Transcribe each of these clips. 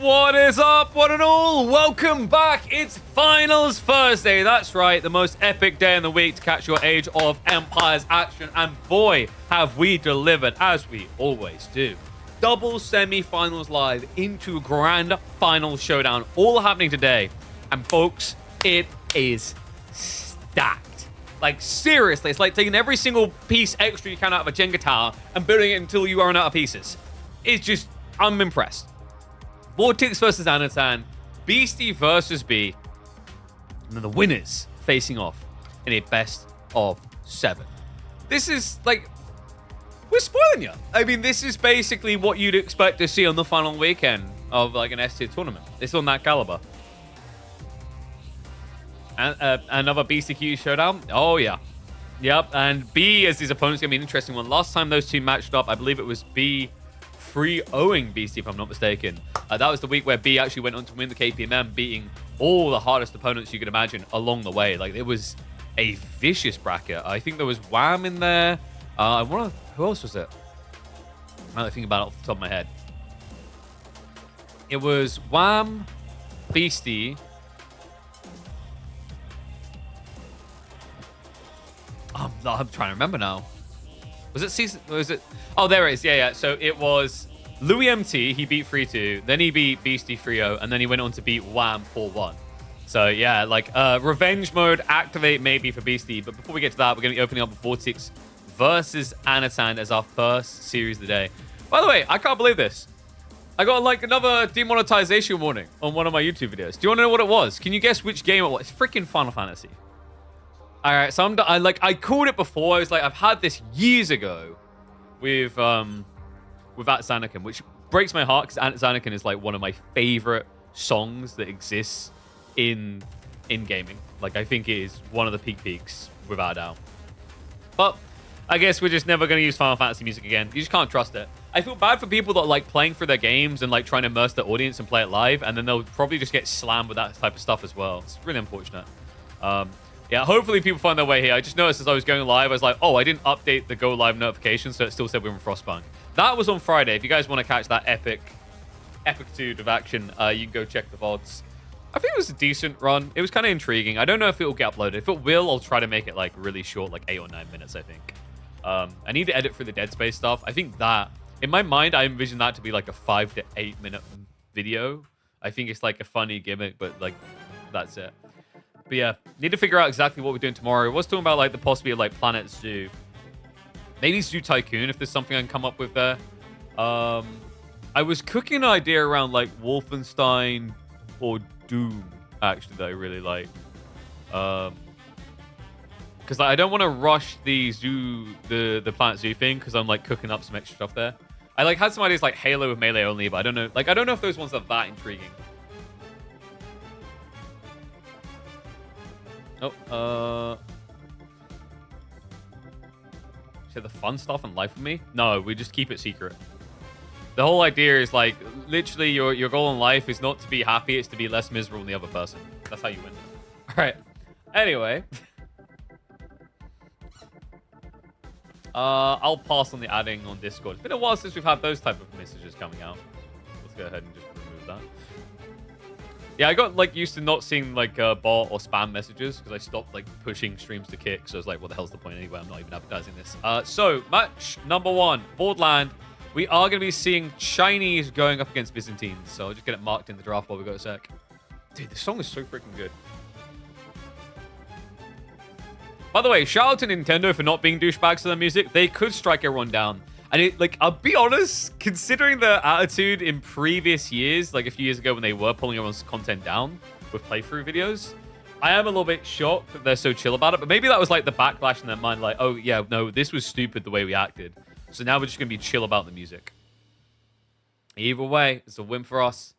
What is up, one and all? Welcome back. It's Finals Thursday. That's right, the most epic day in the week to catch your Age of Empires action. And boy, have we delivered, as we always do. Double semi-finals live into grand final showdown. All happening today. And folks, it is stacked. Like, seriously, it's like taking every single piece extra you can out of a Jenga tower and building it until you run out of pieces. It's just, I'm impressed. VortiX versus Anatan, Beasty versus B, and then the winners facing off in a best of 7. This is like, we're spoiling you. I mean, this is basically what you'd expect to see on the final weekend of like an S-tier tournament. It's on that caliber. And another Beasty Q showdown. Oh yeah, yep. And B as his opponent's gonna be an interesting one. Last time those two matched up, I believe it was B 3-0ing Beasty, if I'm not mistaken. That was the week where B actually went on to win the KPMM, beating all the hardest opponents you could imagine along the way. Like, it was a vicious bracket. I think there was Wham in there. Who else was it? I'm not thinking about it off the top of my head. It was Wham, Beasty. I'm trying to remember now. Was it season? Was it? Oh, there it is. Yeah. So it was Louis MT. He beat 3-2. Then he beat Beasty 3-0. And then he went on to beat Wham 4-1. So yeah, like revenge mode activate maybe for Beasty. But before we get to that, we're going to be opening up VortiX versus Anatan as our first series of the day. By the way, I can't believe this. I got like another demonetization warning on one of my YouTube videos. Do you want to know what it was? Can you guess which game it was? It's freaking Final Fantasy. All right, so I called it before. I was like, I've had this years ago with Anakin, which breaks my heart because Anakin is like one of my favorite songs that exists in gaming. Like, I think it is one of the peaks without a doubt. But I guess we're just never going to use Final Fantasy music again. You just can't trust it. I feel bad for people that are like playing through their games and like trying to immerse their audience and play it live, and then they'll probably just get slammed with that type of stuff as well. It's really unfortunate. Yeah, hopefully people find their way here. I just noticed as I was going live, I was like, oh, I didn't update the go live notification, so it still said we were in Frostpunk. That was on Friday. If you guys want to catch that epicitude of action, you can go check the VODs. I think it was a decent run. It was kind of intriguing. I don't know if it will get uploaded. If it will, I'll try to make it like really short, like 8 or 9 minutes, I think. I need to edit for the Dead Space stuff. I think that, in my mind, I envision that to be like a 5 to 8 minute video. I think it's like a funny gimmick, but like, that's it. But yeah, need to figure out exactly what we're doing tomorrow. I was talking about like the possibility of like Planet Zoo. Maybe Zoo Tycoon if there's something I can come up with there. I was cooking an idea around like Wolfenstein or Doom, actually, that I really like. Because I don't want to rush the Planet Zoo thing because I'm like cooking up some extra stuff there. I like had some ideas like Halo with melee only, but I don't know. Like, I don't know if those ones are that intriguing. Oh, say the fun stuff in life with me? No, we just keep it secret. The whole idea is like, literally your goal in life is not to be happy, it's to be less miserable than the other person. That's how you win. All right. Anyway. I'll pass on the adding on Discord. It's been a while since we've had those type of messages coming out. Let's go ahead and just remove that. Yeah, I got like used to not seeing like bot or spam messages because I stopped like pushing streams to kick. So I was like, what the hell's the point anyway? I'm not even advertising this. So match number 1, Boardland. We are going to be seeing Chinese going up against Byzantines. So I'll just get it marked in the draft while we got a sec. Dude, this song is so freaking good. By the way, shout out to Nintendo for not being douchebags to their music. They could strike everyone down. And it, like, I'll be honest, considering their attitude in previous years, like a few years ago when they were pulling everyone's content down with playthrough videos, I am a little bit shocked that they're so chill about it. But maybe that was like the backlash in their mind, like, oh yeah, no, this was stupid the way we acted. So now we're just going to be chill about the music. Either way, it's a win for us.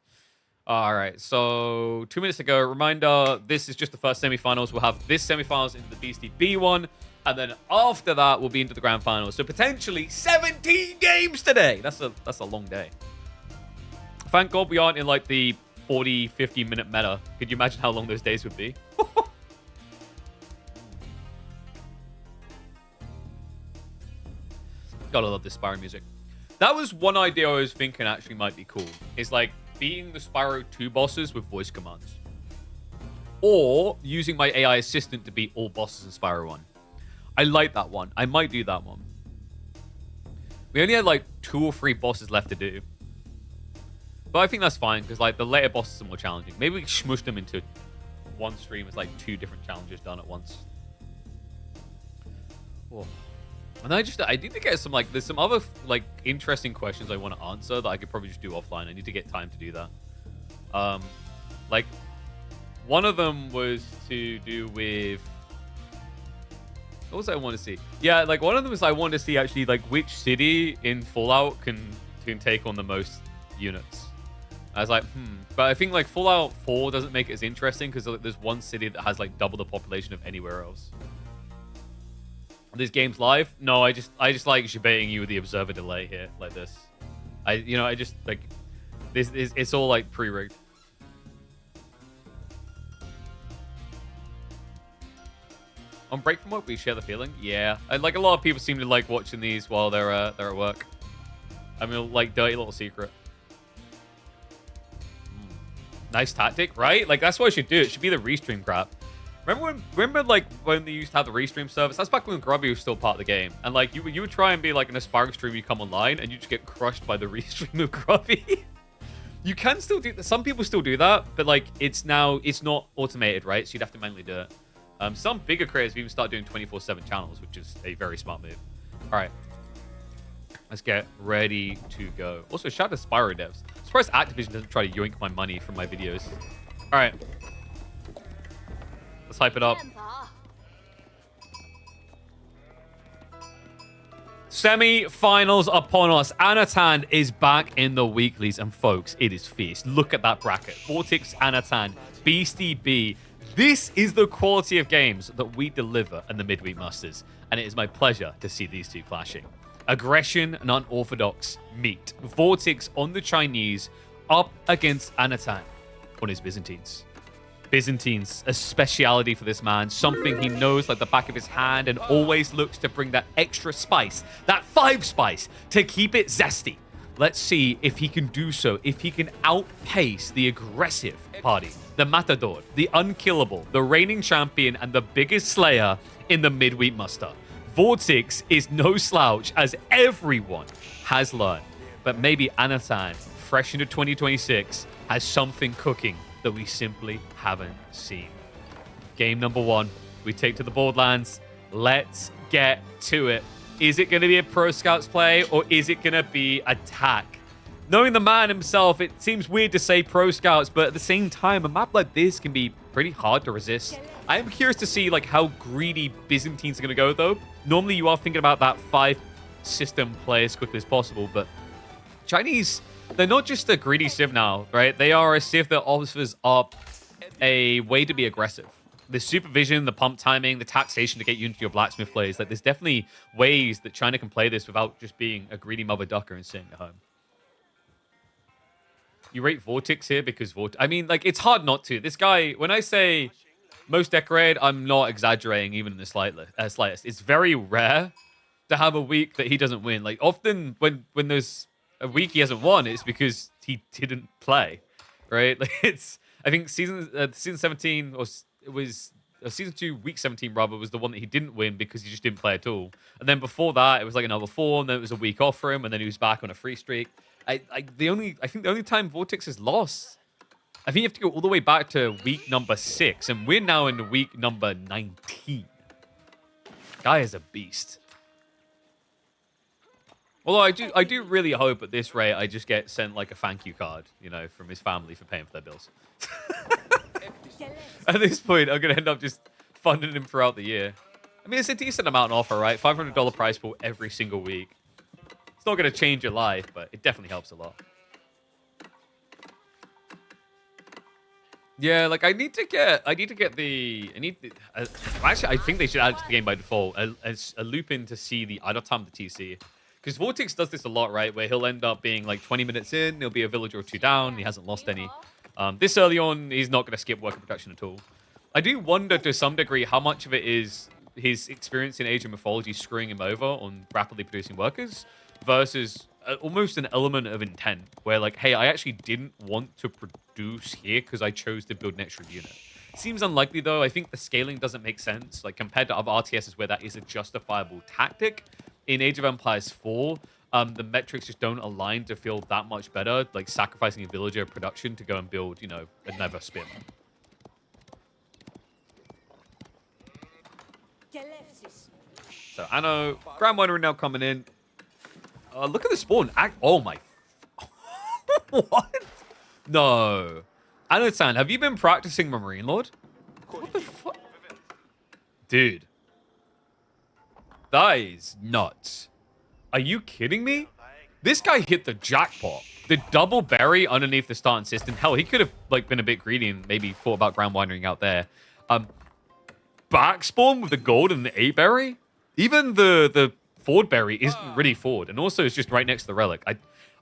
All right, so 2 minutes ago, reminder, this is just the first semifinals. We'll have this semifinals into the Beasty B1. And then after that, we'll be into the grand finals. So potentially 17 games today. That's a long day. Thank God we aren't in like the 40, 50-minute meta. Could you imagine how long those days would be? Gotta love this Spyro music. That was one idea I was thinking actually might be cool. It's like beating the Spyro 2 bosses with voice commands. Or using my AI assistant to beat all bosses in Spyro 1. I like that one. I might do that one. We only had like 2 or 3 bosses left to do. But I think that's fine, because like the later bosses are more challenging. Maybe we smush them into one stream as like 2 different challenges done at once. Whoa. And I need to get some like, there's some other like interesting questions I want to answer that I could probably just do offline. I need to get time to do that. Like one of them was to do with, what was I want to see? Yeah, like one of them is I want to see actually like which city in Fallout can take on the most units. I was like, but I think like Fallout 4 doesn't make it as interesting because there's one city that has like double the population of anywhere else. This game's live? No, I just like debating you with the observer delay here, like this. I just like this is, it's all like pre-rigged. On break from work, we share the feeling. Yeah, like a lot of people seem to like watching these while they're at work. I mean, like dirty little secret. Nice tactic, right? Like that's what I should do. It should be the restream crap. Remember like when they used to have the restream service? That's back when Grubby was still part of the game. And like you would try and be like an aspiring streamer, you come online and you just get crushed by the restream of Grubby. You can still do that. Some people still do that, but like it's not automated, right? So you'd have to manually do it. Some bigger creators have even started doing 24/7 channels, which is a very smart move. All right. Let's get ready to go. Also, shout out to Spyro devs. I'm surprised Activision doesn't try to yoink my money from my videos. All right. Let's hype it up. Semi-finals upon us. Anatan is back in the weeklies. And folks, it is fierce. Look at that bracket. VortiX, Anatan, Beasty B. This is the quality of games that we deliver in the Midweek Masters. And it is my pleasure to see these two clashing. Aggression and unorthodox meet. VortiX on the Chinese up against Anatan on his Byzantines. Byzantines, a speciality for this man, something he knows like the back of his hand and always looks to bring that extra spice, that 5 spice, to keep it zesty. Let's see if he can do so, if he can outpace the aggressive party, the Matador, the unkillable, the reigning champion, and the biggest slayer in the Midweek Muster. VortiX is no slouch, as everyone has learned. But maybe Anatan, fresh into 2026, has something cooking that we simply haven't seen. Game number 1, we take to the Borderlands. Let's get to it. Is it going to be a Pro Scouts play, or is it going to be attack? Knowing the man himself, it seems weird to say Pro Scouts, but at the same time, a map like this can be pretty hard to resist. I am curious to see like how greedy Byzantines are going to go, though. Normally, you are thinking about that 5-system play as quickly as possible, but Chinese, they're not just a greedy civ now, right? They are a civ that offers up a way to be aggressive. The supervision, the pump timing, the taxation to get you into your blacksmith plays. Like, there's definitely ways that China can play this without just being a greedy mother ducker and sitting at home. You rate VortiX here because I mean, like, it's hard not to. This guy, when I say most decorated, I'm not exaggerating even in the slightest. It's very rare to have a week that he doesn't win. Like, often when there's a week he hasn't won, it's because he didn't play, right? Like, it's, I think season 17, or it was season 2, week 17 rather, was the one that he didn't win because he just didn't play at all. And then before that, it was like another 4, and then it was a week off for him, and then he was back on a free streak. I think the only time VortiX has lost, I think you have to go all the way back to week number 6, and we're now in week number 19. Guy is a beast. Although I do really hope at this rate I just get sent like a thank you card, you know, from his family for paying for their bills. At this point, I'm gonna end up just funding him throughout the year. I mean, it's a decent amount on offer, right? $500 prize pool every single week. It's not gonna change your life, but it definitely helps a lot. Yeah, like I need to get actually, I think they should add it to the game by default as a loop in to see the idle time of the TC. Because VortiX does this a lot, right? Where he'll end up being like 20 minutes in, he'll be a villager or 2 down, he hasn't lost any. This early on, he's not going to skip worker production at all. I do wonder to some degree how much of it is his experience in Age of Mythology screwing him over on rapidly producing workers versus almost an element of intent where like, hey, I actually didn't want to produce here because I chose to build an extra unit. Seems unlikely though. I think the scaling doesn't make sense. Like compared to other RTSs where that is a justifiable tactic. In Age of Empires 4, the metrics just don't align to feel that much better. Like sacrificing a villager production to go and build, you know, another spearman. So Anno, Grand Winery now coming in. Look at the spawn. Oh my. What? No. Anatan, have you been practicing Marine Lord? What the fuck? Dude. That is nuts. Are you kidding me? This guy hit the jackpot. The double berry underneath the starting system. Hell, he could have like been a bit greedy and maybe thought about Grand Windering out there. Back spawn with the gold and the 8 berry? Even the Ford berry isn't really Ford. And also it's just right next to the relic. I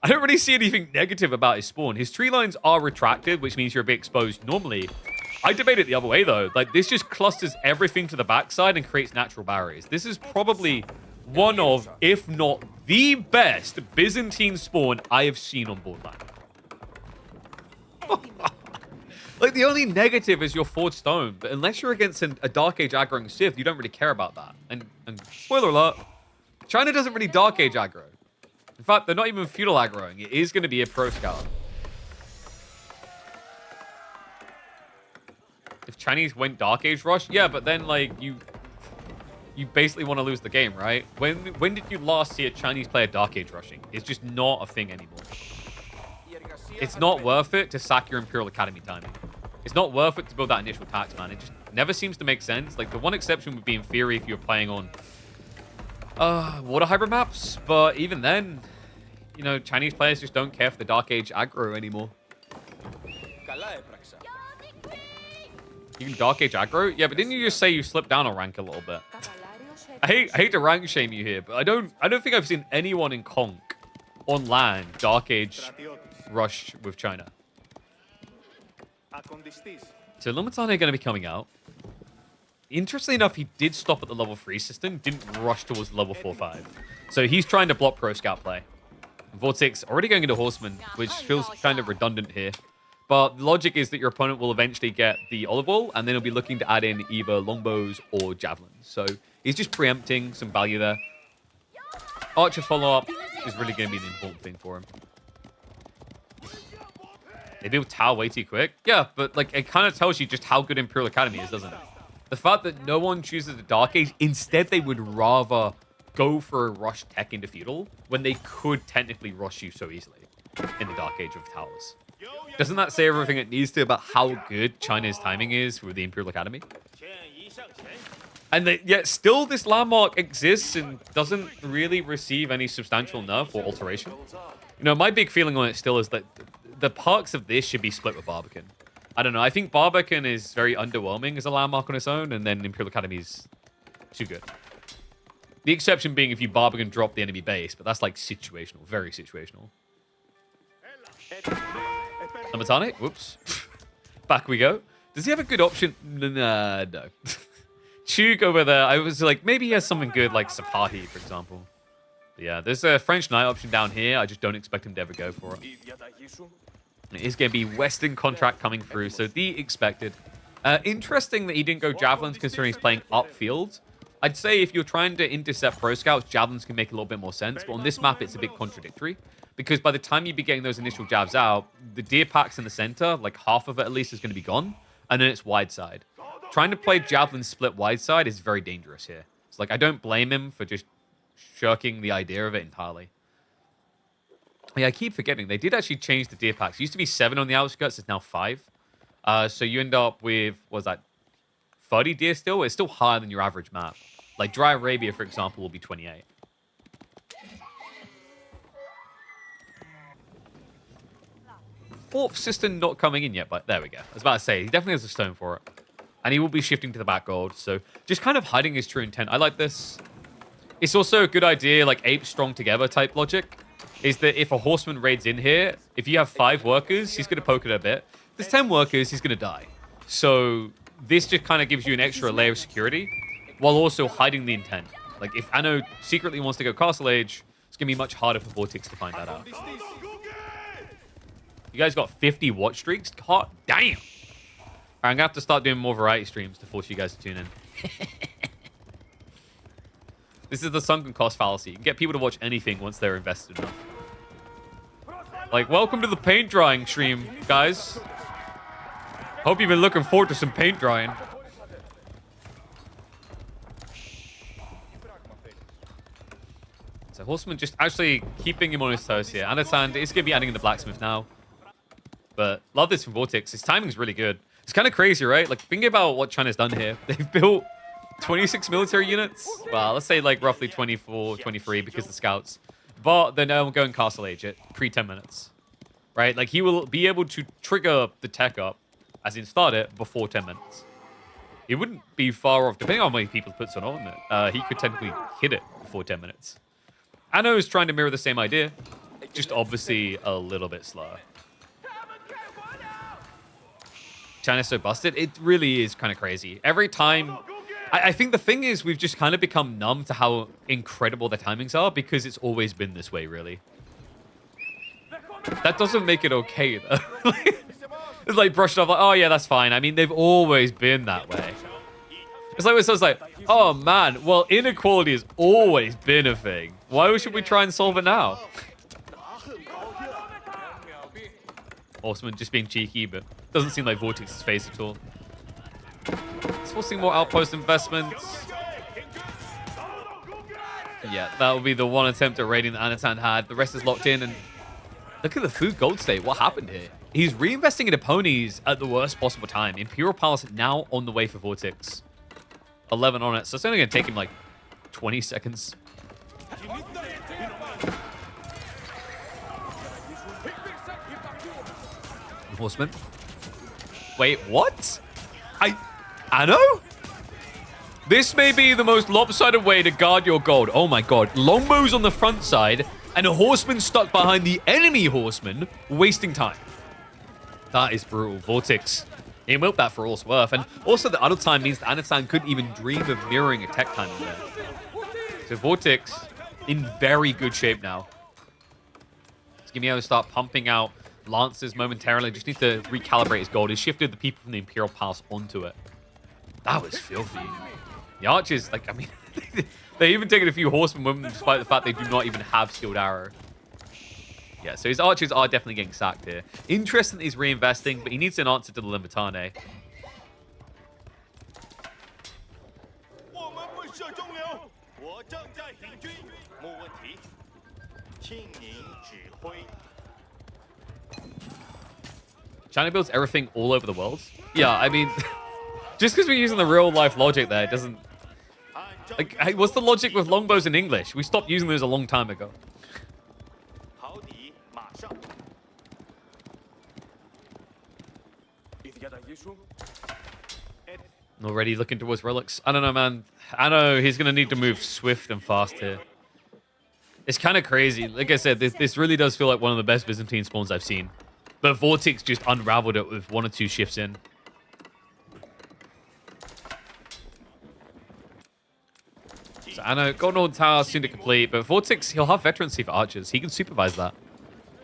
don't really see anything negative about his spawn. His tree lines are retracted, which means you're a bit exposed normally. I debate it the other way, though. Like, this just clusters everything to the backside and creates natural barriers. This is probably one of, if not the best, Byzantine spawn I have seen on Borderland. Like, the only negative is your Ford Stone. But unless you're against a Dark Age aggroing Civ, you don't really care about that. And spoiler alert, China doesn't really Dark Age aggro. In fact, they're not even feudal aggroing. It is going to be a pro scout. If Chinese went Dark Age rush, yeah, but then like you basically want to lose the game, right? When did you last see a Chinese player Dark Age rushing? It's just not a thing anymore. It's not worth it to sack your Imperial Academy timing. It's not worth it to build that initial tax, man. It just never seems to make sense. Like the one exception would be in theory if you're playing on water hybrid maps, but even then, you know, Chinese players just don't care for the Dark Age aggro anymore. You can Dark Age aggro? Yeah, but didn't you just say you slipped down a rank a little bit? I hate to rank shame you here, but I don't think I've seen anyone in Conk on land Dark Age rush with China. So Lumitane are going to be coming out. Interestingly enough, he did stop at the level 3 system, didn't rush towards level 4-5. So he's trying to block Pro Scout play. VortiX already going into Horseman, which feels kind of redundant here. But the logic is that your opponent will eventually get the Olive Oil, and then he'll be looking to add in either longbows or javelins. So he's just preempting some value there. Archer follow-up is really going to be the important thing for him. They build Tau way too quick. Yeah, but like it kind of tells you just how good Imperial Academy is, doesn't it? The fact that no one chooses the Dark Age, instead they would rather go for a rush tech into feudal when they could technically rush you so easily in the Dark Age of Towers. Doesn't that say everything it needs to about how good China's timing is with the Imperial Academy? And yet still this landmark exists and doesn't really receive any substantial nerf or alteration. You know, my big feeling on it still is that the perks of this should be split with Barbican. I don't know. I think Barbican is very underwhelming as a landmark on its own, and then Imperial Academy is too good. The exception being if you Barbican drop the enemy base, but that's like situational, very situational. Amatane, whoops. Back we go. Does he have a good option? Nah, no. Chug over there, I was like, maybe he has something good like Sapahi, for example. But yeah, there's a French Knight option down here. I just don't expect him to ever go for it. It is going to be Western contract coming through, so the expected. Interesting that he didn't go Javelins considering he's playing upfield. I'd say if you're trying to intercept Pro Scouts, Javelins can make a little bit more sense, but on this map, it's a bit contradictory. Because by the time you be getting those initial jabs out, the deer packs in the center, like half of it at least, is going to be gone, and then it's wide side. Trying to play Javelin split wide side is very dangerous here. It's like, I don't blame him for just shirking the idea of it entirely. Yeah, I keep forgetting. They did actually change the deer packs. It used to be 7 on the outskirts. It's now 5. So you end up with, what was that, 30 deer still? It's still higher than your average map. Like Dry Arabia, for example, will be 28. Fourth system not coming in yet, but there we go. I was about to say, he definitely has a stone for it. And he will be shifting to the back gold. So just kind of hiding his true intent. I like this. It's also a good idea, like apes strong together type logic. Is that if a horseman raids in here, if you have 5 workers, he's going to poke it a bit. If there's 10 workers, he's going to die. So this just kind of gives you an extra layer of security while also hiding the intent. Like if Anno secretly wants to go Castle Age, It's going to be much harder for VortiX to find that out. You guys got 50 watch streaks? God damn. All right, I'm going to have to start doing more variety streams to force you guys to tune in. This is the sunken cost fallacy. You can get people to watch anything once they're invested enough. Like, welcome to the paint drying stream, guys. Hope you've been looking forward to some paint drying. So Horseman just actually keeping him on his toes here. Anatan is going to be adding in the blacksmith now. But love this from VortiX. His timing's really good. It's kind of crazy, right? Like, think about what China's done here. They've built 26 military units. Well, let's say like roughly 24, 23 because of the scouts. But they're now going Castle Age at pre-10 minutes. Right? Like, he will be able to trigger the tech up, as in start it, before 10 minutes. He wouldn't be far off, depending on how many people he puts on it. He could technically hit it before 10 minutes. Anno is trying to mirror the same idea, just obviously a little bit slower. China's so busted. It really is kind of crazy. Every time... I think the thing is we've just kind of become numb to how incredible the timings are because it's always been this way, really. That doesn't make it okay, though. It's like brushed off like, oh, yeah, that's fine. I mean, they've always been that way. It's like, it's like, oh, man, well, inequality has always been a thing. Why should we try and solve it now? Horseman just being cheeky, but doesn't seem like VortiX's face at all. It's forcing more outpost investments. Yeah, that will be the one attempt at raiding that Anatan had. The rest is locked in, and look at the food gold state. What happened here? He's reinvesting into ponies at the worst possible time. Imperial Palace now on the way for VortiX. 11 on it, so it's only going to take him like 20 seconds. Horseman. Wait, what? Anno? This may be the most lopsided way to guard your gold. Oh my god. Longbows on the front side and a horseman stuck behind the enemy horseman, wasting time. That is brutal. VortiX. He milked that for all it's worth. And also the other time means that Anatan couldn't even dream of mirroring a tech time in there. So VortiX in very good shape now. He's going to be able to start pumping out Lancers momentarily. Just need to recalibrate his gold. He shifted the people from the Imperial Palace onto it. That was filthy. The archers, like, I mean, they're even taking a few horsemen with them despite the fact they do not even have skilled arrow. Yeah, so his archers are definitely getting sacked here. Interesting that he's reinvesting, but he needs an answer to the Limitane. China builds everything all over the world. Yeah, I mean, just because we're using the real life logic there, it doesn't... Like, hey, what's the logic with longbows in English? We stopped using those a long time ago. Already looking towards relics. I don't know, man. I know he's going to need to move swift and fast here. It's kind of crazy. Like I said, this really does feel like one of the best Byzantine spawns I've seen. But VortiX just unraveled it with 1 or 2 shifts in. So I know Golden Horn Tower soon to complete, but VortiX, he'll have veterancy for archers. He can supervise that.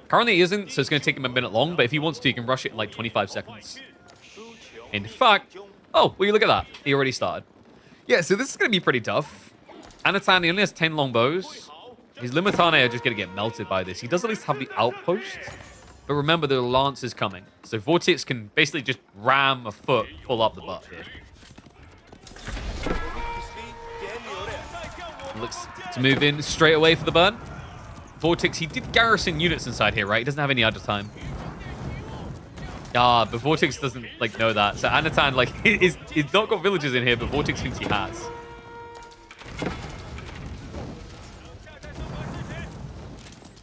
Currently he isn't, so it's going to take him a minute long, but if he wants to, he can rush it in like 25 seconds. In fact, oh, will you look at that? He already started. Yeah, so this is going to be pretty tough. Anatan, he only has 10 longbows. His Limitane are just going to get melted by this. He does at least have the outpost. But remember, the lance is coming. So VortiX can basically just ram a foot full up the butt here. Looks to move in straight away for the burn. VortiX, he did garrison units inside here, right? He doesn't have any other time. Ah, but VortiX doesn't, like, know that. So Anatan, like, he's not got villagers in here, but VortiX thinks he has.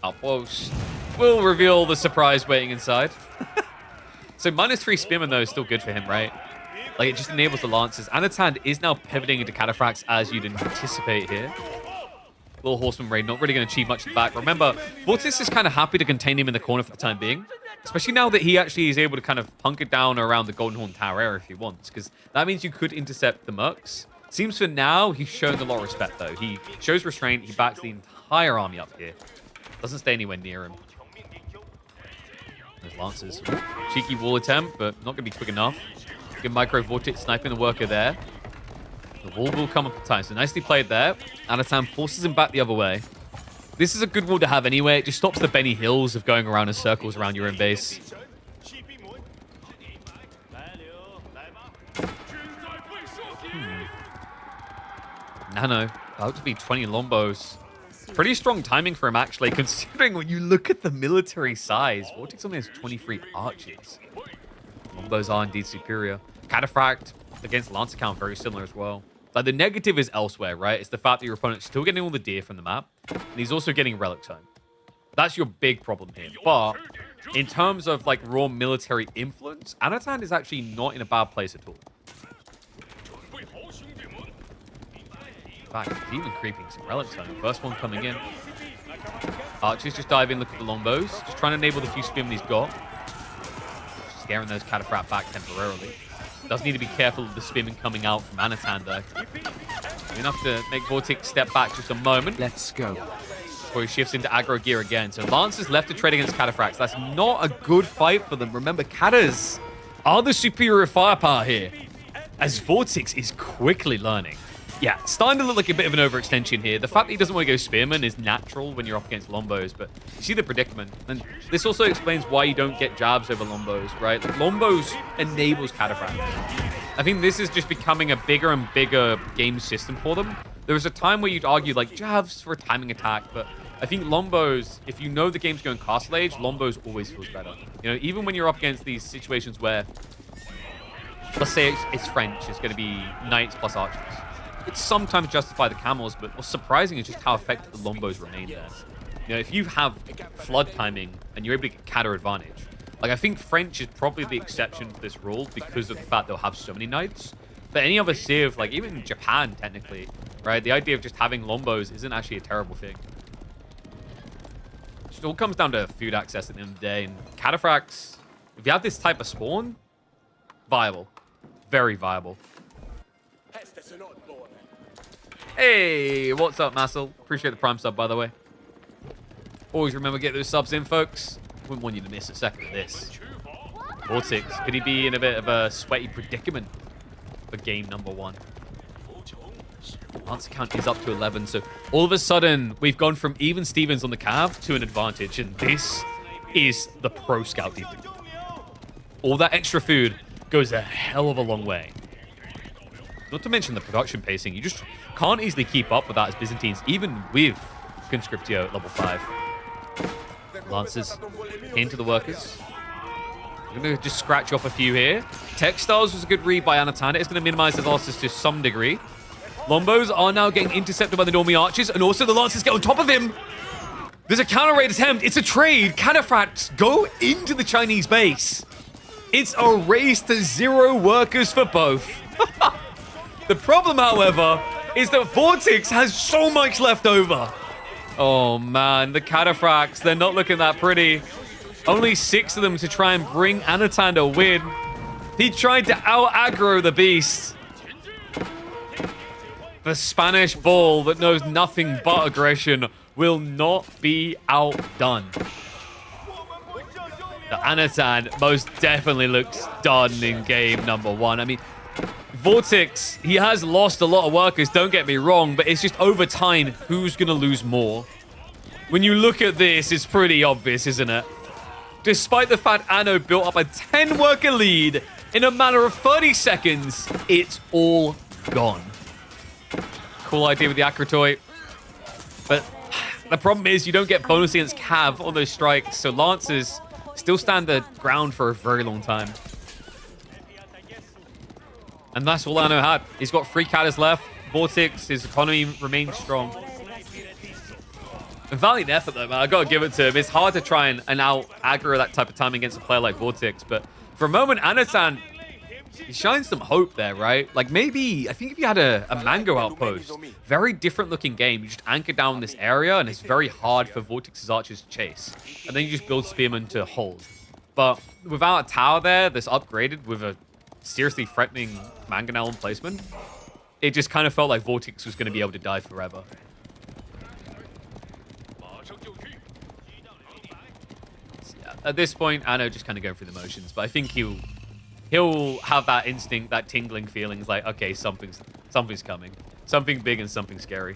Outpost will reveal the surprise waiting inside. So -3 spearmen, though, is still good for him, right? Like, it just enables the lances. Anatan is now pivoting into cataphracts, as you'd anticipate here. Little horseman raid, not really going to achieve much at the back. Remember, VortiX is kind of happy to contain him in the corner for the time being. Especially now that he actually is able to kind of hunker down around the Golden Horn Tower area if he wants. Because that means you could intercept the mercs. Seems for now, he's shown a lot of respect, though. He shows restraint. He backs the entire army up here. Doesn't stay anywhere near him. There's Lancers. Cheeky wall attempt, but not going to be quick enough. Good micro VortiX sniping the worker there. The wall will come up in time. So nicely played there. Anatan forces him back the other way. This is a good wall to have anyway. It just stops the Benny Hills of going around in circles around your own base. Nano, about to be 20 Lombos. Pretty strong timing for him, actually, considering when you look at the military size. VortiX only has 23 archers. Lombos are indeed superior. Cataphract against Lancer count, very similar as well. Like, the negative is elsewhere, right? It's the fact that your opponent's still getting all the deer from the map, and he's also getting relic time. That's your big problem here. But in terms of, like, raw military influence, Anatan is actually not in a bad place at all. In fact, he's even creeping some relic time. First one coming in. Archers just dive in, look at the Lombos. Just trying to enable the few spearmen he's got. Scaring those Cataphract back temporarily. Does need to be careful of the spearmen coming out from Anatan, though. Enough to make VortiX step back just a moment. Let's go. Before he shifts into aggro gear again. So Lancers left to trade against Cataphracts. That's not a good fight for them. Remember, Catas are the superior firepower here. As VortiX is quickly learning. Yeah, starting to look like a bit of an overextension here. The fact that he doesn't want to go Spearman is natural when you're up against Lombos, but you see the predicament. And this also explains why you don't get jabs over Lombos, right? Like, Lombos enables Cataphract. I think this is just becoming a bigger and bigger game system for them. There was a time where you'd argue, like, jabs for a timing attack, but I think Lombos, if you know the game's going Castle Age, Lombos always feels better. You know, even when you're up against these situations where, let's say it's French, it's going to be Knights plus Archers. It sometimes justify the camels, but what's surprising is just how effective the Lombos remain there. You know, if you have flood timing and you're able to get Cata advantage, like, I think French is probably the exception to this rule because of the fact they'll have so many Knights. But any other civ, like even Japan technically, right? The idea of just having Lombos isn't actually a terrible thing. It all comes down to food access at the end of the day. And Cataphracts, if you have this type of spawn, viable. Very viable. Hey, what's up, Massel? Appreciate the prime sub, by the way. Always remember, get those subs in, folks. Wouldn't want you to miss a second of this. VortiX, could he be in a bit of a sweaty predicament for game number 1? Answer count is up to 11, so all of a sudden, we've gone from even Stevens on the Cav to an advantage, and this is the pro scout deep. All that extra food goes a hell of a long way. Not to mention the production pacing. You just can't easily keep up with that as Byzantines, even with Conscriptio at level 5. Lancers into the workers. I'm going to just scratch off a few here. Textiles was a good read by Anatan. It's going to minimize his losses to some degree. Lombos are now getting intercepted by the Dormy Archers, and also the Lancers get on top of him. There's a counter raid attempt. It's a trade. Cataphracts go into the Chinese base. It's a race to 0 workers for both. The problem, however, is that VortiX has so much left over. Oh, man. The Cataphracts, they're not looking that pretty. Only 6 of them to try and bring Anatan to win. He tried to out-aggro the Beast. The Spanish ball that knows nothing but aggression will not be outdone. The Anatan most definitely looks done in game number 1. I mean, VortiX, he has lost a lot of workers, don't get me wrong, but it's just over time, who's going to lose more? When you look at this, it's pretty obvious, isn't it? Despite the fact Anno built up a 10-worker lead in a matter of 30 seconds, it's all gone. Cool idea with the Akratoy. But the problem is you don't get bonus against Cav on those strikes, so Lancers still stand the ground for a very long time. And that's all Anno had. He's got 3 Catas left. VortiX, his economy remains strong. A valiant effort, though, man. I got to give it to him. It's hard to try and out-aggro that type of time against a player like VortiX. But for a moment, Anatan, he shines some hope there, right? Like, maybe, I think if you had a Mango outpost, very different looking game. You just anchor down this area, and it's very hard for VortiX's archers to chase. And then you just build Spearmen to hold. But without a tower there that's upgraded with a seriously threatening Mangonel emplacement, it just kind of felt like VortiX was going to be able to die forever. So yeah, at this point, Anno just kind of going through the motions, but I think he'll have that instinct, that tingling feelings like, okay, something's coming. Something big and something scary.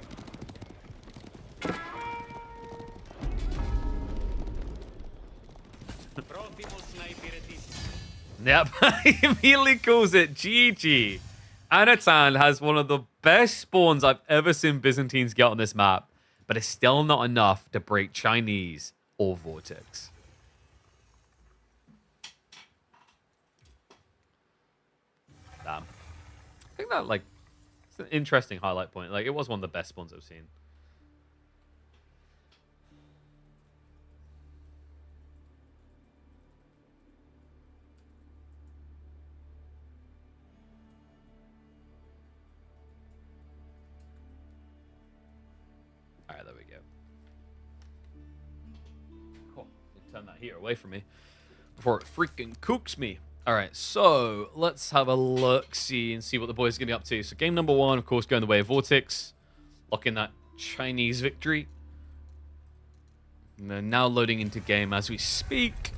Yep, he immediately calls it GG. Anatan has one of the best spawns I've ever seen Byzantines get on this map, but it's still not enough to break Chinese or VortiX. Damn. I think that, like, it's an interesting highlight point. Like, it was one of the best spawns I've seen. Alright, there we go. Cool. Turn that heater away from me before it freaking cooks me. Alright, so let's have a look-see and see what the boys are going to be up to. So game number 1, of course, going the way of VortiX. Locking that Chinese victory. And they're now loading into game as we speak.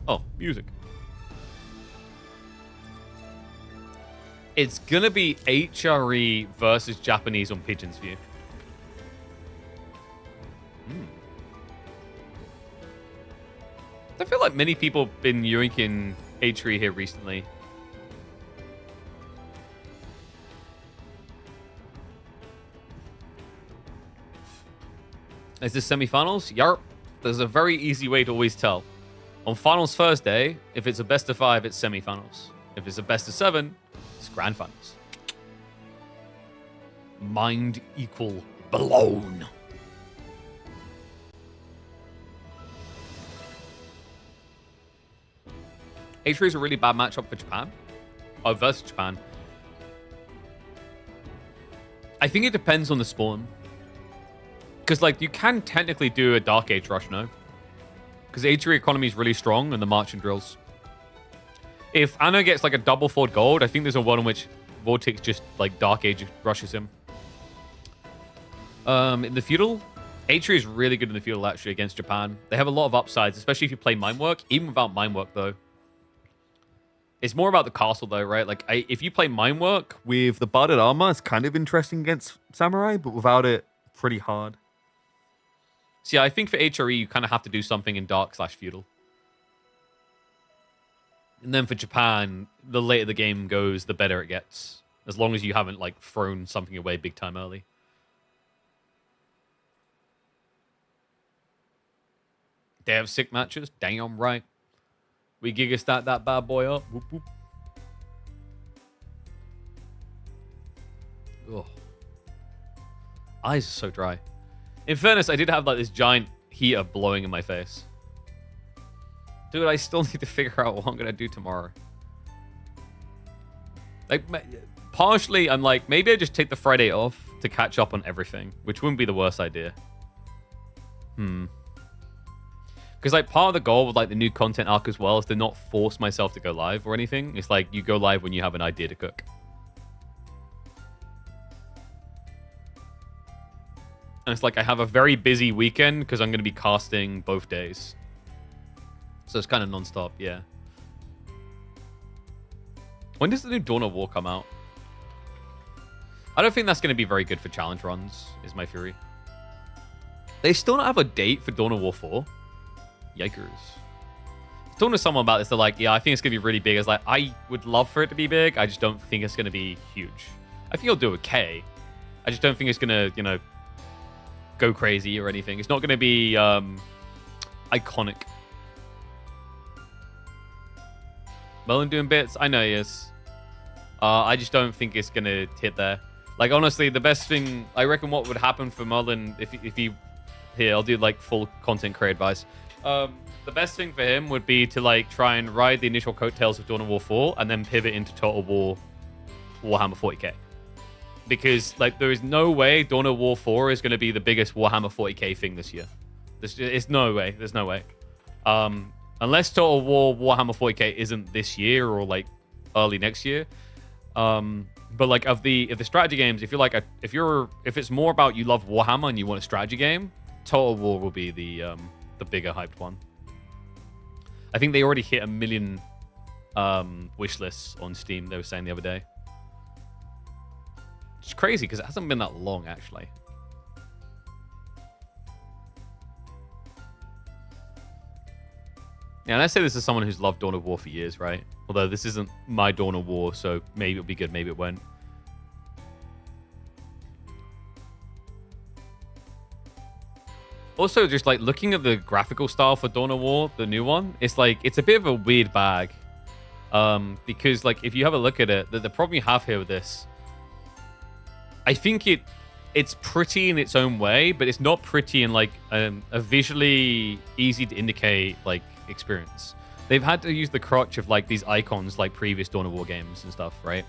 Oh, music. It's going to be HRE versus Japanese on Pigeon's View. I feel like many people have been yoinking HRE here recently. Is this semifinals? Yarp. There's a very easy way to always tell. On finals Thursday, if it's a best of 5, it's semifinals. If it's a best of 7, it's grand finals. Mind equal blown. HRE is a really bad matchup for Japan. Oh, versus Japan. I think it depends on the spawn. Because, like, you can technically do a Dark Age rush, no? Because HRE economy is really strong and the marching drills. If Anna gets, like, a double Ford gold, I think there's a one in which VortiX just, like, Dark Age rushes him. In the feudal, HRE is really good in the feudal, actually, against Japan. They have a lot of upsides, especially if you play Mind Work. Even without Mind Work, though. It's more about the castle, though, right? Like, if you play Mind Work with the Barded Armor, it's kind of interesting against Samurai, but without it, pretty hard. So, yeah, I think for HRE, you kind of have to do something in Dark/Feudal. And then for Japan, the later the game goes, the better it gets. As long as you haven't, like, thrown something away big time early. They have sick matches? Damn right. We giga stat that bad boy up. Whoop, whoop. Ugh. Eyes are so dry. In fairness, I did have like this giant heater blowing in my face. Dude, I still need to figure out what I'm going to do tomorrow. Like, partially, I'm like, maybe I just take the Friday off to catch up on everything, which wouldn't be the worst idea. Because, like, part of the goal with, like, the new content arc as well is to not force myself to go live or anything. It's like, you go live when you have an idea to cook. And it's like, I have a very busy weekend because I'm going to be casting both days. So it's kind of non-stop, yeah. When does the new Dawn of War come out? I don't think that's going to be very good for challenge runs, is my theory. They still don't have a date for Dawn of War 4. Yikers. Talking to someone about this, they're like, yeah, I think it's going to be really big. It's like, I would love for it to be big. I just don't think it's going to be huge. I think it'll do okay. I just don't think it's going to, you know, go crazy or anything. It's not going to be iconic. Merlin doing bits? I know he is. I just don't think it's going to hit there. Like, honestly, the best thing, I reckon what would happen for Merlin, if he here, I'll do, like, full content creator advice. The best thing for him would be to, like, try and ride the initial coattails of Dawn of War 4 and then pivot into Total War Warhammer 40k. Because, like, there is no way Dawn of War 4 is going to be the biggest Warhammer 40k thing this year. It's no way. There's no way. Unless Total War Warhammer 40k isn't this year or, like, early next year, But like of the strategy games, if it's more about you love Warhammer and you want a strategy game, Total War will be the bigger hyped one. I think they already hit 1 million wish lists on Steam, they were saying the other day. It's crazy because it hasn't been that long, actually. Yeah, and I say this as someone who's loved Dawn of War for years, right? Although this isn't my Dawn of War, so maybe it'll be good, maybe it won't. Also, just like looking at the graphical style for Dawn of War, the new one, it's like, it's a bit of a weird bag. Because like, if you have a look at it, the problem you have here with this, I think it's pretty in its own way, but it's not pretty in like a visually easy to indicate like experience. They've had to use the crutch of like these icons like previous Dawn of War games and stuff, right?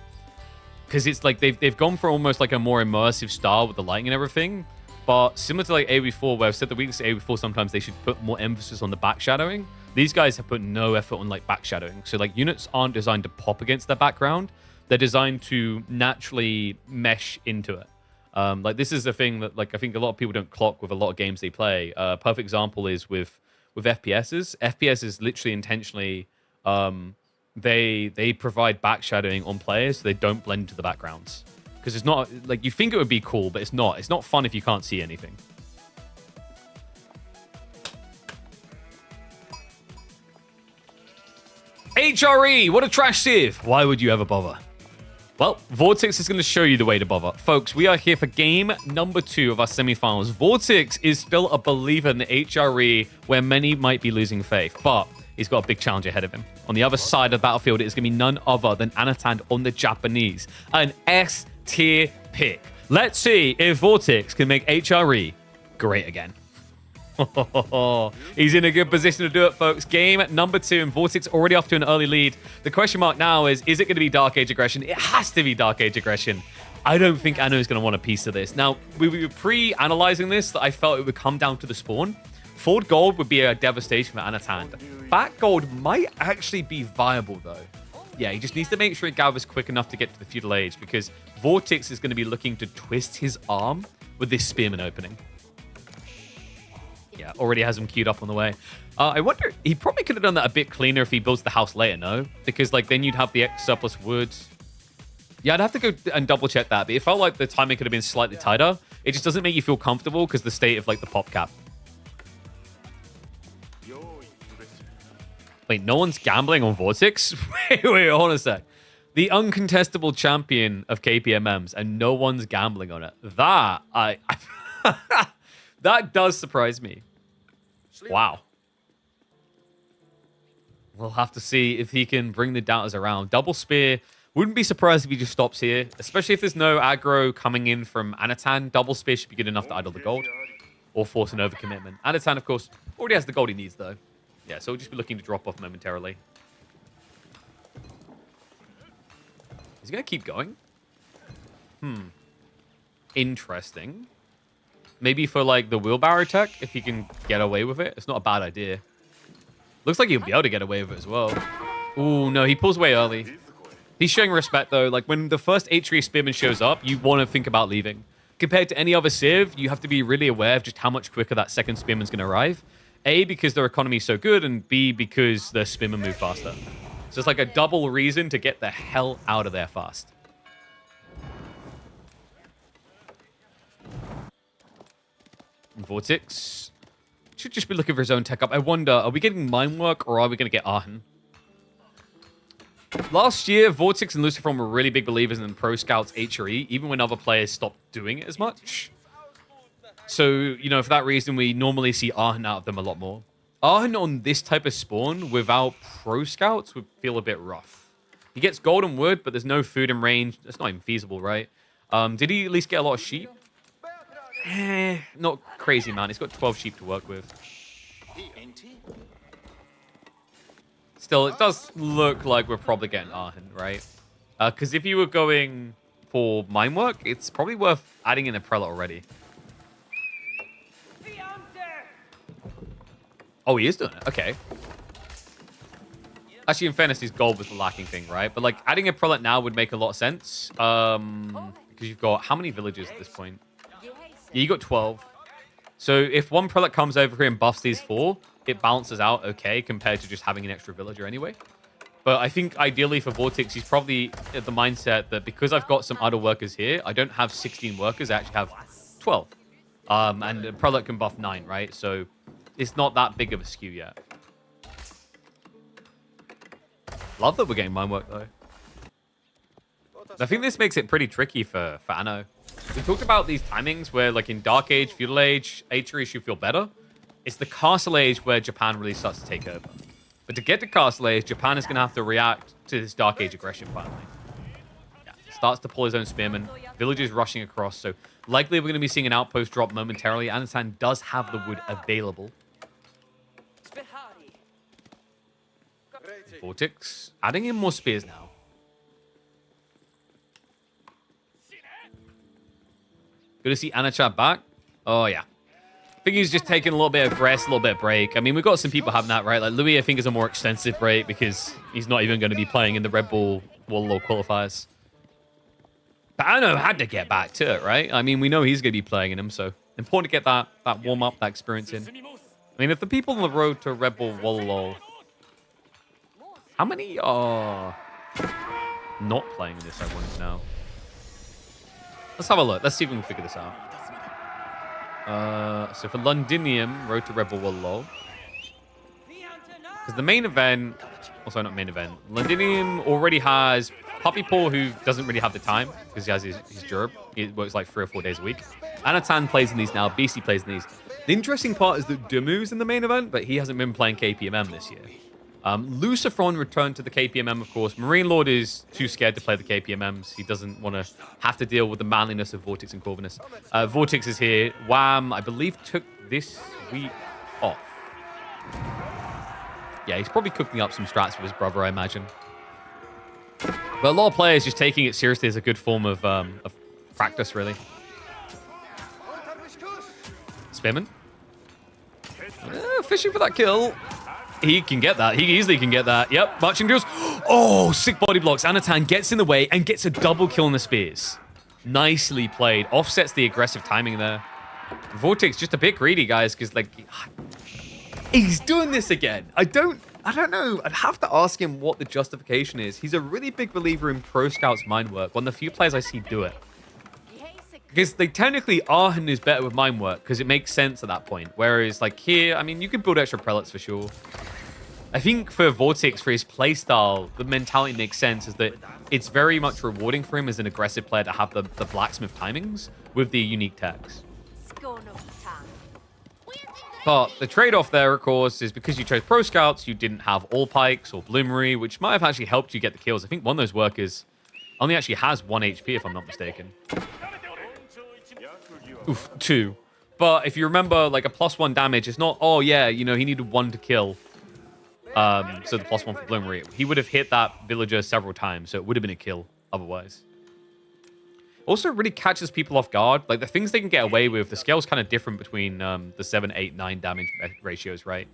Because it's like they've gone for almost like a more immersive style with the lighting and everything. But similar to like AoE4, where I've said the weakness of AoE4, sometimes they should put more emphasis on the backshadowing. These guys have put no effort on like backshadowing. So like units aren't designed to pop against their background. They're designed to naturally mesh into it. Like this is the thing that like I think a lot of people don't clock with a lot of games they play. Perfect example is with FPSs. FPS is literally intentionally they provide backshadowing on players so they don't blend into the backgrounds. Because it's not like you think it would be cool, but it's not. It's not fun if you can't see anything. HRE, what a trash sieve. Why would you ever bother? Well, VortiX is going to show you the way to bother. Folks, we are here for game number 2 of our semifinals. VortiX is still a believer in the HRE where many might be losing faith, but he's got a big challenge ahead of him. On the other side of the battlefield, it is going to be none other than Anatan on the Japanese. An S-tier pick. Let's see if VortiX can make HRE great again. He's in a good position to do it, folks. Game number 2, and VortiX already off to an early lead. The question mark now is it going to be Dark Age Aggression? It has to be Dark Age Aggression. I don't think Anno is going to want a piece of this. Now, we were pre-analyzing this, that I felt it would come down to the spawn. Forward gold would be a devastation for Anatan. Back gold might actually be viable, though. Yeah, he just needs to make sure he gathers quick enough to get to the feudal age, because VortiX is going to be looking to twist his arm with this spearman opening. Yeah, already has him queued up on the way. I wonder, he probably could have done that a bit cleaner if he builds the house later, no? Because like then you'd have the surplus wood. Yeah, I'd have to go and double check that, but it felt like the timing could have been slightly tighter. It just doesn't make you feel comfortable because the state of like the pop cap. Wait, no one's gambling on VortiX? wait, hold on a sec. The uncontestable champion of KPMMs, and no one's gambling on it. That, that does surprise me. Wow. We'll have to see if he can bring the doubters around. Double spear. Wouldn't be surprised if he just stops here, especially if there's no aggro coming in from Anatan. Double spear should be good enough to idle the gold or force an overcommitment. Anatan, of course, already has the gold he needs, though. Yeah, so we'll just be looking to drop off momentarily. Is he going to keep going? Interesting. Maybe for, like, the wheelbarrow tech, if he can get away with it. It's not a bad idea. Looks like he'll be able to get away with it as well. Ooh, no, he pulls away early. He's showing respect, though. Like, when the first HRE spearman shows up, you want to think about leaving. Compared to any other civ, you have to be really aware of just how much quicker that second spearman's going to arrive. A, because their economy is so good, and B, because the spearmen move faster. So it's like a double reason to get the hell out of there fast. VortiX should just be looking for his own tech up. I wonder, are we getting mine work or are we going to get Arhan? Last year, VortiX and Lucifer were really big believers in Pro Scouts HRE, even when other players stopped doing it as much. So, you know, for that reason, we normally see Arhan out of them a lot more. Arhan on this type of spawn without Pro Scouts would feel a bit rough. He gets golden wood, but there's no food in range. That's not even feasible, right? Did he at least get a lot of sheep? Not crazy, man. He's got 12 sheep to work with. Still, it does look like we're probably getting Arhan, right? Because if you were going for mine work, it's probably worth adding in a prelate already. Oh, he is doing it. Okay. Actually, in fairness, his gold was the lacking thing, right? But like adding a prelate now would make a lot of sense. Because you've got how many villages at this point? Yeah, you got 12. So if one prelate comes over here and buffs these 4, it balances out okay compared to just having an extra villager anyway. But I think ideally for VortiX, he's probably at the mindset that because I've got some other workers here, I don't have 16 workers, I actually have 12. And a prelate can buff 9, right? So it's not that big of a skew yet. Love that we're getting mine work, though. I think this makes it pretty tricky for Anno. We talked about these timings where, like, in Dark Age, Feudal Age, Age should feel better. It's the Castle Age where Japan really starts to take over. But to get to Castle Age, Japan is going to have to react to this Dark Age aggression finally. Yeah, starts to pull his own spearmen. Villages rushing across. So likely we're going to be seeing an outpost drop momentarily. Anatan does have the wood available. VortiX adding in more spears now. Good to see Anatan back. Oh, yeah. I think he's just taking a little bit of rest, a little bit of break. I mean, we've got some people having that, right? Like Louis, I think, is a more extensive break because he's not even going to be playing in the Red Bull World qualifiers. But Anno had to get back to it, right? I mean, we know he's going to be playing in them, so important to get that warm-up, that experience in. I mean, if the people on the road to Red Bull World, how many are not playing in this, I want to know? Let's have a look. Let's see if we can figure this out. So for Londinium, Road to Rebel Wallow. Because the main event... Also, not main event. Londinium already has Puppy Paul, who doesn't really have the time because he has his Jurb. He works like 3 or 4 days a week. Anatan plays in these now. Beasty plays in these. The interesting part is that Dumu's in the main event, but he hasn't been playing KPMM this year. Lucifron returned to the KPMM, of course. Marine Lord is too scared to play the KPMMs. He doesn't want to have to deal with the manliness of VortiX and Corvinus. VortiX is here. Wham, I believe, took this week off. Yeah, he's probably cooking up some strats with his brother, I imagine. But a lot of players just taking it seriously as a good form of practice, really. Spearman. Fishing for that kill. He can get that. He easily can get that. Yep, marching drills. Oh, sick body blocks. Anatan gets in the way and gets a double kill on the spears. Nicely played. Offsets the aggressive timing there. VortiX just a bit greedy, guys, because like he's doing this again. I don't know. I'd have to ask him what the justification is. He's a really big believer in Pro Scout's mind work. One of the few players I see do it. Because they technically are and is better with mind work because it makes sense at that point. Whereas like here, I mean, you can build extra prelates for sure. I think for VortiX, for his playstyle, the mentality makes sense is that it's very much rewarding for him as an aggressive player to have the blacksmith timings with the unique tags. But the trade-off there, of course, is because you chose Pro Scouts, you didn't have all pikes or bloomery, which might have actually helped you get the kills. I think one of those workers only actually has 1 HP, if I'm not mistaken. Oof, 2. But if you remember, like a +1 damage, it's not, oh yeah, you know, he needed 1 to kill. So the +1 for bloomery. He would have hit that villager several times, so it would have been a kill otherwise. Also, it really catches people off guard. Like, the things they can get away with, the scale's kind of different between the 7, 8, 9 damage ratios, right?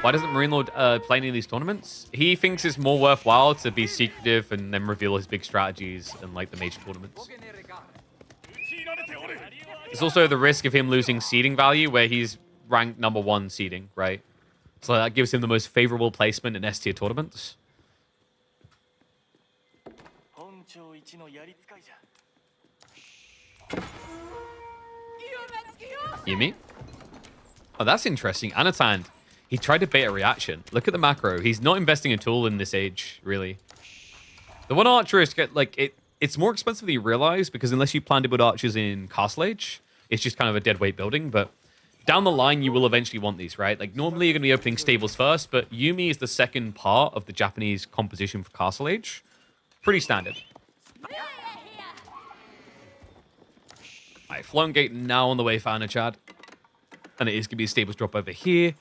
Why doesn't Marine Lord play any of these tournaments? He thinks it's more worthwhile to be secretive and then reveal his big strategies in, like, the major tournaments. There's also the risk of him losing seeding value, where he's ranked #1 seeding, right? So that gives him the most favorable placement in S-tier tournaments. Yumi? Oh, that's interesting. Anatan, he tried to bait a reaction. Look at the macro. He's not investing at all in this age, really. The one archer is, like, it's more expensive than you realize, because unless you plan to build archers in Castle Age, it's just kind of a dead weight building, but down the line, you will eventually want these, right? Like, normally you're going to be opening stables first, but Yumi is the second part of the Japanese composition for Castle Age. Pretty standard. Alright, Flown Gate now on the way for Anachad. And it is going to be a stables drop over here.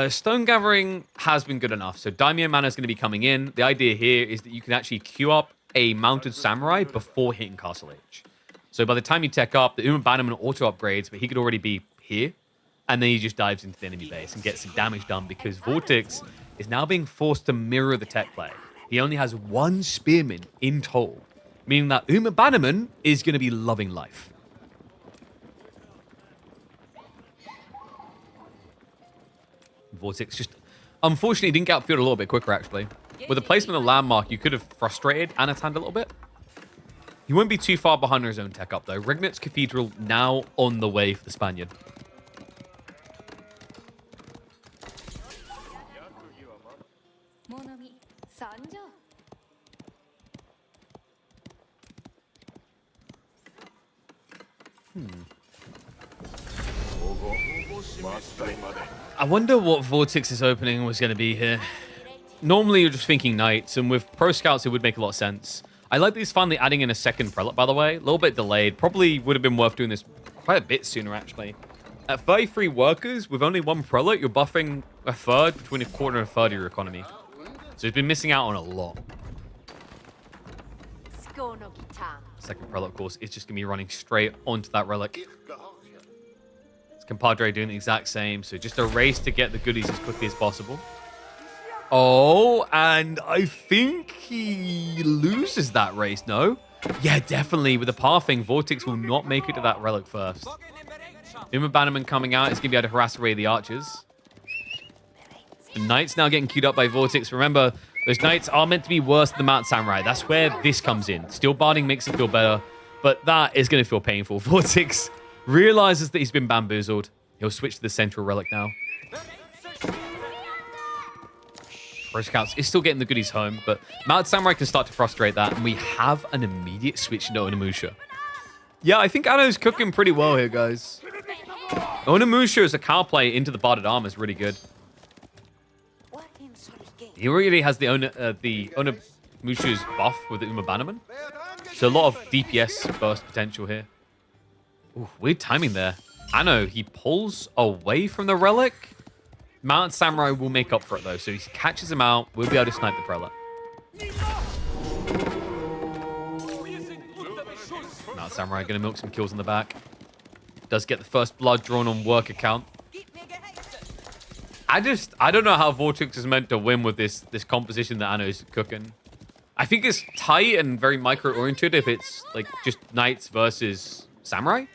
Stone Gathering has been good enough, so Daimyo Mana is going to be coming in. The idea here is that you can actually queue up a Mounted Samurai before hitting Castle Age. So by the time you tech up, the Uma Bannerman auto upgrades, but he could already be here. And then he just dives into the enemy base and gets some damage done because VortiX is now being forced to mirror the tech play. He only has one spearman in total, meaning that Uma Bannerman is going to be loving life. VortiX just, unfortunately, didn't get upfield a little bit quicker, actually. With the placement of landmark, you could have frustrated Anatan a little bit. He won't be too far behind his own tech up, though. Rignit's Cathedral now on the way for the Spaniard. I wonder what VortiX's opening was going to be here. Normally, you're just thinking Knights, and with Pro Scouts, it would make a lot of sense. I like that he's finally adding in a second Prelate, by the way. A little bit delayed. Probably would have been worth doing this quite a bit sooner, actually. At 33 workers, with only one Prelate, you're buffing a third, between a quarter and a third of your economy. So he's been missing out on a lot. Second Prelate, of course, is just going to be running straight onto that Relic. Compadre doing the exact same. So just a race to get the goodies as quickly as possible. Oh, and I think he loses that race, no? Yeah, definitely. With the pathing, VortiX will not make it to that Relic first. Uma Bannerman coming out is going to be able to harass away the archers. The Knights now getting queued up by VortiX. Remember, those Knights are meant to be worse than the Mount Samurai. That's where this comes in. Steel Barding makes it feel better, but that is going to feel painful. VortiX realizes that he's been bamboozled. He'll switch to the central relic now. Pro Scouts is still getting the goodies home, but Mount Samurai can start to frustrate that, and we have an immediate switch into Onimusha. Yeah, I think Anno's cooking pretty well here, guys. Onimusha as a cow play into the Barded Armor is really good. He really has the Onimusha's buff with the Uma Bannerman. So a lot of DPS burst potential here. Ooh, weird timing there. Anno, he pulls away from the Relic. Mount Samurai will make up for it, though. So he catches him out. We'll be able to snipe the Prelate. Mount Samurai going to milk some kills in the back. Does get the first blood drawn on work account. I don't know how VortiX is meant to win with this composition that Anno's cooking. I think it's tight and very micro-oriented if it's like just Knights versus Samurai.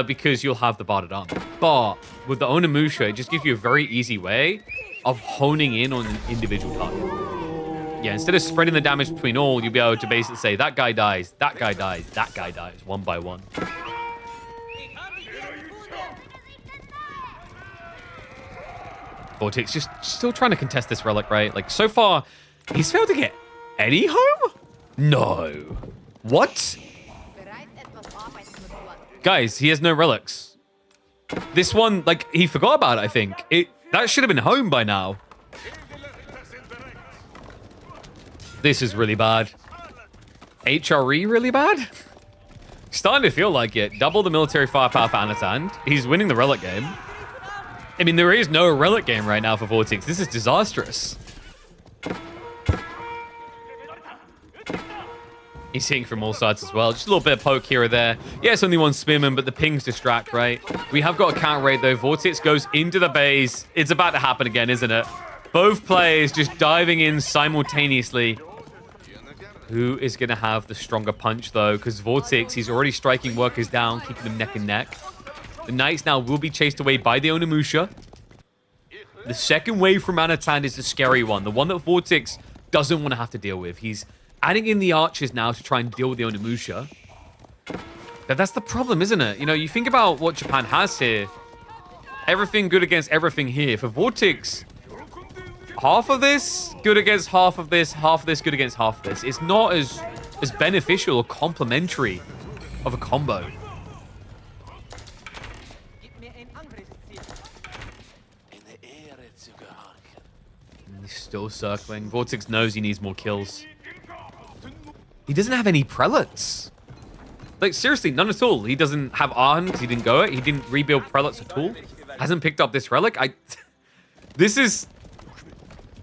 Because you'll have the Barded Armor. But with the Onimusha, it just gives you a very easy way of honing in on an individual target. Yeah, instead of spreading the damage between all, you'll be able to basically say, that guy dies, that guy dies, that guy dies, one by one. VortiX just still trying to contest this Relic, right? Like, so far, he's failed to get any home? No. What? Guys, he has no relics. This one, like, he forgot about it, I think. That should have been home by now. This is really bad. HRE really bad? Starting to feel like it. Double the military firepower for Anatan. He's winning the relic game. I mean, there is no relic game right now for VortiX. This is disastrous. He's hitting from all sides as well. Just a little bit of poke here or there. Yeah, it's only one spearman, but the pings distract, right? We have got a counter raid, though. VortiX goes into the base. It's about to happen again, isn't it? Both players just diving in simultaneously. Who is going to have the stronger punch, though? Because VortiX, he's already striking workers down, keeping them neck and neck. The Knights now will be chased away by the Onimusha. The second wave from Anatan is the scary one. The one that VortiX doesn't want to have to deal with. He's adding in the archers now to try and deal with the Onimusha. But that's the problem, isn't it? You know, you think about what Japan has here. Everything good against everything here. For VortiX, half of this good against half of this good against half of this. It's not as beneficial or complementary of a combo. He's still circling. VortiX knows he needs more kills. He doesn't have any prelates. Like, seriously, none at all. He doesn't have Arhan because he didn't go it. He didn't rebuild prelates at all. Hasn't picked up this relic. This is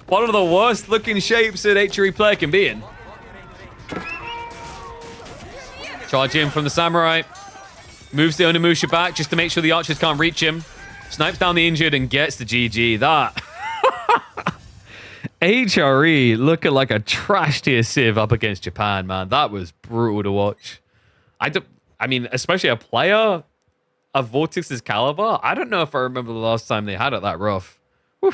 one of the worst looking shapes that HRE player can be in. Charge in from the Samurai. Moves the Onimusha back just to make sure the archers can't reach him. Snipes down the injured and gets the GG. That HRE looking like a trash tier Civ up against Japan, man. That was brutal to watch. I mean, especially a player of VortiX's caliber. I don't know if I remember the last time they had it that rough. Whew.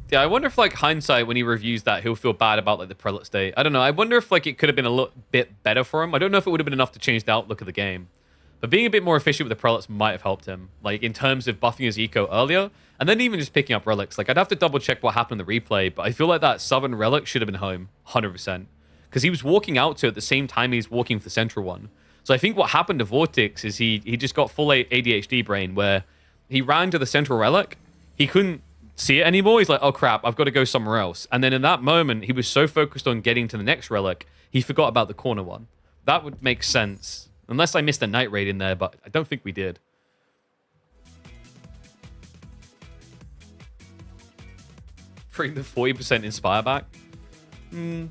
Yeah, I wonder if, like, hindsight, when he reviews that, he'll feel bad about, like, the prelate state. I don't know. I wonder if, like, it could have been a little bit better for him. I don't know if it would have been enough to change the outlook of the game. But being a bit more efficient with the prelates might have helped him, like, in terms of buffing his eco earlier, and then even just picking up relics. Like, I'd have to double-check what happened in the replay, but I feel like that southern relic should have been home, 100%. Because he was walking out to it at the same time he's walking for the central one. So I think what happened to VortiX is he just got full ADHD brain, where he ran to the central relic, he couldn't see it anymore. He's like, oh crap, I've got to go somewhere else. And then in that moment, he was so focused on getting to the next relic, he forgot about the corner one. That would make sense. Unless I missed a night raid in there, but I don't think we did. Bring the 40% Inspire back. I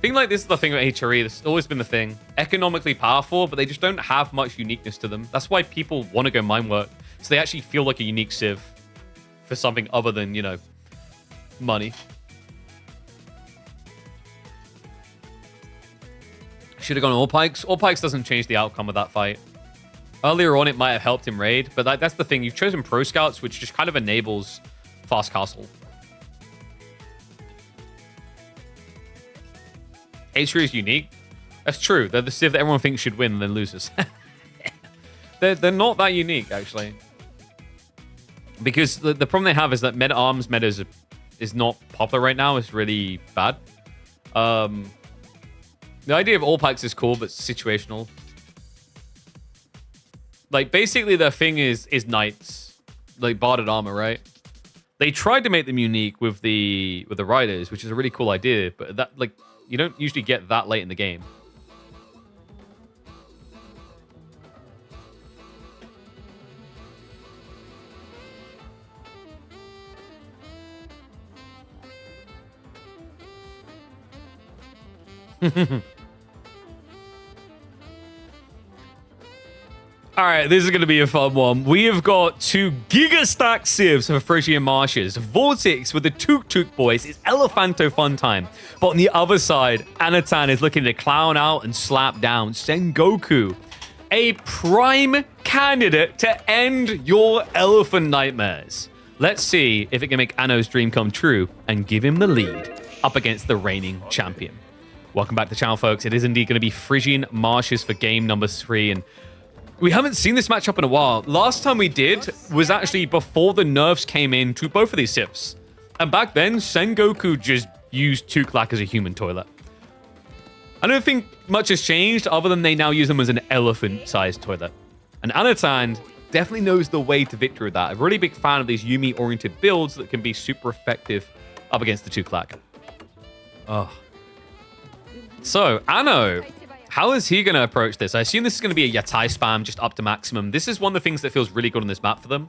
think like this is the thing with HRE. This has always been the thing. Economically powerful, but they just don't have much uniqueness to them. That's why people want to go mine work. So they actually feel like a unique Civ for something other than, you know, money. Should have gone all pikes. All pikes doesn't change the outcome of that fight. Earlier on, it might have helped him raid, but that's the thing. You've chosen Pro Scouts, which just kind of enables fast castle. HRE is unique. That's true. They're the Civ that everyone thinks should win and then loses. They're not that unique, actually. Because the problem they have is that meta arms meta is not popular right now. It's really bad. The idea of all pikes is cool, but situational. Like, basically, the thing is knights. Like, barded armor, right? They tried to make them unique with the riders, which is a really cool idea, but that, like, you don't usually get that late in the game. All right, this is going to be a fun one. We have got two giga-stack civs for Phrygian Marshes. VortiX with the Tuk Tuk boys is Elephanto fun time. But on the other side, Anatan is looking to clown out and slap down Sengoku. A prime candidate to end your elephant nightmares. Let's see if it can make Anno's dream come true and give him the lead up against the reigning champion. Welcome back to the channel, folks. It is indeed going to be Phrygian Marshes for game number 3. And we haven't seen this matchup in a while. Last time we did was actually before the nerfs came in to both of these civs. And back then, Sengoku just used Tuklak as a human toilet. I don't think much has changed other than they now use them as an elephant-sized toilet. And Anatan definitely knows the way to victory with that. I'm a really big fan of these Yumi-oriented builds that can be super effective up against the Tuklak. Oh. So, Anno, how is he going to approach this? I assume this is going to be a Yatai spam just up to maximum. This is one of the things that feels really good on this map for them.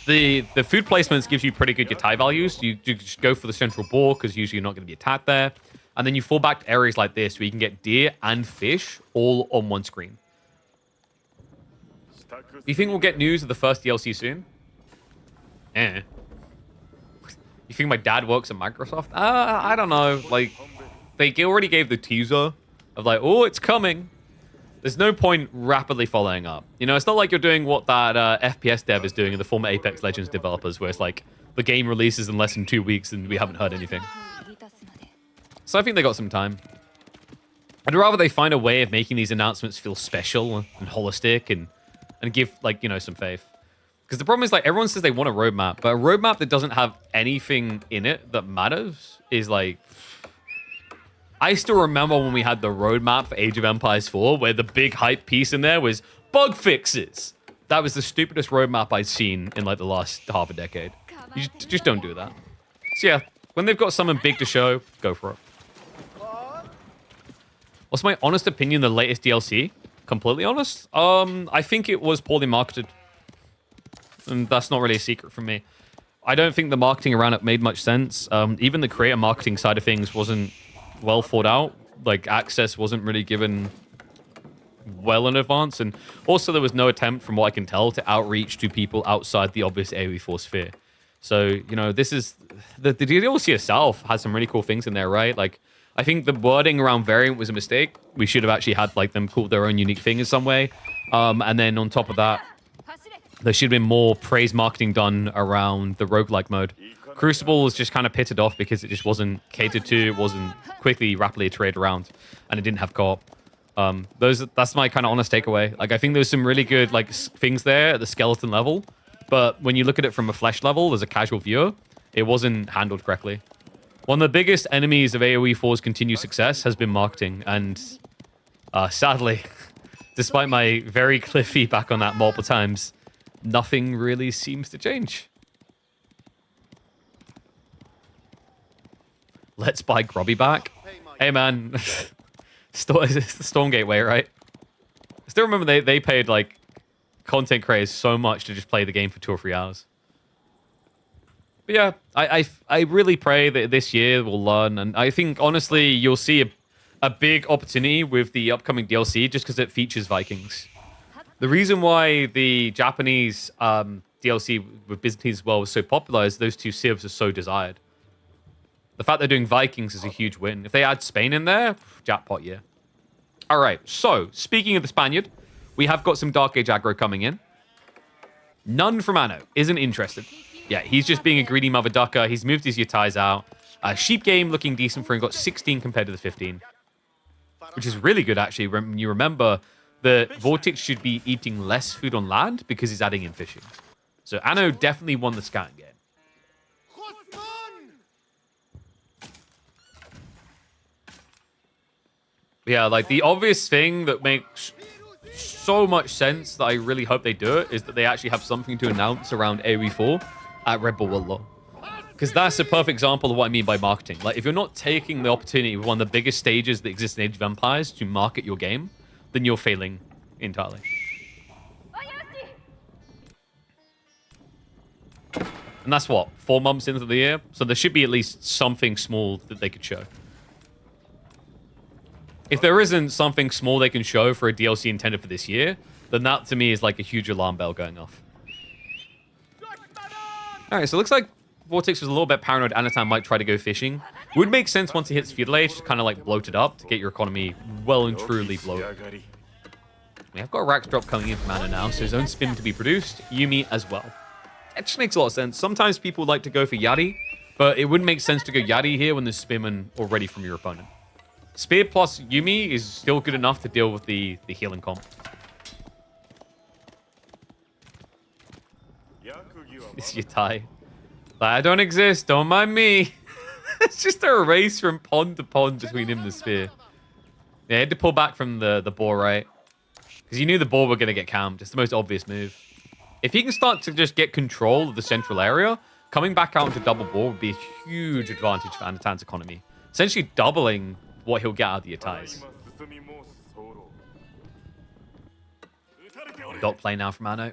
The food placements gives you pretty good Yatai values. You just go for the central boar because usually you're not going to be attacked there. And then you fall back to areas like this where you can get deer and fish all on one screen. Do you think we'll get news of the first DLC soon? You think my dad works at Microsoft? I don't know. Like, they already gave the teaser of like, oh, it's coming. There's no point rapidly following up. You know, it's not like you're doing what that FPS dev is doing in the former Apex Legends developers, where it's like the game releases in less than 2 weeks and we haven't heard anything. So I think they got some time. I'd rather they find a way of making these announcements feel special and holistic and give, like, you know, some faith. Because the problem is, like, everyone says they want a roadmap, but a roadmap that doesn't have anything in it that matters is like... I still remember when we had the roadmap for Age of Empires 4, where the big hype piece in there was bug fixes. That was the stupidest roadmap I'd seen in, like, the last half a decade. You just don't do that. So yeah, when they've got something big to show, go for it. What's my honest opinion of the latest DLC? Completely honest? I think it was poorly marketed. And that's not really a secret from me. I don't think the marketing around it made much sense. Even the creator marketing side of things wasn't well thought out. like access wasn't really given well in advance, and also there was no attempt, from what I can tell, to outreach to people outside the obvious AoE4 sphere. So, you know, this is the DLC itself has some really cool things in there, right? Like, I think the wording around variant was a mistake. We should have actually had like them call their own unique thing in some way. And then on top of that, there should have been more praise marketing done around the roguelike mode. Crucible was just kind of pitted off because it just wasn't catered to, it wasn't rapidly iterated around, and it didn't have co-op. That's my kind of honest takeaway. Like, I think there's some really good like things there at the skeleton level, but when you look at it from a flesh level as a casual viewer, it wasn't handled correctly. One of the biggest enemies of AoE 4's continued success has been marketing, and sadly, despite my very clear feedback on that multiple times, nothing really seems to change. Let's buy Grubby back. Hey man, it's the Storm Gateway, right? I still remember they paid like content creators so much to just play the game for 2 or 3 hours. But yeah, I really pray that this year we'll learn, and I think honestly you'll see a big opportunity with the upcoming DLC just because it features Vikings. The reason why the Japanese DLC with Byzantine as well was so popular is those 2 civs are so desired. The fact they're doing Vikings is a huge win. If they add Spain in there, jackpot year. All right, so speaking of the Spaniard, we have got some Dark Age aggro coming in. None from Anno. Isn't interested. Yeah, he's just being a greedy mother ducker. He's moved his Yatais out. Sheep game looking decent for him. Got 16 compared to the 15. Which is really good, actually. When you remember that VortiX should be eating less food on land because he's adding in fishing. So Anno definitely won the scouting game. Yeah, like the obvious thing that makes so much sense that I really hope they do it is that they actually have something to announce around AoE 4 at Red Bull World Law. Because that's a perfect example of what I mean by marketing. Like, if you're not taking the opportunity with one of the biggest stages that exist in Age of Empires to market your game, then you're failing entirely. And that's what, 4 months into the year? So there should be at least something small that they could show. If there isn't something small they can show for a DLC intended for this year, then that to me is like a huge alarm bell going off. Alright, so it looks like VortiX was a little bit paranoid Anatan might try to go fishing. Would make sense once he hits Feudal Age to kind of like bloat it up to get your economy well and truly bloated. We have got a Rax drop coming in from Anna now, so his own spin to be produced, Yumi as well. It just makes a lot of sense. Sometimes people like to go for Yari, but it wouldn't make sense to go Yari here when there's Spearman already from your opponent. Spear plus Yumi is still good enough to deal with the healing comp. It's Yatai. Like, I don't exist, don't mind me. It's just a race from pond to pond between him and the spear. Yeah, he had to pull back from the boar, right? Because you knew the boar were going to get camped. It's the most obvious move. If he can start to just get control of the central area, coming back out into double boar would be a huge advantage for Anatan's economy. Essentially doubling what he'll get out of the Yatais. Dot play now from Anno.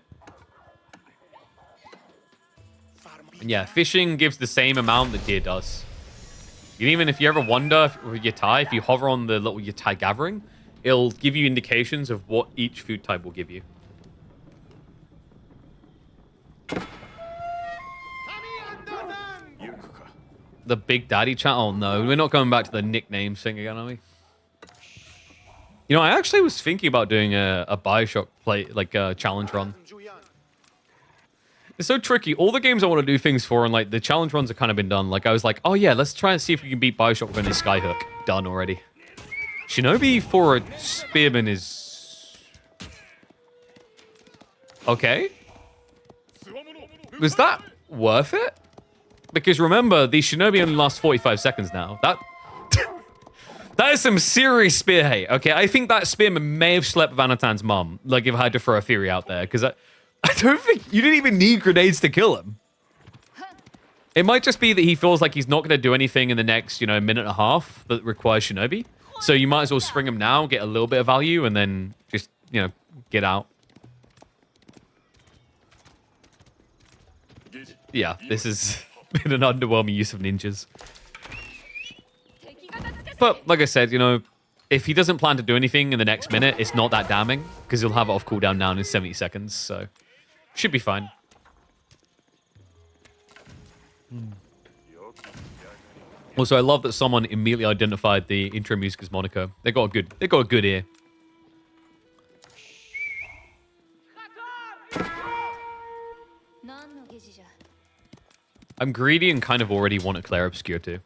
And yeah, fishing gives the same amount that deer does. And even if you ever wonder with Yatai, if you hover on the little Yatai gathering, it'll give you indications of what each food type will give you. The Big Daddy chat? Oh no, we're not going back to the nickname thing again, are we? You know, I actually was thinking about doing a Bioshock play, like a challenge run. It's so tricky. All the games I want to do things for, and like the challenge runs have kind of been done. Like I was like, oh yeah, let's try and see if we can beat Bioshock with a Skyhook. Done already. Shinobi for a Spearman is... okay. Was that worth it? Because remember, the Shinobi only lasts 45 seconds now. That is some serious spear hate, okay? I think that Spearman may have slept with Anatan's mum. Like, if I had to throw a theory out there. Because I don't think... you didn't even need grenades to kill him. It might just be that he feels like he's not going to do anything in the next, you know, minute and a half that requires Shinobi. So you might as well spring him now, get a little bit of value, and then just, you know, get out. Yeah, this has been an underwhelming use of ninjas. But, like I said, you know, if he doesn't plan to do anything in the next minute, it's not that damning because he'll have it off cooldown now in 70 seconds. So should be fine. Also, I love that someone immediately identified the intro music as Monaco. They got a good ear. I'm greedy and kind of already want to Claire Obscure too.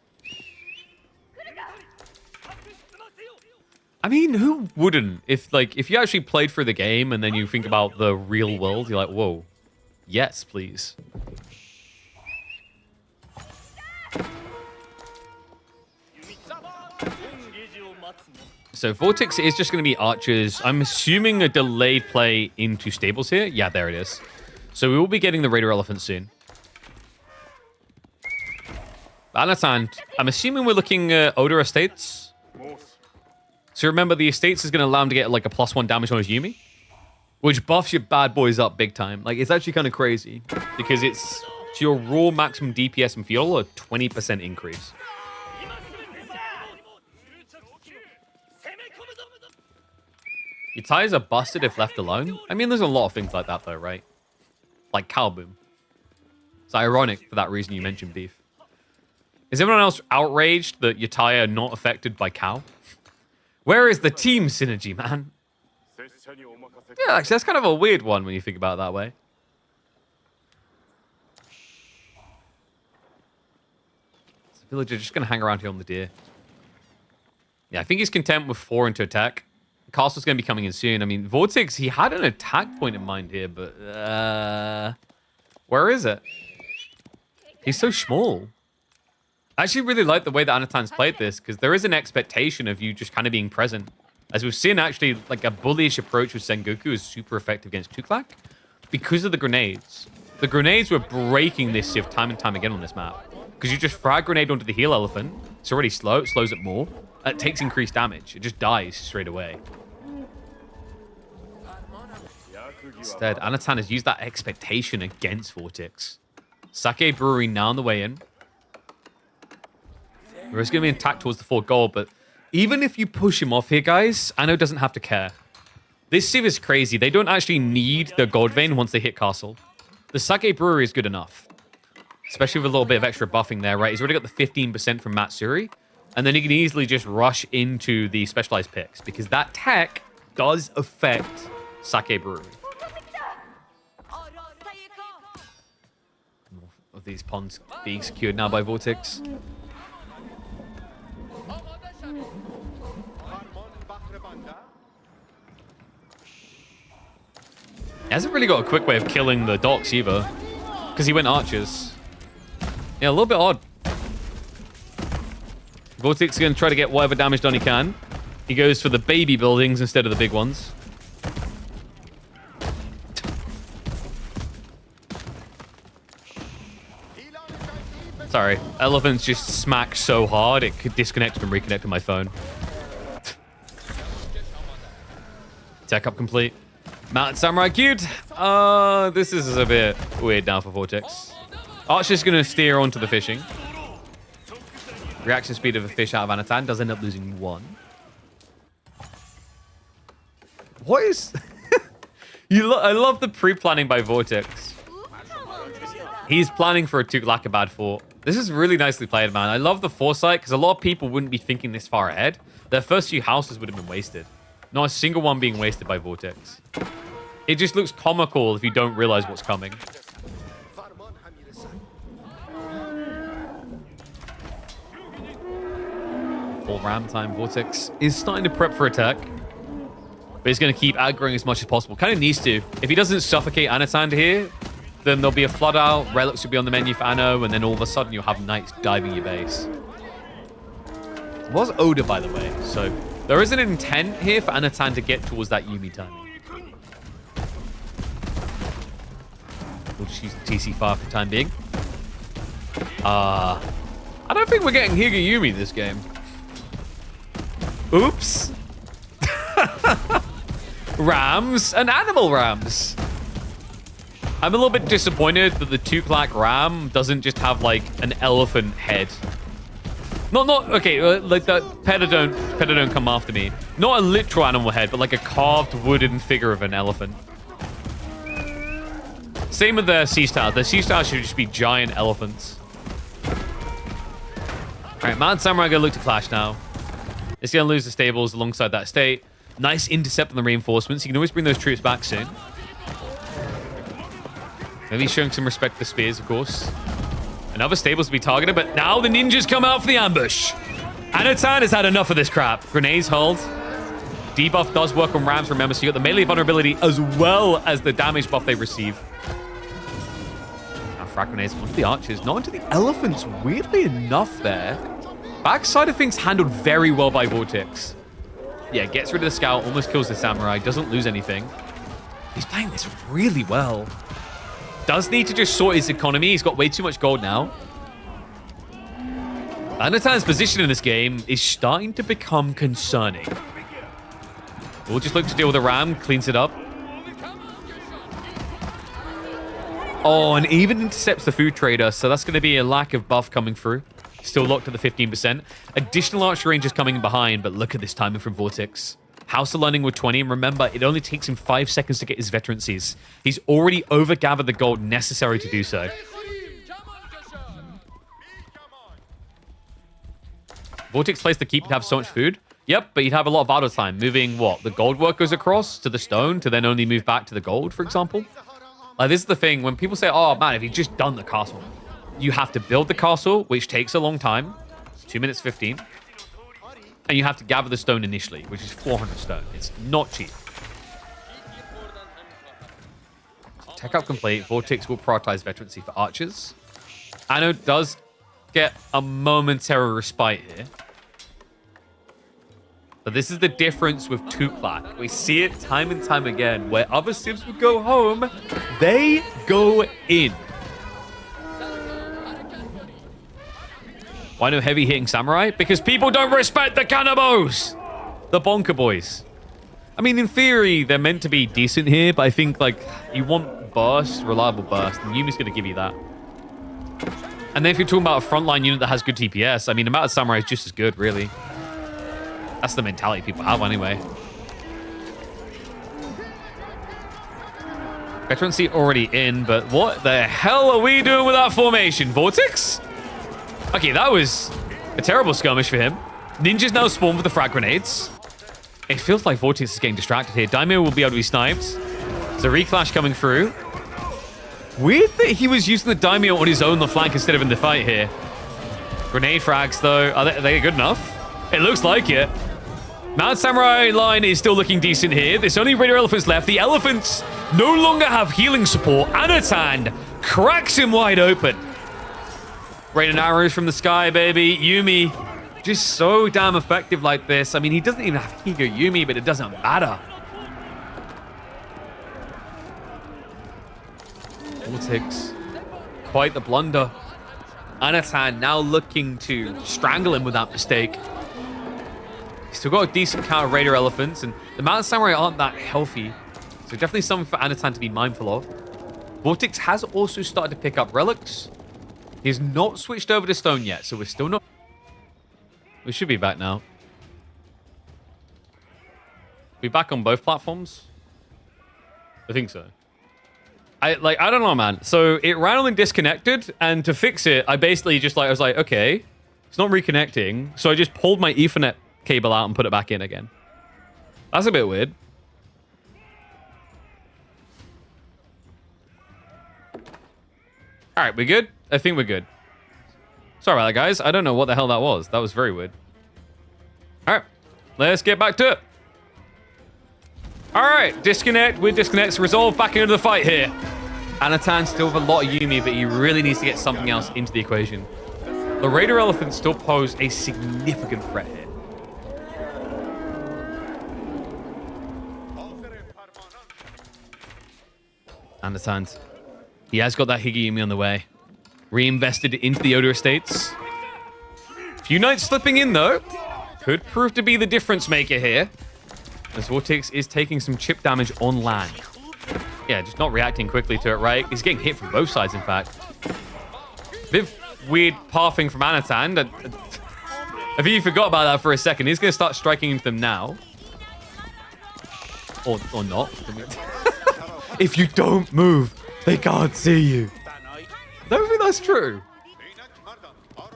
I mean, who wouldn't? If you actually played through the game and then you think about the real world, you're like, whoa, yes, please. So VortiX is just going to be archers. I'm assuming a delayed play into stables here. Yeah, there it is. So we will be getting the Raider Elephant soon. Anatan, I'm assuming we're looking at Oder Estates. So remember, the Estates is going to allow him to get like a +1 damage on his Yuumi, which buffs your bad boys up big time. Like, it's actually kind of crazy because it's to your raw maximum DPS and fuel a 20% increase. Your tires are busted if left alone. I mean, there's a lot of things like that though, right? Like cow boom. It's ironic for that reason you mentioned beef. Is everyone else outraged that your tire not affected by cow? Where is the team synergy, man? Yeah, actually, that's kind of a weird one when you think about it that way. This villager just going to hang around here on the deer. Yeah, I think he's content with 4 into attack. Castle's going to be coming in soon. I mean, VortiX, he had an attack point in mind here, but... where is it? He's so small. I actually really like the way that Anatan's played this, because there is an expectation of you just kind of being present. As we've seen, actually, like a bullyish approach with Sengoku is super effective against Tuklak because of the grenades. The grenades were breaking this Civ time and time again on this map. Because you just frag grenade onto the heal elephant. It's already slow. It slows it more. It takes increased damage. It just dies straight away. Instead, Anatan has used that expectation against VortiX. Sake Brewery now on the way in. There is going to be an attack towards the 4 gold, but even if you push him off here, guys, Anno doesn't have to care. This Civ is crazy. They don't actually need the gold vein once they hit castle. The Sake Brewery is good enough. Especially with a little bit of extra buffing there, right? He's already got the 15% from Matsuri. And then he can easily just rush into the specialized picks because that tech does affect Sake Brewery. More of these ponds being secured now by VortiX. He hasn't really got a quick way of killing the docks either because he went archers. Yeah, a little bit odd. VortiX is going to try to get whatever damage done he can. He goes for the baby buildings instead of the big ones. Sorry, elephants just smack so hard it could disconnect and reconnect to my phone. Tech up complete. Mounted Samurai Cute. This is a bit weird now for VortiX. Archer's going to steer onto the fishing. Reaction speed of a fish out of Anatan does end up losing 1. What is... I love the pre-planning by VortiX. He's planning for a Tuklakabad fort. This is really nicely played, man. I love the foresight because a lot of people wouldn't be thinking this far ahead. Their first few houses would have been wasted. Not a single one being wasted by VortiX. It just looks comical if you don't realize what's coming. Full ram time. VortiX is starting to prep for attack. But he's going to keep aggroing as much as possible. Kind of needs to. If he doesn't suffocate Anatan here, then there'll be a flood out. Relics will be on the menu for Anno. And then all of a sudden you'll have knights diving your base. It was Oda, by the way. So there is an intent here for Anatan to get towards that Yuumi timing. We'll just use the TC5 for the time being. I don't think we're getting Higa Yuumi this game. Oops. Rams and animal rams. I'm a little bit disappointed that the Tuklak ram doesn't just have like an elephant head. Not okay, like that Peta don't come after me. Not a literal animal head, but like a carved wooden figure of an elephant. Same with the sea stars. The sea stars should just be giant elephants. All right, Mountain Samurai gonna look to clash now. It's gonna lose the stables alongside that state. Nice intercept on the reinforcements. You can always bring those troops back soon. Maybe showing some respect to the spears, of course. Another stables to be targeted, but now the ninjas come out for the ambush. Anatan has had enough of this crap. Grenades hold. Debuff does work on rams, remember, so you got the melee vulnerability as well as the damage buff they receive. Now frag grenades onto the archers, not onto the elephants, weirdly enough there. Backside of things handled very well by VortiX. Yeah, gets rid of the scout, almost kills the samurai, doesn't lose anything. He's playing this really well. Does need to just sort his economy. He's got way too much gold now. Anatan's position in this game is starting to become concerning. We'll just look to deal with the ram, cleans it up. Oh, and even intercepts the food trader, so that's going to be a lack of buff coming through. Still locked at the 15%. Additional archer range is coming in behind, but look at this timing from VortiX. House of Learning with 20, and remember, it only takes him 5 seconds to get his veterancies. He's already overgathered the gold necessary to do so. VortiX plays to keep to have so much food. Yep, but you'd have a lot of idle time. Moving, what, the gold workers across to the stone to then only move back to the gold, for example? Like, this is the thing. When people say, oh, man, if you just done the castle, you have to build the castle, which takes a long time. 2 minutes 15. And you have to gather the stone initially, which is 400 stone. It's not cheap. Tech up complete. VortiX will prioritize veterancy for archers. Anno does get a momentary respite here. But this is the difference with Tuklat. We see it time and time again. Where other civs would go home, they go in. Why no heavy hitting samurai? Because people don't respect the cannibals! The bonker boys. I mean, in theory, they're meant to be decent here, but I think, like, you want burst, reliable burst, and Yumi's going to give you that. And then if you're talking about a frontline unit that has good TPS, I mean, the amount of samurai is just as good, really. That's the mentality people have, anyway. Veterancy already in, but what the hell are we doing with that formation? VortiX? Okay, that was a terrible skirmish for him. Ninjas now spawn with the frag grenades. It feels like VortiX is getting distracted here. Daimyo will be able to be sniped. There's a reclash coming through. Weird that he was using the Daimyo on his own on the flank instead of in the fight here. Grenade frags, though. Are they good enough? It looks like it. Mount Samurai line is still looking decent here. There's only Raider Elephants left. The Elephants no longer have healing support. Anatan cracks him wide open. Raining arrows from the sky, baby. Yumi, just so damn effective like this. I mean, he doesn't even have Higo Yumi, but it doesn't matter. VortiX, quite the blunder. Anatan now looking to strangle him with that mistake. He's still got a decent count of Raider Elephants, and the Mountain Samurai aren't that healthy. So definitely something for Anatan to be mindful of. VortiX has also started to pick up relics. He's not switched over to stone yet, so we're still not... We should be back now. We back on both platforms? I think so. I don't know, man. So it randomly disconnected, and to fix it, I basically just I was like, okay, it's not reconnecting. So I just pulled my Ethernet cable out and put it back in again. That's a bit weird. All right, we good? I think we're good. Sorry about that, guys. I don't know what the hell that was. That was very weird. All right, let's get back to it. All right, disconnect with disconnects. Resolve back into the fight here. Anatan still with a lot of Yumi, but he really needs to get something else into the equation. The Raider Elephants still pose a significant threat here. Anatan, he has got that Higiyumi on the way. Reinvested into the Oda Estates. Few knights slipping in, though. Could prove to be the difference maker here. As VortiX is taking some chip damage on land. Yeah, just not reacting quickly to it, right? He's getting hit from both sides, in fact. Bit weird pathing from Anatan. I think you forgot about that for a second. He's going to start striking into them now. Or not. If you don't move, they can't see you. I don't think that's true. All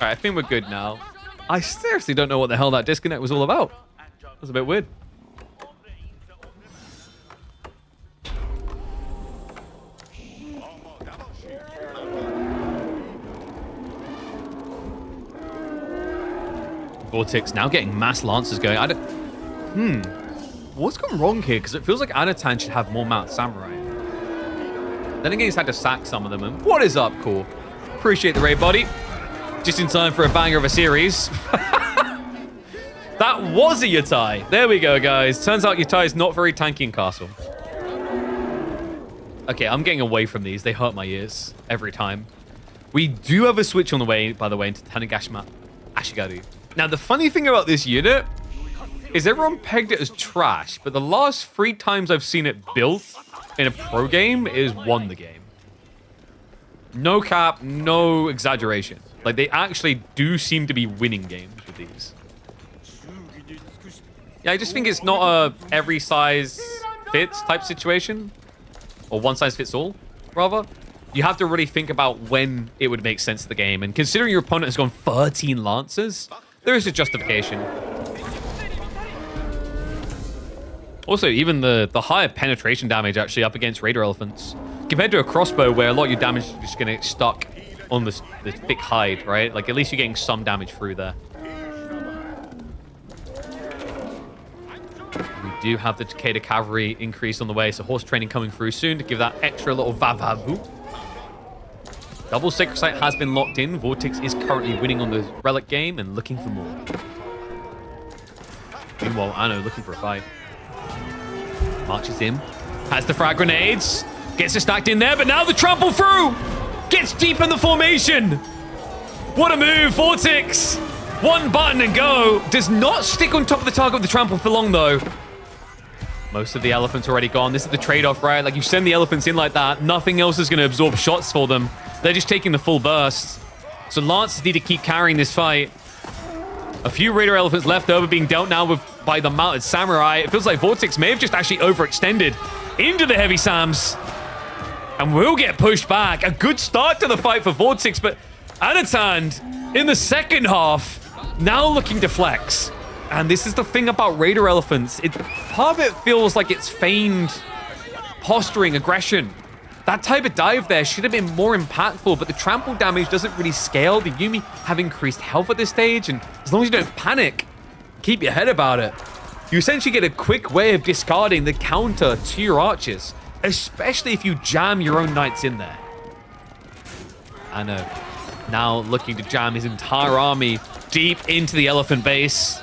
right, I think we're good now. I seriously don't know what the hell that disconnect was all about. That was a bit weird. VortiX now getting mass lancers going. What's gone wrong here? Because it feels like Anatan should have more Mount Samurai. Then again, he's had to sack some of them. And what is up, cool? Appreciate the raid, buddy. Just in time for a banger of a series. That was a Yatai. There we go, guys. Turns out Yatai is not very tanky in Castle. Okay, I'm getting away from these. They hurt my ears every time. We do have a switch on the way, by the way, into Tanegashima Ashigaru. Now, the funny thing about this unit is everyone pegged it as trash, but the last 3 times I've seen it built in a pro game, it has won the game. No cap, no exaggeration. Like, they actually do seem to be winning games with these. Yeah, I just think it's not a every size fits type situation. Or one size fits all, rather. You have to really think about when it would make sense to the game. And considering your opponent has gone 13 Lancers, there is a justification. Also, even the higher penetration damage actually up against Raider Elephants. Compared to a crossbow where a lot of your damage is just going to get stuck on the thick hide, right? Like, at least you're getting some damage through there. We do have the Takeda Cavalry increase on the way, so horse training coming through soon to give that extra little vavavu. Double Sacred Sight has been locked in. VortiX is currently winning on the Relic game and looking for more. Meanwhile, Anno looking for a fight. Marches in. Has the frag grenades. Gets it stacked in there, but now the trample through. Gets deep in the formation. What a move, VortiX. One button and go. Does not stick on top of the target with the trample for long, though. Most of the elephants already gone. This is the trade-off, right? Like, you send the elephants in like that, nothing else is going to absorb shots for them. They're just taking the full burst. So Lance need to keep carrying this fight. A few Raider Elephants left over being dealt now with by the Mounted Samurai. It feels like VortiX may have just actually overextended into the Heavy Sams. And will get pushed back. A good start to the fight for VortiX, but Anatan in the second half now looking to flex. And this is the thing about Raider Elephants. Part of it feels like it's feigned posturing, aggression. That type of dive there should have been more impactful, but the trample damage doesn't really scale. The Yumi have increased health at this stage, and as long as you don't panic, keep your head about it, you essentially get a quick way of discarding the counter to your archers, especially if you jam your own knights in there. Anna now looking to jam his entire army deep into the elephant base.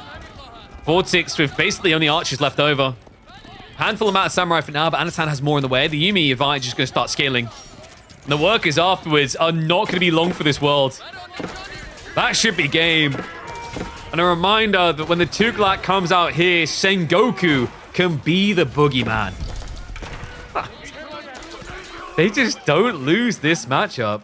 VortiX with basically only archers left over. Handful amount of samurai for now, but Anatan has more in the way. The Yumi advantage is going to start scaling. And the workers afterwards are not going to be long for this world. That should be game. And a reminder that when the Tuglak comes out here, Sengoku can be the boogeyman. They just don't lose this matchup.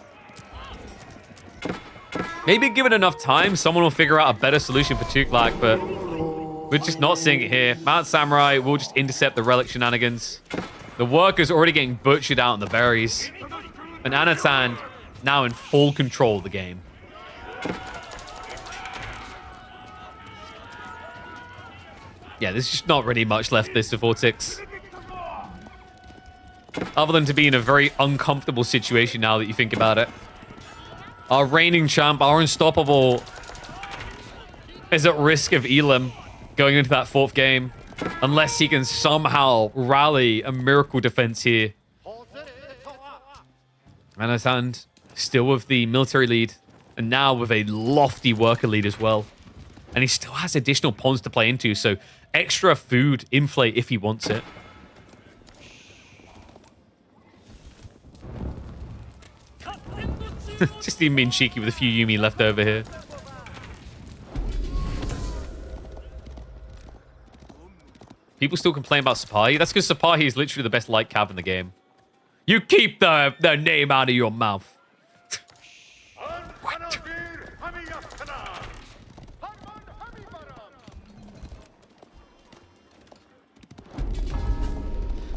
Maybe given enough time, someone will figure out a better solution for Tuglak, but we're just not seeing it here. Mount Samurai will just intercept the relic shenanigans. The workers already getting butchered out in the berries. And Anatan now in full control of the game. Yeah, there's just not really much left this to VortiX. Other than to be in a very uncomfortable situation now that you think about it. Our reigning champ, our unstoppable, is at risk of Elam going into that 4th game, unless he can somehow rally a miracle defense here. Anatan still with the military lead, and now with a lofty worker lead as well. And he still has additional pawns to play into, so extra food inflate if he wants it. Just even being cheeky with a few Yumi left over here. People still complain about Sapahi. That's because Sapahi is literally the best light cav in the game. You keep the name out of your mouth.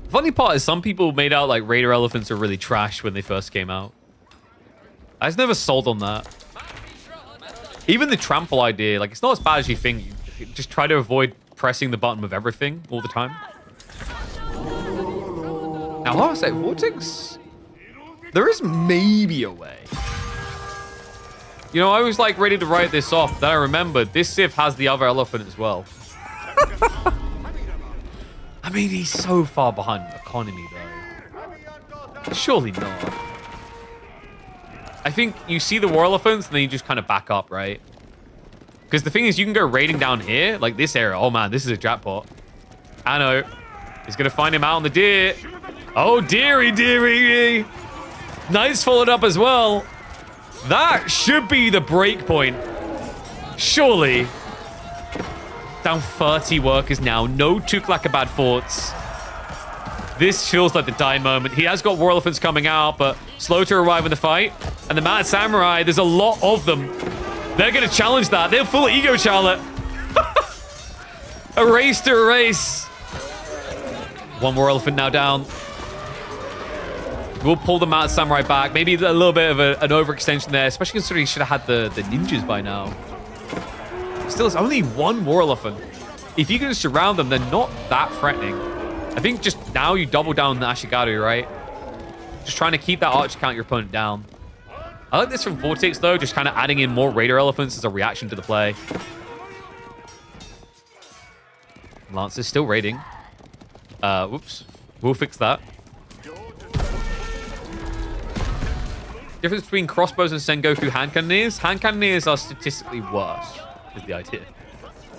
Funny part is some people made out like Raider elephants are really trash when they first came out. I was never sold on that. Even the trample idea, like, it's not as bad as you think. You just try to avoid pressing the button with everything all the time. Now, what was that? VortiX? There is maybe a way. You know, I was like ready to write this off. Then I remembered this Civ has the other elephant as well. I mean, he's so far behind economy, though. Surely not. I think you see the war elephants and then you just kind of back up, right? Because the thing is, you can go raiding down here, like this area. Oh, man, this is a jackpot. I know. He's going to find him out on the deer. Oh, dearie, dearie. Nice followed up as well. That should be the break point. Surely. Down 30 workers now. No Tuklakabad forts. This feels like the die moment. He has got war elephants coming out, but slow to arrive in the fight. And the Mad Samurai, there's a lot of them. They're going to challenge that. They'll full ego Charlotte. A race to erase. One war elephant now down. We'll pull the Mad Samurai back. Maybe a little bit of an overextension there, especially considering he should have had the ninjas by now. Still, it's only one war elephant. If you can surround them, they're not that threatening. I think just now you double down the Ashigaru, right? Just trying to keep that archer count your opponent down. I like this from VortiX, though, just kind of adding in more Raider elephants as a reaction to the play. Lance is still raiding. Whoops. We'll fix that. Difference between crossbows and Sengoku hand cannoneers. Hand cannoneers are statistically worse, is the idea.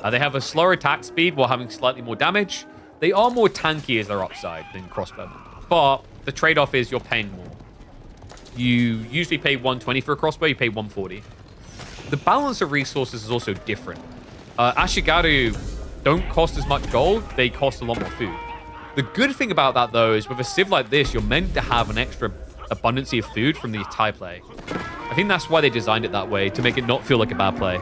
They have a slower attack speed while having slightly more damage. They are more tanky as their upside than crossbowmen. But the trade-off is you're paying more. You usually pay 120 for a crossbow, you pay 140. The balance of resources is also different. Ashigaru don't cost as much gold, they cost a lot more food. The good thing about that, though, is with a civ like this, you're meant to have an extra abundancy of food from the Thai play. I think that's why they designed it that way, to make it not feel like a bad play.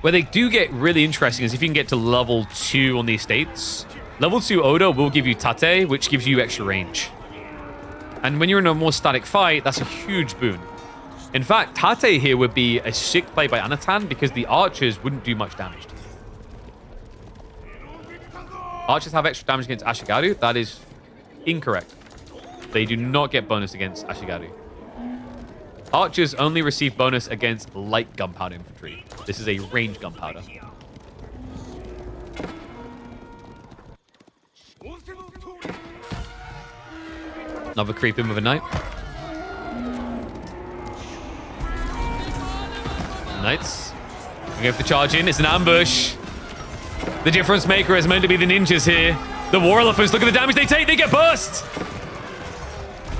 Where they do get really interesting is if you can get to level 2 on the estates. Level 2 Oda will give you Tate, which gives you extra range. And when you're in a more static fight, that's a huge boon. In fact, Tate here would be a sick play by Anatan because the archers wouldn't do much damage. Archers have extra damage against Ashigaru. That is incorrect. They do not get bonus against Ashigaru. Archers only receive bonus against light gunpowder infantry. This is a range gunpowder. Another creep in with a knight. Knights. We have to charge in. It's an ambush. The difference maker is meant to be the ninjas here. The war elephants, look at the damage they take. They get burst.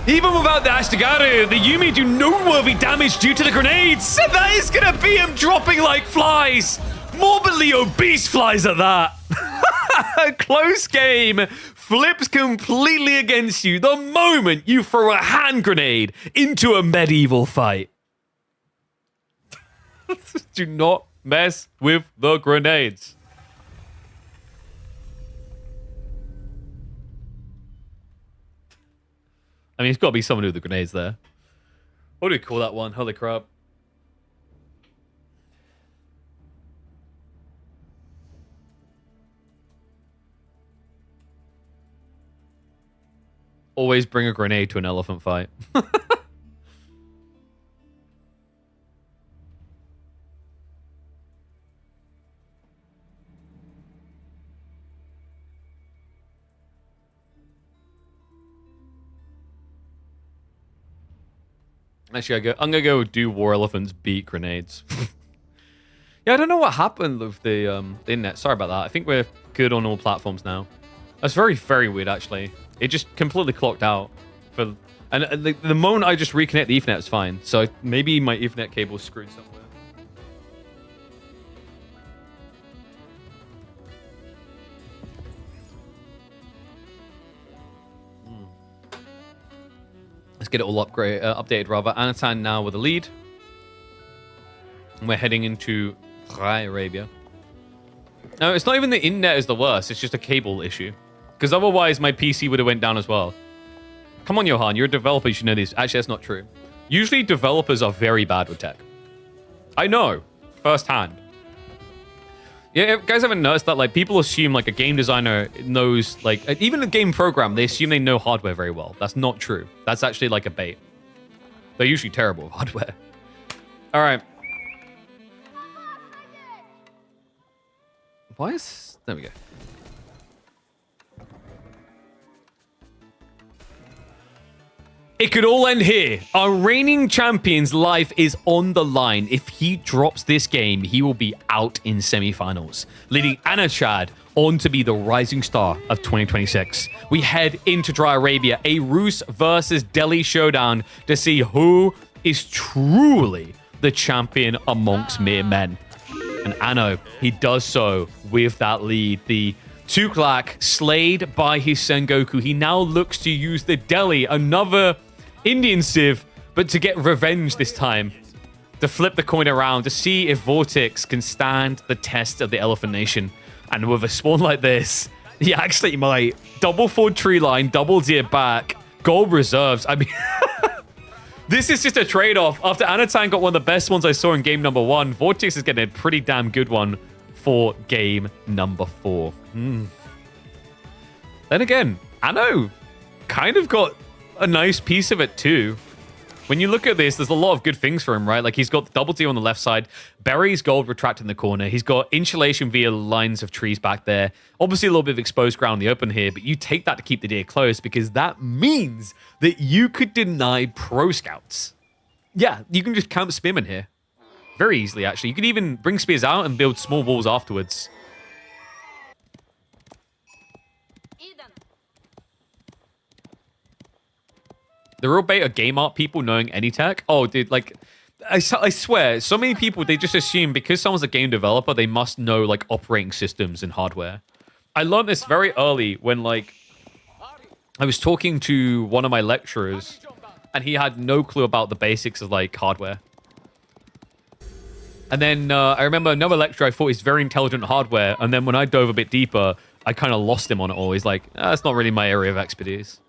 Even without the Ashigaru, the Yumi do noteworthy damage due to the grenades. And that is going to be him dropping like flies. Morbidly obese flies at that. Close game flips completely against you the moment you throw a hand grenade into a medieval fight. Do not mess with the grenades. I mean, it's got to be someone with the grenades there. What do we call that one? Holy crap. Always bring a grenade to an elephant fight. Actually, I'm gonna go do war elephants beat grenades. Yeah, I don't know what happened with the internet. Sorry about that. I think we're good on all platforms now. That's very, very weird, actually. It just completely clocked out. And the moment I just reconnect the Ethernet, it's fine. So maybe my Ethernet cable is screwed somewhere. Let's get it all updated, rather. Anatan now with a lead. And we're heading into Arabia. No, it's not even the internet is the worst. It's just a cable issue. Because otherwise, my PC would have went down as well. Come on, Johan. You're a developer. You should know this. Actually, that's not true. Usually, developers are very bad with tech. I know. Firsthand. Yeah, guys haven't noticed that, like, people assume, like, a game designer knows, like, even a game program, they assume they know hardware very well. That's not true. That's actually, like, a bait. They're usually terrible with hardware. All right. Why is... There we go. It could all end here. Our reigning champion's life is on the line. If he drops this game, he will be out in semifinals, leading Anatan on to be the rising star of 2026. We head into Dry Arabia, a Rus versus Delhi showdown to see who is truly the champion amongst mere men. And Anno, he does so with that lead. The Tuklak slayed by his Sengoku. He now looks to use the Delhi, another Indian Civ, but to get revenge this time. To flip the coin around, to see if VortiX can stand the test of the Elephant Nation. And with a spawn like this, he actually might. Double forward tree line, double deer back, gold reserves. I mean, this is just a trade-off. After Anatan got one of the best ones I saw in game number 1, VortiX is getting a pretty damn good one for game number 4. Then again, Anno kind of got a nice piece of it too. When you look at this, there's a lot of good things for him, right? Like, he's got the double deer on the left side, berries gold retract in the corner. He's got insulation via lines of trees back there. Obviously a little bit of exposed ground in the open here, but you take that to keep the deer close because that means that you could deny pro scouts. Yeah, you can just camp spearmen here. Very easily, actually. You could even bring spears out and build small walls afterwards. The real bait are game art people knowing any tech. Oh, dude, like, I swear, so many people, they just assume because someone's a game developer, they must know, like, operating systems and hardware. I learned this very early when, like, I was talking to one of my lecturers, and he had no clue about the basics of, like, hardware. And then I remember another lecturer I thought is very intelligent hardware, and then when I dove a bit deeper, I kind of lost him on it all. He's like, that's not really my area of expertise.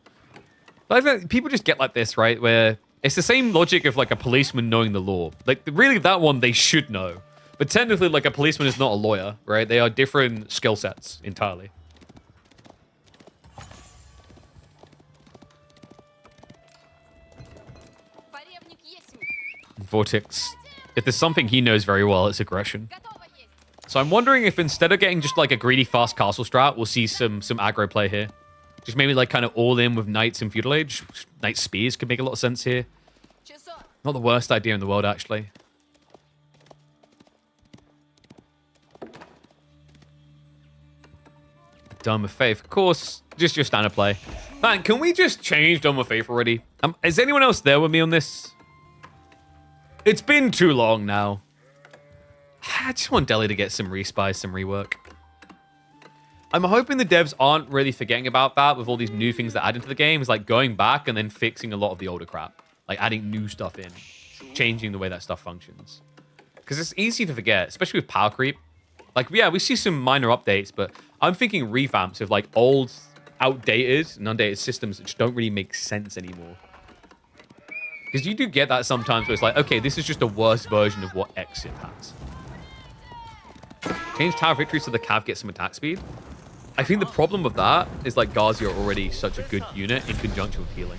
But I think people just get like this, right? Where it's the same logic of like a policeman knowing the law. Like, really, that one they should know. But technically, like, a policeman is not a lawyer, right? They are different skill sets entirely. VortiX. If there's something he knows very well, it's aggression. So I'm wondering if instead of getting just like a greedy fast castle strat, we'll see some aggro play here. Just maybe like kind of all in with knights and feudal age. Knight spears could make a lot of sense here. Not the worst idea in the world, actually. Dome of Faith. Of course, just your standard play. Man, can we just change Dome of Faith already? Is anyone else there with me on this? It's been too long now. I just want Delhi to get some respy, some rework. I'm hoping the devs aren't really forgetting about that with all these new things that add into the game. It's like going back and then fixing a lot of the older crap. Like adding new stuff in. Changing the way that stuff functions. Because it's easy to forget, especially with power creep. Like, yeah, we see some minor updates, but I'm thinking revamps of like old, outdated and undated systems that just don't really make sense anymore. Because you do get that sometimes where it's like, okay, this is just a worse version of what X has. Change Tower Victory so the Cav gets some attack speed. I think the problem with that is like Ghazi are already such a good unit in conjunction with healing.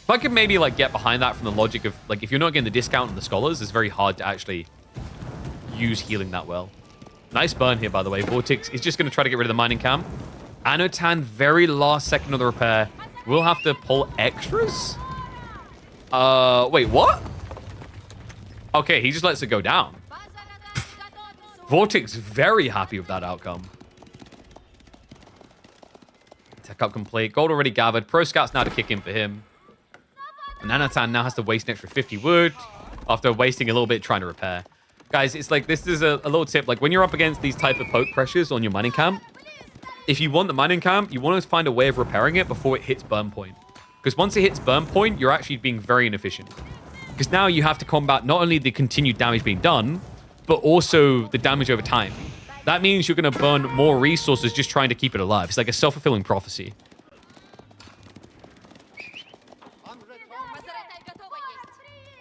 If I could maybe like get behind that from the logic of like, if you're not getting the discount on the scholars, it's very hard to actually use healing that well. Nice burn here, by the way. VortiX is just going to try to get rid of the mining camp. Anatan, very last second of the repair. We'll have to pull extras. Wait, what? Okay, he just lets it go down. VortiX very happy with that outcome. Tech up complete. Gold already gathered. Pro Scouts now to kick in for him. And Anatan now has to waste an extra 50 wood after wasting a little bit trying to repair. Guys, it's like, this is a little tip. Like, when you're up against these type of poke pressures on your mining camp, if you want the mining camp, you want to find a way of repairing it before it hits burn point. Because once it hits burn point, you're actually being very inefficient. Because now you have to combat not only the continued damage being done, but also the damage over time. that means you're going to burn more resources just trying to keep it alive. It's like a self-fulfilling prophecy.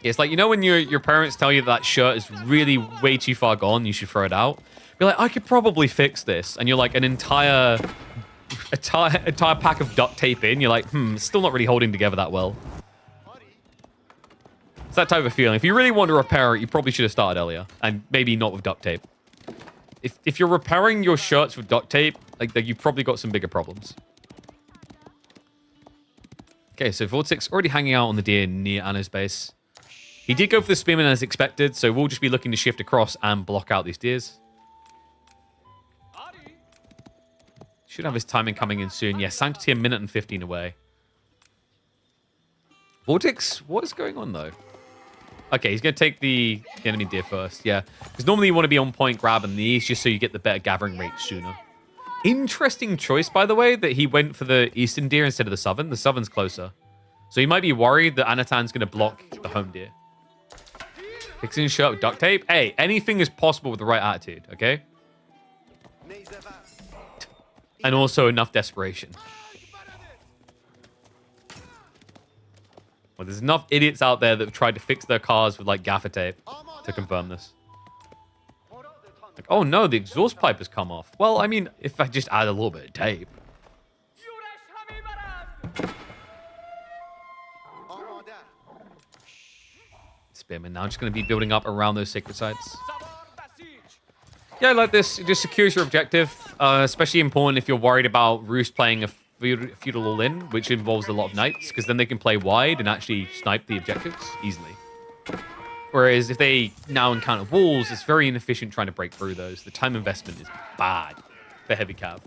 It's like, you know when your parents tell you that shirt is really way too far gone, you should throw it out? You're like, I could probably fix this. And you're like an entire pack of duct tape in. You're like, it's still not really holding together that well. It's that type of feeling. If you really want to repair it, you probably should have started earlier. And maybe not with duct tape. If you're repairing your shirts with duct tape, like you've probably got some bigger problems. Okay, so VortiX already hanging out on the deer near Anna's base. He did go for the spearman as expected, so we'll just be looking to shift across and block out these deers. Should have his timing coming in soon. Yeah, Sanctity a minute and 15 away. VortiX, what is going on though? Okay, he's going to take the enemy deer first. Yeah, because normally you want to be on point grabbing these just so you get the better gathering rate sooner. Interesting choice, by the way, that he went for the eastern deer instead of the southern. The southern's closer. So you might be worried that Anatan's going to block the home deer. Fixing shirt with duct tape. Hey, anything is possible with the right attitude, okay? And also enough desperation. Well, there's enough idiots out there that have tried to fix their cars with like gaffer tape to confirm this. Like, oh no, the exhaust pipe has come off. Well, I mean, if I just add a little bit of tape. Spearman now just going to be building up around those sacred sites. Yeah, I like this. It just secures your objective. Especially important if you're worried about Roost playing a feudal all-in, which involves a lot of knights, because then they can play wide and actually snipe the objectives easily. Whereas if they now encounter walls, it's very inefficient trying to break through those. The time investment is bad for heavy cav.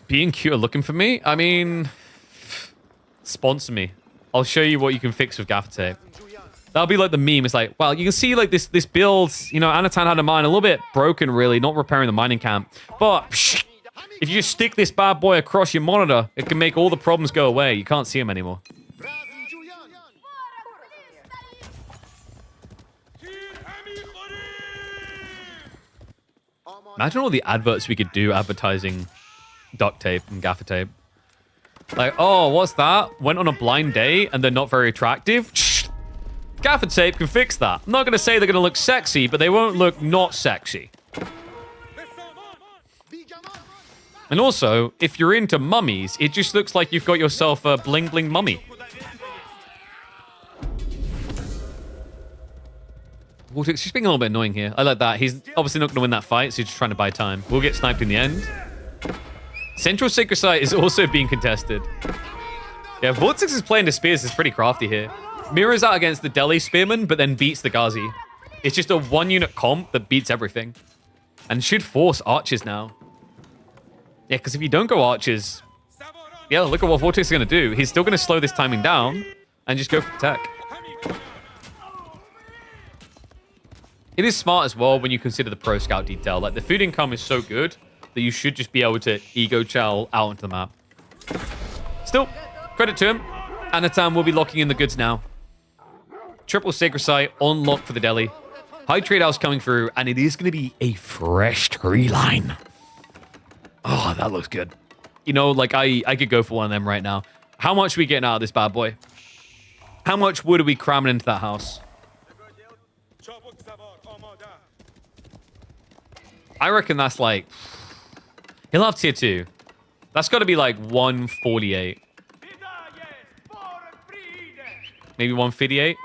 B&Q are looking for me? I mean, sponsor me. I'll show you what you can fix with gaffer tape. That'll be like the meme. It's like, well, you can see like this build, you know, Anatan had a mine a little bit broken, really, not repairing the mining camp. But if you just stick this bad boy across your monitor, it can make all the problems go away. You can't see them anymore. Imagine all the adverts we could do advertising duct tape and gaffer tape. Like, oh, what's that? Went on a blind date and they're not very attractive? Gaffer tape can fix that. I'm not going to say they're going to look sexy, but they won't look not sexy. And also, if you're into mummies, it just looks like you've got yourself a bling bling mummy. VortiX just being a little bit annoying here. I like that. He's obviously not going to win that fight, so he's just trying to buy time. We'll get sniped in the end. Central Sacred Site is also being contested. Yeah, VortiX is playing the spears. It's pretty crafty here. Mirrors out against the Delhi Spearman, but then beats the Ghazi. It's just a one-unit comp that beats everything. And should force archers now. Yeah, because if you don't go archers... Yeah, look at what VortiX is going to do. He's still going to slow this timing down and just go for tech. It is smart as well when you consider the pro scout detail. Like, the food income is so good that you should just be able to ego chow out onto the map. Still, credit to him. Anatan will be locking in the goods now. Triple Sacred Site on lock for the Delhi. High trade house coming through, and it is going to be a fresh tree line. Oh, that looks good. You know, like, I could go for one of them right now. How much are we getting out of this bad boy? How much wood are we cramming into that house? I reckon that's like... He'll have tier 2. That's got to be like 148. Maybe 158?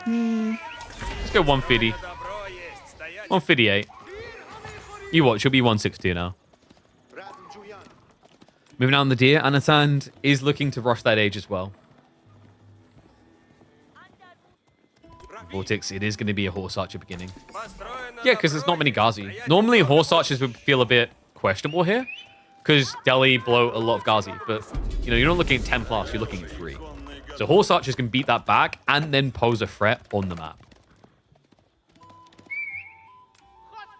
Let's go 150. 158. You watch, he'll be 162 now. Moving on the deer, Anatan is looking to rush that age as well. VortiX, it is going to be a horse archer beginning. Yeah, because there's not many Ghazi. Normally, horse archers would feel a bit questionable here, because Delhi blow a lot of Ghazi. But, you know, you're not looking at 10 plus, you're looking at 3. So horse archers can beat that back and then pose a threat on the map.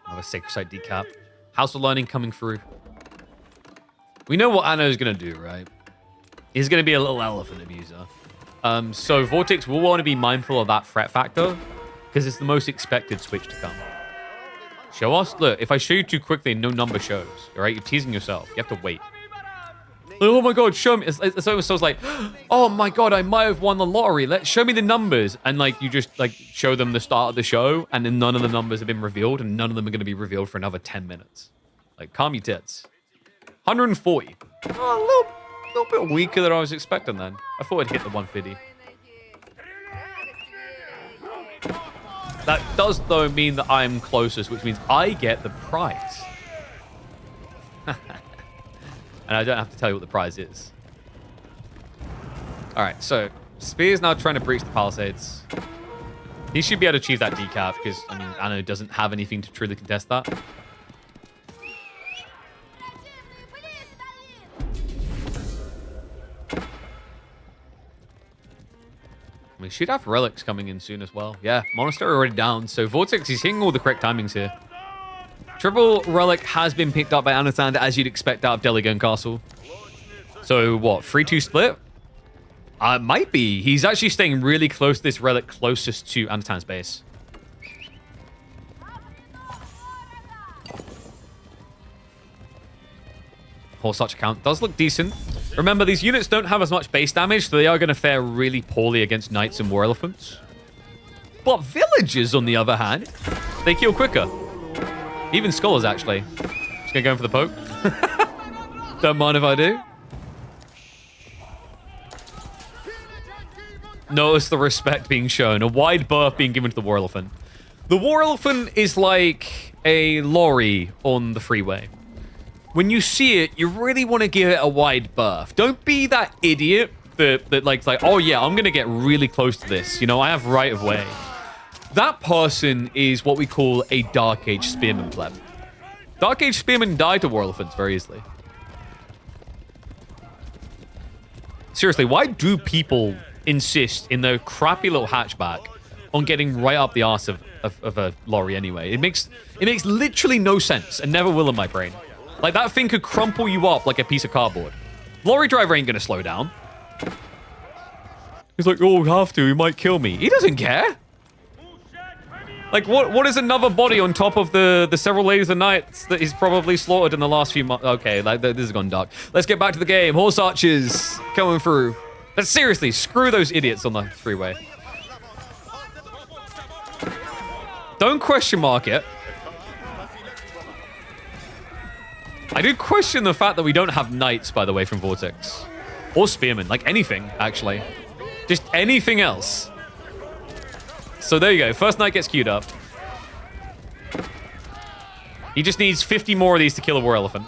Another Sacred Site decap. House of Learning coming through. We know what Anna is going to do, right? is going to be a little elephant abuser. So VortiX will want to be mindful of that threat factor because it's the most expected switch to come. Show us? Look, if I show you too quickly and no number shows, all right, you're teasing yourself. You have to wait. Like, oh my God, show me. It's almost like, oh my God, I might have won the lottery. Let's show me the numbers. And like, you just like show them the start of the show and then none of the numbers have been revealed and none of them are going to be revealed for another 10 minutes. Like, calm your tits. 140. Oh, a little bit weaker than I was expecting then. I thought I'd hit the 150. That does, though, mean that I'm closest, which means I get the prize. And I don't have to tell you what the prize is. All right, so Spear's now trying to breach the palisades. He should be able to achieve that decap because, I mean, Anno doesn't have anything to truly contest that. We should have relics coming in soon as well. Yeah, Monastery already down. So VortiX is hitting all the correct timings here. Triple relic has been picked up by Anatan as you'd expect out of Deligun Castle. So what, 3-2 split? Might be. He's actually staying really close to this relic closest to Anatan's base. Horse-Archer count does look decent. Remember, these units don't have as much base damage, so they are going to fare really poorly against Knights and War Elephants. But Villagers, on the other hand, they kill quicker. Even Scholars, actually. Just going to go in for the poke. Don't mind if I do. Notice the respect being shown. A wide berth being given to the War Elephant. The War Elephant is like a lorry on the freeway. When you see it, you really want to give it a wide berth. Don't be that idiot that like, oh yeah, I'm going to get really close to this. You know, I have right of way. That person is what we call a Dark Age Spearman pleb. Dark Age Spearmen die to War Elephants very easily. Seriously, why do people insist in their crappy little hatchback on getting right up the arse of a lorry anyway? It makes literally no sense and never will in my brain. Like, that thing could crumple you up like a piece of cardboard. Lorry driver ain't gonna slow down. He's like, oh, we have to. He might kill me. He doesn't care. Like, what is another body on top of the several ladies and knights that he's probably slaughtered in the last few months? Okay, like, this has gone dark. Let's get back to the game. Horse archers coming through. But seriously, screw those idiots on the freeway. Don't question mark it. I do question the fact that we don't have knights, by the way, from VortiX. Or spearmen. Like, anything, actually. Just anything else. So there you go. First knight gets queued up. He just needs 50 more of these to kill a War Elephant.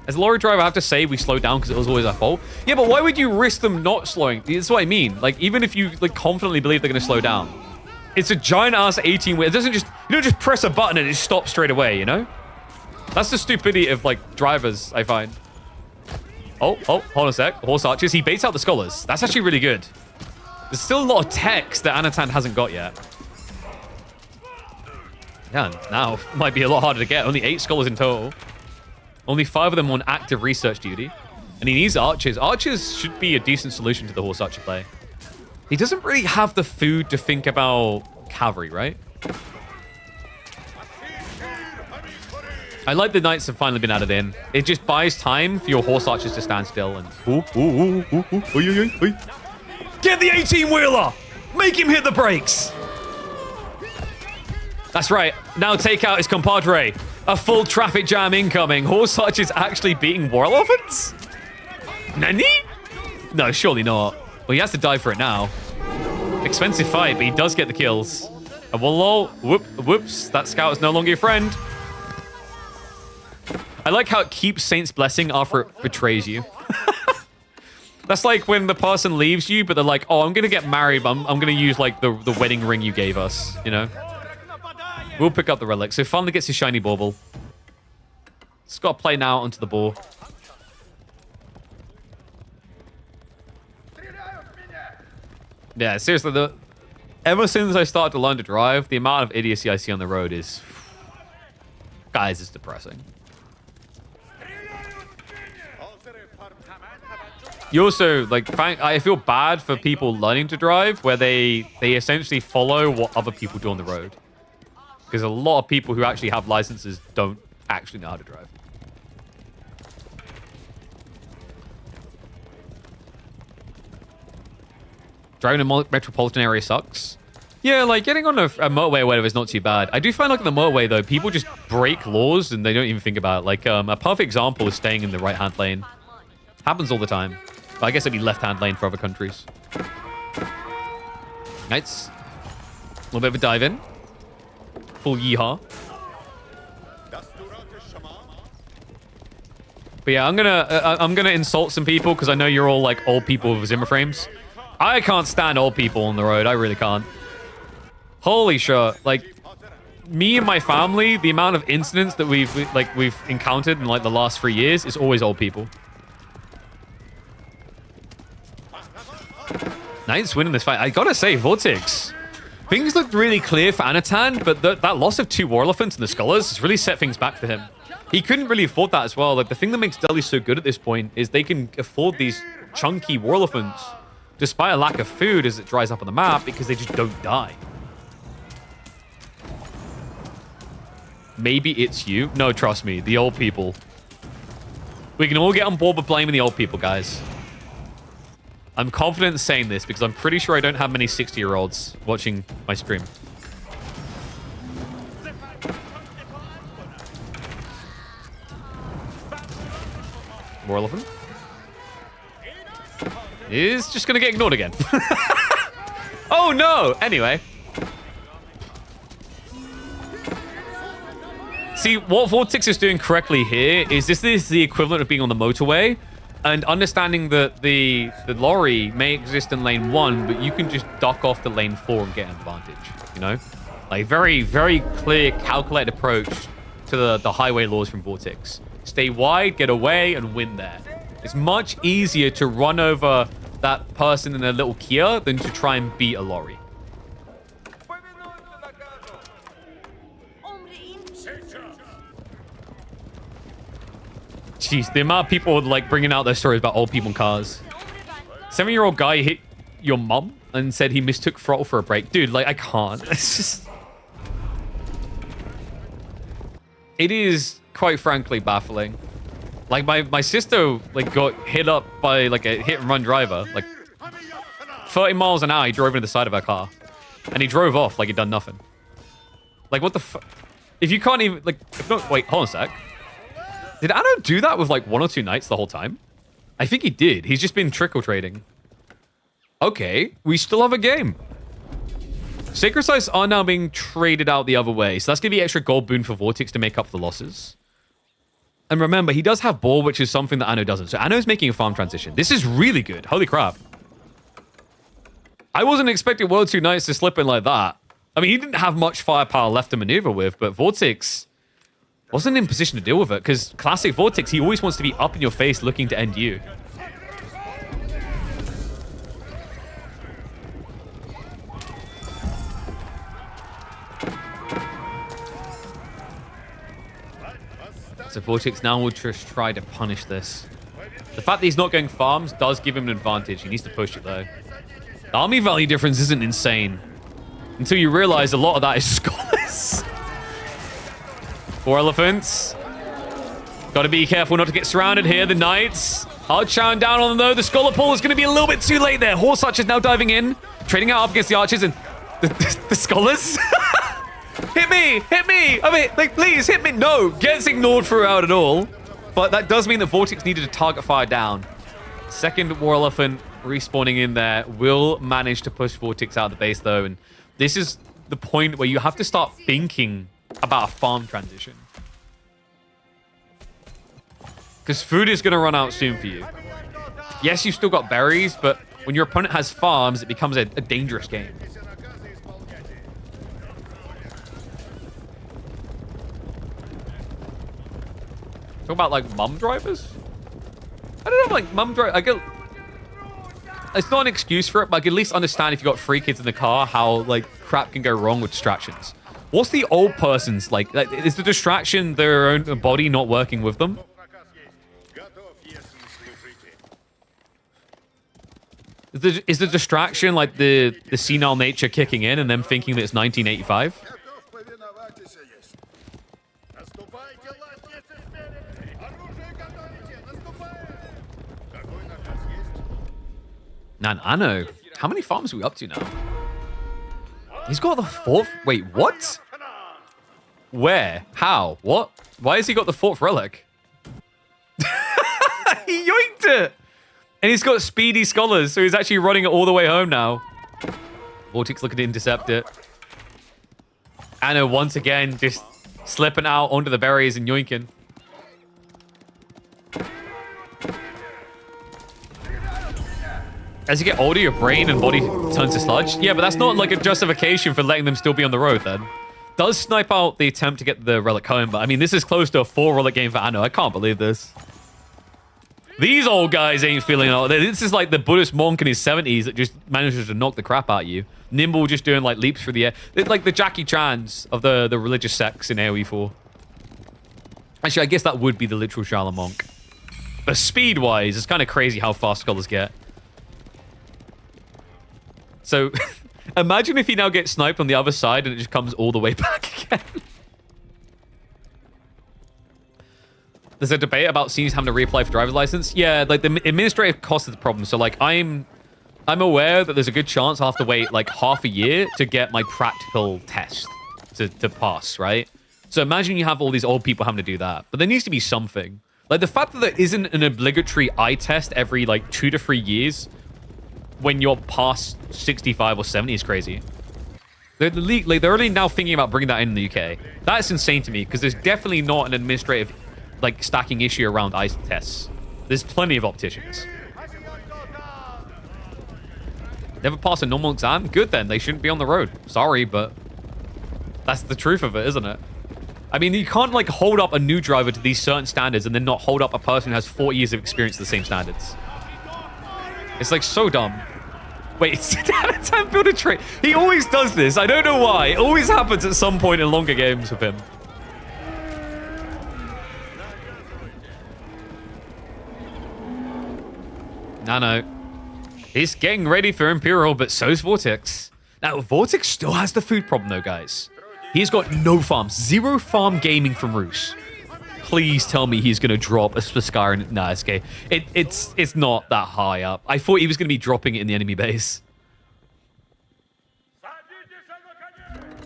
As a lorry driver, I have to say we slowed down because it was always our fault. Yeah, but why would you risk them not slowing? That's what I mean. Like, even if you like confidently believe they're going to slow down. It's a giant-ass 18 wheel. It doesn't just... You don't just press a button and it stops straight away, you know? That's the stupidity of, like, drivers, I find. Oh, hold on a sec. Horse archers. He baits out the scholars. That's actually really good. There's still a lot of text that Anatan hasn't got yet. Yeah, now might be a lot harder to get. Only 8 scholars in total. Only 5 of them on active research duty. And he needs archers. Archers should be a decent solution to the horse archer play. He doesn't really have the food to think about cavalry, right? I like the knights have finally been added in. It just buys time for your horse archers to stand still and... Get the 18-wheeler! Make him hit the brakes! That's right. Now take out his compadre. A full traffic jam incoming. Horse archers actually beating War Elephants? Nani? No, surely not. Well, he has to die for it now. Expensive fight, but he does get the kills. And well, lol. Whoops. That scout is no longer your friend. I like how it keeps Saint's Blessing after it betrays you. That's like when the person leaves you, but they're like, oh, I'm going to get married, but I'm going to use like the wedding ring you gave us, you know? We'll pick up the relic. So finally gets his shiny bauble. It's got to play now onto the ball. Yeah, seriously, ever since I started to learn to drive, the amount of idiocy I see on the road is... Guys, it's depressing. You also, like, I feel bad for people learning to drive where they essentially follow what other people do on the road. Because a lot of people who actually have licenses don't actually know how to drive. Driving in a metropolitan area sucks. Yeah, like getting on a motorway or whatever is not too bad. I do find like in the motorway though, people just break laws and they don't even think about it. Like a perfect example is staying in the right-hand lane. Happens all the time. But I guess it'd be left-hand lane for other countries. Nice. A little bit of a dive in. Full yeehaw. But yeah, I'm gonna insult some people because I know you're all like old people with Zimmer frames. I can't stand old people on the road. I really can't. Holy shit! Like me and my family, the amount of incidents that we've encountered in like the last 3 years is always old people. Nice winning this fight. I gotta say, VortiX. Things looked really clear for Anatan, but that loss of 2 War Elephants and the Scholars has really set things back for him. He couldn't really afford that as well. Like the thing that makes Delhi so good at this point is they can afford these chunky War Elephants despite a lack of food as it dries up on the map because they just don't die. Maybe it's you. No, trust me, the old people. We can all get on board with blaming the old people, guys. I'm confident in saying this because I'm pretty sure I don't have many 60-year-olds watching my stream. War Elephant is just going to get ignored again. Oh, no. Anyway. See, what VortiX is doing correctly here is this is the equivalent of being on the motorway and understanding that the lorry may exist in lane 1, but you can just dock off to lane 4 and get an advantage, you know? Like, very, very clear, calculated approach to the highway laws from VortiX. Stay wide, get away, and win there. It's much easier to run over that person in a little Kia than to try and beat a lorry. Jeez, the amount of people like bringing out their stories about old people in cars. 7-year-old guy hit your mum and said he mistook throttle for a brake. Dude, like, I can't. It's just... It is, quite frankly, baffling. Like, my sister, like, got hit up by, like, a hit-and-run driver. Like, 30 miles an hour, he drove into the side of her car. And he drove off like he'd done nothing. Like, what the fuck? If you can't even, like... Wait, hold on a sec. Did Anno do that with, like, 1 or 2 nights the whole time? I think he did. He's just been trickle-trading. Okay, we still have a game. Sacred Sites are now being traded out the other way. So that's going to be extra gold boon for VortiX to make up for the losses. And remember, he does have ball, which is something that Anno doesn't. So Anno's making a farm transition. This is really good. Holy crap. I wasn't expecting World 2 Knights to slip in like that. I mean, he didn't have much firepower left to maneuver with, but VortiX wasn't in position to deal with it. Because classic VortiX, he always wants to be up in your face looking to end you. So VortiX now will just try to punish this. The fact that he's not going farms does give him an advantage. He needs to push it, though. The army value difference isn't insane. Until you realize a lot of that is scholars. 4 elephants. Got to be careful not to get surrounded here. The knights are chowing down on them, though. The scholar pull is going to be a little bit too late there. Horse archers now diving in. Trading out up against the archers and the scholars. Hit me! Hit me! I mean, like, please, hit me! No! Gets ignored throughout at all. But that does mean that VortiX needed to target fire down. Second War Elephant respawning in there will manage to push VortiX out of the base, though. And this is the point where you have to start thinking about a farm transition. Because food is going to run out soon for you. Yes, you've still got berries, but when your opponent has farms, it becomes a dangerous game. Talk about, like, mum drivers? I don't know, like, mum drive. I get... It's not an excuse for it, but I can at least understand if you've got 3 kids in the car, how, like, crap can go wrong with distractions. What's the old person's like? Is the distraction their own body not working with them? Is the distraction like the senile nature kicking in and them thinking that it's 1985? Man, I know. How many farms are we up to now? He's got the 4th. Wait, what? Where? How? What? Why has he got the 4th relic? He yoinked it! And he's got speedy scholars, so he's actually running it all the way home now. VortiX looking to intercept it. Anna once again just slipping out onto the berries and yoinking. As you get older, your brain and body turns to sludge. Yeah, but that's not like a justification for letting them still be on the road then. Does snipe out the attempt to get the relic home, but I mean, this is close to a 4 relic game for Anno. I can't believe this. These old guys ain't feeling all. This is like the Buddhist monk in his 70s that just manages to knock the crap out of you. Nimble just doing like leaps through the air. It's like the Jackie Chans of the religious sects in AoE 4. Actually, I guess that would be the literal Shaolin monk. But speed-wise, it's kind of crazy how fast scholars get. So, imagine if he now gets sniped on the other side and it just comes all the way back again. There's a debate about seniors having to reapply for driver's license. Yeah, like the administrative cost is the problem. So like I'm aware that there's a good chance I'll have to wait like half a year to get my practical test to pass, right? So imagine you have all these old people having to do that. But there needs to be something. Like the fact that there isn't an obligatory eye test every like 2 to 3 years when you're past 65 or 70 is crazy. They're already now thinking about bringing that in the UK. That's insane to me because there's definitely not an administrative like stacking issue around eye tests. There's plenty of opticians. Never pass a normal exam? Good then, they shouldn't be on the road. Sorry, but that's the truth of it, isn't it? I mean, you can't like hold up a new driver to these certain standards and then not hold up a person who has 40 years of experience to the same standards. It's like so dumb. Wait, it's Anatan build a trait. He always does this. I don't know why. It always happens at some point in longer games with him. No. He's getting ready for Imperial, but so's VortiX. Now, VortiX still has the food problem, though, guys. He's got no farms. 0 farm gaming from Roos. Please tell me he's going to drop a Spiskar. Nah, it's okay. It's not that high up. I thought he was going to be dropping it in the enemy base.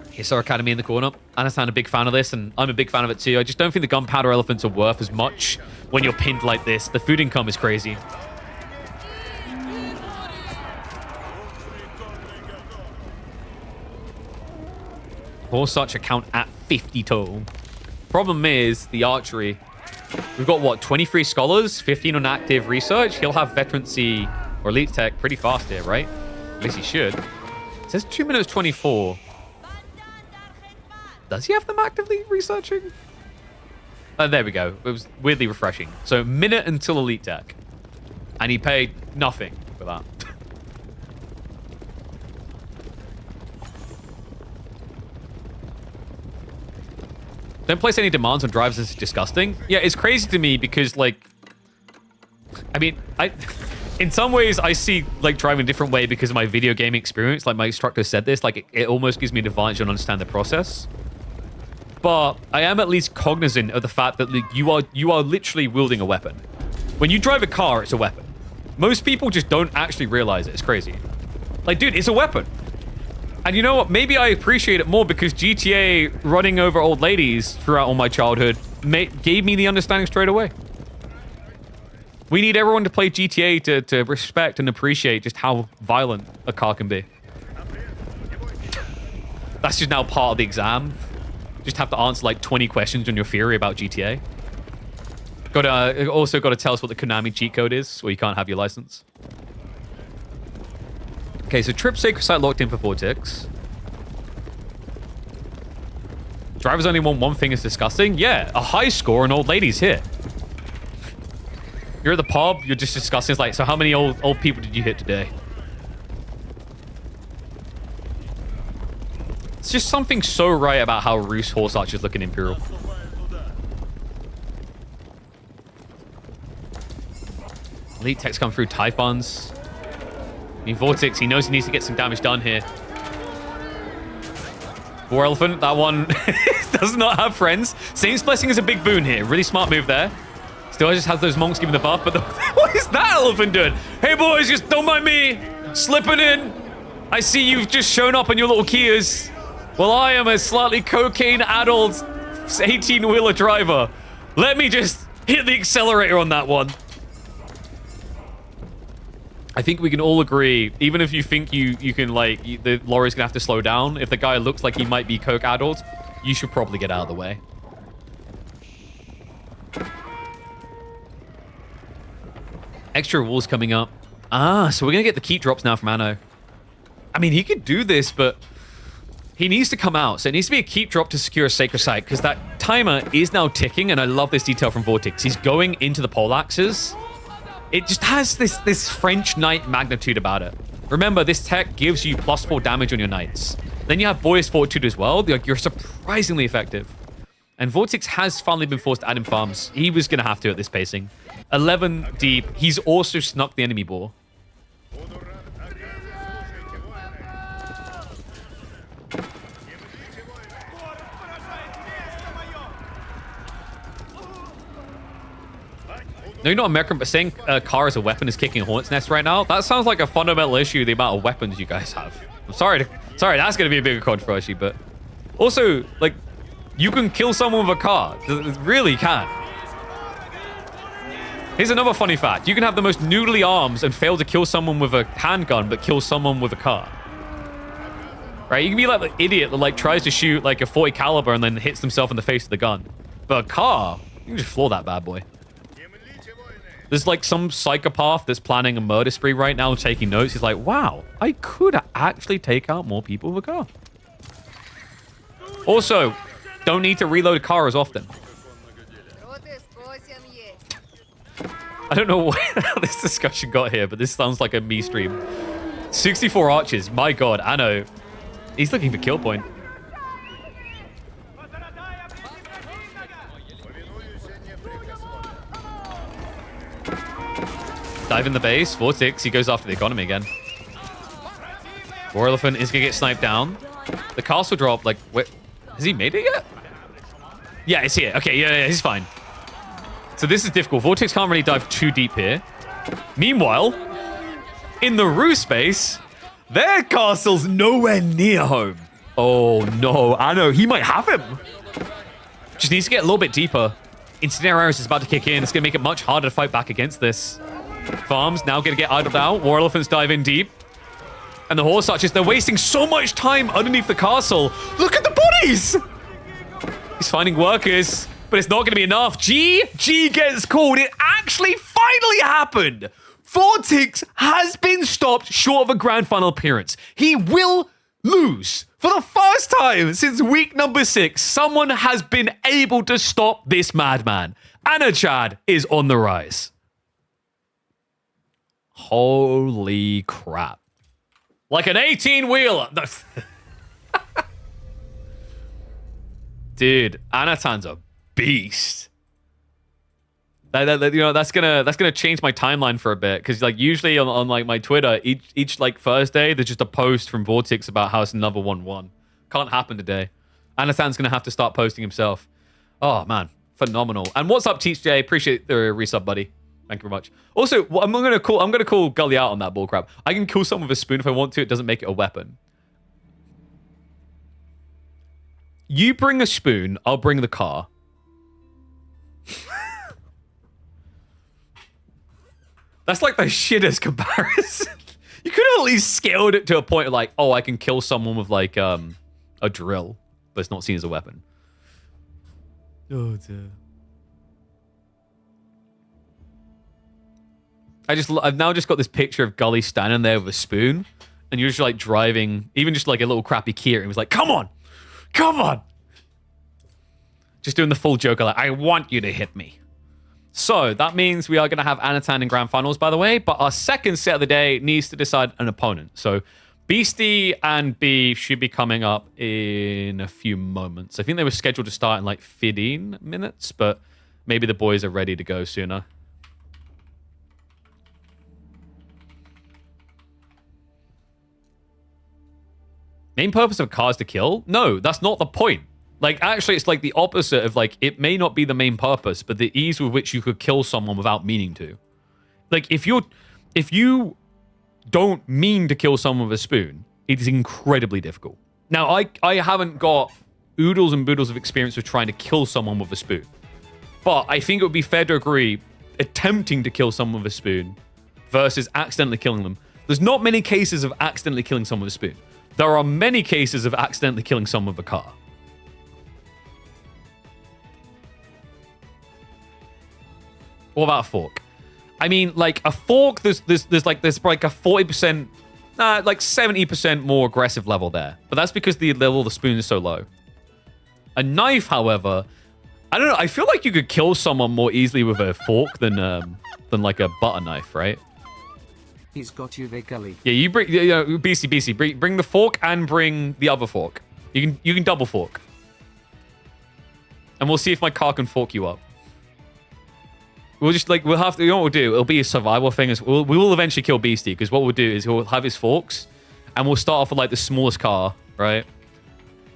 Here's our academy in the corner. Anatan a big fan of this, and I'm a big fan of it too. I just don't think the gunpowder elephants are worth as much when you're pinned like this. The food income is crazy. For such a count at 50 total. Problem is the archery. We've got what, 23 scholars, 15 on active research. He'll have veterancy or elite tech pretty fast here, right? At least he should. It says 2 minutes 24. Does he have them actively researching? There we go. It was weirdly refreshing. So minute until elite tech. And he paid nothing for that. Don't place any demands on drivers. It's disgusting. Yeah, it's crazy to me because, like, I mean, in some ways, I see, like, driving a different way because of my video game experience. Like, my instructor said this. Like, it almost gives me an advantage to understand the process. But I am at least cognizant of the fact that, like, you are literally wielding a weapon. When you drive a car, it's a weapon. Most people just don't actually realize it. It's crazy. Like, dude, it's a weapon. And you know what? Maybe I appreciate it more because GTA running over old ladies throughout all my childhood gave me the understanding straight away. We need everyone to play GTA to respect and appreciate just how violent a car can be. That's just now part of the exam. Just have to answer like 20 questions on your theory about GTA. Also got to tell us what the Konami cheat code is, or you can't have your license. Okay, so Trip Sacred Site locked in for VortiX. Drivers only want one thing is disgusting. Yeah, a high score and old ladies here. You're at the pub, you're just discussing. It's like, so how many old people did you hit today? It's just something so right about how Roos Horse Archers look in Imperial. Elite techs come through Typhons. I mean, VortiX, he knows he needs to get some damage done here. War Elephant, that one does not have friends. Saint's Blessing is a big boon here. Really smart move there. Still just has those monks giving the buff, but what is that elephant doing? Hey boys, just don't mind me. Slipping in. I see you've just shown up on your little Kias. Well, I am a slightly cocaine adult 18-wheeler driver. Let me just hit the accelerator on that one. I think we can all agree, even if you think you can, like, the lorry's gonna have to slow down, if the guy looks like he might be coke adult, you should probably get out of the way. Extra walls coming up. Ah, so we're gonna get the keep drops now from Anno. I mean, he could do this, but he needs to come out. So it needs to be a keep drop to secure a sacred site, because that timer is now ticking, and I love this detail from VortiX. He's going into the pole axes. It just has this French knight magnitude about it. Remember, this tech gives you +4 damage on your knights. Then you have Boy's Fortitude as well. Like, you're surprisingly effective. And VortiX has finally been forced to add in farms. He was going to have to at this pacing. 11 deep. He's also snuck the enemy boar. No, you're not American, but saying car as a weapon is kicking a hornet's nest right now. That sounds like a fundamental issue, the amount of weapons you guys have. I'm sorry, that's going to be a bigger controversy, but also, like, you can kill someone with a car. It really can. Here's another funny fact. You can have the most noodly arms and fail to kill someone with a handgun, but kill someone with a car. Right? You can be like the idiot that, like, tries to shoot, like, a 40 caliber and then hits himself in the face with the gun. But a car, you can just floor that bad boy. There's, like, some psychopath that's planning a murder spree right now, taking notes. He's like, wow, I could actually take out more people with a car. Also, don't need to reload a car as often. I don't know how this discussion got here, but this sounds like a me stream. 64 archers. My god, Anno. He's looking for kill point. Dive in the base. VortiX. He goes after the economy again. War Elephant is going to get sniped down. The castle drop, like, wait, has he made it yet? Yeah, it's here. Okay, yeah, he's fine. So this is difficult. VortiX can't really dive too deep here. Meanwhile, in the Roos space, their castle's nowhere near home. Oh, no. I know. He might have him. Just needs to get a little bit deeper. Incendiary Arrows is about to kick in. It's going to make it much harder to fight back against this. Farms now going to get idled out. War Elephants dive in deep. And the Horse Archers, they're wasting so much time underneath the castle. Look at the bodies! He's finding workers. But it's not going to be enough. G gets called. It actually finally happened. VortiX has been stopped short of a grand final appearance. He will lose. For the first time since week number 6, someone has been able to stop this madman. Anatan is on the rise. Holy crap. Like an 18-wheeler. Dude, Anatan's a beast. You know, that's gonna change my timeline for a bit, because like usually on like my Twitter, each like Thursday there's just a post from VortiX about how it's another 1-1. Can't happen today. Anatan's gonna have to start posting himself. Oh man, phenomenal. And what's up, Teach J? Appreciate the resub, buddy. Thank you very much. Also, I'm gonna call Gully out on that bullcrap. I can kill someone with a spoon if I want to. It doesn't make it a weapon. You bring a spoon, I'll bring the car. That's like the shittest comparison. You could have at least scaled it to a point of like, oh, I can kill someone with like a drill, but it's not seen as a weapon. Oh dear. I've now just got this picture of Gully standing there with a spoon, and you're just like driving, even just like a little crappy Kia, and he was like, come on! Come on! Just doing the full Joker, like, I want you to hit me. So, that means we are going to have Anatan in Grand Finals, by the way, but our second set of the day needs to decide an opponent. So, Beasty and B should be coming up in a few moments. I think they were scheduled to start in like 15 minutes, but maybe the boys are ready to go sooner. Main purpose of cars to kill? No, that's not the point. Like, actually, it's like the opposite of like, it may not be the main purpose, but the ease with which you could kill someone without meaning to. Like, if you don't mean to kill someone with a spoon, it is incredibly difficult. Now, I haven't got oodles and boodles of experience with trying to kill someone with a spoon. But I think it would be fair to agree, attempting to kill someone with a spoon versus accidentally killing them. There's not many cases of accidentally killing someone with a spoon. There are many cases of accidentally killing someone with a car. What about a fork? I mean, like a fork, there's like a 40%, like 70% more aggressive level there. But that's because the level of the spoon is so low. A knife, however, I don't know. I feel like you could kill someone more easily with a fork than like a butter knife, right? He's got you there, Gully. Yeah, you bring, Beasty, bring the fork and bring the other fork. You can double fork, and we'll see if my car can fork you up. We'll have to. You know what we'll do? It'll be a survival thing. We will eventually kill Beasty because what we'll do is he'll have his forks, and we'll start off with like the smallest car, right?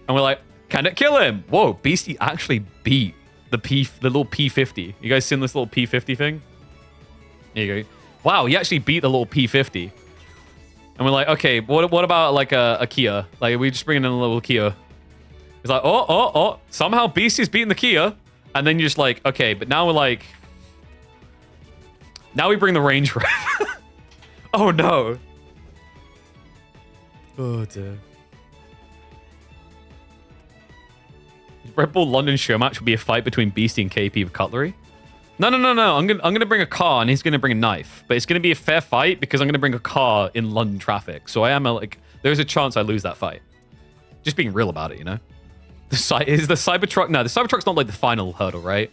And we're like, can it kill him? Whoa, Beasty actually beat the little P50. You guys seen this little P50 thing? There you go. Wow, he actually beat the little P50. And we're like, okay, what about like a Kia? Like, we just bring in a little Kia. It's like, oh. Somehow Beasty's beating the Kia. And then you're just like, okay, but now we're like... Now we bring the Range Rover. Oh, no. Oh, dear. Red Bull London show match will be a fight between Beasty and KP with cutlery. No. I'm gonna bring a car and he's gonna bring a knife, but it's gonna be a fair fight because I'm gonna bring a car in London traffic. So there's a chance I lose that fight. Just being real about it, you know. Is the Cybertruck? No, the Cybertruck's not like the final hurdle, right?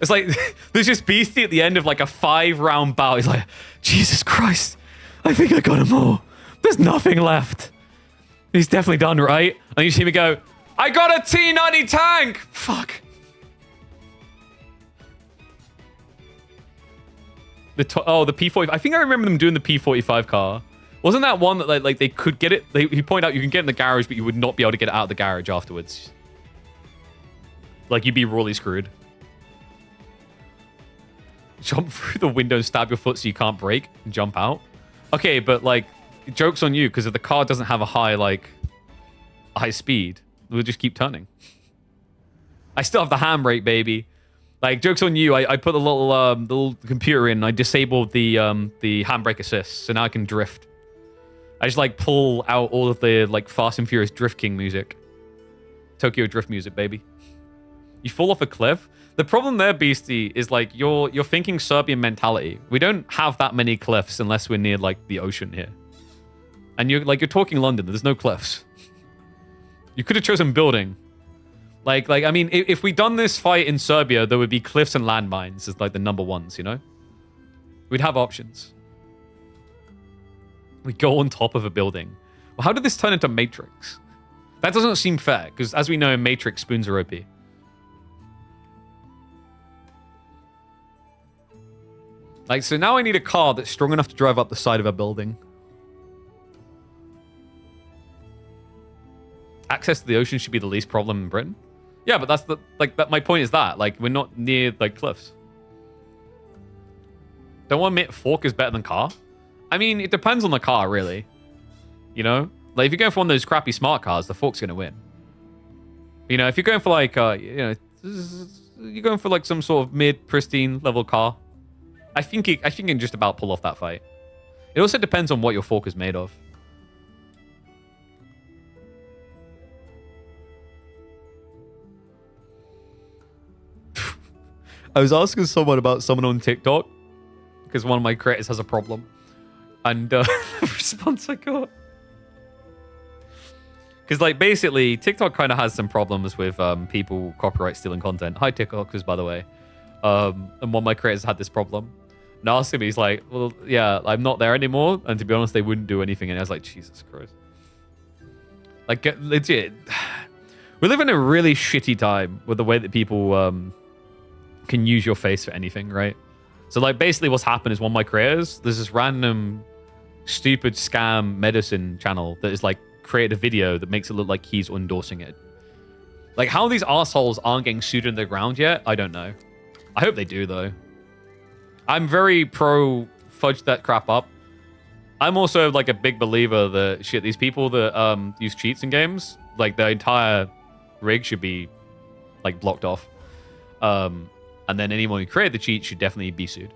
It's like there's just Beasty at the end of like a 5-round bout. He's like, Jesus Christ, I think I got him all. There's nothing left. He's definitely done, right? And you see me go, I got a T90 tank. Fuck. The P45. I think I remember them doing the P45 car. Wasn't that one that like they could get it? He pointed out you can get it in the garage, but you would not be able to get it out of the garage afterwards. Like you'd be royally screwed. Jump through the window and stab your foot so you can't brake and jump out. Okay, but like, joke's on you because if the car doesn't have a high speed, we'll just keep turning. I still have the handbrake, baby. Like, joke's on you. I put the little computer in and I disabled the handbrake assist, so now I can drift. I just like pull out all of the like Fast and Furious Drift King music. Tokyo Drift music, baby. You fall off a cliff. The problem there, Beasty, is like you're thinking Serbian mentality. We don't have that many cliffs unless we're near like the ocean here. And you're talking London. There's no cliffs. You could have chosen building. Like I mean, if we done this fight in Serbia, there would be cliffs and landmines as like the number ones, you know? We'd have options. We go on top of a building. Well, how did this turn into Matrix? That doesn't seem fair, because as we know in Matrix, spoons are OP. Like, so now I need a car that's strong enough to drive up the side of a building. Access to the ocean should be the least problem in Britain. Yeah, but that's my point is that, like, we're not near, like, cliffs. Don't want to admit fork is better than car? I mean, it depends on the car, really. You know? Like, if you're going for one of those crappy smart cars, the fork's going to win. You know, if you're going for, like, you know, you're going for, like, some sort of mid-pristine level car, I think you can just about pull off that fight. It also depends on what your fork is made of. I was asking someone about someone on TikTok because one of my creators has a problem. And the response I got... Because, like, basically, TikTok kind of has some problems with people copyright stealing content. Hi, TikTokers, by the way. And one of my creators had this problem. And I asked him, he's like, well, yeah, I'm not there anymore. And to be honest, they wouldn't do anything. And I was like, Jesus Christ. Like, legit. We live in a really shitty time with the way that people can use your face for anything, right? So, like, basically what's happened is one of my creators, there's this random stupid scam medicine channel that is, like, created a video that makes it look like he's endorsing it. Like, how these assholes aren't getting sued in the ground yet, I don't know. I hope they do, though. I'm very pro fudge that crap up. I'm also, like, a big believer that, shit, these people that use cheats in games, like, the entire rig should be, like, blocked off. And then anyone who created the cheat should definitely be sued.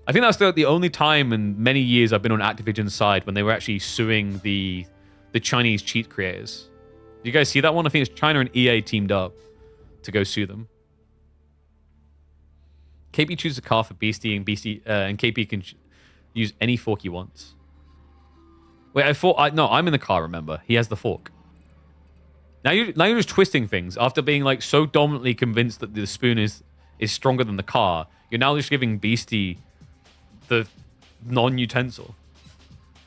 I think that's the only time in many years I've been on Activision's side when they were actually suing the Chinese cheat creators. Did you guys see that one? I think it's China and EA teamed up to go sue them. KP chooses a car for Beasty, and KP can use any fork he wants. Wait, no, I'm in the car, remember. He has the fork. Now you're just twisting things. After being like so dominantly convinced that the spoon is stronger than the car, you're now just giving Beasty the non-utensil.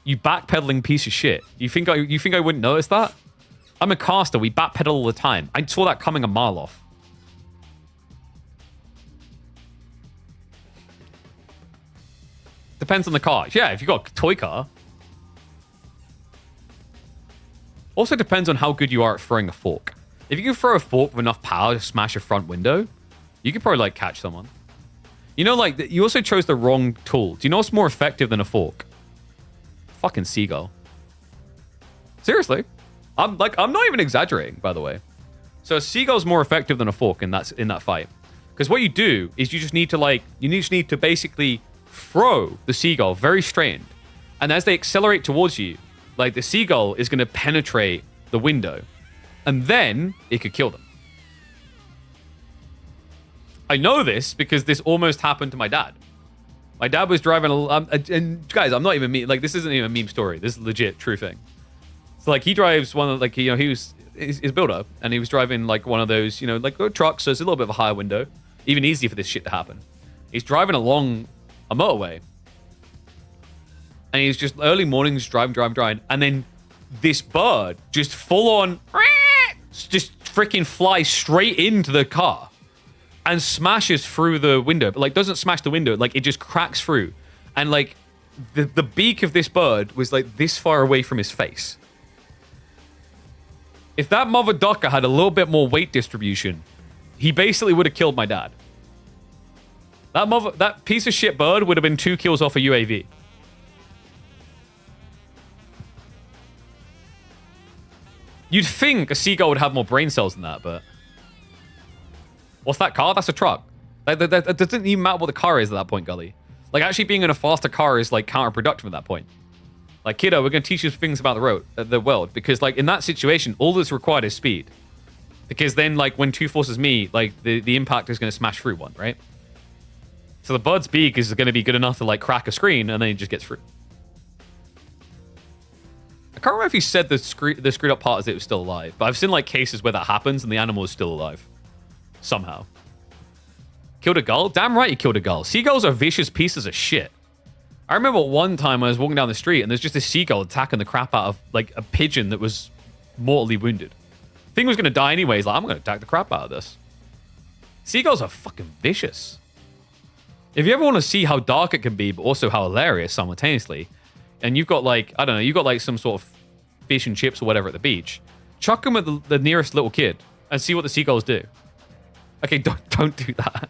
You backpedaling piece of shit. You think I wouldn't notice that? I'm a caster. We backpedal all the time. I saw that coming a mile off. Depends on the car. Yeah, if you got a toy car. Also depends on how good you are at throwing a fork. If you can throw a fork with enough power to smash a front window, you could probably, like, catch someone. You know, like, you also chose the wrong tool. Do you know what's more effective than a fork? Fucking seagull. Seriously. I'm not even exaggerating, by the way. So a seagull's more effective than a fork in that fight. Because what you do is you just need to basically throw the seagull very straightened. And as they accelerate towards you, like, the seagull is going to penetrate the window. And then it could kill them. I know this because this almost happened to my dad. My dad was driving and guys, I'm not even like, this isn't even a meme story. This is a legit true thing. So, like, he drives one of, like, you know, he's a builder, and he was driving, like, one of those, you know, like, trucks, so it's a little bit of a higher window. Even easier for this shit to happen. He's driving along a motorway. And he's just early mornings driving, and then this bird just full on just freaking flies straight into the car and smashes through the window, but, like, doesn't smash the window, like, it just cracks through. And, like, the beak of this bird was, like, this far away from his face. If that mother ducker had a little bit more weight distribution, he basically would have killed my dad. That piece of shit bird would have been 2 kills off a UAV. You'd think a seagull would have more brain cells than that, but... What's that car? That's a truck. That doesn't even matter what the car is at that point, Gully. Like, actually being in a faster car is, like, counterproductive at that point. Like, kiddo, we're going to teach you things about the world. Because, like, in that situation, all that's required is speed. Because then, like, when 2 forces meet, like, the impact is going to smash through one, right? So the bird's beak is going to be good enough to, like, crack a screen, and then it just gets through. I can't remember if he said the screwed up part is it was still alive. But I've seen, like, cases where that happens, and the animal is still alive. Somehow. Killed a gull? Damn right you killed a gull. Seagulls are vicious pieces of shit. I remember one time I was walking down the street and there's just a seagull attacking the crap out of, like, a pigeon that was mortally wounded. Thing was going to die anyways. Like, I'm going to attack the crap out of this. Seagulls are fucking vicious. If you ever want to see how dark it can be, but also how hilarious simultaneously, and you've got, like, I don't know, you've got, like, some sort of fish and chips or whatever at the beach, chuck them at the nearest little kid and see what the seagulls do. Okay, don't do that.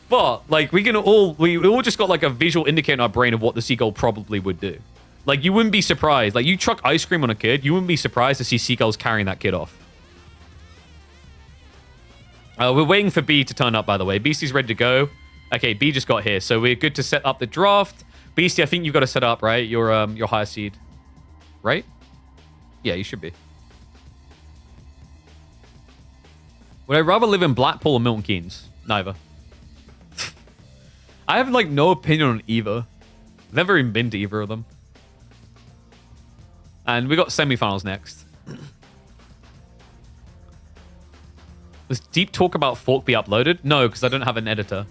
But, like, we all just got, like, a visual indicator in our brain of what the seagull probably would do. Like, you wouldn't be surprised. Like, you chuck ice cream on a kid, you wouldn't be surprised to see seagulls carrying that kid off. We're waiting for B to turn up, by the way. Beasty's ready to go. Okay, B just got here, so we're good to set up the draft. Beasty, I think you've got to set up, right? Your higher seed. Right? Yeah, you should be. Would I rather live in Blackpool or Milton Keynes? Neither. I have, like, no opinion on either. Never even been to either of them. And we got semifinals next. Does Deep Talk about Fork be uploaded? No, because I don't have an editor.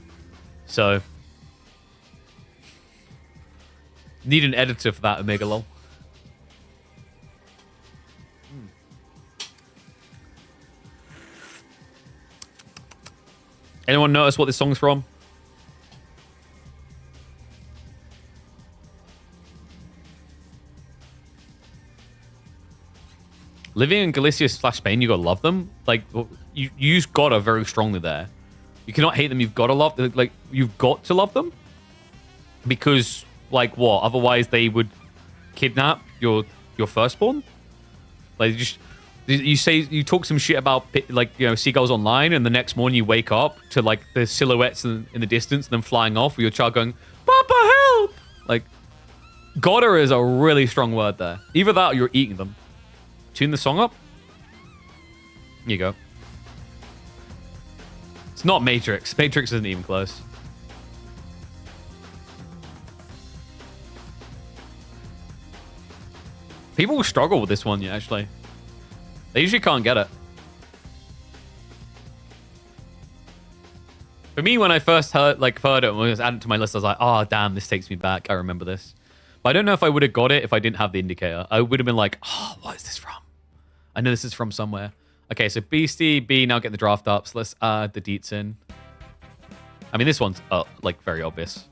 So need an editor for that Omega lol. Anyone notice what this song's from? Living in Galicia / Spain, you gotta love them. Like, you use gotta very strongly there. You cannot hate them. You've gotta love them. Like, you've got to love them because, like, what? Otherwise, they would kidnap your firstborn. Like, you talk some shit about, like, you know, seagulls online, and the next morning you wake up to, like, the silhouettes in the distance and them flying off with your child going, "Papa, help!" Like, gotta is a really strong word there. Either that or you're eating them. Tune the song up. Here you go. It's not Matrix. Matrix isn't even close. People will struggle with this one, yeah, actually. They usually can't get it. For me, when I first heard it and was added to my list, I was like, oh, damn, this takes me back. I remember this. But I don't know if I would have got it if I didn't have the indicator. I would have been like, oh, what is this from? I know this is from somewhere. Okay, so Beasty, B, now get the draft up. So let's add the deets in. I mean, this one's, like, very obvious.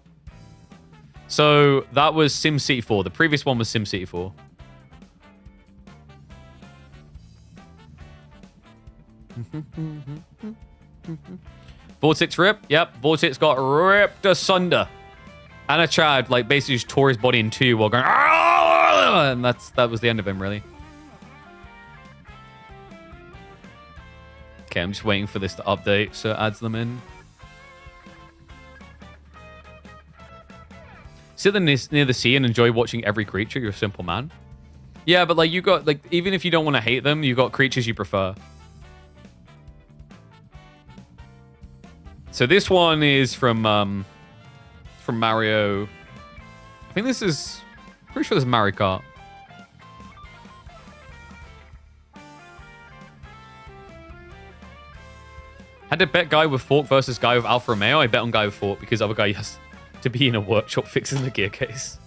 So that was SimCity 4. The previous one was SimCity 4. VortiX rip. Yep, VortiX got ripped asunder. Anatan, like, basically just tore his body in two while going, "Argh!" And that was the end of him, really. Okay, I'm just waiting for this to update, so it adds them in. Sit near the sea and enjoy watching every creature. You're a simple man. Yeah, but, like, you got, like, even if you don't want to hate them, you got creatures you prefer. So this one is from Mario. I think this is, pretty sure this is Mario Kart. Had to bet guy with fork versus guy with Alfa Romeo. I bet on guy with fork because other guy has to be in a workshop fixing the gear case.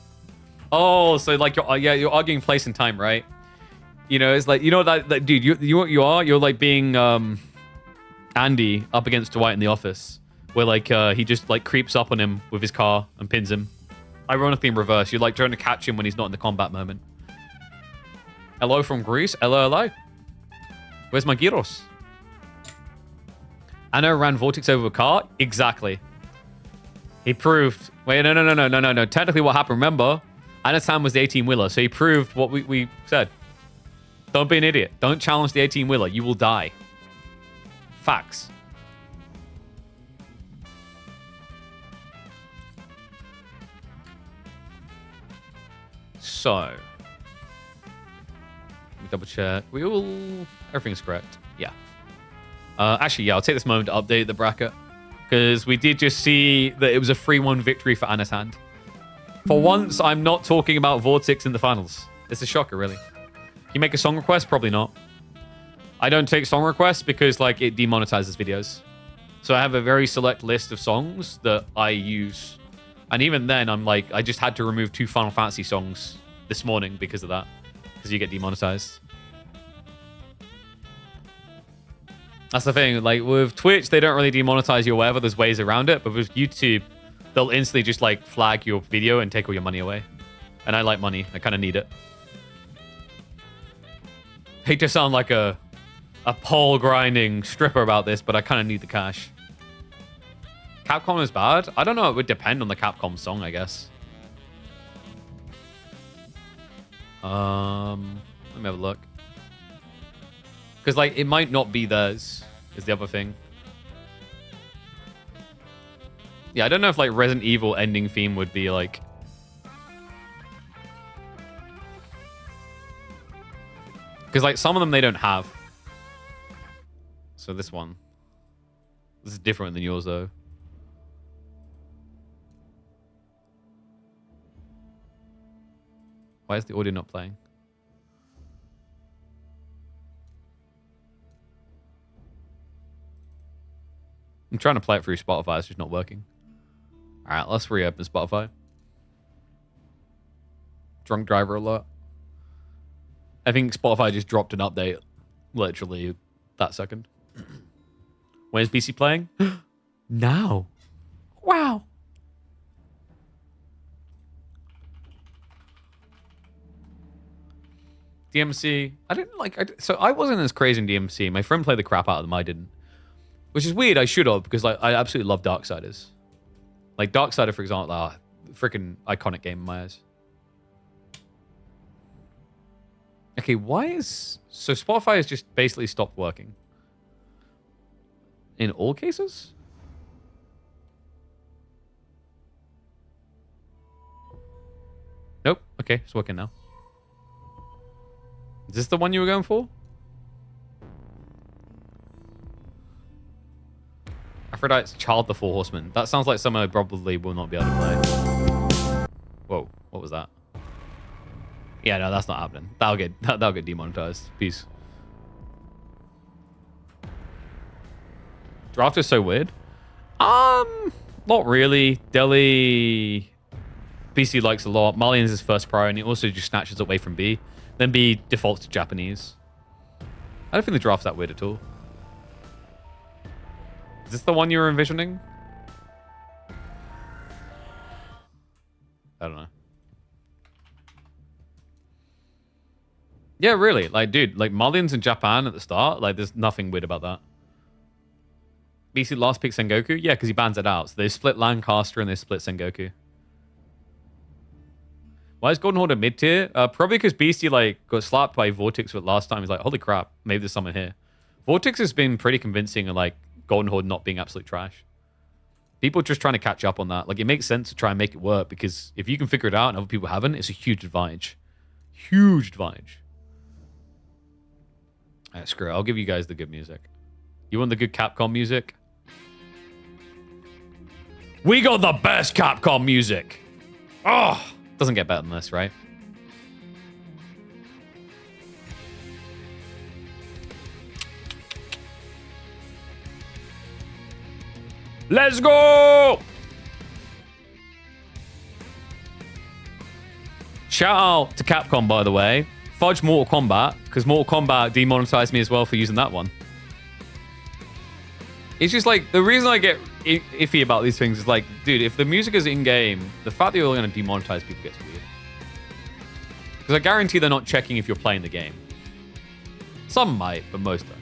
Oh, so like you're arguing place and time, right? You know, it's like, you know that dude, you're like being Andy up against Dwight in The Office, where like he just like creeps up on him with his car and pins him. Ironically in reverse, you're like trying to catch him when he's not in the combat moment. Hello from Greece. Hello. Where's my gyros? Anna ran VortiX over a car? Exactly. He proved... Wait, no. Technically what happened, remember, Anatan was the 18-wheeler, so he proved what we said. Don't be an idiot. Don't challenge the 18-wheeler. You will die. Facts. So... Let me double check. Everything's correct. Yeah. Actually, yeah, I'll take this moment to update the bracket because we did just see that it was a 3-1 victory for Anatan. For once, I'm not talking about VortiX in the finals. It's a shocker, really. Can you make a song request? Probably not. I don't take song requests because, like, it demonetizes videos. So I have a very select list of songs that I use. And even then, I'm like, I just had to remove 2 Final Fantasy songs this morning because of that. Because you get demonetized. That's the thing. Like, with Twitch, they don't really demonetize you or whatever. There's ways around it. But with YouTube, they'll instantly just, like, flag your video and take all your money away. And I like money. I kind of need it. I hate to sound like a pole-grinding stripper about this, but I kind of need the cash. Capcom is bad? I don't know. It would depend on the Capcom song, I guess. Let me have a look. Because, like, it might not be theirs, is the other thing. Yeah, I don't know if, like, Resident Evil ending theme would be, like... Because, like, some of them they don't have. So this one. This is different than yours, though. Why is the audio not playing? I'm trying to play it through Spotify. It's just not working. All right, let's reopen Spotify. Drunk driver alert. I think Spotify just dropped an update literally that second. Where's BC playing? Now. Wow. DMC. I didn't like. So I wasn't as crazy in DMC. My friend played the crap out of them. I didn't. Which is weird. I should have, because like I absolutely love Darksiders. Like Darksider, for example, freaking iconic game in my eyes. Okay, why is... So Spotify has just basically stopped working. In all cases? Nope. Okay, it's working now. Is this the one you were going for? Aphrodite's Child the Four Horsemen. That sounds like someone I probably will not be able to play. Whoa, what was that? Yeah, no, that's not happening. That'll get demonetized. Peace. Draft is so weird. Not really. Delhi, BC likes a lot. Malian is his first prior, and he also just snatches away from B. Then B defaults to Japanese. I don't think the draft's that weird at all. Is this the one you were envisioning? I don't know. Yeah, really. Like, dude, like Malians in Japan at the start, like, there's nothing weird about that. BC last pick Sengoku? Yeah, because he bans it out. So they split Lancaster and they split Sengoku. Why is Golden Horde mid tier? Probably because Beasty like got slapped by VortiX with last time. He's like, holy crap, maybe there's someone here. VortiX has been pretty convincing of like Golden Horde not being absolute trash. People just trying to catch up on that. Like, it makes sense to try and make it work, because if you can figure it out and other people haven't, it's a huge advantage. Huge advantage. All right, screw it. I'll give you guys the good music. You want the good Capcom music? We got the best Capcom music. Oh, doesn't get better than this, right? Let's go! Shout out to Capcom, by the way. Fudge Mortal Kombat, because Mortal Kombat demonetized me as well for using that one. It's just like, the reason I get iffy about these things is like, dude, if the music is in-game, the fact that you're going to demonetize people gets weird. Because I guarantee they're not checking if you're playing the game. Some might, but most don't.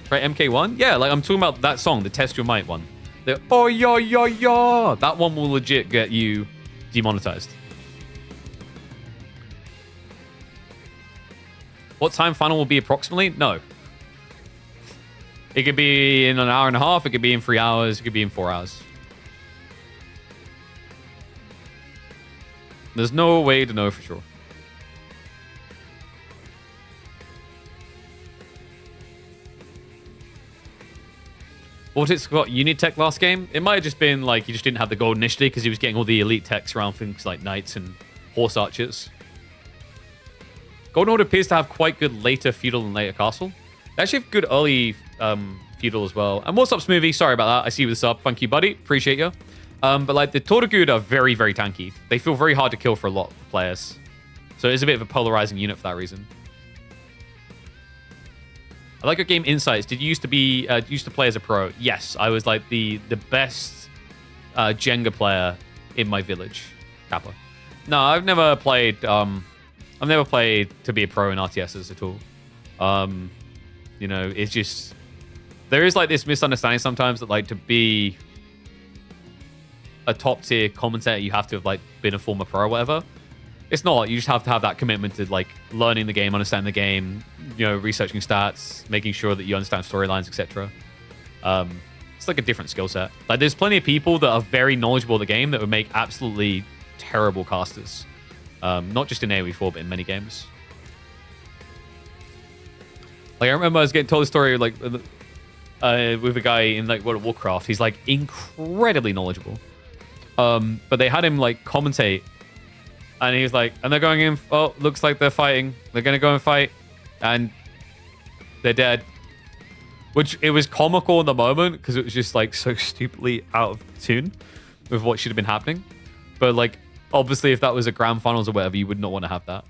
Right, MK1? Yeah, like I'm talking about that song, the Test Your Might one. The oh yo yo yo, that one will legit get you demonetized. What time final will be approximately? No. It could be in an hour and a half, it could be in 3 hours, it could be in 4 hours. There's no way to know for sure. VortiX got Unitech last game. It might have just been like he just didn't have the gold initially because he was getting all the elite techs around things like knights and horse archers. Golden Horde appears to have quite good later feudal and later castle. They actually have good early feudal as well. And what's up, Smoothie? Sorry about that. I see you with the sub. Thank you, buddy. Appreciate you. But like the Tortugud are very, very tanky. They feel very hard to kill for a lot of players. So it's a bit of a polarizing unit for that reason. I like your game insights. Did you used to play as a pro? Yes, I was like the best Jenga player in my village. Kappa. No, I've never played to be a pro in RTSs at all. You know, it's just there is like this misunderstanding sometimes that like to be a top tier commentator you have to have like been a former pro or whatever. It's not. You just have to have that commitment to like learning the game, understanding the game, you know, researching stats, making sure that you understand storylines, etc. It's like a different skill set. Like there's plenty of people that are very knowledgeable of the game that would make absolutely terrible casters. Not just in AoE4, but in many games. Like I remember I was getting told a story like with a guy in like World of Warcraft. He's like incredibly knowledgeable. But they had him like commentate. And he was like, and they're going in, oh, looks like they're fighting. They're going to go and fight. And they're dead. Which, it was comical in the moment, because it was just like so stupidly out of tune. with what should have been happening. But like, obviously, if that was a grand finals or whatever, you would not want to have that.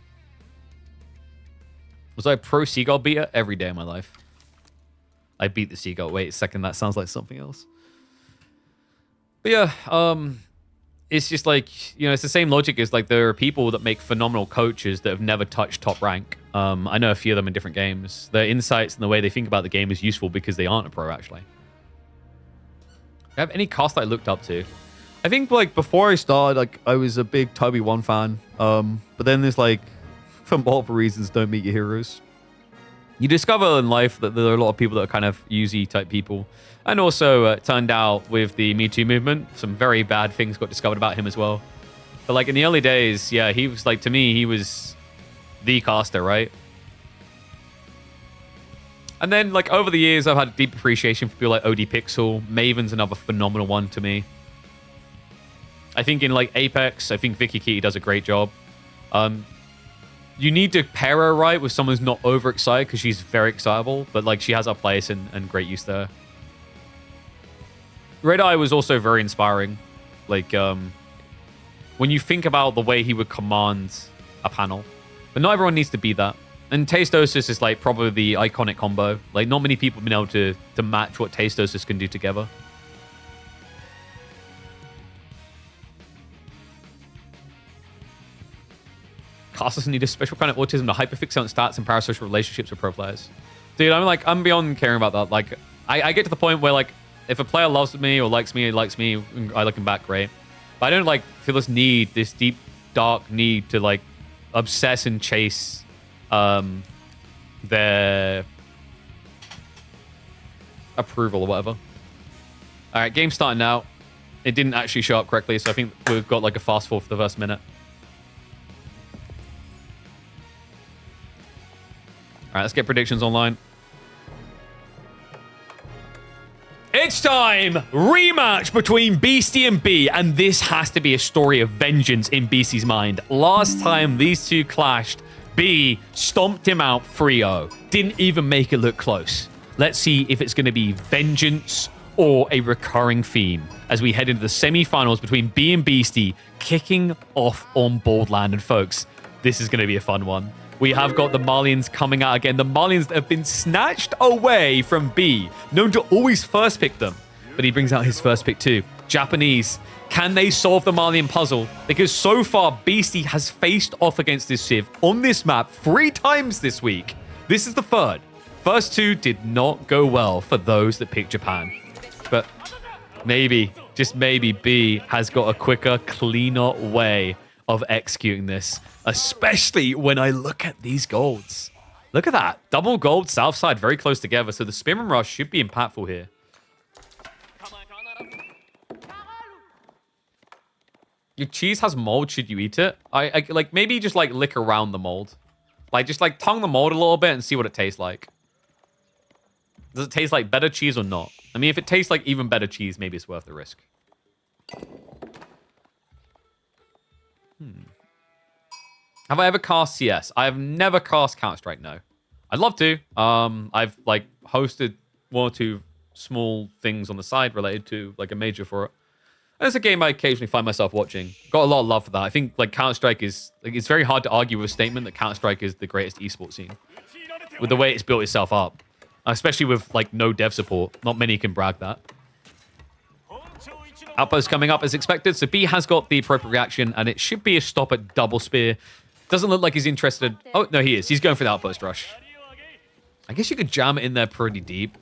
Was I a pro Seagull beater? Every day of my life. I beat the Seagull. Wait a second, that sounds like something else. But yeah, it's just like, you know, it's the same logic as like there are people that make phenomenal coaches that have never touched top rank. I know a few of them in different games. Their insights and the way they think about the game is useful because they aren't a pro, actually. Do you have any cast that I looked up to? I think like before I started, like I was a big Toby 1 fan. But then there's like, for multiple reasons, don't meet your heroes. You discover in life that there are a lot of people that are kind of Uzi type people. And also, it turned out with the Me Too movement, some very bad things got discovered about him as well. But like in the early days, yeah, he was like, to me, he was the caster, right? And then like over the years, I've had a deep appreciation for people like OD Pixel. Maven's another phenomenal one to me. I think in like Apex, I think Vicky Kitty does a great job. You need to pair her right with someone who's not overexcited because she's very excitable, but like she has her place and great use there. Red Eye was also very inspiring. Like, when you think about the way he would command a panel, but not everyone needs to be that. And Tastosis is like probably the iconic combo. Like, not many people have been able to match what Tastosis can do together. Casters need a special kind of autism to hyperfixate on stats and parasocial relationships with pro players. Dude, I'm beyond caring about that. Like, I get to the point where, like, if a player loves me or likes me, I like him back, great. But I don't, like, feel this need, this deep, dark need to, like, obsess and chase their approval or whatever. All right, game starting now. It didn't actually show up correctly, so I think we've got, like, a fast forward for the first minute. All right, let's get predictions online. It's time! Rematch between Beasty and B, and this has to be a story of vengeance in Beasty's mind. Last time these two clashed, B stomped him out 3-0. Didn't even make it look close. Let's see if it's going to be vengeance or a recurring theme as we head into the semi-finals between B and Beasty, kicking off on Boldland. And folks, this is going to be a fun one. We have got the Malians coming out again. The Malians that have been snatched away from B. Known to always first pick them. But he brings out his first pick too. Japanese. Can they solve the Malian puzzle? Because so far, Beasty has faced off against this Civ on this map 3 times this week. This is the third. First 2 did not go well for those that picked Japan. But maybe, just maybe, B has got a quicker, cleaner way of executing this, especially when I look at these golds. Look at that. Double gold, south side, very close together. So the spin and rush should be impactful here. Your cheese has mold, should you eat it? I like, maybe just like lick around the mold. Like, just like tongue the mold a little bit and see what it tastes like. Does it taste like better cheese or not? I mean, if it tastes like even better cheese, maybe it's worth the risk. Have I ever cast CS? I have never cast Counter-Strike, no. I'd love to. I've like hosted 1 or 2 small things on the side related to like a major for it. And it's a game I occasionally find myself watching. Got a lot of love for that. I think like Counter-Strike is like, it's very hard to argue with a statement that Counter-Strike is the greatest esports scene with the way it's built itself up, especially with like no dev support. Not many can brag that. Outpost coming up as expected. So B has got the appropriate reaction, and it should be a stop at double spear. Doesn't look like he's interested. Oh, no, he is. He's going for the outpost rush. I guess you could jam it in there pretty deep.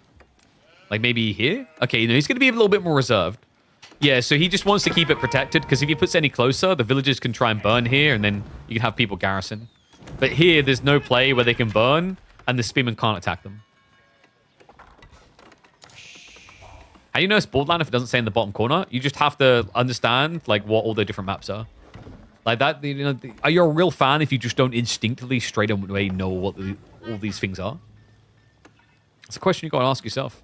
Like maybe here? Okay, no, he's going to be a little bit more reserved. Yeah, so he just wants to keep it protected, because if he puts any closer, the villagers can try and burn here, and then you can have people garrison. But here, there's no play where they can burn, and the spearman can't attack them. How do you know it's Boldland if it doesn't say in the bottom corner? You just have to understand like what all the different maps are. Like that, you know, are you a real fan if you just don't instinctively straight away know what all these things are? It's a question you got to ask yourself.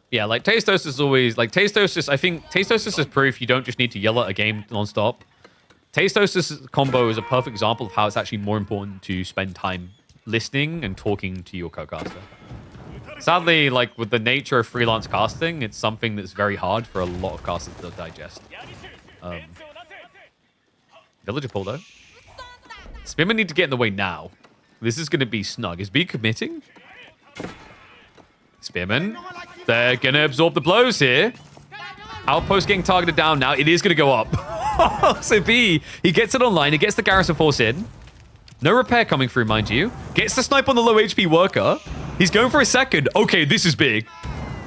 Yeah, like Tastosis is always like Tastosis. I think Tastosis is proof you don't just need to yell at a game nonstop. Tastosis combo is a perfect example of how it's actually more important to spend time listening and talking to your co-caster. Sadly, like with the nature of freelance casting, it's something that's very hard for a lot of casters to digest. Villager pull though. Spearmen need to get in the way now. This is going to be snug. Is B committing? Spearmen, they're going to absorb the blows here. Outpost getting targeted down now. It is going to go up. So B, he gets it online. He gets the garrison force in. No repair coming through, mind you. Gets the snipe on the low HP worker. He's going for a second. Okay, this is big.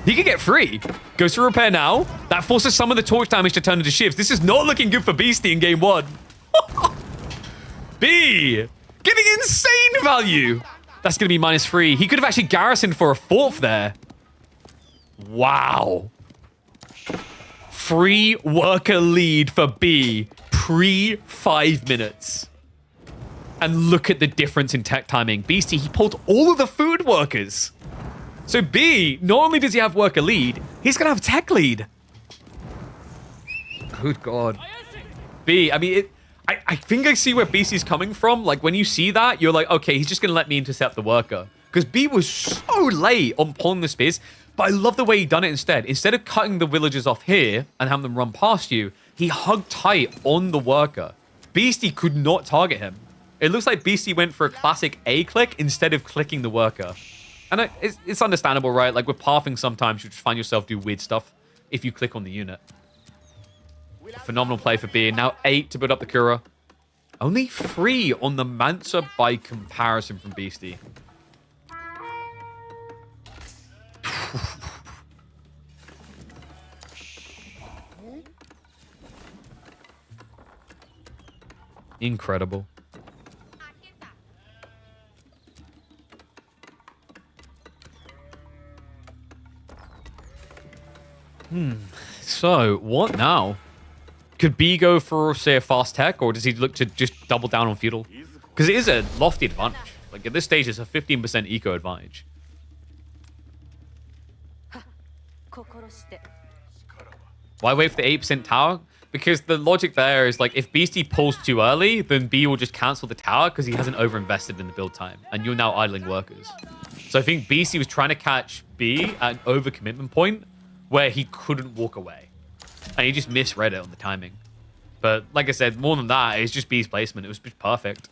He can get free. Goes for repair now. That forces some of the torch damage to turn into shifts. This is not looking good for Beasty in game 1. B, getting insane value. That's going to be -3. He could have actually garrisoned for a 4th there. Wow. Free worker lead for B pre 5 minutes. And look at the difference in tech timing. Beasty, he pulled all of the food workers. So B, not only does he have worker lead, he's going to have tech lead. Good God. B, I mean, I think I see where Beasty's coming from. Like, when you see that, you're like, okay, he's just going to let me intercept the worker. Because B was so late on pulling the spears. But I love the way he done it instead. Instead of cutting the villagers off here and having them run past you, he hugged tight on the worker. Beasty could not target him. It looks like Beasty went for a classic A click instead of clicking the worker. And it's understandable, right? Like with pathing, sometimes you just find yourself do weird stuff if you click on the unit. Phenomenal play for B. Now 8 to build up the Kura. Only 3 on the Mansa by comparison from Beasty. Incredible. So, what now? Could B go for, say, a fast tech, or does he look to just double down on feudal? Because it is a lofty advantage. Like, at this stage, it's a 15% eco advantage. Why wait for the 8% tower? Because the logic there is, like, if Beasty pulls too early, then B will just cancel the tower because he hasn't overinvested in the build time, and you're now idling workers. So I think Beasty was trying to catch B at an overcommitment point where he couldn't walk away. And he just misread it on the timing. But like I said, more than that, it's just B's placement. It was just perfect.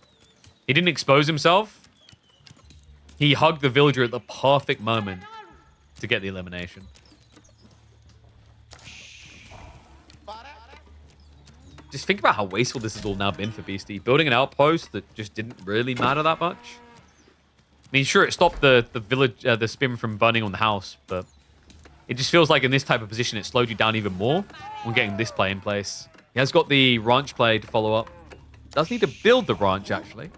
He didn't expose himself. He hugged the villager at the perfect moment to get the elimination. Just think about how wasteful this has all now been for Beasty. Building an outpost that just didn't really matter that much. I mean, sure, it stopped the village, the spearman from burning on the house, but it just feels like in this type of position, it slowed you down even more when getting this play in place. He has got the ranch play to follow up. Does need to build the ranch, actually.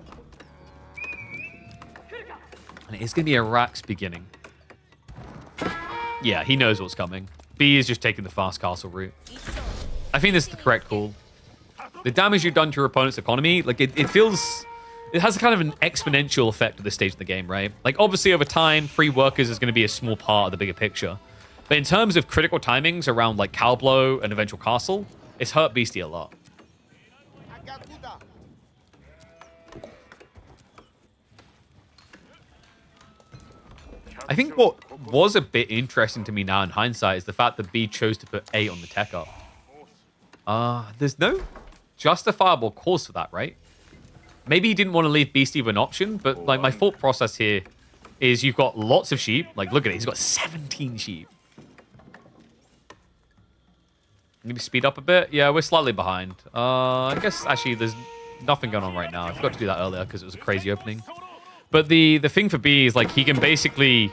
And it is going to be a Rax beginning. Yeah, he knows what's coming. B is just taking the fast castle route. I think this is the correct call. The damage you've done to your opponent's economy, like it feels... It has a kind of an exponential effect at this stage of the game, right? Like, obviously, over time, free workers is going to be a small part of the bigger picture. But in terms of critical timings around, like, cow blow and eventual castle, it's hurt Beasty a lot. I think what was a bit interesting to me now in hindsight is the fact that B chose to put 8 on the tech up. There's no justifiable cause for that, right? Maybe he didn't want to leave Beasty with an option, but like my thought process here is you've got lots of sheep. Like, look at it. He's got 17 sheep. Maybe speed up a bit. Yeah, we're slightly behind. I guess actually there's nothing going on right now. I forgot to do that earlier because it was a crazy opening. But the thing for B is like he could have basically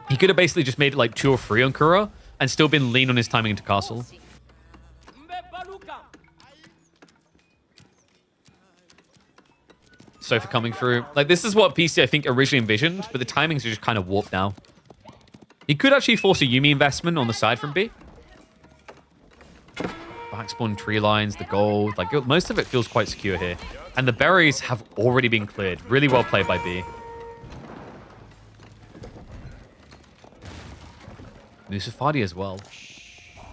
just made it like 2 or 3 on Kura and still been lean on his timing into castle. Sofa coming through. Like, this is what PC, I think, originally envisioned, but the timings are just kind of warped now. He could actually force a Yuumi investment on the side from B. Backspawn tree lines, the gold. Like, most of it feels quite secure here. And the berries have already been cleared. Really well played by B. Musafadi as well.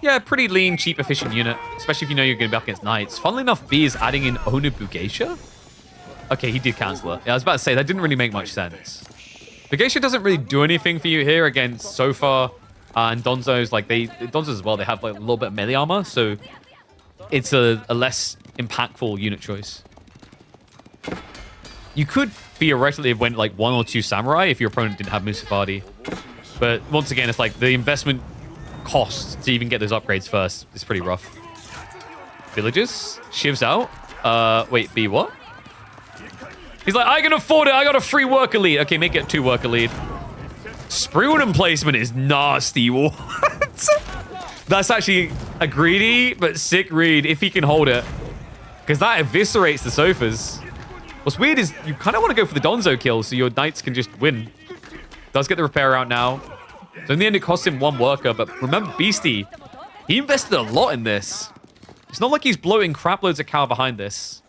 Yeah, pretty lean, cheap, efficient unit. Especially if you know you're going to be up against knights. Funnily enough, B is adding in Onubu Geisha. Okay, he did cancel it. Yeah, I was about to say, that didn't really make much sense. Geisha doesn't really do anything for you here against Sofa and Donzo's. Like, Donzo's as well, they have like a little bit of melee armor, so it's a less impactful unit choice. You could theoretically have went like 1 or 2 Samurai if your opponent didn't have Musafadi. But once again, it's like the investment cost to even get those upgrades first is pretty rough. Villages. Shiv's out. Wait, B what? He's like, I can afford it. I got a free worker lead. Okay, make it 2 worker lead. Sprue emplacement is nasty. What? That's actually a greedy but sick read if he can hold it. Because that eviscerates the Sofas. What's weird is you kind of want to go for the Donzo kill so your knights can just win. Does get the repair out now. So in the end, it costs him 1 worker. But remember, Beasty, he invested a lot in this. It's not like he's bloating crap loads of cow behind this.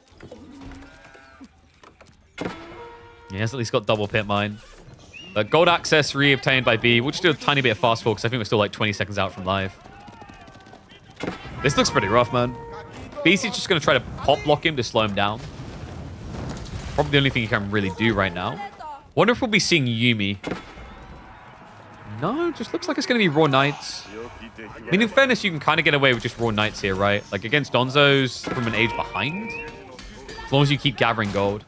He has at least got double pit mine. Gold access re-obtained by B. We'll just do a tiny bit of fast forward because I think we're still like 20 seconds out from live. This looks pretty rough, man. Beasty's just going to try to pop block him to slow him down. Probably the only thing he can really do right now. Wonder if we'll be seeing Yumi. No, just looks like it's going to be Raw Knights. I mean, in fairness, you can kind of get away with just Raw Knights here, right? Like against Donzo's from an age behind. As long as you keep gathering gold.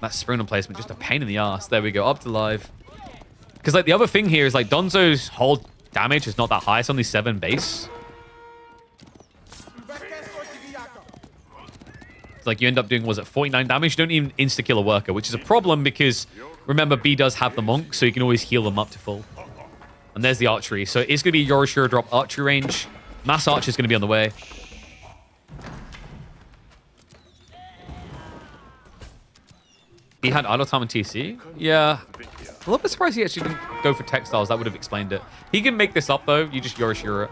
That Sprune placement, just a pain in the ass. There we go, up to live. Because like the other thing here is like Donzo's whole damage is not that high. It's only 7 base. Like you end up doing, was it 49 damage? You don't even insta-kill a worker, which is a problem because remember, B does have the monk, so you can always heal them up to full. And there's the archery. So it's going to be Yorishiro drop archery range. Mass archer is going to be on the way. He had Anatan and TC? Yeah. A little bit surprised he actually didn't go for textiles. That would have explained it. He can make this up, though. You just Yorishiro it.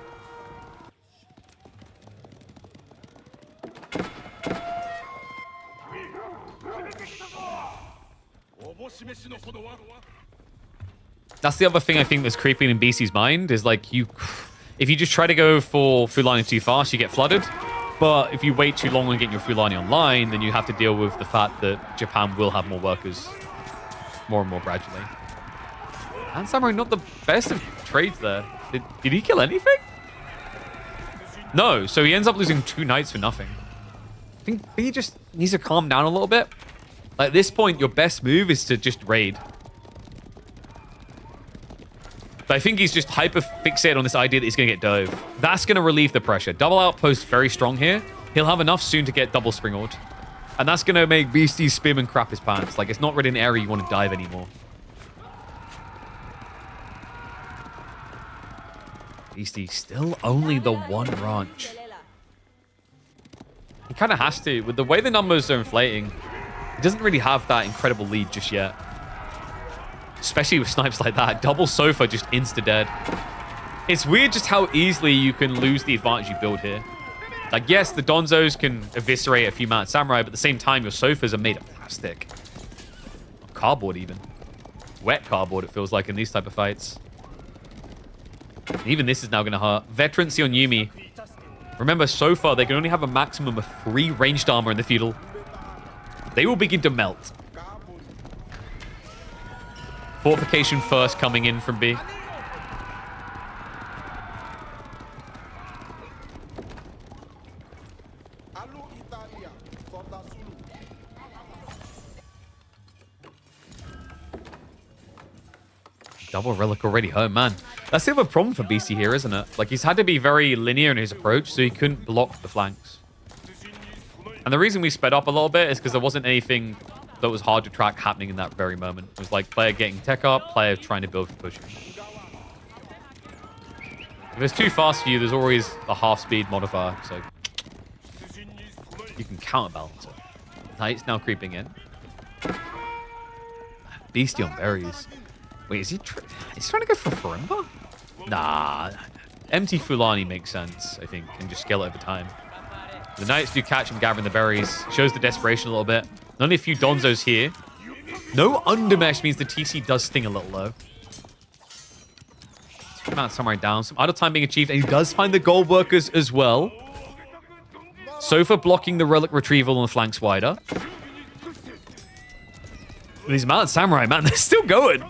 That's the other thing I think that's creeping in BC's mind is like if you just try to go for Fulani too fast, you get flooded. But if you wait too long on getting your Fulani online, then you have to deal with the fact that Japan will have more workers more and more gradually. And Samurai, not the best of trades there. Did he kill anything? No, so he ends up losing 2 knights for nothing. I think he just needs to calm down a little bit. Like, at this point, your best move is to just raid. But I think he's just hyper-fixated on this idea that he's going to get dove. That's going to relieve the pressure. Double outpost very strong here. He'll have enough soon to get double springboard. And that's going to make Beasty spin and crap his pants. Like, it's not really an area you want to dive anymore. Beasty still only the 1 ranch. He kind of has to. With the way the numbers are inflating, he doesn't really have that incredible lead just yet. Especially with snipes like that. Double Sofa just insta-dead. It's weird just how easily you can lose the advantage you build here. Like, yes, the Donzos can eviscerate a few Mounted Samurai, but at the same time, your Sofas are made of plastic. Or cardboard, even. Wet cardboard, it feels like, in these type of fights. And even this is now going to hurt. Veterancy on Yumi. Remember, so far, they can only have a maximum of 3 ranged armor in the feudal. They will begin to melt. Fortification first coming in from B. Double relic already home, man. That's the other problem for BC here, isn't it? Like, he's had to be very linear in his approach, so he couldn't block the flanks. And the reason we sped up a little bit is because there wasn't anything that was hard to track happening in that very moment. It was like player getting tech up, player trying to build for pushing. If it's too fast for you, there's always a half-speed modifier, so you can counterbalance it. Knight's now creeping in. Beasty on berries. Wait, is he trying to go for Farimba? Nah. Empty Fulani makes sense, I think, and just scale it over time. The Knights do catch him gathering the berries. Shows the desperation a little bit. Only a few Donzos here. No undermesh means the TC does sting a little low. Mount Samurai down. Some idle time being achieved, and he does find the gold workers as well. Sofa blocking the relic retrieval on the flanks wider. These Mounted Samurai, man, they're still going.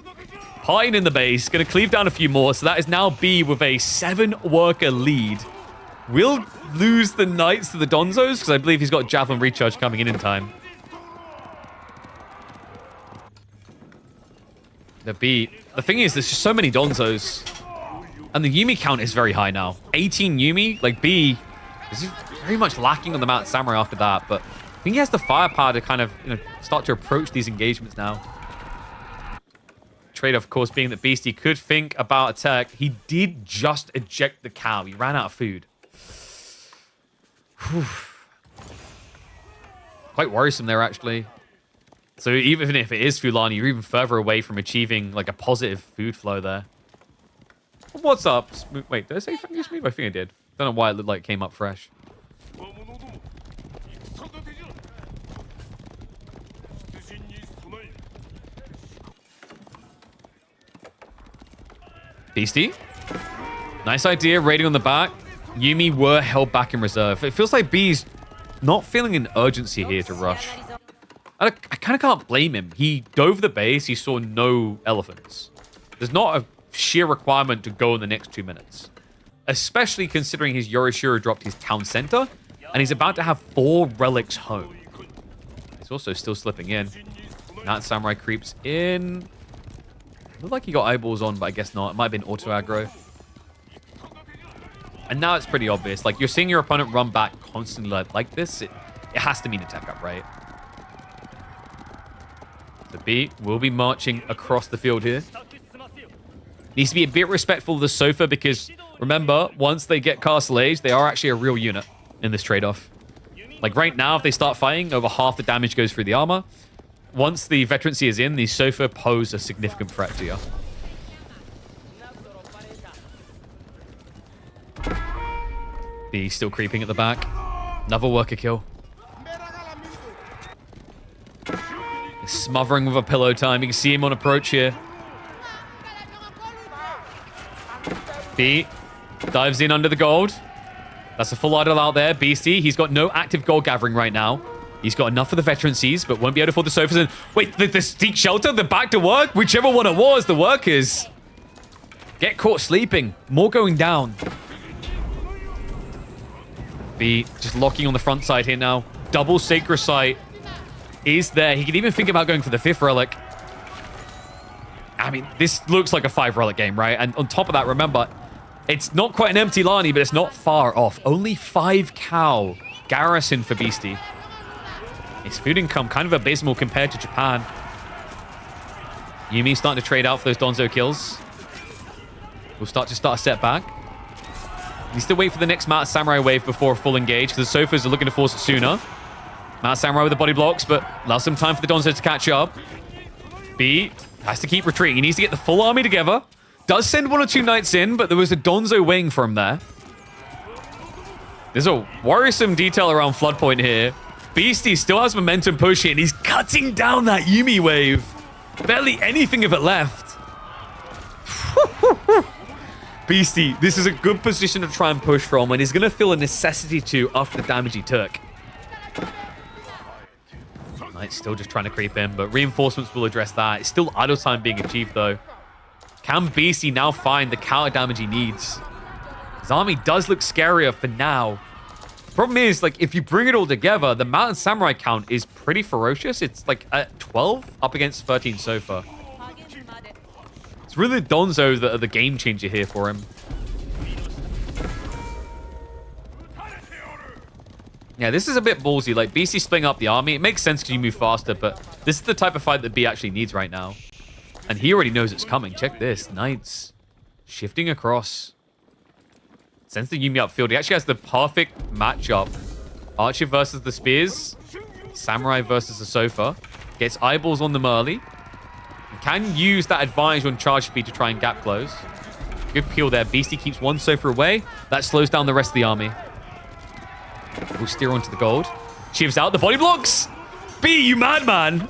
Pine in the base. Going to cleave down a few more. So that is now B with a 7-worker lead. Will lose the Knights to the Donzos because I believe he's got Javelin Recharge coming in time. The B. The thing is, there's just so many Donzos. And the Yuumi count is very high now. 18 Yuumi. Like, B is very much lacking on the Mount Samurai after that. But I think he has the firepower to kind of, start to approach these engagements now. Trade-off, of course, being that Beasty could think about a tech. He did just eject the cow. He ran out of food. Whew. Quite worrisome there, actually. So even if it is Fulani, you're even further away from achieving like a positive food flow there. What's up? Wait, did I say funny smooth? I think I did. Don't know why it looked like it came up fresh. Beasty. Nice idea, raiding on the back. Yuumi were held back in reserve. It feels like B's not feeling an urgency here to rush. I kind of can't blame him. He dove the base. He saw no elephants. There's not a sheer requirement to go in the next 2 minutes. Especially considering his Yorishiro dropped his town center. And he's about to have 4 relics home. He's also still slipping in. That Samurai creeps in. Looked like he got eyeballs on, but I guess not. It might have been auto aggro. And now it's pretty obvious. Like, you're seeing your opponent run back constantly like this. It has to mean a tech up, right? The B will be marching across the field here. Needs to be a bit respectful of the Sofa because, remember, once they get Castle Age, they are actually a real unit in this trade-off. Like, right now, if they start fighting, over half the damage goes through the armor. Once the veterancy is in, the Sofa pose a significant threat to you. B still creeping at the back. Another worker kill. He's smothering with a pillow time. You can see him on approach here. B dives in under the gold. That's a full idol out there. Beasty, he's got no active gold gathering right now. He's got enough for the veterancies, but won't be able to afford the Sofas. And wait, the Steak Shelter, the back to work? Whichever one it was, the workers get caught sleeping. More going down. B just locking on the front side here now. Double Sacred Sight is there. He could even think about going for the 5th relic. I mean, this looks like a 5 relic game, right? And on top of that, remember, it's not quite an empty Lani, but it's not far off. Only 5 cow garrison for Beasty. His food income kind of abysmal compared to Japan. Yuumi starting to trade out for those Donzo kills. We'll start a step back. Needs to wait for the next Mount Samurai wave before a full engage because the Sofas are looking to force it sooner. Mount Samurai with the body blocks, but allows some time for the Donzo to catch up. B has to keep retreating. He needs to get the full army together. Does send 1 or 2 knights in, but there was a Donzo wing for him there. There's a worrisome detail around Flood Point here. Beasty still has momentum pushing, and he's cutting down that Yuumi wave. Barely anything of it left. Beasty, this is a good position to try and push from, and he's going to feel a necessity to after the damage he took. Knight's still just trying to creep in, but reinforcements will address that. It's still idle time being achieved, though. Can Beasty now find the counter damage he needs? His army does look scarier for now. Problem is, like, if you bring it all together, the Mountain Samurai count is pretty ferocious. It's like at 12 up against 13 Sofa. It's really the Donzo that are the game changer here for him. Yeah, this is a bit ballsy. Like, BC splitting up the army. It makes sense because you move faster, but this is the type of fight that B actually needs right now. And he already knows it's coming. Check this. Knights shifting across. Sends the Yuumi upfield. He actually has the perfect matchup. Archer versus the Spears. Samurai versus the Sofa. Gets eyeballs on them early. Can use that advantage on charge speed to try and gap close. Good peel there. Beasty keeps 1 Sofa away. That slows down the rest of the army. We'll steer onto the gold. Chivs out the body blocks. B, you madman.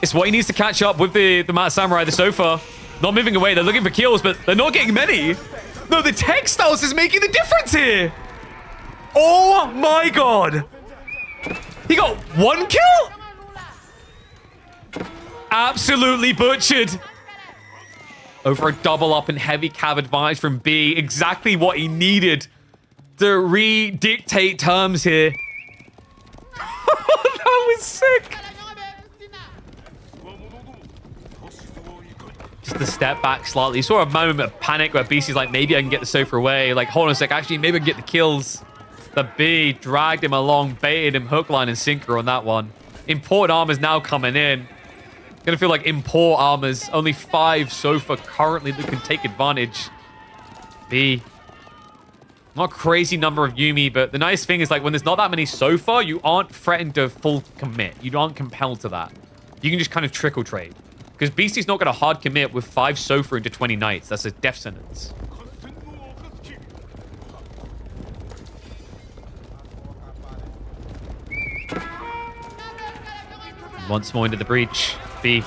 It's what he needs to catch up with the Mount Samurai, the Sofa. Not moving away. They're looking for kills, but they're not getting many. No, the textiles is making the difference here. Oh my god. He got 1 kill? Absolutely butchered. over a double up and heavy cav advantage from B. Exactly what he needed to re-dictate terms here. That was sick. Just the step back slightly. You saw a moment of panic where Beasty's like, maybe I can get the Sofa away. Like, hold on a sec. Actually, maybe I can get the kills. But B dragged him along, baited him hook, line, and sinker on that one. Import armor's now coming in. Gonna feel like import armors. Only 5 Sofa currently that can take advantage. B. Not a crazy number of Yuumi, but the nice thing is like when there's not that many Sofa, you aren't threatened to full commit. You aren't compelled to that. You can just kind of trickle trade. Because Beasty's not going to hard commit with 5 Sofa into 20 Knights. That's a death sentence. Once more into the breach. B.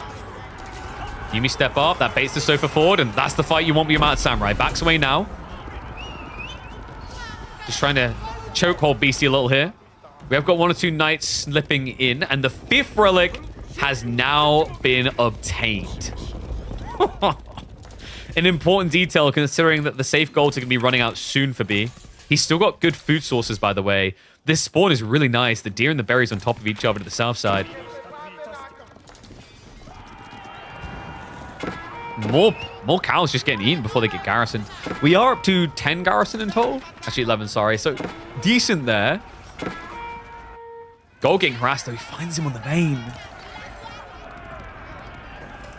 Yuumi step up. That baits the Sofa forward, and that's the fight you want with your Mad Samurai. Backs away now. Just trying to chokehold Beasty a little here. We have got 1 or 2 Knights slipping in, and the 5th relic has now been obtained. An important detail considering that the safe gold are going to be running out soon for B. He's still got good food sources, by the way. This spawn is really nice. The deer and the berries on top of each other to the south side. More cows just getting eaten before they get garrisoned. We are up to 10 garrison in total. Actually, 11, sorry. So, decent there. Gold getting harassed, though. He finds him on the vein.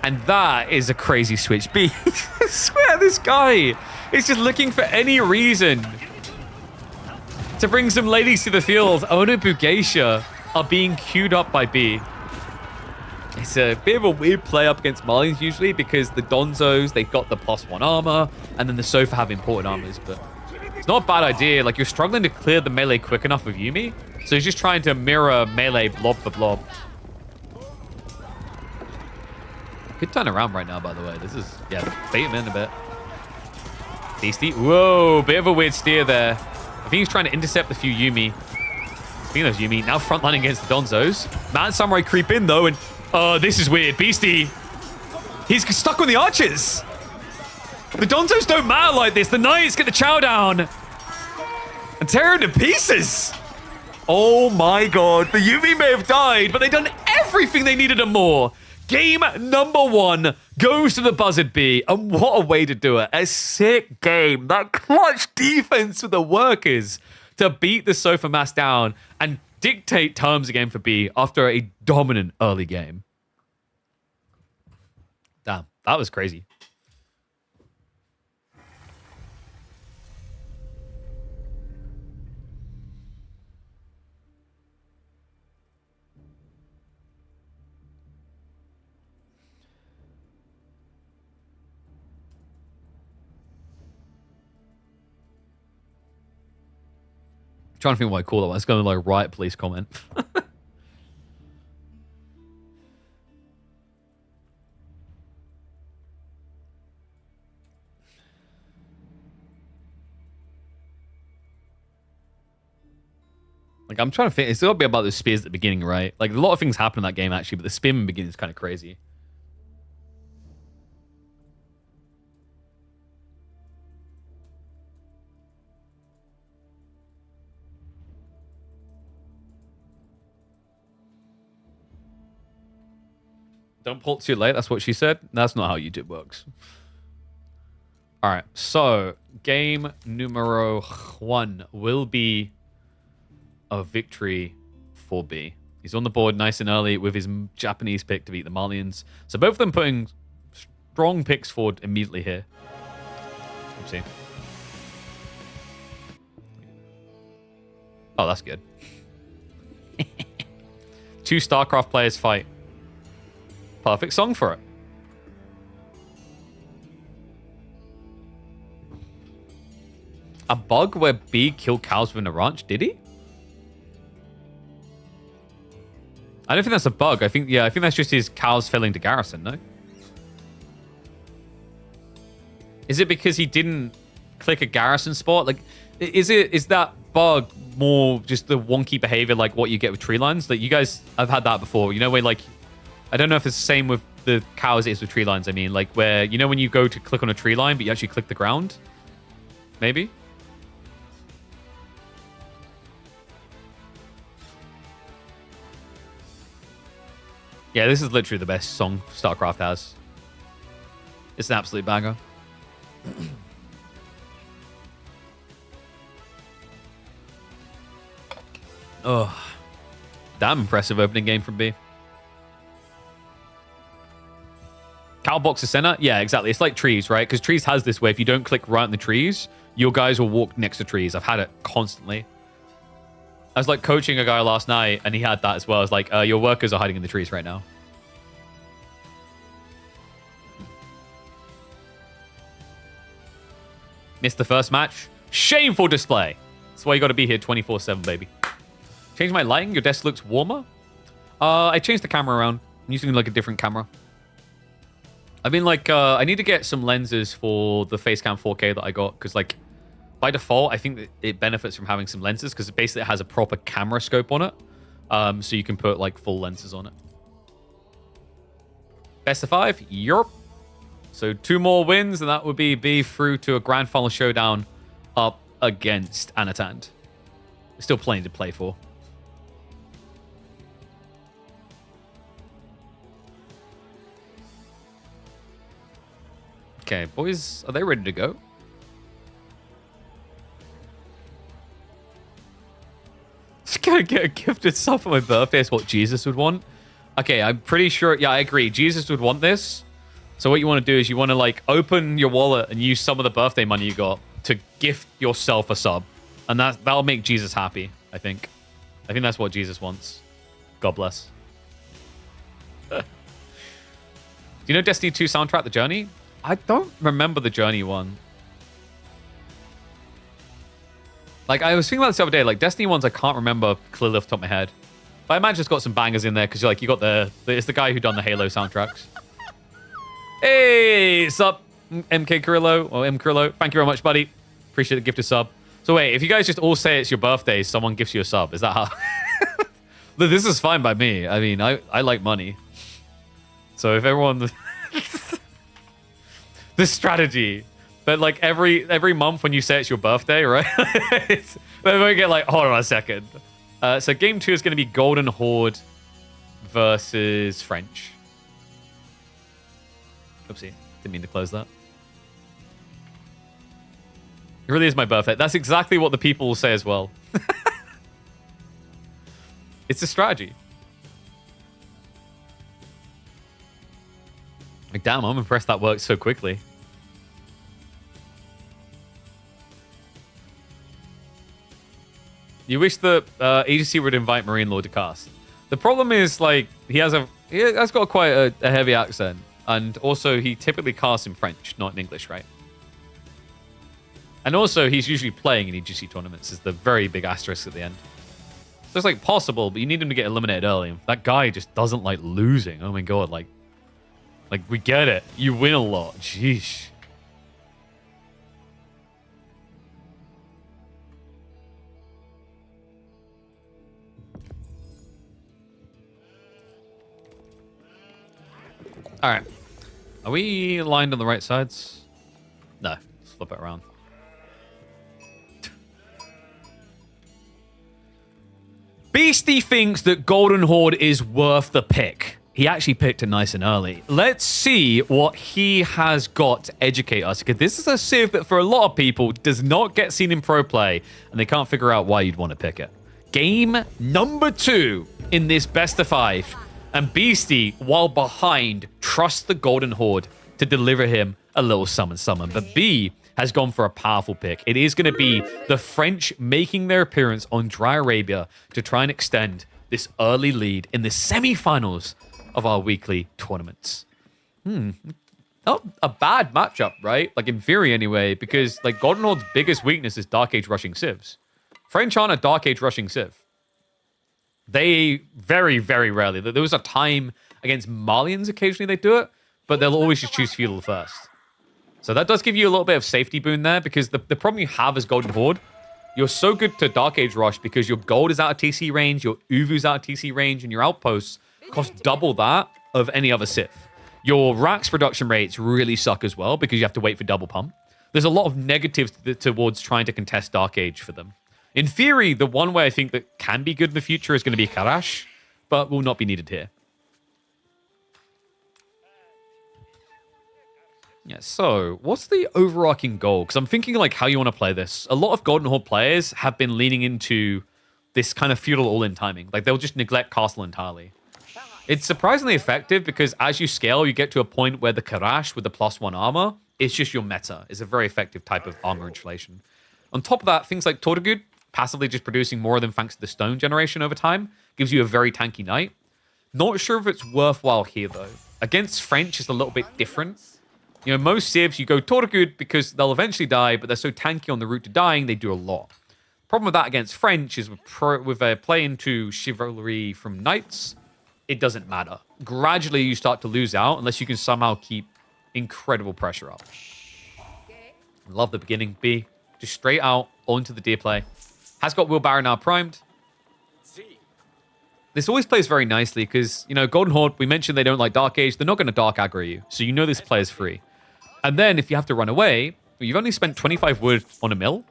And that is a crazy switch. B, I swear this guy is just looking for any reason to bring some ladies to the field. Ono Bugeisha are being queued up by B. It's a bit of a weird play up against Marlians usually because the Donzos, they've got the +1 armor, and then the Sofa have important armors, but it's not a bad idea. Like, you're struggling to clear the melee quick enough with Yuumi, so he's just trying to mirror melee blob for blob. Could turn around right now, by the way. This is, yeah, bait him in a bit. Beasty. Whoa, bit of a weird steer there. I think he's trying to intercept a few Yuumi. Speaking of Yuumi, now frontline against the Donzos. Mad Samurai creep in, though, and this is weird. Beasty, he's stuck on the archers. The Donzos don't matter like this. The Knights get the chow down and tear him to pieces. Oh my god. The Yuumi may have died, but they've done everything they needed and more. Game number 1 goes to the Buzzard B, and what a way to do it. A sick game. That clutch defense for the workers to beat the Sofa mass down and dictate terms again for B after a dominant early game. Damn, that was crazy. Trying to think what I call it. It's going to like riot police comment. Like, I'm trying to think. It's got to be about the spears at the beginning, right? Like, a lot of things happen in that game, actually, but the spear in the beginning is kind of crazy. Don't pull it too late. That's what she said. That's not how YouTube works. All right. So, game numero 1 will be a victory for B. He's on the board nice and early with his Japanese pick to beat the Malians. So, both of them putting strong picks forward immediately here. Oopsie. Oh, that's good. 2 StarCraft players fight. Perfect song for it. A bug where B killed cows within a ranch, did he? I don't think that's a bug. I think that's just his cows failing to garrison, no? Is it because he didn't click a garrison spot? Like, is that bug more just the wonky behavior like what you get with tree lines? Like, you guys have had that before. You know, where like, I don't know if it's the same with the cows it is with tree lines, I mean. Like where, you know when you go to click on a tree line, but you actually click the ground? Maybe? Yeah, this is literally the best song StarCraft has. It's an absolute banger. Oh, damn impressive opening game from B. Cowbox is center? Yeah, exactly. It's like trees, right? Because trees has this way. If you don't click right in the trees, your guys will walk next to trees. I've had it constantly. I was like coaching a guy last night, and he had that as well. I was like, your workers are hiding in the trees right now. Missed the first match. Shameful display. That's why you got to be here 24/7, baby. Change my lighting. Your desk looks warmer. I changed the camera around. I'm using like a different camera. I've been like, I need to get some lenses for the Facecam 4K that I got. Because like, by default, I think that it benefits from having some lenses. Because it basically has a proper camera scope on it. So you can put like full lenses on it. Best of 5? Yup. So 2 more wins, and that would be B through to a grand final showdown up against Anatan. Still plenty to play for. Okay, boys, are they ready to go? Just gonna get a gifted sub for my birthday is what Jesus would want. Okay, I'm pretty sure. Yeah, I agree. Jesus would want this. So what you want to do is you want to like open your wallet and use some of the birthday money you got to gift yourself a sub. And that'll make Jesus happy, I think. I think that's what Jesus wants. God bless. Do you know Destiny 2 soundtrack, The Journey? I don't remember the Journey one. Like, I was thinking about this the other day. Like, Destiny ones I can't remember clearly off the top of my head. But I imagine it's got some bangers in there because like you got it's the guy who done the Halo soundtracks. Hey, sup, MK Carrillo or M Carrillo. Thank you very much, buddy. Appreciate the gifted sub. So wait, if you guys just all say it's your birthday, someone gives you a sub. Is that how? Look, this is fine by me. I mean, I like money. So if everyone... This strategy. But like every month when you say it's your birthday, right? They might get like, hold on a second. So game 2 is going to be Golden Horde versus French. Oopsie. Didn't mean to close that. It really is my birthday. That's exactly what the people will say as well. It's a strategy. Like, damn, I'm impressed that worked so quickly. You wish the agency would invite Marine Lord to cast. The problem is, like, he has got quite a heavy accent. And also, he typically casts in French, not in English, right? And also, he's usually playing in EGC tournaments. Is the very big asterisk at the end. So it's, like, possible, but you need him to get eliminated early. That guy just doesn't like losing. Oh, my God. Like, we get it. You win a lot. Jeez. All right. Are we aligned on the right sides? No. Let's flip it around. Beasty thinks that Golden Horde is worth the pick. He actually picked it nice and early. Let's see what he has got to educate us. Because this is a civ that for a lot of people does not get seen in pro play. And they can't figure out why you'd want to pick it. Game number 2 in this best of 5. And Beasty, while behind, trusts the Golden Horde to deliver him a little summon. But B has gone for a powerful pick. It is going to be the French making their appearance on Dry Arabia to try and extend this early lead in the semi-finals of our weekly tournaments. Not a bad matchup, right? Like, in theory anyway, because like Golden Horde's biggest weakness is Dark Age rushing civs. French aren't a Dark Age rushing civ. They very, very rarely. There was a time against Malians occasionally they do it, but they'll always just choose Feudal first. So that does give you a little bit of safety boon there, because the problem you have as Golden Horde, you're so good to Dark Age rush because your gold is out of TC range, your Uvu's out of TC range, and your outposts cost double that of any other civ. Your Rax production rates really suck as well because you have to wait for double pump. There's a lot of negatives towards trying to contest Dark Age for them. In theory, the one way I think that can be good in the future is going to be Karash, but will not be needed here. Yeah, so what's the overarching goal? Because I'm thinking like how you want to play this. A lot of Golden Horde players have been leaning into this kind of feudal all-in timing. Like they'll just neglect castle entirely. It's surprisingly effective because as you scale, you get to a point where the Karash with the +1 armor, it's just your meta. It's a very effective type of armor installation. On top of that, things like Tortugud, passively just producing more of them thanks to the stone generation over time, gives you a very tanky knight. Not sure if it's worthwhile here though. Against French, it's a little bit different. You know, most civs, you go Tortugud because they'll eventually die, but they're so tanky on the route to dying, they do a lot. Problem with that against French is with a play into chivalry from knights, it doesn't matter. Gradually, you start to lose out unless you can somehow keep incredible pressure up. Love the beginning. B, just straight out, onto the deer play. Has got Wheelbarrow now primed. This always plays very nicely because, you know, Golden Horde, we mentioned they don't like Dark Age. They're not going to Dark aggro you. So you know this play is free. And then if you have to run away, you've only spent 25 wood on a mill.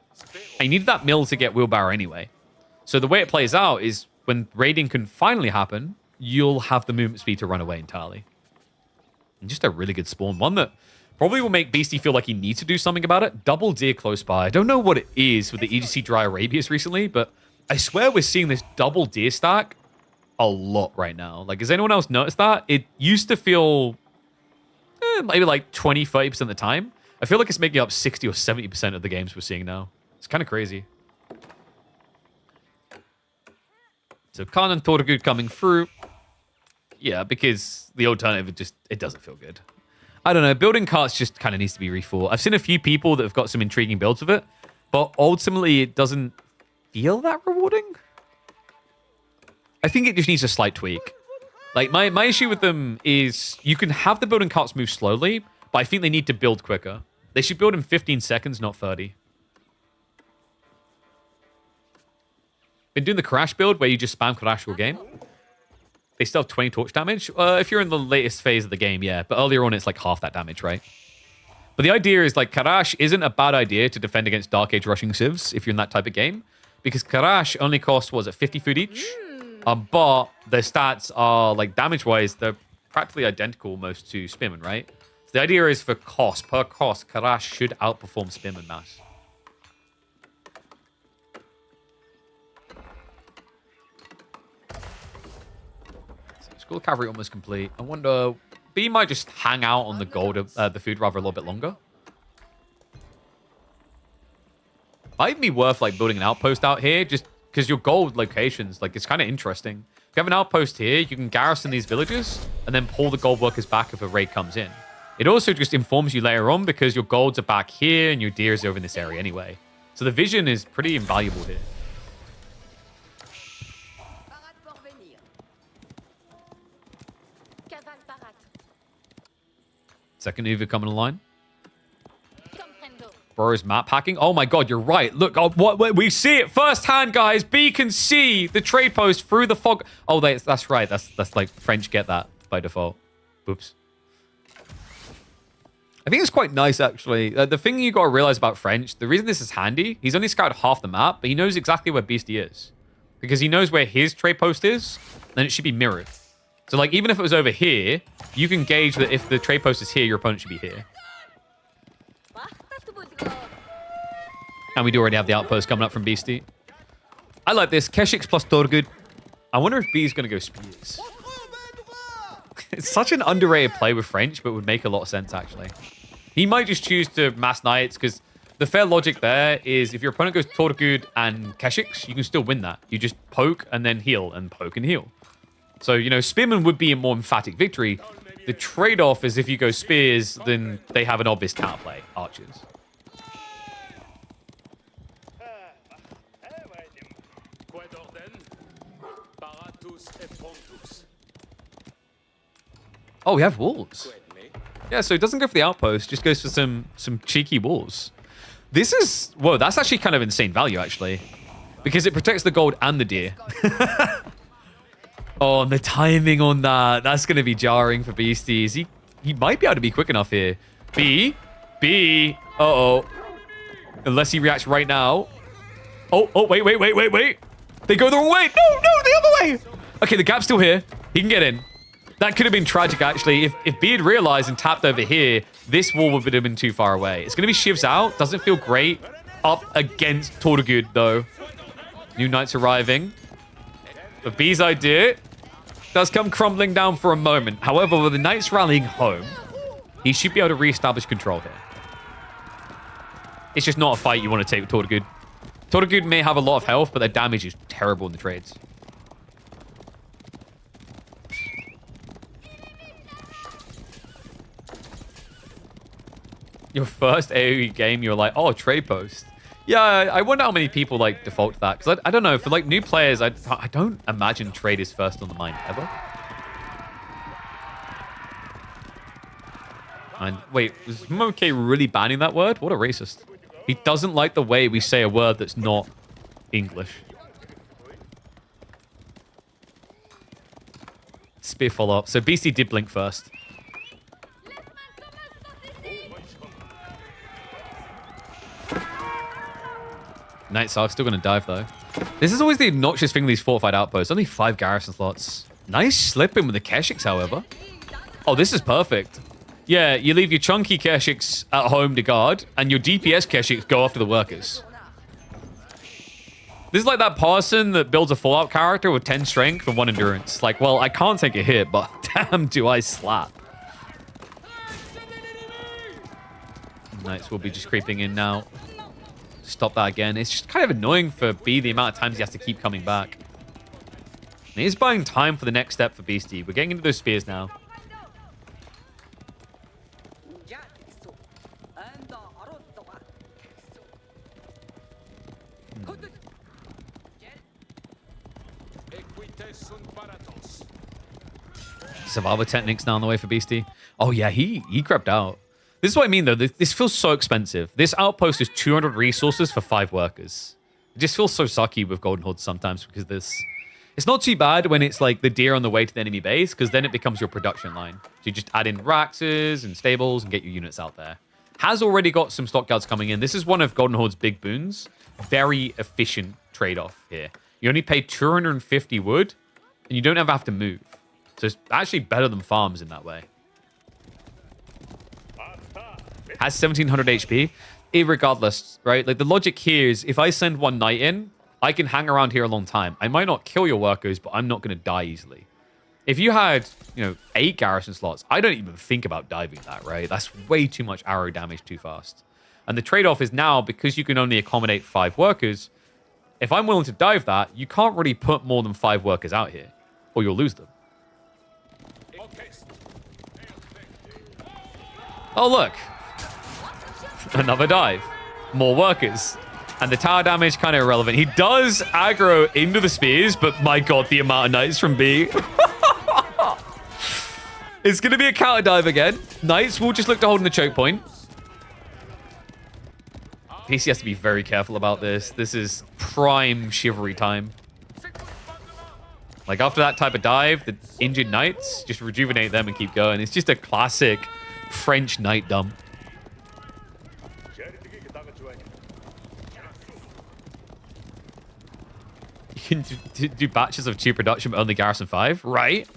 And you need that mill to get Wheelbarrow anyway. So the way it plays out is when raiding can finally happen, you'll have the movement speed to run away entirely. And just a really good spawn. One that probably will make Beasty feel like he needs to do something about it. Double deer close by. I don't know what it is with the EGC Dry Arabias recently, but I swear we're seeing this double deer stack a lot right now. Like, has anyone else noticed that? It used to feel maybe like 20, 30% of the time. I feel like it's making up 60 or 70% of the games we're seeing now. It's kind of crazy. So Khan and Tortugud coming through. Yeah, because the alternative, it doesn't feel good. I don't know. Building carts just kind of needs to be rethought. I've seen a few people that have got some intriguing builds of it, but ultimately it doesn't feel that rewarding. I think it just needs a slight tweak. Like, my issue with them is you can have the building carts move slowly, but I think they need to build quicker. They should build in 15 seconds, not 30. Been doing the Crash build where you just spam Crash all game. They still have 20 torch damage. If you're in the latest phase of the game, yeah. But earlier on, it's like half that damage, right? But the idea is, like, Karash isn't a bad idea to defend against Dark Age rushing civs if you're in that type of game. Because Karash only costs, what is it, 50 food each? But their stats are, like, damage-wise, they're practically identical almost to Spearman, right? So the idea is for cost, per cost, Karash should outperform Spearman mass. School Cavalry almost complete. I wonder, B might just hang out on the gold, the food rather a little bit longer. Might even be worth like building an outpost out here, just because your gold locations, like it's kind of interesting. If you have an outpost here, you can garrison these villages and then pull the gold workers back if a raid comes in. It also just informs you later on because your golds are back here and your deers are over in this area anyway. So the vision is pretty invaluable here. Second Uva coming online. Bro's map hacking. Oh my god, you're right. Look, what we see it firsthand, guys. B can see the trade post through the fog. Oh, that's right. That's like French get that by default. Oops. I think it's quite nice, actually. The thing you got to realize about French, the reason this is handy, he's only scouted half the map, but he knows exactly where Beasty is. Because he knows where his trade post is, then it should be mirrored. So, like, even if it was over here, you can gauge that if the trade post is here, your opponent should be here. And we do already have the outpost coming up from Beasty. I like this. Keshix plus Tortugud. I wonder if B is going to go Spears. It's such an underrated play with French, but would make a lot of sense, actually. He might just choose to mass Knights, because the fair logic there is if your opponent goes Tortugud and Keshix, you can still win that. You just poke and then heal, and poke and heal. So, you know, Spearman would be a more emphatic victory. The trade-off is if you go Spears, then they have an obvious counterplay. Archers. Oh, we have walls. Yeah, so it doesn't go for the outpost, just goes for some cheeky walls. This is... Whoa, that's actually kind of insane value, actually. Because it protects the gold and the deer. Oh, and the timing on that. That's going to be jarring for Beastie. Is he he might be able to be quick enough here. B. Uh-oh. Unless he reacts right now. Oh, wait. They go the wrong way. No, the other way. Okay, the gap's still here. He can get in. That could have been tragic, actually. If B had realized and tapped over here, this wall would have been too far away. It's going to be shivs out. Doesn't feel great. Up against Tortugud, though. New knights arriving. But B's idea does come crumbling down for a moment. However, with the knights rallying home, he should be able to reestablish control here. It's just not a fight you want to take with Tortugud. Tortugud may have a lot of health, but their damage is terrible in the trades. Your first AoE game, you're like, oh, trade post. Yeah, I wonder how many people like default to that. Because I don't know, for like new players, I don't imagine trade is first on the mind ever. And wait, is MoK really banning that word? What a racist. He doesn't like the way we say a word that's not English. Spear follow-up. So Beasty did blink first. Knights are still going to dive, though. This is always the obnoxious thing with these fortified outposts. Only 5 garrison slots. Nice slipping with the Keshiks, however. Oh, this is perfect. Yeah, you leave your chunky Keshiks at home to guard, and your DPS Keshiks go after the workers. This is like that person that builds a Fallout character with 10 strength and 1 endurance. Like, well, I can't take a hit, but damn do I slap. Knights will be just creeping in now. Stop that again. It's just kind of annoying for B, the amount of times he has to keep coming back. And he's buying time for the next step for Beasty. We're getting into those spears now. Survival techniques now on the way for Beasty. Oh yeah, he crept out. This is what I mean, though. This feels so expensive. This outpost is 200 resources for 5 workers. It just feels so sucky with Golden Horde sometimes because this... It's not too bad when it's like the deer on the way to the enemy base because then it becomes your production line. So you just add in Raxes and stables and get your units out there. Has already got some stockyards coming in. This is one of Golden Horde's big boons. Very efficient trade-off here. You only pay 250 wood and you don't ever have to move. So it's actually better than farms in that way. Has 1700 HP. Irregardless, right? Like the logic here is if I send 1 knight in, I can hang around here a long time. I might not kill your workers, but I'm not going to die easily. If you had, 8 garrison slots, I don't even think about diving that, right? That's way too much arrow damage too fast. And the trade-off is now, because you can only accommodate 5 workers, if I'm willing to dive that, you can't really put more than 5 workers out here, or you'll lose them. Oh, look. Another dive. More workers. And the tower damage kind of irrelevant. He does aggro into the spears, but my god, the amount of knights from B. It's going to be a counter dive again. Knights will just look to hold in the choke point. PC has to be very careful about this. This is prime chivalry time. Like after that type of dive, the injured knights, just rejuvenate them and keep going. It's just a classic French knight dump. You can do batches of 2 production, but only garrison 5, right?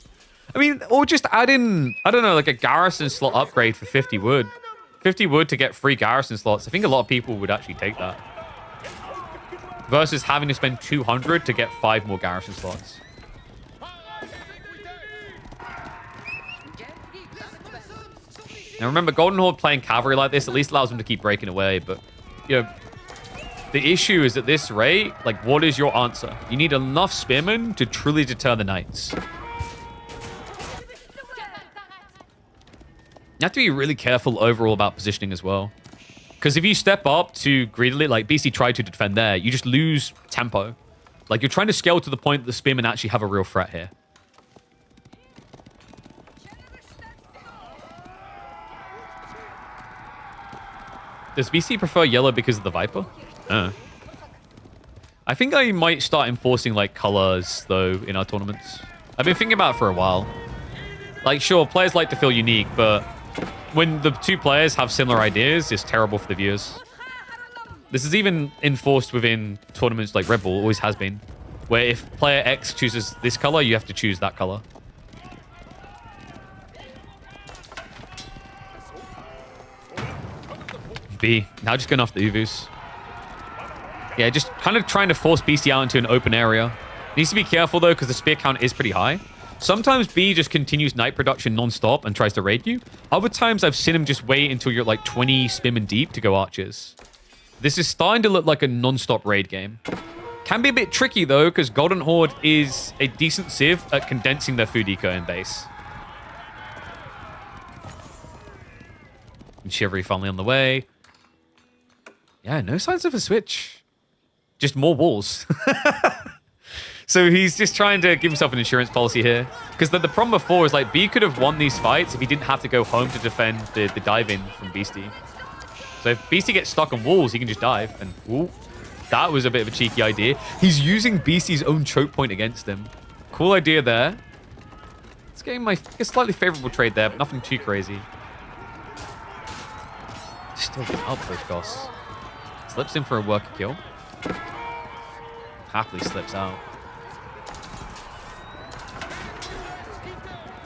I mean, or just add in, I don't know, like a garrison slot upgrade for 50 wood. 50 wood to get 3 garrison slots. I think a lot of people would actually take that. Versus having to spend 200 to get 5 more garrison slots. Now remember, Golden Horde playing cavalry like this at least allows them to keep breaking away, but, the issue is at this rate, like, what is your answer? You need enough spearmen to truly deter the knights. You have to be really careful overall about positioning as well. Because if you step up too greedily, like Beasty tried to defend there, you just lose tempo. Like, you're trying to scale to the point that the spearmen actually have a real threat here. Does BC prefer yellow because of the Viper? I think I might start enforcing, like, colors, though, in our tournaments. I've been thinking about it for a while. Like, sure, players like to feel unique, but when the two players have similar ideas, it's terrible for the viewers. This is even enforced within tournaments like Red Bull, always has been, where if player X chooses this color, you have to choose that color. B, now just going off the Uvus. Yeah, just kind of trying to force Beasty out into an open area. Needs to be careful, though, because the spear count is pretty high. Sometimes B just continues night production non-stop and tries to raid you. Other times, I've seen him just wait until you're like 20 spim and deep to go archers. This is starting to look like a non-stop raid game. Can be a bit tricky, though, because Golden Horde is a decent civ at condensing their food eco in base. And Shivery finally on the way. Yeah, no signs of a switch. Just more walls. So he's just trying to give himself an insurance policy here. Because the problem before is like B could have won these fights if he didn't have to go home to defend the dive-in from Beasty. So if Beasty gets stuck on walls, he can just dive. And ooh, that was a bit of a cheeky idea. He's using Beasty's own choke point against him. Cool idea there. It's getting my slightly favorable trade there, but nothing too crazy. Still up those costs. Slips in for a worker kill. Happily slips out.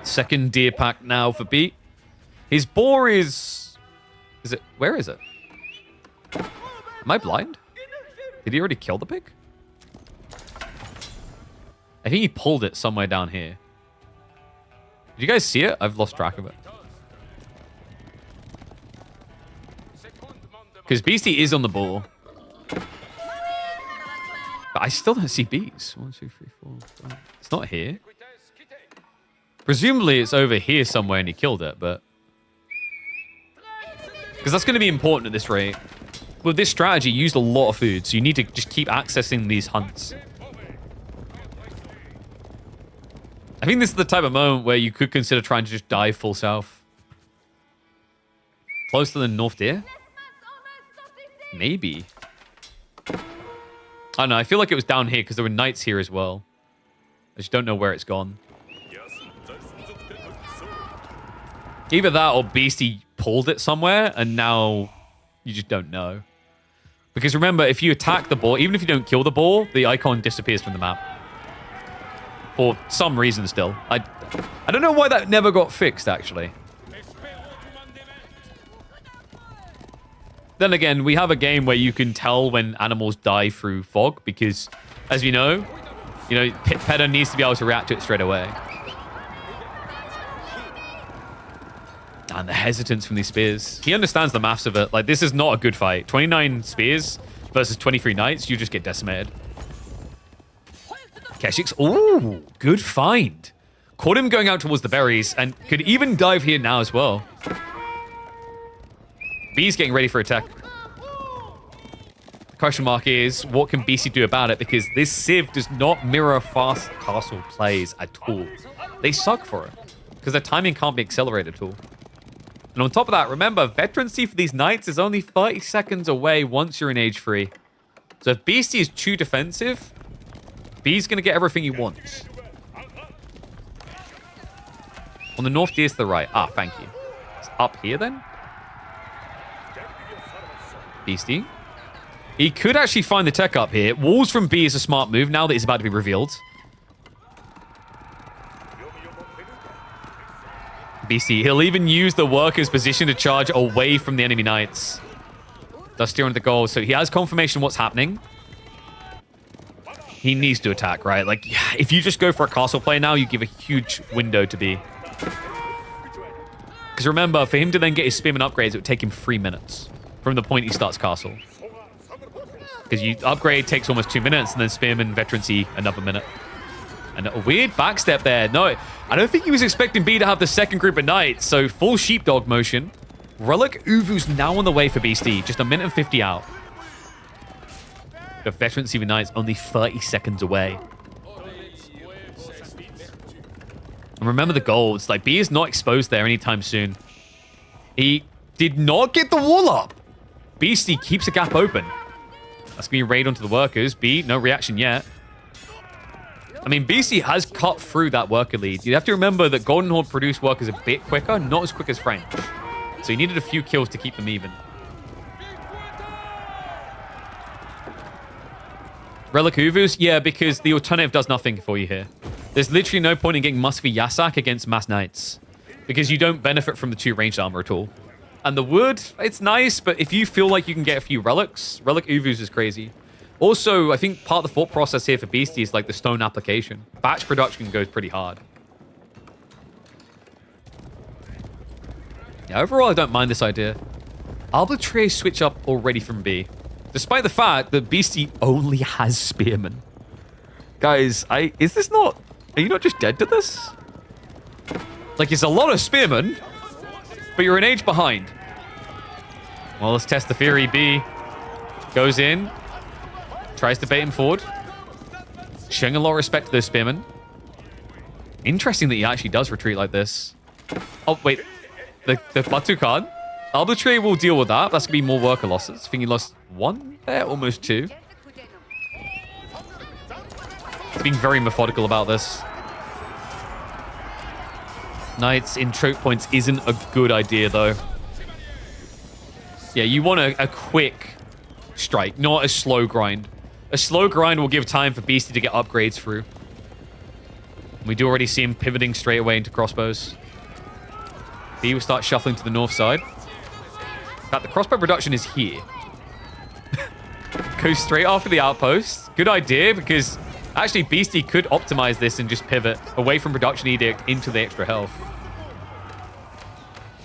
Second deer pack now for B. His boar is... Is it... Where is it? Am I blind? Did he already kill the pig? I think he pulled it somewhere down here. Did you guys see it? I've lost track of it. Because Beasty is on the ball. But I still don't see bees. 1, 2, 3, 4, 5. It's not here. Presumably it's over here somewhere and he killed it, but... Because that's going to be important at this rate. With this strategy, you used a lot of food, so you need to just keep accessing these hunts. I think this is the type of moment where you could consider trying to just dive full south. Close to the North Deer? Maybe. I don't know. I feel like it was down here because there were knights here as well. I just don't know where it's gone. Either that or Beasty pulled it somewhere and now you just don't know. Because remember, if you attack the ball, even if you don't kill the ball, the icon disappears from the map. For some reason still. I don't know why that never got fixed, actually. Then again, we have a game where you can tell when animals die through fog because, as you know, Pedder needs to be able to react to it straight away. And the hesitance from these spears. He understands the maths of it. Like, this is not a good fight. 29 spears versus 23 knights, you just get decimated. Keshik's, ooh, good find. Caught him going out towards the berries and could even dive here now as well. B's getting ready for attack. The question mark is, what can BC do about it? Because this Civ does not mirror fast castle plays at all. They suck for it. Because their timing can't be accelerated at all. And on top of that, remember, veterancy for these knights is only 30 seconds away once you're in age 3. So if Beasty is too defensive, B's going to get everything he wants. On the north deer to the right. Ah, thank you. It's up here then? Beasty. He could actually find the tech up here. Walls from B is a smart move now that he's about to be revealed. Beasty. He'll even use the worker's position to charge away from the enemy knights. Does steer on the goal. So he has confirmation what's happening. He needs to attack, right? Like, if you just go for a castle play now, you give a huge window to B. Because remember, for him to then get his spearman upgrades, it would take him 3 minutes from the point he starts castle. Because you upgrade takes almost 2 minutes, and then spearman veterancy another minute. And a weird backstep there. No, I don't think he was expecting B to have the second group of knights. So full sheepdog motion. Relic Uvu's now on the way for Beasty. Just 1 minute and 50 out. The veterancy of knights only 30 seconds away. And remember the golds. Like, B is not exposed there anytime soon. He did not get the wall up. Beasty keeps a gap open. That's going to be raid onto the workers. B, no reaction yet. I mean, Beasty has cut through that worker lead. You have to remember that Golden Horde produce workers a bit quicker, not as quick as French. So he needed a few kills to keep them even. Relic Uvus? Yeah, because the alternative does nothing for you here. There's literally no point in getting Musky Yasak against Mass Knights, because you don't benefit from the 2 ranged armor at all. And the wood, it's nice, but if you feel like you can get a few relics, Relic Uvus is crazy. Also, I think part of the thought process here for Beasty is like the stone application. Batch production goes pretty hard. Yeah, overall, I don't mind this idea. Arbitrary switch up already from B, despite the fact that Beasty only has Spearmen. Guys, is this not... Are you not just dead to this? Like, it's a lot of Spearmen, but you're an age behind. Well, let's test the theory. B goes in, tries to bait him forward. Showing a lot of respect to those Spearmen. Interesting that he actually does retreat like this. Oh, wait. The Batu card. Arbitrary will deal with that. That's going to be more worker losses. I think he lost 1 there, almost 2. He's being very methodical about this. Knights in choke points isn't a good idea, though. Yeah, you want a quick strike, not a slow grind. A slow grind will give time for Beasty to get upgrades through. We do already see him pivoting straight away into crossbows. B will start shuffling to the north side. In fact, the crossbow production is here. Goes straight after the outpost. Good idea, because actually Beasty could optimize this and just pivot away from production edict into the extra health.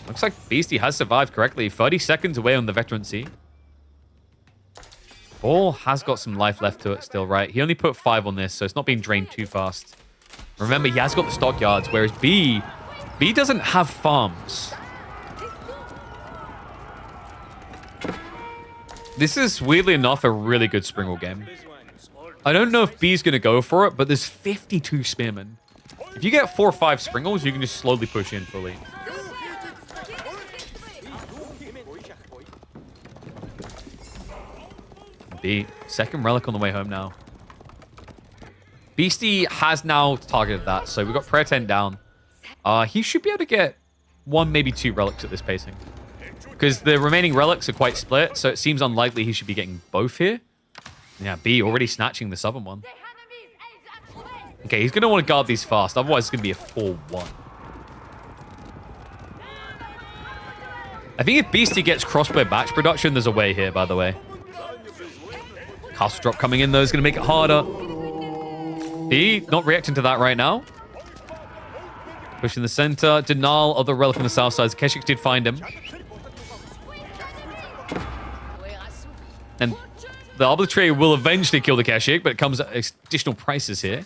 Looks like Beasty has survived correctly. 30 seconds away on the veterancy. Ball has got some life left to it still, right? He only put 5 on this, so it's not being drained too fast. Remember, he has got the stockyards, whereas B doesn't have farms. This is, weirdly enough, a really good Springle game. I don't know if B's going to go for it, but there's 52 Spearmen. If you get 4 or 5 Springles, you can just slowly push in fully. B, second relic on the way home now. Beasty has now targeted that, so we've got Prayer 10 down. He should be able to get 1, maybe 2 relics at this pacing. Because the remaining relics are quite split, so it seems unlikely he should be getting both here. Yeah, B already snatching the southern one. Okay, he's going to want to guard these fast, otherwise it's going to be a 4-1. I think if Beasty gets crossbow batch production, there's a way here, by the way. Castle drop coming in, though, is going to make it harder. B not reacting to that right now. Pushing the center. Denial of the relic on the south side. Keshik did find him. And the arbitrary will eventually kill the Keshik, but it comes at additional prices here.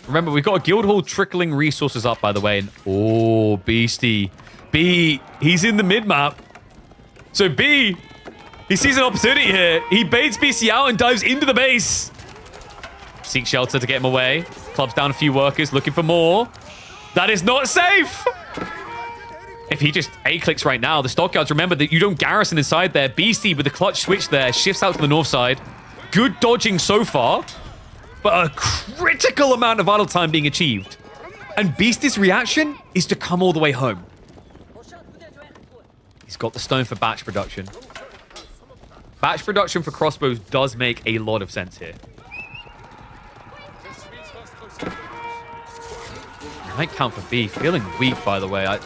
Remember, we've got a guild hall trickling resources up, by the way. And oh, Beasty. B, he's in the mid-map. So B, he sees an opportunity here. He baits Beasty out and dives into the base. Seeks shelter to get him away. Clubs down a few workers, looking for more. That is not safe. If he just A-clicks right now, the stockyards, remember that you don't garrison inside there. Beasty with the clutch switch there, shifts out to the north side. Good dodging so far, but a critical amount of idle time being achieved. And Beasty's reaction is to come all the way home. He's got the stone for batch production. Batch production for crossbows does make a lot of sense here. Might count for B. Feeling weak, by the way. I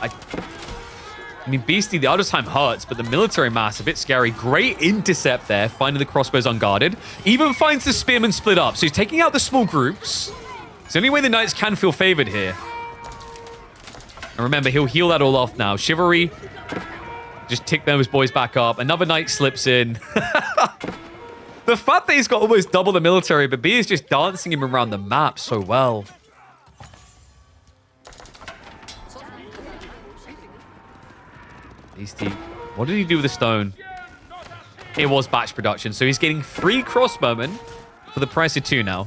mean, Beasty, the other time hurts, but the military mass, a bit scary. Great intercept there, finding the crossbows unguarded. Even finds the spearmen split up. So he's taking out the small groups. It's the only way the knights can feel favored here. And remember, he'll heal that all off now. Chivalry, just tick those boys back up. Another knight slips in. The fact that he's got almost double the military, but B is just dancing him around the map so well. Beasty, what did he do with the stone? It was batch production, so he's getting 3 crossbowmen for the price of 2 now.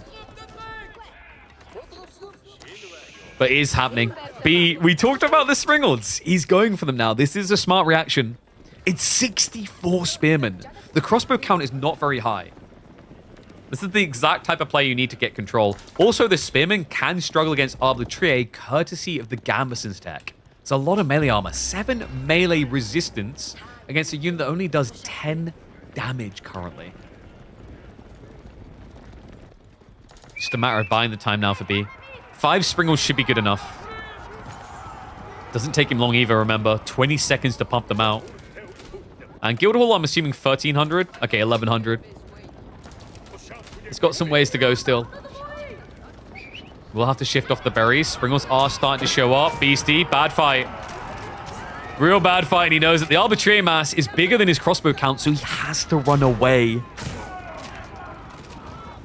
But it is happening. B, we talked about the Springles. He's going for them now. This is a smart reaction. It's 64 spearmen. The crossbow count is not very high. This is the exact type of play you need to get control. Also, the spearmen can struggle against Arbitrary, courtesy of the Gambeson's tech. It's a lot of melee armor. 7 melee resistance against a unit that only does 10 damage currently. Just a matter of buying the time now for B. 5 Springles should be good enough. Doesn't take him long either, remember. 20 seconds to pump them out. And Guildhall, I'm assuming 1,300. Okay, 1,100. It's got some ways to go still. We'll have to shift off the berries. Springles are starting to show up. Beasty, bad fight. Real bad fight, and he knows that the Arbitrary mass is bigger than his crossbow count, so he has to run away.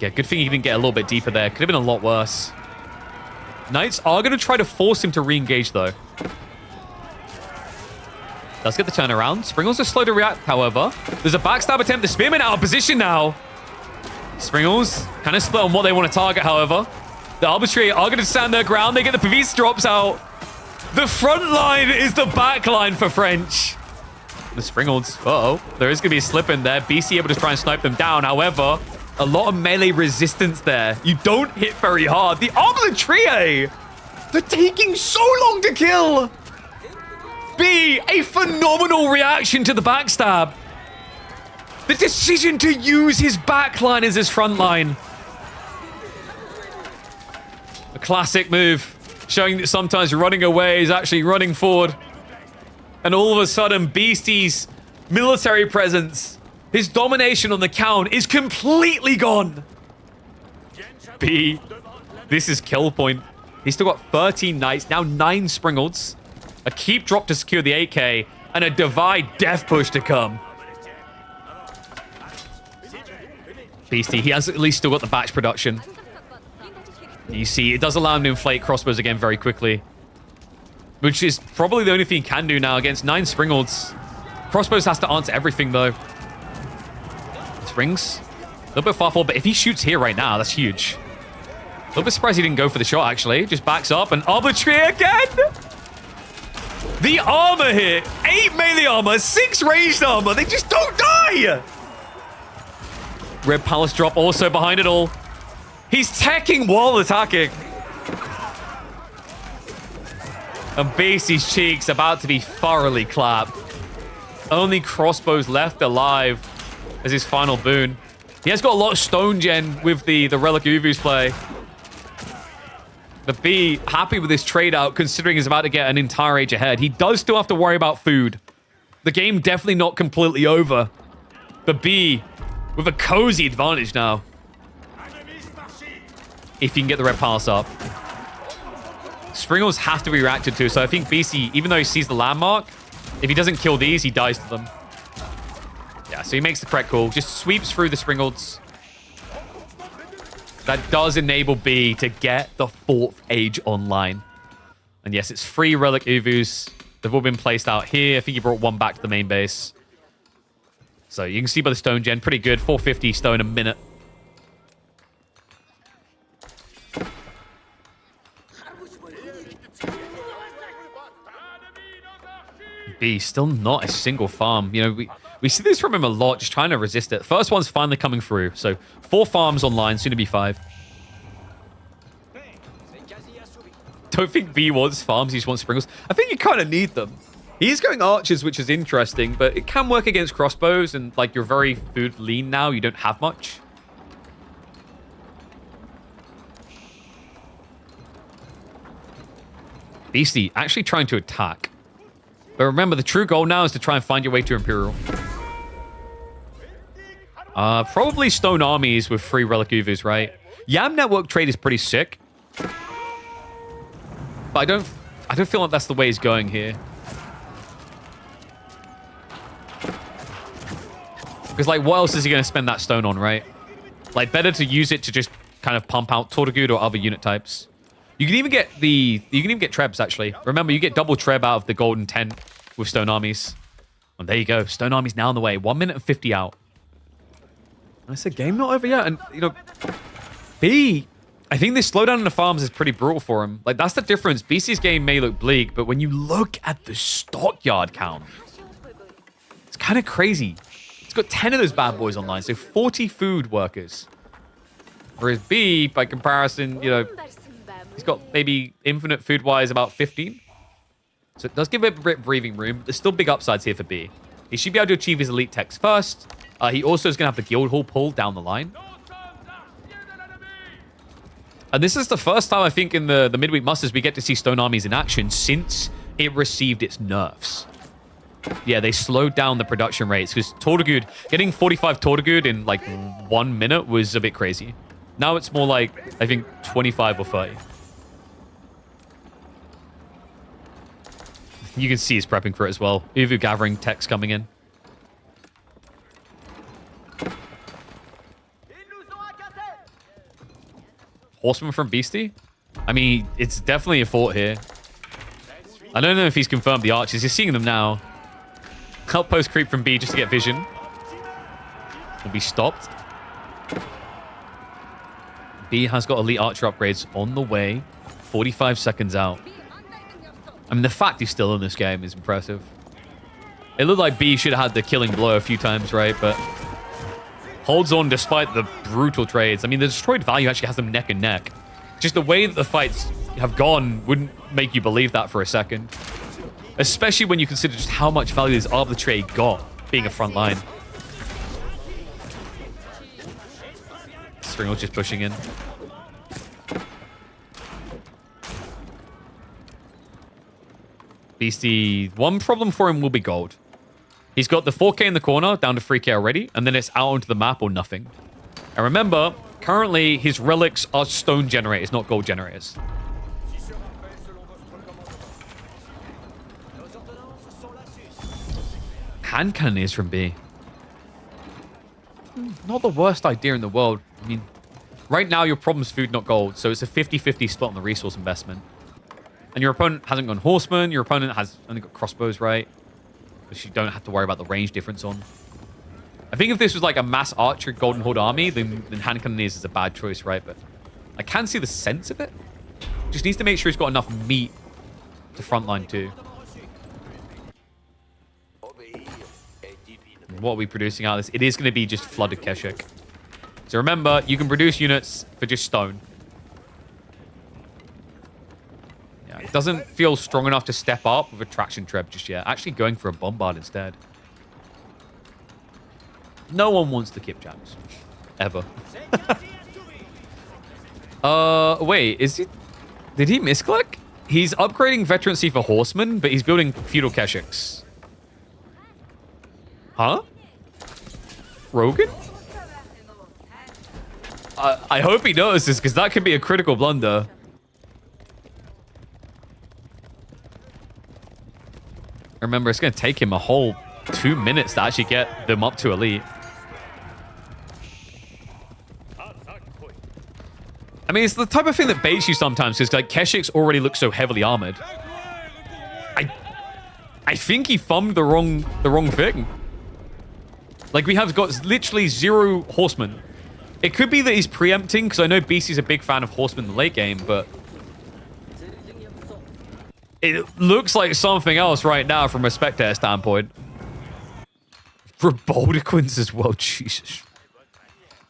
Yeah, good thing he didn't get a little bit deeper there. Could have been a lot worse. Knights are going to try to force him to re-engage, though. Does get the turnaround. Springles are slow to react, however. There's a backstab attempt. The Spearmen out of position now. Springles kind of split on what they want to target, however. The Arbitrary are going to stand their ground. They get the Pavis drops out. The front line is the back line for French. The Springles, uh-oh. There is going to be a slip in there. Beasty able to try and snipe them down. However, a lot of melee resistance there. You don't hit very hard. The Arbitrary, they're taking so long to kill. B, a phenomenal reaction to the backstab. The decision to use his backline as his front line. A classic move, showing that sometimes running away is actually running forward. And all of a sudden, Beastie's military presence, his domination on the count is completely gone. B, this is kill point. He's still got 13 knights, now 9 Springles. A keep drop to secure the 8K, and a divide death push to come. Beastie, he has at least still got the batch production. You see, it does allow him to inflate crossbows again very quickly. Which is probably the only thing he can do now against 9 Springles. Crossbows has to answer everything, though. Springs, a little bit far forward, but if he shoots here right now, that's huge. A little bit surprised he didn't go for the shot, actually. Just backs up, and Arbitrary again! The armor here, 8 melee armor, 6 ranged armor. They just don't die. Red Palace drop also behind it all. He's teching while attacking. And Beastie's cheeks about to be thoroughly clapped. Only crossbows left alive as his final boon. He has got a lot of stone gen with the Relic Uvu's play. The B, happy with his trade out, considering he's about to get an entire age ahead. He does still have to worry about food. The game definitely not completely over. The B, with a cozy advantage now. If he can get the Red Palace up. Springles have to be reacted to, so I think Beastie, even though he sees the landmark, if he doesn't kill these, he dies to them. Yeah, so he makes the correct call. Just sweeps through the Springles. That does enable B to get the 4th age online. And yes, it's 3 Relic Uvus. They've all been placed out here. I think he brought 1 back to the main base. So you can see by the stone gen, pretty good. 450 stone a minute. B, still not a single farm. You know, we see this from him a lot, just trying to resist it. First one's finally coming through. So 4 farms online, soon to be 5. Don't think B wants farms, he just wants Springles. I think you kind of need them. He's going archers, which is interesting, but it can work against crossbows, and like you're very food lean now, you don't have much. Beastie actually trying to attack. But remember, the true goal now is to try and find your way to Imperial. Probably stone armies with 3 Relic Uvus, right? Yam network trade is pretty sick. But I don't feel like that's the way he's going here. Because, like, what else is he going to spend that stone on, right? Like, better to use it to just kind of pump out Tortugud or other unit types. You can even get Trebs, actually. Remember, you get double Treb out of the golden tent with stone armies. And there you go. Stone armies now on the way. 1 minute and 50 out. And I said, game not over yet. And, you know, B, I think this slowdown in the farms is pretty brutal for him. Like, that's the difference. BC's game may look bleak, but when you look at the stockyard count, it's kind of crazy. It's got 10 of those bad boys online, so 40 food workers. Whereas B, by comparison, you know, he's got maybe infinite food-wise about 15. So it does give it a bit of breathing room. There's still big upsides here for B. He should be able to achieve his elite techs first. He also is going to have the guild hall pull down the line. And this is the first time, I think, in the midweek musters we get to see Stone Armies in action since it received its nerfs. Yeah, they slowed down the production rates because Tortugud, getting 45 Tortugud in like 1 minute was a bit crazy. Now it's more like, I think, 25 or 30. You can see he's prepping for it as well. Uvu gathering techs coming in. Horseman from Beasty? I mean, it's definitely a fort here. I don't know if he's confirmed the archers. You're seeing them now. Outpost creep from B just to get vision. Will be stopped. B has got elite archer upgrades on the way. 45 seconds out. I mean, the fact he's still in this game is impressive. It looked like B should have had the killing blow a few times, right? But holds on despite the brutal trades. I mean, the destroyed value actually has them neck and neck. Just the way that the fights have gone wouldn't make you believe that for a second. Especially when you consider just how much value this arbitrary got being a front line. Stringle's just pushing in. Beasty, one problem for him will be gold. He's got the 4k in the corner, down to 3k already, and then it's out onto the map or nothing. And remember, currently his relics are stone generators, not gold generators. Hand cannoneers from B. Not the worst idea in the world. I mean, right now your problem's food, not gold, so it's a 50-50 split on the resource investment. And your opponent hasn't gone horseman, your opponent has only got crossbows, right? Which you don't have to worry about the range difference on. I think if this was like a mass archer Golden Horde army, then hand cannoneers is a bad choice, right? But I can see the sense of it. Just needs to make sure he's got enough meat to frontline too. What are we producing out of this? It is going to be just flooded Keshik. So remember, you can produce units for just stone. Yeah, it doesn't feel strong enough to step up with a traction treb just yet. Actually going for a bombard instead. No one wants the Kipjaks. Ever. Wait, is he... Did he misclick? He's upgrading veterancy for horsemen, but he's building feudal Keshiks. Huh? Rogan? I hope he notices, because that could be a critical blunder. Remember, it's going to take him a whole 2 minutes to actually get them up to elite. I mean, it's the type of thing that baits you sometimes, because like Keshiks already look so heavily armored. I think he thumbed the wrong thing. Like, we have got literally 0 horsemen. It could be that he's preempting, because I know Beasty's a big fan of horsemen in the late game, but it looks like something else right now from a spectator standpoint. Reboldequins as well, Jesus.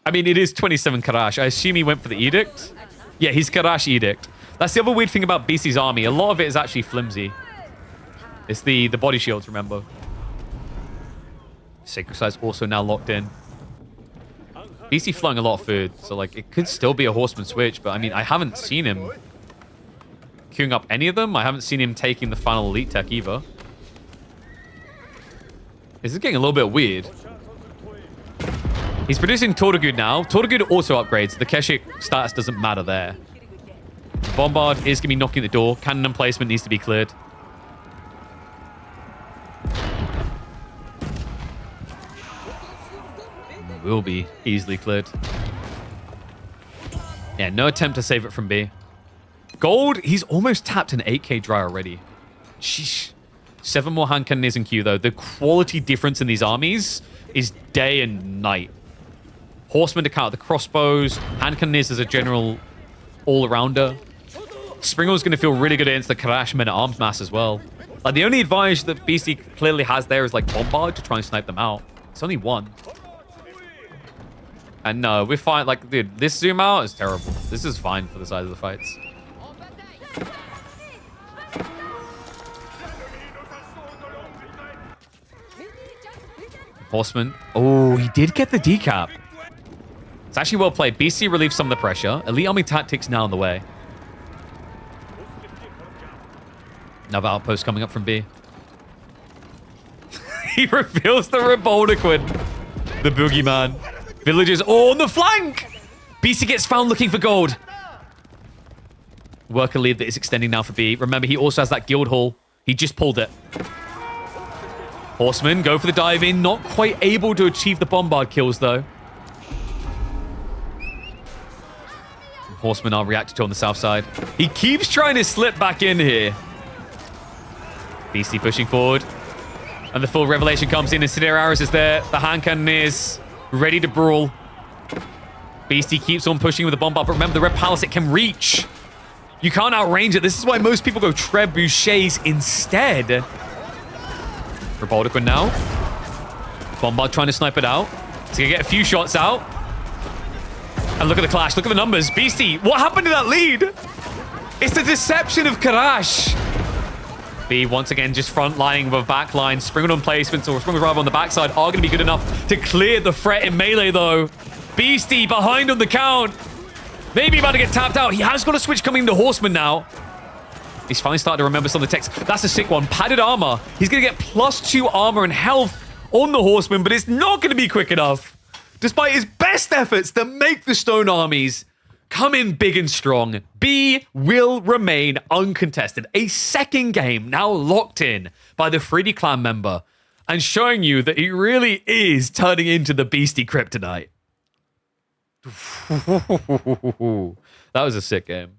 I mean, it is 27 Karash. I assume he went for the Edict. Yeah, he's Karash Edict. That's the other weird thing about Beasty's army. A lot of it is actually flimsy. It's the body shields, remember. Sacred Side's also now locked in. Beasty flowing a lot of food, so like it could still be a horseman switch, but I mean, I haven't seen him queuing up any of them. I haven't seen him taking the final elite tech either. This is getting a little bit weird. He's producing Tortugud now. Tortugud also upgrades. The Keshik status doesn't matter there. Bombard is going to be knocking at the door. Cannon emplacement needs to be cleared. Will be easily cleared. Yeah, no attempt to save it from B. Gold, he's almost tapped an 8k dry already. Sheesh. 7 more hand cannoneers in queue, though. The quality difference in these armies is day and night. Horsemen to counter the crossbows. Hand cannoneers as a general all-arounder. Springle's going to feel really good against the Karash men-at-arms mass as well. Like, the only advantage that Beasty clearly has there is, like, Bombard to try and snipe them out. It's only 1. And no, we're fine. Like, dude, this zoom out is terrible. This is fine for the size of the fights. Horseman. Oh, he did get the decap. It's actually well played. Beasty relieved some of the pressure. Elite Army Tactics now on the way. Another outpost coming up from B. He reveals the Reboldiquin. The boogeyman. Villagers all on the flank. Beasty gets found looking for gold. Worker lead that is extending now for B. Remember, he also has that guild hall. He just pulled it. Horsemen go for the dive in. Not quite able to achieve the bombard kills, though. Horsemen are reacted to on the south side. He keeps trying to slip back in here. Beasty pushing forward. And the full revelation comes in. And Sidera Aris is there. The hand cannon is ready to brawl. Beasty keeps on pushing with the bombard. But remember, the Red Palace, it can reach. You can't outrange it. This is why most people go trebuchets instead. Reboldiquin now. Bombard trying to snipe it out. He's going to get a few shots out. And look at the clash. Look at the numbers. Beasty, what happened to that lead? It's the deception of Karash. B once again just front lining with a back line. Spring on placements or Spring Arrival on the backside are going to be good enough to clear the threat in melee though. Beasty behind on the count. Maybe about to get tapped out. He has got a switch coming to Horseman now. He's finally starting to remember some of the text. That's a sick one. Padded armor. He's going to get +2 armor and health on the Horseman, but it's not going to be quick enough. Despite his best efforts to make the stone armies come in big and strong, B will remain uncontested. A second game now locked in by the 3D clan member and showing you that he really is turning into the Beasty Kryptonite. That was a sick game.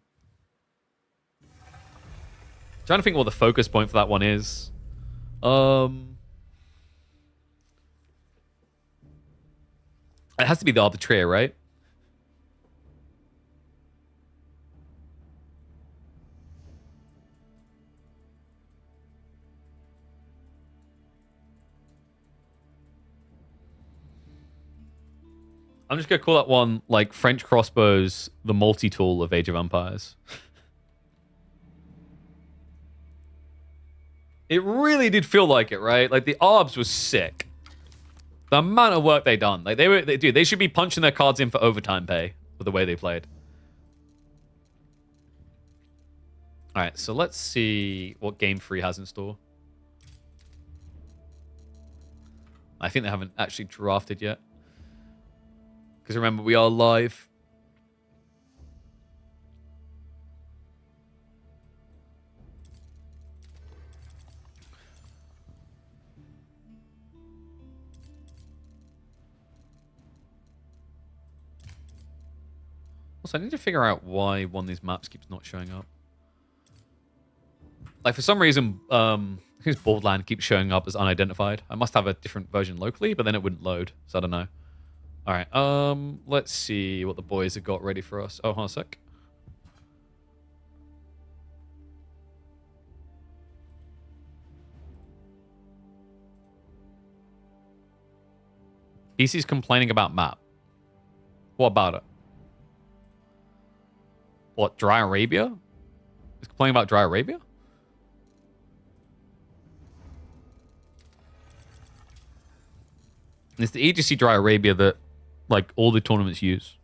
Trying to think what the focus point for that one is. It has to be the Arbitrator, right? I'm just going to call that one, like, French Crossbows, the multi-tool of Age of Empires. It really did feel like it, right? Like, the Arbs was sick. The amount of work they done. Like, they should be punching their cards in for overtime pay for the way they played. All right, so let's see what Game 3 has in store. I think they haven't actually drafted yet. Because remember, we are live. Also, I need to figure out why one of these maps keeps not showing up. Like, for some reason, his Borderland keeps showing up as unidentified. I must have a different version locally, but then it wouldn't load, so I don't know. All right, let's see what the boys have got ready for us. Oh, hold on a sec. BC's complaining about map. What about it? What, Dry Arabia? He's complaining about Dry Arabia? It's the agency Dry Arabia that, like, all the tournaments use.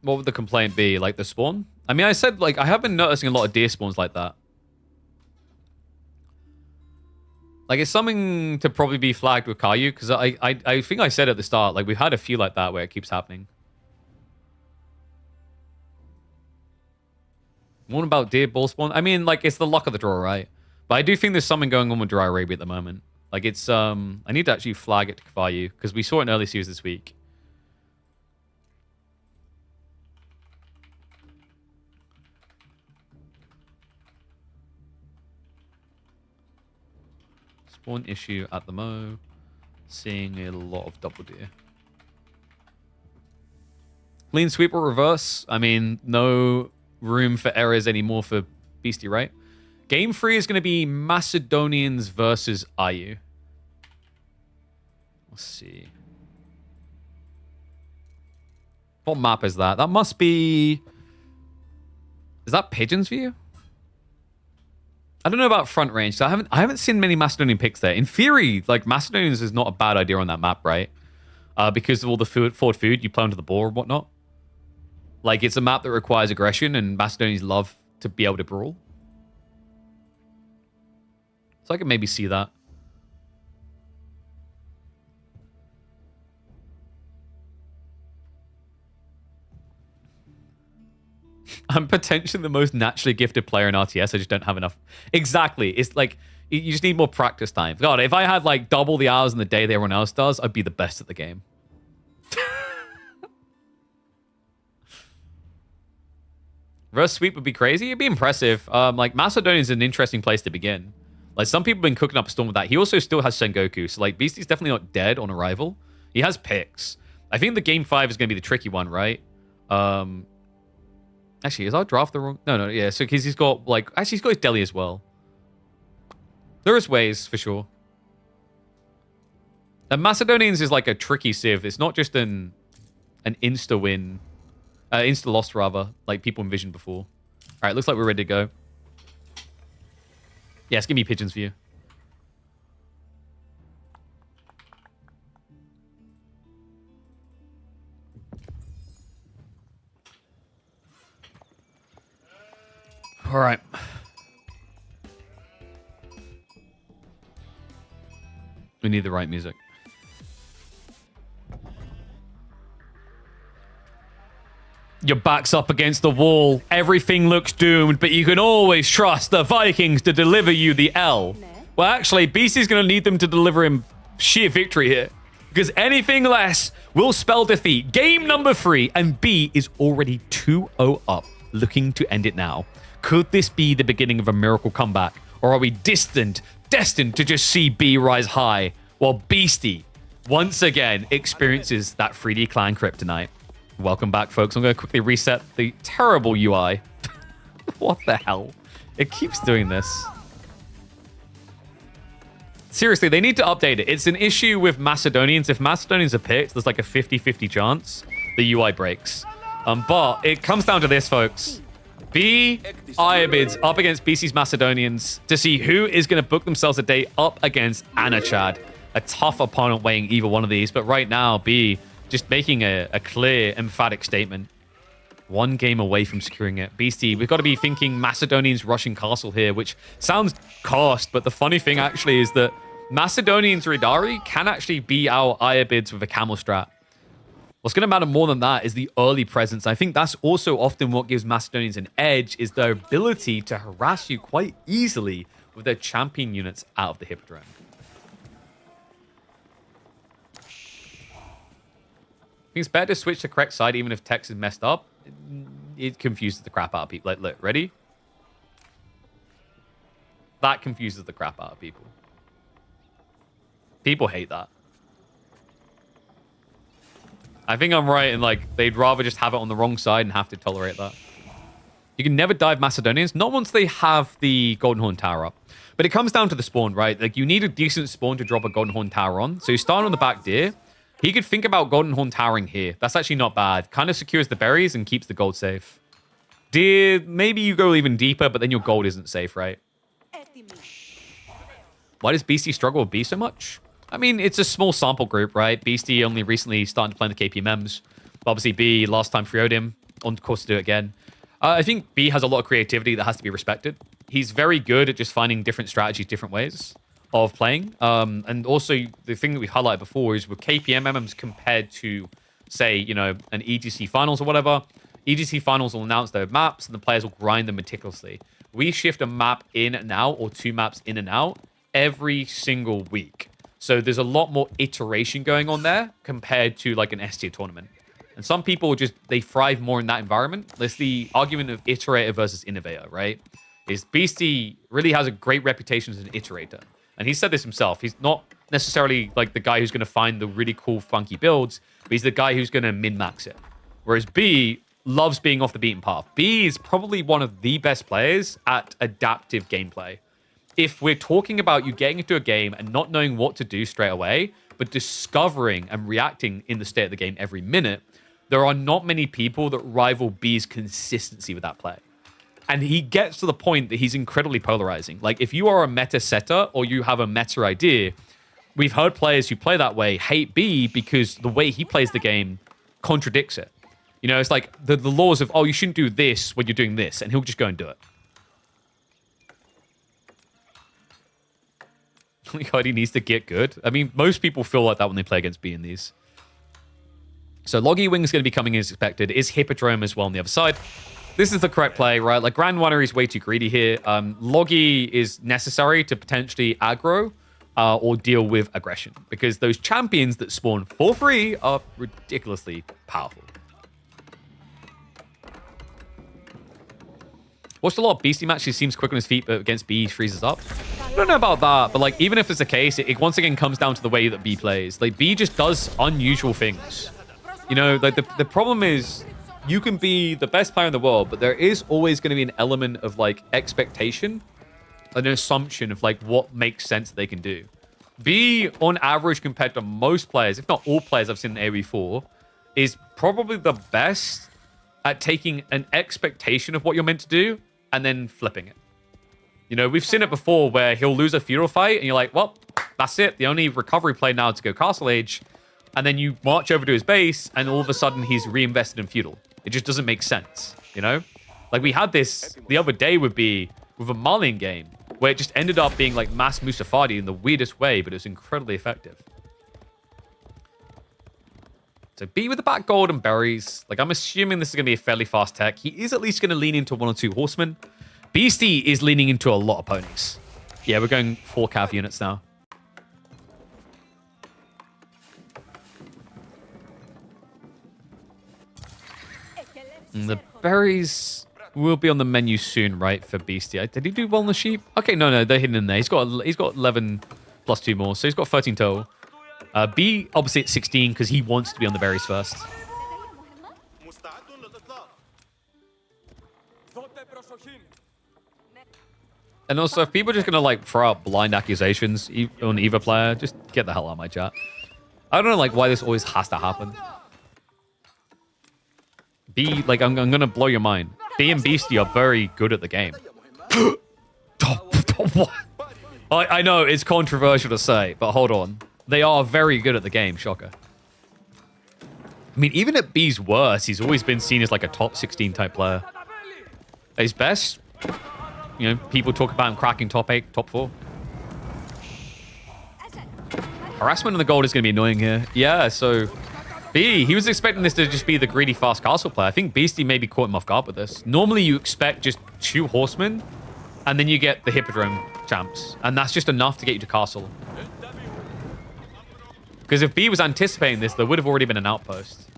What would the complaint be? Like, the spawn? I mean, I said, like, I have been noticing a lot of deer spawns like that. Like, it's something to probably be flagged with Caillou, because I think I said at the start, like, we've had a few like that where it keeps happening. What about deer ball spawn? I mean, like, it's the luck of the draw, right? But I do think there's something going on with Dry Arabia at the moment. Like, it's, I need to actually flag it to Caillou, because we saw it in early series this week. Spawn issue at the Mo. Seeing a lot of double deer. Clean sweep or reverse? I mean, no room for errors anymore for Beasty, right? Game 3 is going to be Macedonians versus IU. Let's see. What map is that? That must be Is that Pigeon's View? I don't know about front range. So I haven't seen many Macedonian picks there. In theory, like Macedonians is not a bad idea on that map, right? Because of all the forward food you play onto the ball and whatnot. Like it's a map that requires aggression, and Macedonians love to be able to brawl. So I can maybe see that. I'm potentially the most naturally gifted player in RTS. I just don't have enough. Exactly. It's like, you just need more practice time. God, if I had like double the hours in the day that everyone else does, I'd be the best at the game. Reverse sweep would be crazy. It'd be impressive. Like, Macedonia is an interesting place to begin. Like, some people have been cooking up a storm with that. He also still has Sengoku. So, like, Beasty's definitely not dead on arrival. He has picks. I think the game 5 is going to be the tricky one, right? Actually, is our draft the wrong... No, yeah. So, because he's got, like... Actually, he's got his deli as well. There is ways, for sure. And Macedonians is like a tricky civ. It's not just an insta-win... insta-loss, rather, like people envisioned before. All right, looks like we're ready to go. Yes, give me Pigeon's View. All right. We need the right music. Your back's up against the wall. Everything looks doomed, but you can always trust the Vikings to deliver you the L. Well, actually, Beasty's going to need them to deliver him sheer victory here, because anything less will spell defeat. Game number 3, and B is already 2-0 up, looking to end it now. Could this be the beginning of a miracle comeback, or are we destined to just see B rise high, while Beasty once again experiences that 3D clan kryptonite? Welcome back, folks. I'm going to quickly reset the terrible UI. What the hell? It keeps doing this. Seriously, they need to update it. It's an issue with Macedonians. If Macedonians are picked, there's like a 50-50 chance the UI breaks. But it comes down to this, folks. B Iabids up against BC's Macedonians to see who is going to book themselves a day up against Anatan. A tough opponent weighing either one of these. But right now, B just making a clear, emphatic statement. One game away from securing it. Beasty, we've got to be thinking Macedonians rushing castle here, which sounds cursed, but the funny thing actually is that Macedonians Ridari can actually be our Iabids with a camel strat. What's going to matter more than that is the early presence. I think that's also often what gives Macedonians an edge, is their ability to harass you quite easily with their champion units out of the Hippodrome. I think it's better to switch to correct side even if text is messed up. It confuses the crap out of people. Like, look, ready? That confuses the crap out of people. People hate that. I think I'm right in, like, they'd rather just have it on the wrong side and have to tolerate that. You can never dive Macedonians, not once they have the Golden Horn Tower up. But it comes down to the spawn, right? Like, you need a decent spawn to drop a Golden Horn Tower on. So you start on the back deer. He could think about Golden Horn towering here. That's actually not bad. Kind of secures the berries and keeps the gold safe. Deer, maybe you go even deeper, but then your gold isn't safe, right? Why does Beasty struggle with B so much? I mean, it's a small sample group, right? Beasty only recently started to play in the KPMMs. But obviously, B, last time 3-0'd him. On course to do it again. I think B has a lot of creativity that has to be respected. He's very good at just finding different strategies, different ways of playing. And also, the thing that we highlighted before is with KPMMs compared to, say, you know, an EGC Finals or whatever, EGC Finals will announce their maps and the players will grind them meticulously. We shift a map in and out, or 2 maps in and out, every single week. So there's a lot more iteration going on there compared to like an S-tier tournament. And some people just, they thrive more in that environment. There's the argument of iterator versus innovator, right? Is Beasty really has a great reputation as an iterator. And he said this himself. He's not necessarily like the guy who's going to find the really cool, funky builds, but he's the guy who's going to min-max it. Whereas B loves being off the beaten path. B is probably one of the best players at adaptive gameplay. If we're talking about you getting into a game and not knowing what to do straight away, but discovering and reacting in the state of the game every minute, there are not many people that rival B's consistency with that play. And he gets to the point that he's incredibly polarizing. Like, if you are a meta setter or you have a meta idea, we've heard players who play that way hate B because the way he plays the game contradicts it. You know, it's like the laws of, oh, you shouldn't do this when you're doing this, and he'll just go and do it. Oh my god, he needs to get good. I mean, most people feel like that when they play against B in these. So Loggy Wing's going to be coming in as expected. Is Hippodrome as well on the other side. This is the correct play, right? Like, Grand Winery is way too greedy here. Loggy is necessary to potentially aggro or deal with aggression, because those champions that spawn for free are ridiculously powerful. Watched a lot of Beasty matches. He seems quick on his feet, but against B, he freezes up. I don't know about that, but like, even if it's the case, it once again comes down to the way that B plays. Like, B just does unusual things. You know, like the problem is you can be the best player in the world, but there is always going to be an element of like expectation, an assumption of like what makes sense that they can do. B, on average, compared to most players, if not all players I've seen in AoE4, is probably the best at taking an expectation of what you're meant to do and then flipping it. You know, we've seen it before where he'll lose a feudal fight and you're like, well, that's it. The only recovery play now is to go Castle Age. And then you march over to his base and all of a sudden he's reinvested in feudal. It just doesn't make sense, you know? Like, we had this the other day with a Malian game where it just ended up being like mass Musafadi in the weirdest way, but it was incredibly effective. So B with the back gold and berries. Like, I'm assuming this is going to be a fairly fast tech. He is at least going to lean into 1 or 2 horsemen. Beasty is leaning into a lot of ponies. Yeah, we're going 4 cav units now. And the berries will be on the menu soon, right, for Beasty. Did he do well on the sheep? Okay, no, they're hidden in there. He's got 11 plus 2 more, so he's got 13 total. B, obviously, at 16 because he wants to be on the berries first. And also, if people are just going to like throw out blind accusations on either player, just get the hell out of my chat. I don't know like why this always has to happen. B, like, I'm going to blow your mind. B and Beasty are very good at the game. What? I know it's controversial to say, but hold on. They are very good at the game, shocker. I mean, even at B's worst, he's always been seen as like a top 16 type player. At his best, you know, people talk about him cracking top 8, top 4. Harassment on the gold is going to be annoying here. Yeah, so B, he was expecting this to just be the greedy fast castle player. I think Beasty maybe caught him off guard with this. Normally you expect just 2 horsemen, and then you get the Hippodrome champs. And that's just enough to get you to castle. Because if B was anticipating this, there would have already been an outpost.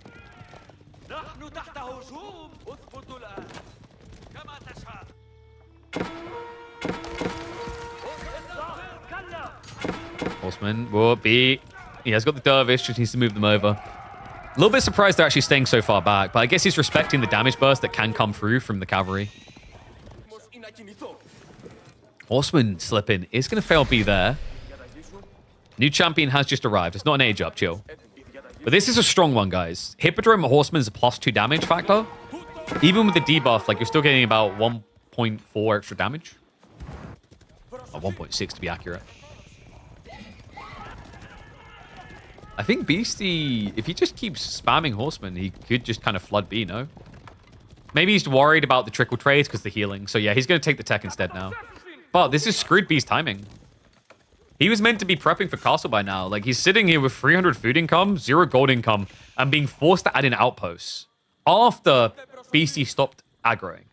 Horseman, whoa, B. He has got the dervish, just needs to move them over. A little bit surprised they're actually staying so far back, but I guess he's respecting the damage burst that can come through from the cavalry. Horseman slipping is going to fail B there. New champion has just arrived. It's not an age up, chill. But this is a strong one, guys. Hippodrome Horseman is a +2 damage factor. Even with the debuff, like, you're still getting about 1.4 extra damage. Or 1.6 to be accurate. I think Beasty, if he just keeps spamming Horseman, he could just kind of flood B, no? Maybe he's worried about the trickle trades because the healing. So yeah, he's going to take the tech instead now. But this is screwed B's timing. He was meant to be prepping for castle by now. Like, he's sitting here with 300 food income, 0 gold income, and being forced to add in outposts after Beasty stopped aggroing.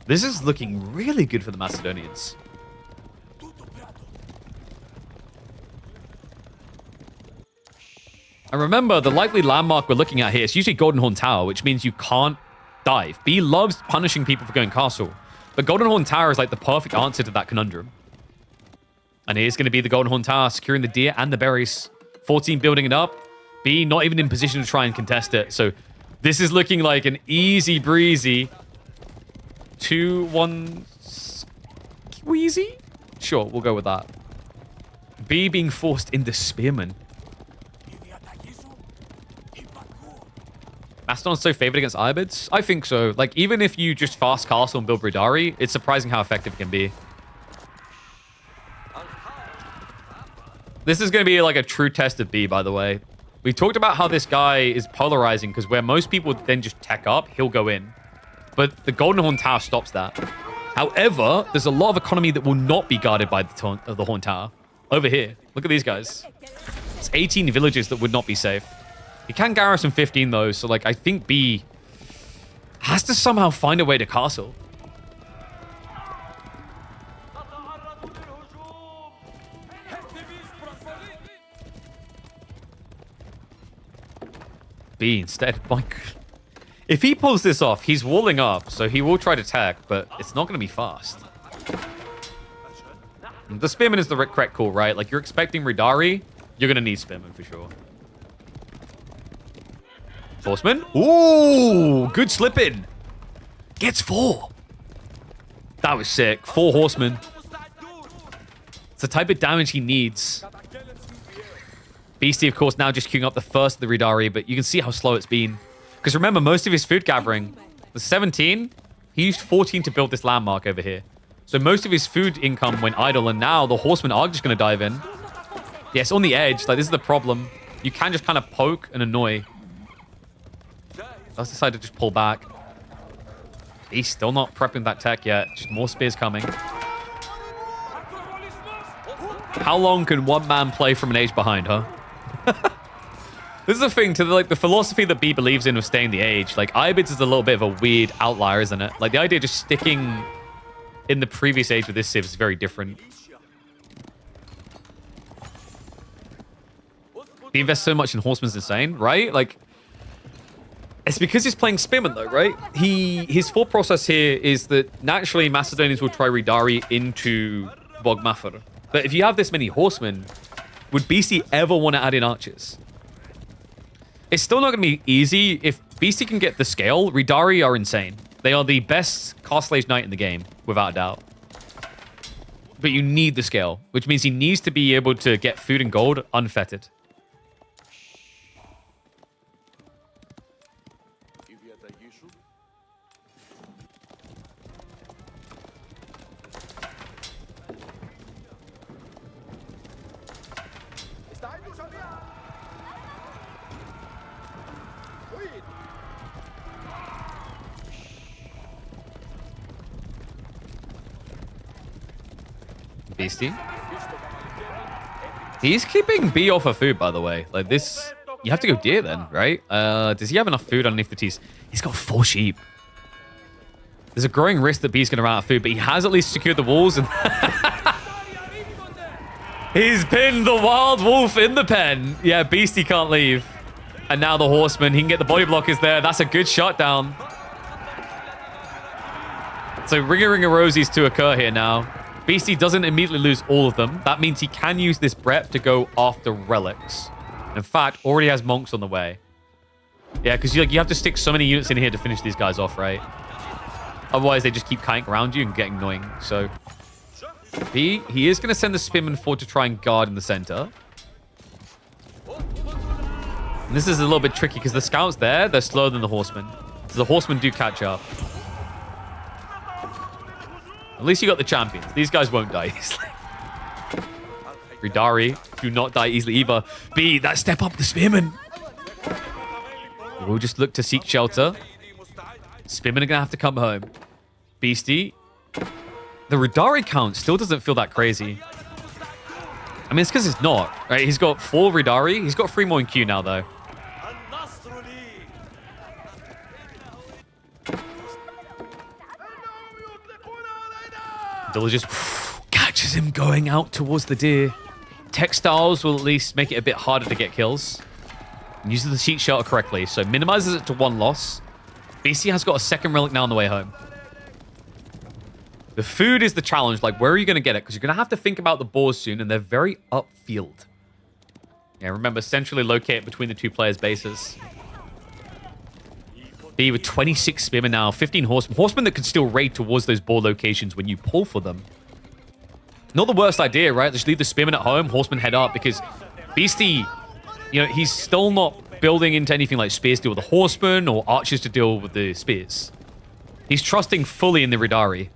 This is looking really good for the Macedonians. And remember, the likely landmark we're looking at here is usually Golden Horn Tower, which means you can't dive. B loves punishing people for going castle. But Golden Horn Tower is like the perfect answer to that conundrum. And here's going to be the Golden Horn Tower, securing the deer and the berries. 14 building it up. B not even in position to try and contest it. So this is looking like an easy breezy 2-1 squeezy? Sure, we'll go with that. B being forced into Spearman. Mastodon's so favored against Ibids? I think so. Like, even if you just fast castle and build Bridari, it's surprising how effective it can be. This is going to be like a true test of B, by the way. We talked about how this guy is polarizing because where most people then just tech up, he'll go in. But the Golden Horn Tower stops that. However, there's a lot of economy that will not be guarded by the Horn Tower. Over here. Look at these guys. It's 18 villages that would not be safe. He can garrison 15 though, so like I think B has to somehow find a way to castle. B instead. Like, if he pulls this off, he's walling up, so he will try to attack, but it's not going to be fast. The Spearman is the correct call, right? Like, you're expecting Ridari, you're going to need Spearman for sure. Horseman? Ooh, good slip in. Gets 4. That was sick. 4 horsemen. It's the type of damage he needs. Beasty, of course, now just queuing up the first of the Ridari, but you can see how slow it's been. Because remember, most of his food gathering, the 17, he used 14 to build this landmark over here. So most of his food income went idle, and now the horsemen are just going to dive in. Yes, on the edge. Like, this is the problem. You can just kind of poke and annoy. Let's decide to just pull back. He's still not prepping that tech yet. Just more spears coming. How long can one man play from an age behind, huh? This is the thing, to the philosophy that B believes in of staying the age. Like, Ibids is a little bit of a weird outlier, isn't it? Like, the idea of just sticking in the previous age with this civ is very different. He invests so much in horsemen's insane, right? Like, it's because he's playing Spearman, though, right? His thought process here is that naturally Macedonians will try Ridari into Bogmafr. But if you have this many horsemen, would Beasty ever want to add in archers? It's still not going to be easy. If Beasty can get the scale, Ridari are insane. They are the best Castle Age Knight in the game, without a doubt. But you need the scale, which means he needs to be able to get food and gold unfettered. Beasty. He's keeping B off of food, by the way. Like this, you have to go deer then, right? Does he have enough food underneath the teeth? He's got 4 sheep. There's a growing risk that B's going to run out of food, but he has at least secured the walls. And he's pinned the wild wolf in the pen. Yeah, Beasty can't leave. And now the horseman, he can get the body blockers there. That's a good shot down. So Ring a Rosies to occur here now. Beasty doesn't immediately lose all of them. That means he can use this breadth to go after relics. In fact, already has monks on the way. Yeah, because you have to stick so many units in here to finish these guys off, right? Otherwise, they just keep kiting around you and getting annoying. So, he is going to send the Spearman forward to try and guard in the center. And this is a little bit tricky because the scouts there, they're slower than the horsemen. So the horsemen do catch up. At least you got the champions. These guys won't die easily. Ridari do not die easily either. B, that step up the Spearman. We'll just look to seek shelter. Spearman are going to have to come home. Beasty. The Ridari count still doesn't feel that crazy. I mean, it's because it's not, right? He's got 4 Ridari. He's got 3 more in queue now, though. Dilla just catches him going out towards the deer. Textiles will at least make it a bit harder to get kills. And uses the sheet shelter correctly, so minimizes it to 1 loss. Beasty has got a second relic now on the way home. The food is the challenge. Like, where are you going to get it? Because you're going to have to think about the boars soon, and they're very upfield. Yeah, remember, centrally locate between the 2 players' bases. B with 26 spearmen now, 15 horsemen. Horsemen that can still raid towards those boar locations when you pull for them. Not the worst idea, right? Just leave the spearmen at home, horsemen head up, because Beasty, you know, he's still not building into anything like spears to deal with the horsemen or archers to deal with the spears. He's trusting fully in the Ridari.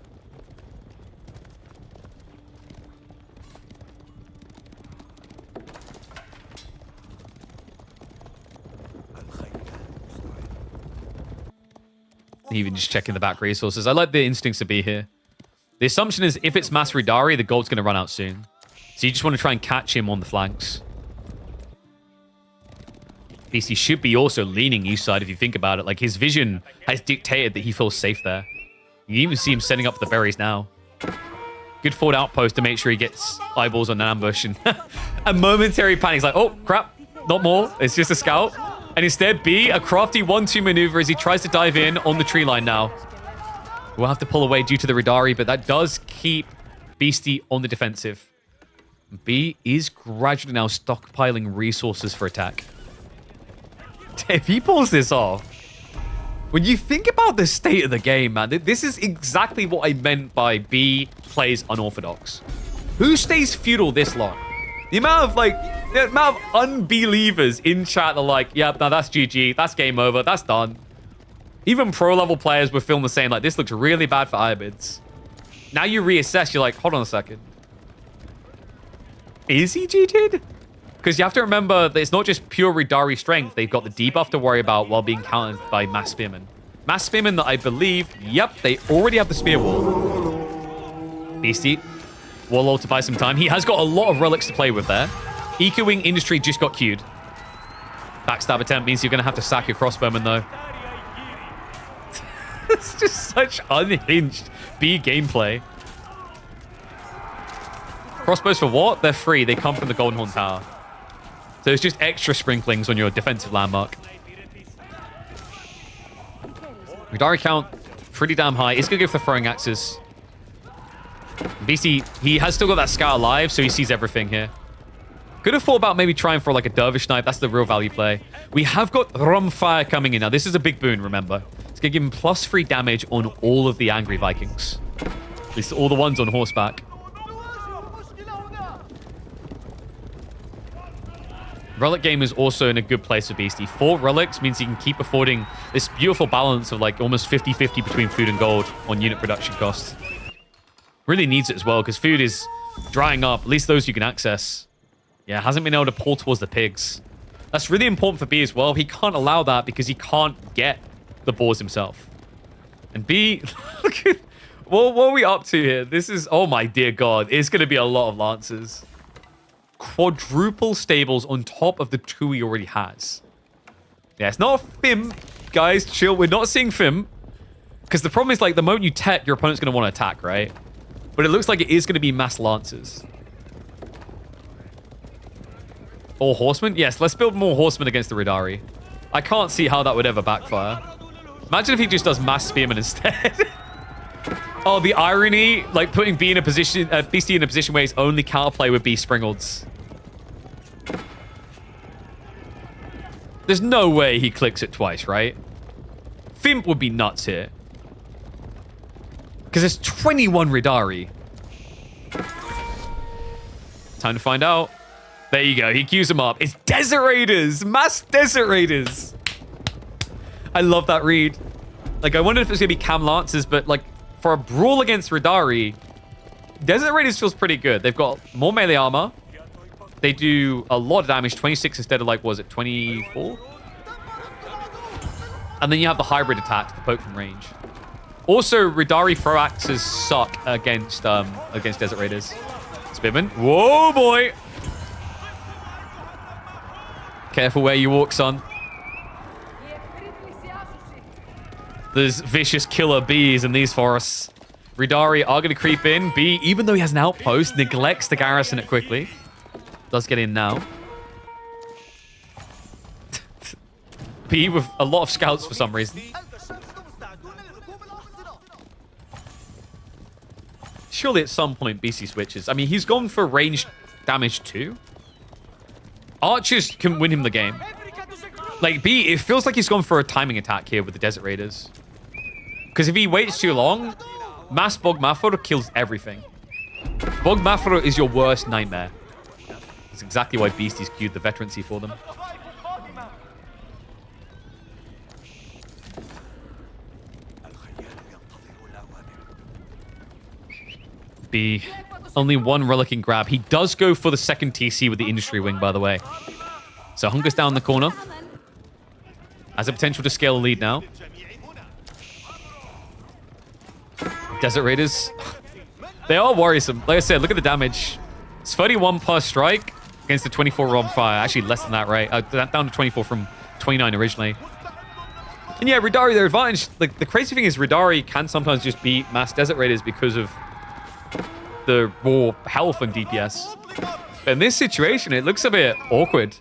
Even just checking the back resources. I like the instincts to be here. The assumption is if it's mass Ridari, the gold's going to run out soon. So you just want to try and catch him on the flanks. Beasty should be also leaning east side if you think about it. Like, his vision has dictated that he feels safe there. You even see him setting up the berries now. Good forward outpost to make sure he gets eyeballs on an ambush. And a momentary panic. He's like, oh, crap. Not more. It's just a scout. And instead, B, a crafty 1-2 maneuver as he tries to dive in on the tree line now. We'll have to pull away due to the Ridari, but that does keep Beasty on the defensive. B is gradually now stockpiling resources for attack. If he pulls this off, when you think about the state of the game, man, this is exactly what I meant by B plays unorthodox. Who stays feudal this long? The amount of unbelievers in chat are like, yep, now that's GG, that's game over, that's done. Even pro-level players were feeling the same, like, this looks really bad for Ibids. Now you reassess, you're like, hold on a second. Is he GG'd? Because you have to remember that it's not just pure Ridari strength, they've got the debuff to worry about while being countered by Mass Spearmen. Mass Spearmen that I believe, yep, they already have the Spear Wall. Beasty. Warlord to buy some time. He has got a lot of relics to play with there. Eco-Wing Industry just got queued. Backstab attempt means you're going to have to sack your crossbowman, though. It's just such unhinged B gameplay. Crossbows for what? They're free. They come from the Golden Horn Tower. So it's just extra sprinklings on your defensive landmark. Ridari count pretty damn high. He's going to go for the throwing axes. Beasty, he has still got that scout alive, so he sees everything here. Could have thought about maybe trying for like a Dervish Knife. That's the real value play. We have got Rumfire coming in now. This is a big boon, remember. It's going to give him +3 damage on all of the Angry Vikings. At least all the ones on horseback. Relic game is also in a good place for Beasty. 4 relics means he can keep affording this beautiful balance of like almost 50-50 between food and gold on unit production costs. Really needs it as well, because food is drying up, at least those you can access. Yeah, hasn't been able to pull towards the pigs. That's really important for B as well. He can't allow that because he can't get the boars himself. And B, look at, what are we up to here? This is, oh my dear God, it's going to be a lot of lancers. Quadruple stables on top of the 2 he already has. Yeah, it's not a Fim, guys, chill. We're not seeing Fim. Because the problem is, like, the moment you tech, your opponent's going to want to attack, right? But it looks like it is going to be mass lancers. Or horsemen? Yes, let's build more horsemen against the Ridari. I can't see how that would ever backfire. Imagine if he just does mass spearmen instead. Oh, the irony, like putting B in a position, Beasty in a position where his only counterplay would be Springolds. There's no way he clicks it twice, right? Fimp would be nuts here. Because there's 21 Ridari. Time to find out. There you go. He queues them up. It's Desert Raiders. Mass Desert Raiders. I love that read. Like, I wondered if it was going to be Cam Lancers, but, like, for a brawl against Ridari, Desert Raiders feels pretty good. They've got more melee armor. They do a lot of damage. 26 instead of, like, was it 24? And then you have the hybrid attacks, the poke from range. Also, Ridari throw axes suck against Desert Raiders. Spearman. Whoa, boy. Careful where you walk, son. There's vicious killer bees in these forests. Ridari are going to creep in. B, even though he has an outpost, neglects to garrison it quickly. Does get in now. B with a lot of scouts for some reason. Surely at some point BC switches. I mean, he's gone for ranged damage too. Archers can win him the game. Like, B, it feels like he's gone for a timing attack here with the Desert Raiders. Because if he waits too long, Mass Bog Mafro kills everything. Bog Mafro is your worst nightmare. That's exactly why Beasties queued the veterancy for them. B. Only one relic can grab. He does go for the second TC with the industry wing, by the way. So Hunger's down the corner. Has a potential to scale a lead now. Desert Raiders. They are worrisome. Like I said, look at the damage. It's 31 per strike against the 24 rob fire. Actually, less than that, right? Down to 24 from 29 originally. And yeah, Ridari, their advantage. Like, the crazy thing is Ridari can sometimes just beat mass Desert Raiders because of the raw health and DPS. But in this situation, it looks a bit awkward.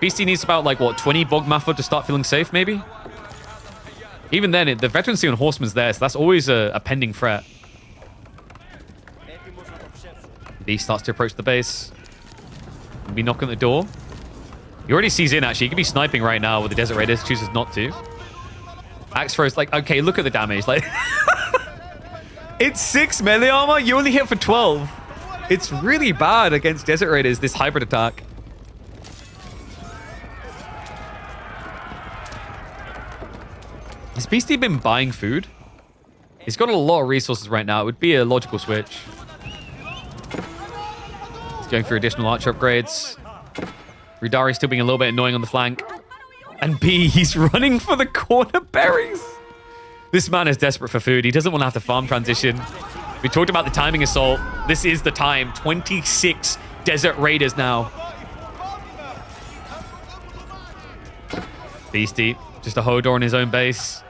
Beasty needs about, like, what, 20 Bog Maffa to start feeling safe, maybe? Even then, the veterancy on Horseman's there, so that's always a pending threat. B starts to approach the base. Be knocking at the door. He already sees in, actually. He could be sniping right now with the Desert Raiders. Chooses not to. Axe throws, like, okay, look at the damage. Like, it's 6 melee armor. You only hit for 12. It's really bad against Desert Raiders, this hybrid attack. Has Beasty been buying food? He's got a lot of resources right now. It would be a logical switch. He's going for additional archer upgrades. Ridari still being a little bit annoying on the flank. And B, he's running for the corner berries. This man is desperate for food. He doesn't want to have to farm transition. We talked about the timing assault. This is the time. 26 Desert Raiders now. Beasty, just a Hodor in his own base.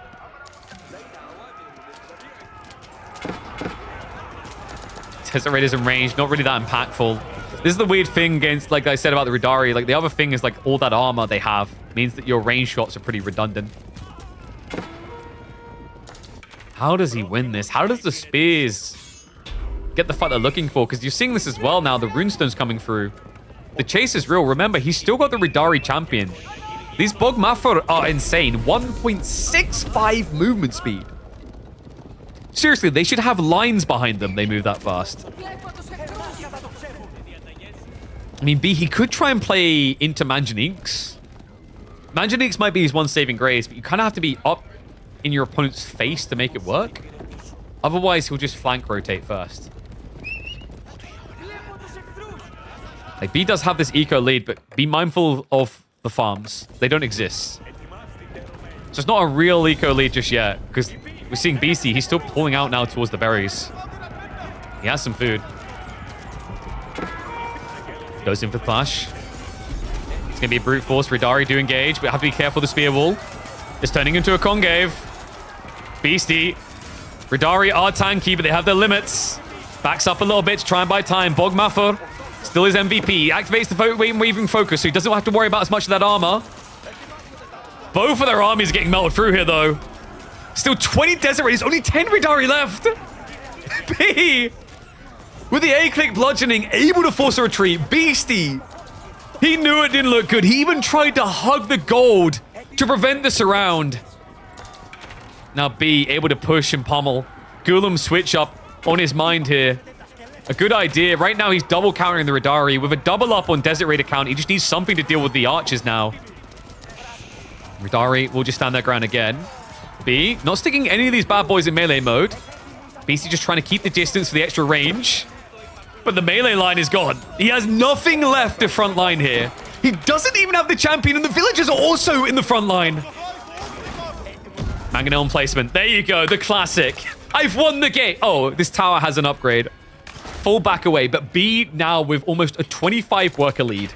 Desert Raiders in range, not really that impactful. This is the weird thing against, like I said about the Ridari. Like, the other thing is, like, all that armor they have means that your range shots are pretty redundant. How does he win this? How does the spears get the fight they're looking for? Because you're seeing this as well now. The runestone's coming through. The chase is real. Remember, he's still got the Ridari champion. These Bog Maffa are insane. 1.65 movement speed. Seriously, they should have lines behind them. They move that fast. I mean, B, he could try and play into Manjaniques. Manjaniques might be his one saving grace, but you kind of have to be up in your opponent's face to make it work. Otherwise, he'll just flank rotate first. Like, B does have this eco lead, but be mindful of the farms. They don't exist. So it's not a real eco lead just yet, because we're seeing Beasty. He's still pulling out now towards the berries. He has some food. Goes in for the clash. It's going to be a brute force. Ridari do engage, but have to be careful of the spear wall. It's turning into a concave. Beasty. Ridari are tanky, but they have their limits. Backs up a little bit to try and buy time. Bog Maffa still is MVP. Activates the weaving focus, so he doesn't have to worry about as much of that armor. Both of their armies are getting melted through here, though. Still 20 Desert Raiders, only 10 Ridari left. B, with the A-click bludgeoning, able to force a retreat. Beasty, he knew it didn't look good. He even tried to hug the gold to prevent the surround. Now B, able to push and pummel. Gulam switch up on his mind here. A good idea. Right now, he's double countering the Ridari. With a double up on Desert Raider count, he just needs something to deal with the archers now. Ridari will just stand their ground again. B, not sticking any of these bad boys in melee mode. Beasty just trying to keep the distance for the extra range. But the melee line is gone. He has nothing left to front line here. He doesn't even have the champion, and the villagers are also in the front line. Mangonel placement. There you go, the classic. I've won the game. Oh, this tower has an upgrade. Fall back away, but B now with almost a 25 worker lead.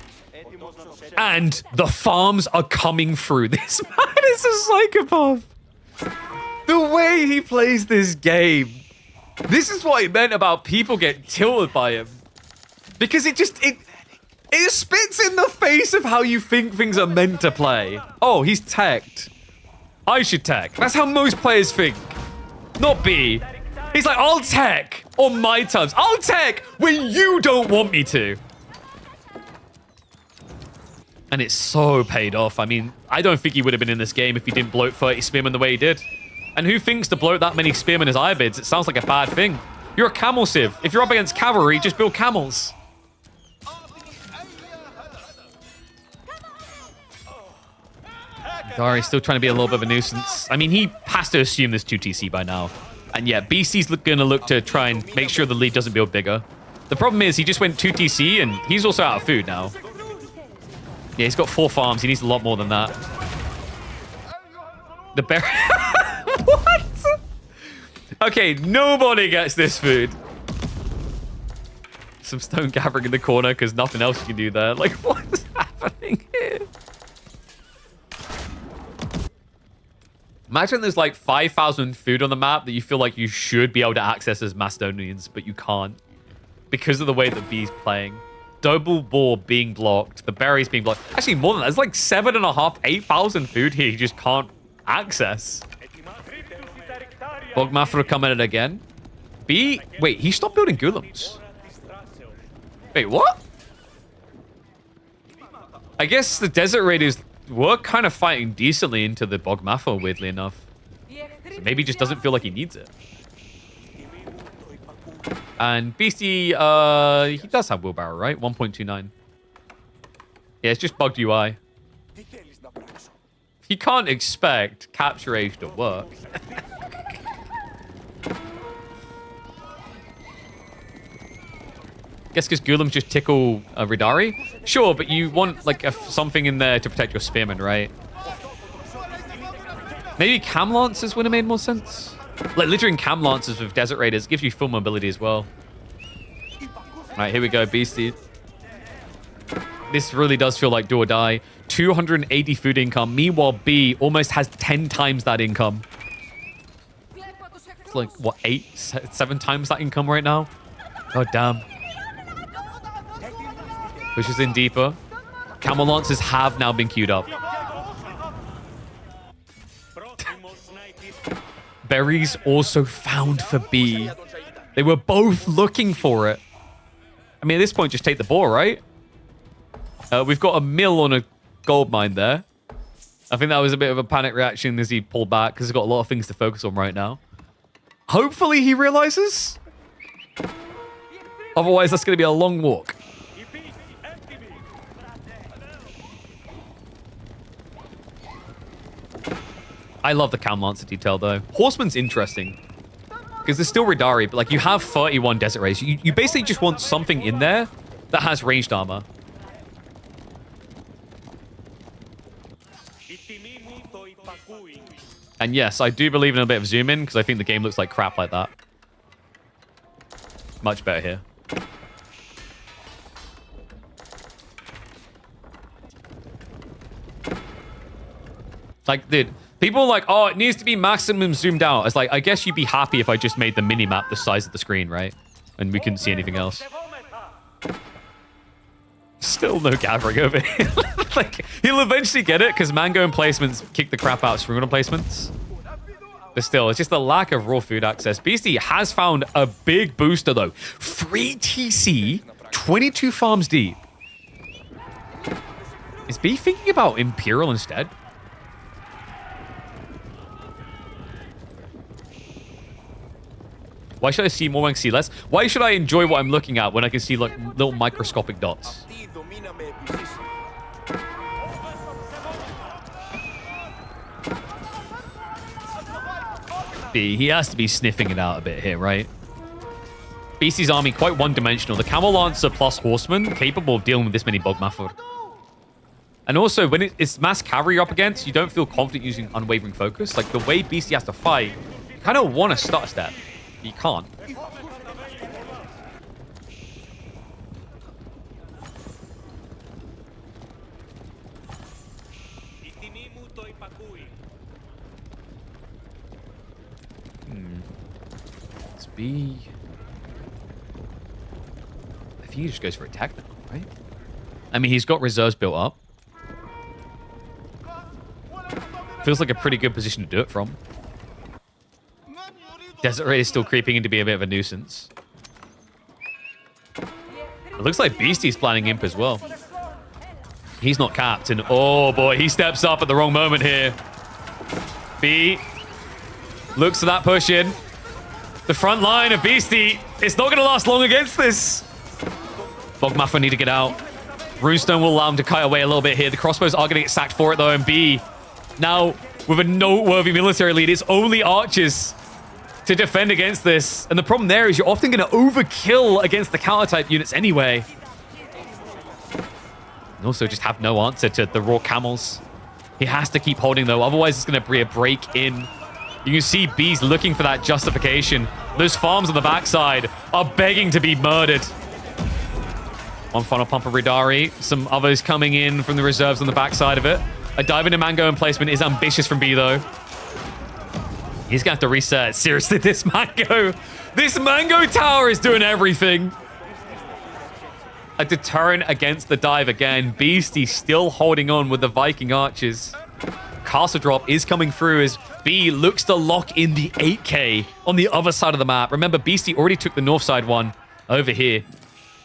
And the farms are coming through. This man is a psychopath. The way he plays this game. This is what it meant about people get tilted by him. Because it spits in the face of how you think things are meant to play. Oh, he's teched. I should tech. That's how most players think. Not B. He's like, I'll tech on my terms. I'll tech when you don't want me to. And it's so paid off. I mean, I don't think he would have been in this game if he didn't bloat 30 spearmen the way he did. And who thinks to bloat that many spearmen as Ibids? It sounds like a bad thing. You're a camel civ. If you're up against cavalry, just build camels. Dari's still trying to be a little bit of a nuisance. I mean, he has to assume there's 2 TC by now. And yeah, Beasty's going to look to try and make sure the lead doesn't build bigger. The problem is he just went 2 TC and he's also out of food now. Yeah, he's got 4 farms. He needs a lot more than that. The berry... What? Okay, nobody gets this food. Some stone gathering in the corner because nothing else you can do there. Like, what's happening here? Imagine there's like 5,000 food on the map that you feel like you should be able to access as Macedonians, but you can't. Because of the way that B's playing. Double ball being blocked. The berries being blocked. Actually, more than that. There's like 7,500, 8,000 food here you just can't access. Bogmafra coming in again. B... Wait, he stopped building golems. Wait, what? I guess the Desert Raiders were kind of fighting decently into the Bogmafra, weirdly enough. So maybe he just doesn't feel like he needs it. And Beasty, he does have wheelbarrow, right? 1.29. Yeah, it's just bugged UI. He can't expect capture age to work. Guess because Gulems just tickle Ridari? Sure, but you want like something in there to protect your spearmen, right? Maybe Cam Lancers would have made more sense. Like littering Cam Lancers with Desert Raiders gives you full mobility as well. Alright, here we go, Beastie. This really does feel like do or die. 280 food income. Meanwhile, B almost has 10 times that income. It's like, what, 7 times that income right now? God damn. Pushes in deeper. Camel Lancers have now been queued up. Berries also found for B. They were both looking for it. I mean, at this point, just take the ball, right? We've got a mill on a gold mine there. I think that was a bit of a panic reaction as he pulled back because he's got a lot of things to focus on right now. Hopefully he realizes. Otherwise, that's going to be a long walk. I love the Cam Lancer detail, though. Horseman's interesting. Because there's still Ridari, but like you have 31 Desert Rays. You basically just want something in there that has ranged armor. And yes, I do believe in a bit of zoom in because I think the game looks like crap like that. Much better here. Like, dude, people are like, oh, it needs to be maximum zoomed out. It's like, I guess you'd be happy if I just made the mini-map the size of the screen, right? And we couldn't see anything else. Still no gathering over here. Like, he'll eventually get it because mango emplacements kick the crap out of Shruna placements. But still, it's just the lack of raw food access. Beastie has found a big booster, though. 3 TC, 22 farms deep. Is B thinking about Imperial instead? Why should I see more when I see less? Why should I enjoy what I'm looking at when I can see like little microscopic dots? B, he has to be sniffing it out a bit here, right? Beastie's army quite one-dimensional. The Camel Lancer plus Horseman capable of dealing with this many Bogmafur. And also, when it's mass cavalry you're up against, you don't feel confident using Unwavering Focus. Like, the way Beastie has to fight, you kind of want to start step. You can't. Let's be... I think he just goes for a technical, right? I mean, he's got reserves built up. Feels like a pretty good position to do it from. Desert Ray is still creeping in to be a bit of a nuisance. It looks like Beastie's planning Imp as well. He's not capped, and oh boy, he steps up at the wrong moment here. B looks for that push in. The front line of Beastie, it's not going to last long against this. Bogmafra need to get out. Runestone will allow him to kite away a little bit here. The crossbows are going to get sacked for it though, and B now with a noteworthy military lead, it's only archers to defend against this. And the problem there is you're often going to overkill against the counter-type units anyway. And also just have no answer to the raw camels. He has to keep holding, though. Otherwise, it's going to be a break in. You can see Bees looking for that justification. Those farms on the backside are begging to be murdered. One final pump of Ridari. Some others coming in from the reserves on the backside of it. A dive into Mango placement is ambitious from B, though. He's going to have to reset. Seriously, this Mango tower is doing everything. A deterrent against the dive again. Beasty still holding on with the Viking archers. Castle drop is coming through as B looks to lock in the 8K on the other side of the map. Remember, Beasty already took the north side one over here.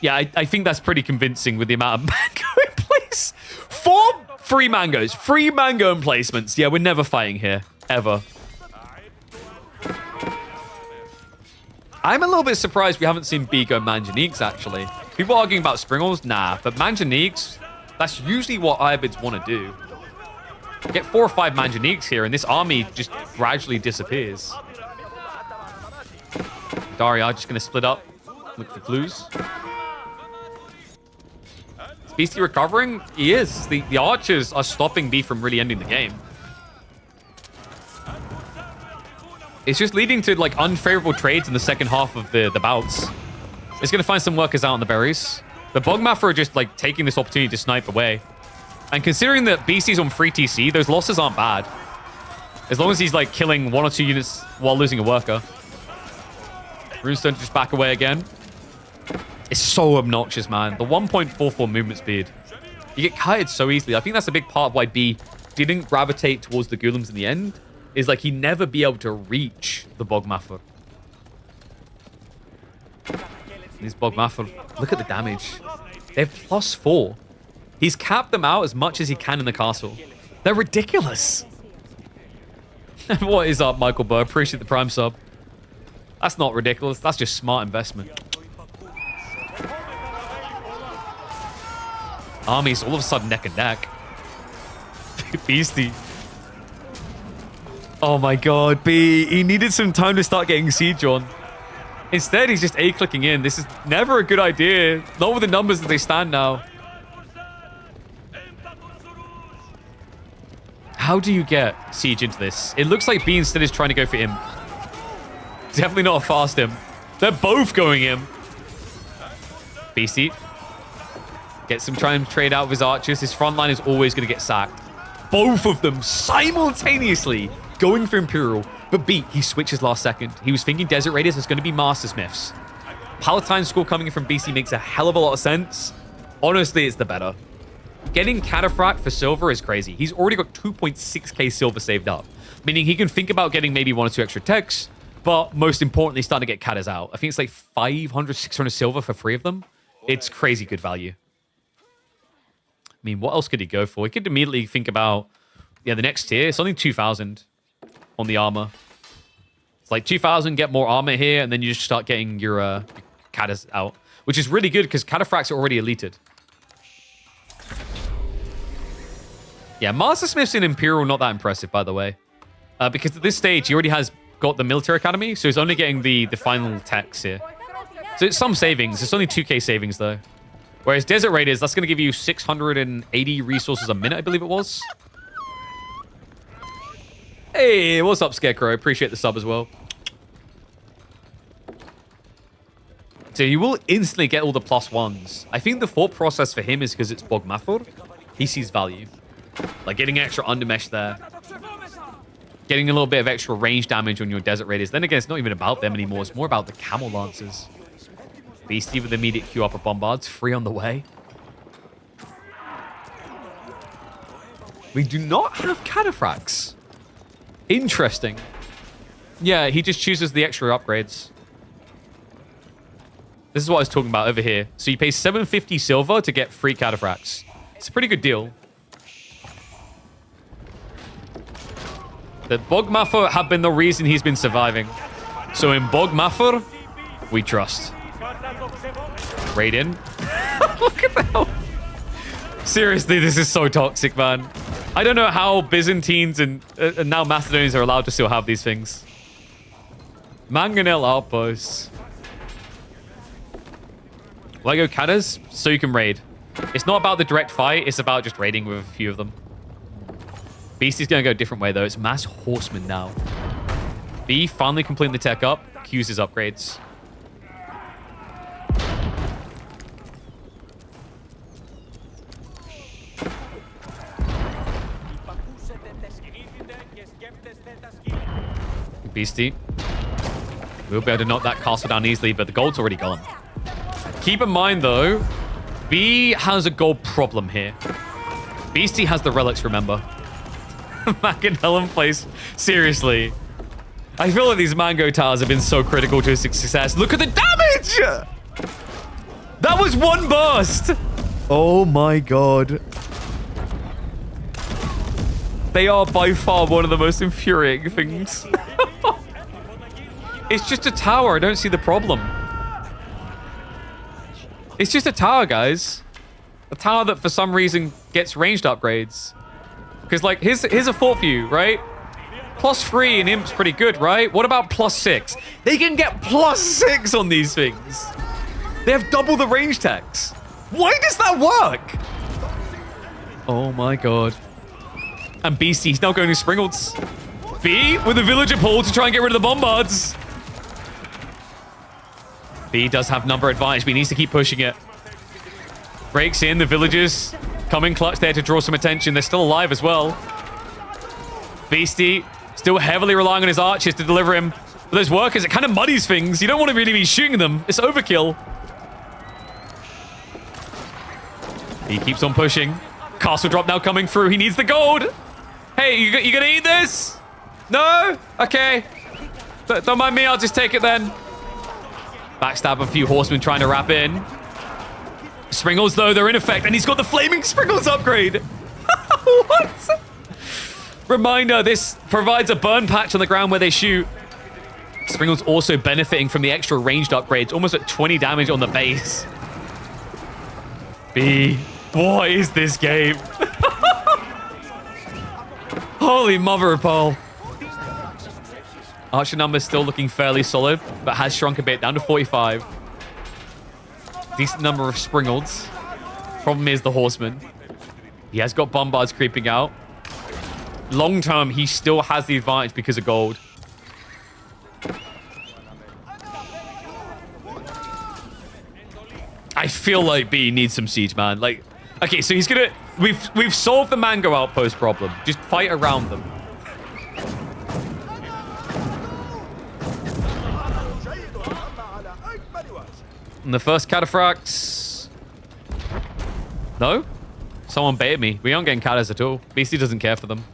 Yeah, I think that's pretty convincing with the amount of mango in place. 4 free mangoes. Free mango emplacements. Yeah, we're never fighting here. Ever. I'm a little bit surprised we haven't seen B go Manganiques, actually. People arguing about Springles? Nah, but Manganiques, that's usually what Ibids want to do. Get 4 or 5 Manganiques here, and this army just gradually disappears. Daria just going to split up. Look for clues. Is Beasty recovering? He is. The archers are stopping B from really ending the game. It's just leading to like unfavorable trades in the second half of the bouts. It's going to find some workers out on the berries. The Bogmaffer are just like taking this opportunity to snipe away. And considering that Beasty's on free TC, those losses aren't bad. As long as he's like killing 1 or 2 units while losing a worker. Runestone just back away again. It's so obnoxious, man. The 1.44 movement speed. You get kited so easily. I think that's a big part of why B didn't gravitate towards the Golems in the end. Is like he'd never be able to reach the Bogmaffer. These Bogmaffer, look at the damage. They have +4. He's capped them out as much as he can in the castle. They're ridiculous. What is up, Michael Burr? Appreciate the Prime sub. That's not ridiculous. That's just smart investment. Armies all of a sudden neck and neck. Beasty. Oh my god, B. He needed some time to start getting siege on. Instead, he's just A-clicking in. This is never a good idea. Not with the numbers as they stand now. How do you get siege into this? It looks like B instead is trying to go for him. Definitely not a fast him. They're both going him. Beasty. Gets him trying to trade out with his archers. His front line is always going to get sacked. Both of them simultaneously going for Imperial. But B, he switches last second. He was thinking Desert Raiders is going to be Master Smiths. Palatine score coming in from BC makes a hell of a lot of sense. Honestly, it's the better. Getting Cataphract for silver is crazy. He's already got 2.6k silver saved up. Meaning he can think about getting maybe 1 or 2 extra techs. But most importantly, starting to get Catas out. I think it's like 500, 600 silver for 3 of them. It's crazy good value. I mean, what else could he go for? He could immediately think about, yeah, the next tier. It's only 2,000 on the armor. It's like 2,000, get more armor here, and then you just start getting your Catas out. Which is really good, because Cataphracts are already elited. Yeah, Master Smiths in Imperial, not that impressive, by the way. Because at this stage, he already has got the Military Academy, so he's only getting the final techs here. So it's some savings. It's only 2k savings, though. Whereas Desert Raiders, that's going to give you 680 resources a minute, I believe it was. Hey, what's up, Scarecrow? Appreciate the sub as well. So you will instantly get all the +1s. I think the thought process for him is because it's Bogmaffer. He sees value. Like getting extra undermesh there. Getting a little bit of extra range damage on your Desert Raiders. Then again, it's not even about them anymore. It's more about the Camel Lancers. Beasty with immediate Q upper bombards. 3 on the way. We do not have Cataphracts. Interesting. Yeah, he just chooses the extra upgrades. This is what I was talking about over here. So you pay 750 silver to get 3 Cataphracts. It's a pretty good deal. The Bogmaffer have been the reason he's been surviving. So in Bogmaffer, we trust. Raid in. Look at that. Seriously, this is so toxic, man. I don't know how Byzantines and now Macedonians are allowed to still have these things. Mangonel outposts. Lego Cadders, so you can raid. It's not about the direct fight, it's about just raiding with a few of them. Beasty's gonna go a different way though. It's mass horsemen now. B finally completing the tech up. Q's his upgrades. Beasty. We'll be able to knock that castle down easily, but the gold's already gone. Keep in mind, though, B has a gold problem here. Beasty has the relics, remember. Mac and Helen place. Seriously. I feel like these mango towers have been so critical to his success. Look at the damage! That was one burst! Oh my god. They are by far one of the most infuriating things. It's just a tower. I don't see the problem. It's just a tower, guys. A tower that for some reason gets ranged upgrades. Because, like, here's a thought for you, right? +3 in Imp's pretty good, right? What about +6? They can get +6 on these things. They have double the range tax. Why does that work? Oh my god. And Beasty, he's now going to Springles. B with the villager pull to try and get rid of the bombards. B does have number advantage, but he needs to keep pushing it. Breaks in, the villagers coming clutch there to draw some attention. They're still alive as well. Beasty still heavily relying on his archers to deliver him. But those workers, it kind of muddies things. You don't want to really be shooting them. It's overkill. He keeps on pushing. Castle drop now coming through. He needs the gold. Hey, you gonna eat this? No? Okay. Don't mind me. I'll just take it then. Backstab a few horsemen trying to wrap in. Springles, though, they're in effect. And he's got the flaming Springles upgrade. What? Reminder, this provides a burn patch on the ground where they shoot. Springles also benefiting from the extra ranged upgrades. Almost at 20 damage on the base. B, what is this game? Holy mother of Pearl. Archer numbers still looking fairly solid, but has shrunk a bit down to 45. Decent number of Springles. Problem is the horseman. He has got bombards creeping out. Long term, he still has the advantage because of gold. I feel like B needs some siege, man. Like, okay, so he's gonna... We've solved the mango outpost problem. Just fight around them. And the first cataphracts. No? Someone baited me. We aren't getting catas at all. Beasty doesn't care for them.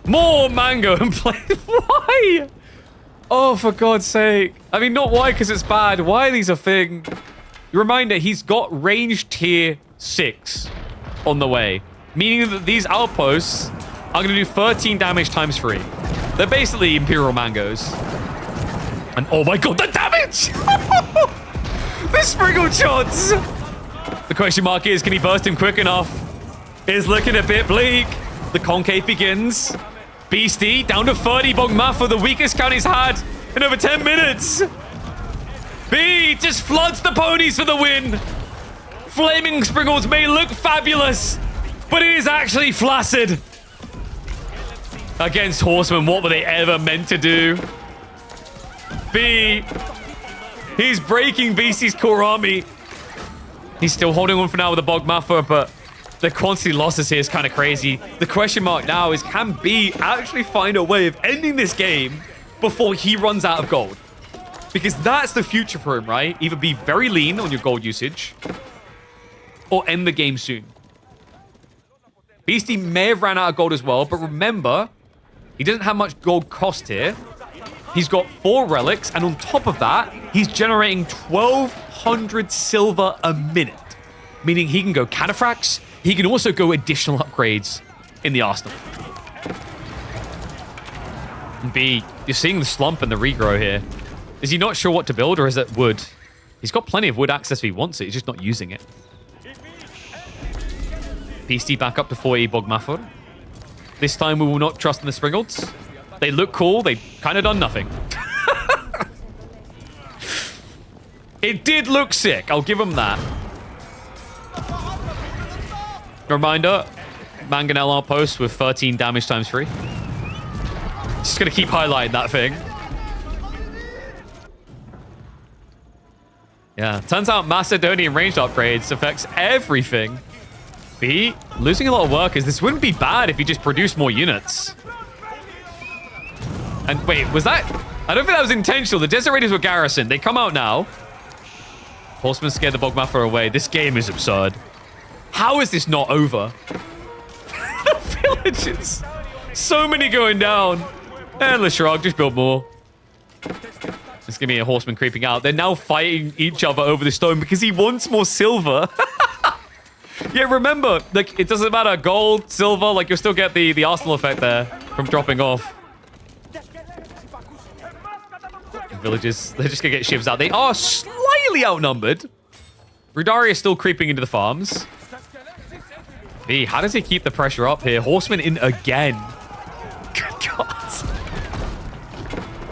More mango in play. Why? Oh, for God's sake. I mean, not why, because it's bad. Why are these a thing? Reminder, he's got range tier 6 on the way. Meaning that these outposts are going to do 13 damage times 3. They're basically Imperial Mangoes. And oh my God, the damage! The Sprinkle shots! The question mark is, can he burst him quick enough? It's looking a bit bleak. The concave begins. Beasty down to 30. Bogmafa, the weakest count he's had in over 10 minutes. B just floods the ponies for the win. Flaming Sprinkles may look fabulous, but it is actually flaccid. Against Horsemen, what were they ever meant to do? B, he's breaking Beasty's core army. He's still holding on for now with the Bogmafa, but the quantity losses here is kind of crazy. The question mark now is, can B actually find a way of ending this game before he runs out of gold? Because that's the future for him, right? Either be very lean on your gold usage or end the game soon. Beasty may have ran out of gold as well, but remember, he doesn't have much gold cost here. He's got 4 relics, and on top of that, he's generating 1,200 silver a minute. Meaning he can go cataphracts, he can also go additional upgrades in the arsenal. And B, you're seeing the slump and the regrow here. Is he not sure what to build, or is it wood? He's got plenty of wood access if he wants it, he's just not using it. Beasty back up to 40 Bogmafor. This time we will not trust in the Springles. They look cool, they've kind of done nothing. It did look sick. I'll give him that. Reminder, Mangonel outpost with 13 damage times 3. Just going to keep highlighting that thing. Yeah, turns out Macedonian ranged upgrades affects everything. B, losing a lot of workers. This wouldn't be bad if you just produced more units. And wait, was that... I don't think that was intentional. The Desert Raiders were garrisoned. They come out now. Horsemen scared the Bogmaffer away. This game is absurd. How is this not over? The villages. So many going down. Endless shrug. Just build more. There's going to be a horseman creeping out. They're now fighting each other over the stone because he wants more silver. Yeah, remember, like, it doesn't matter. Gold, silver, like, you'll still get the Arsenal effect there from dropping off. Villages, they're just going to get shivs out. They are slightly outnumbered. Rudari is still creeping into the farms. B, how does he keep the pressure up here? Horseman in again. Good God.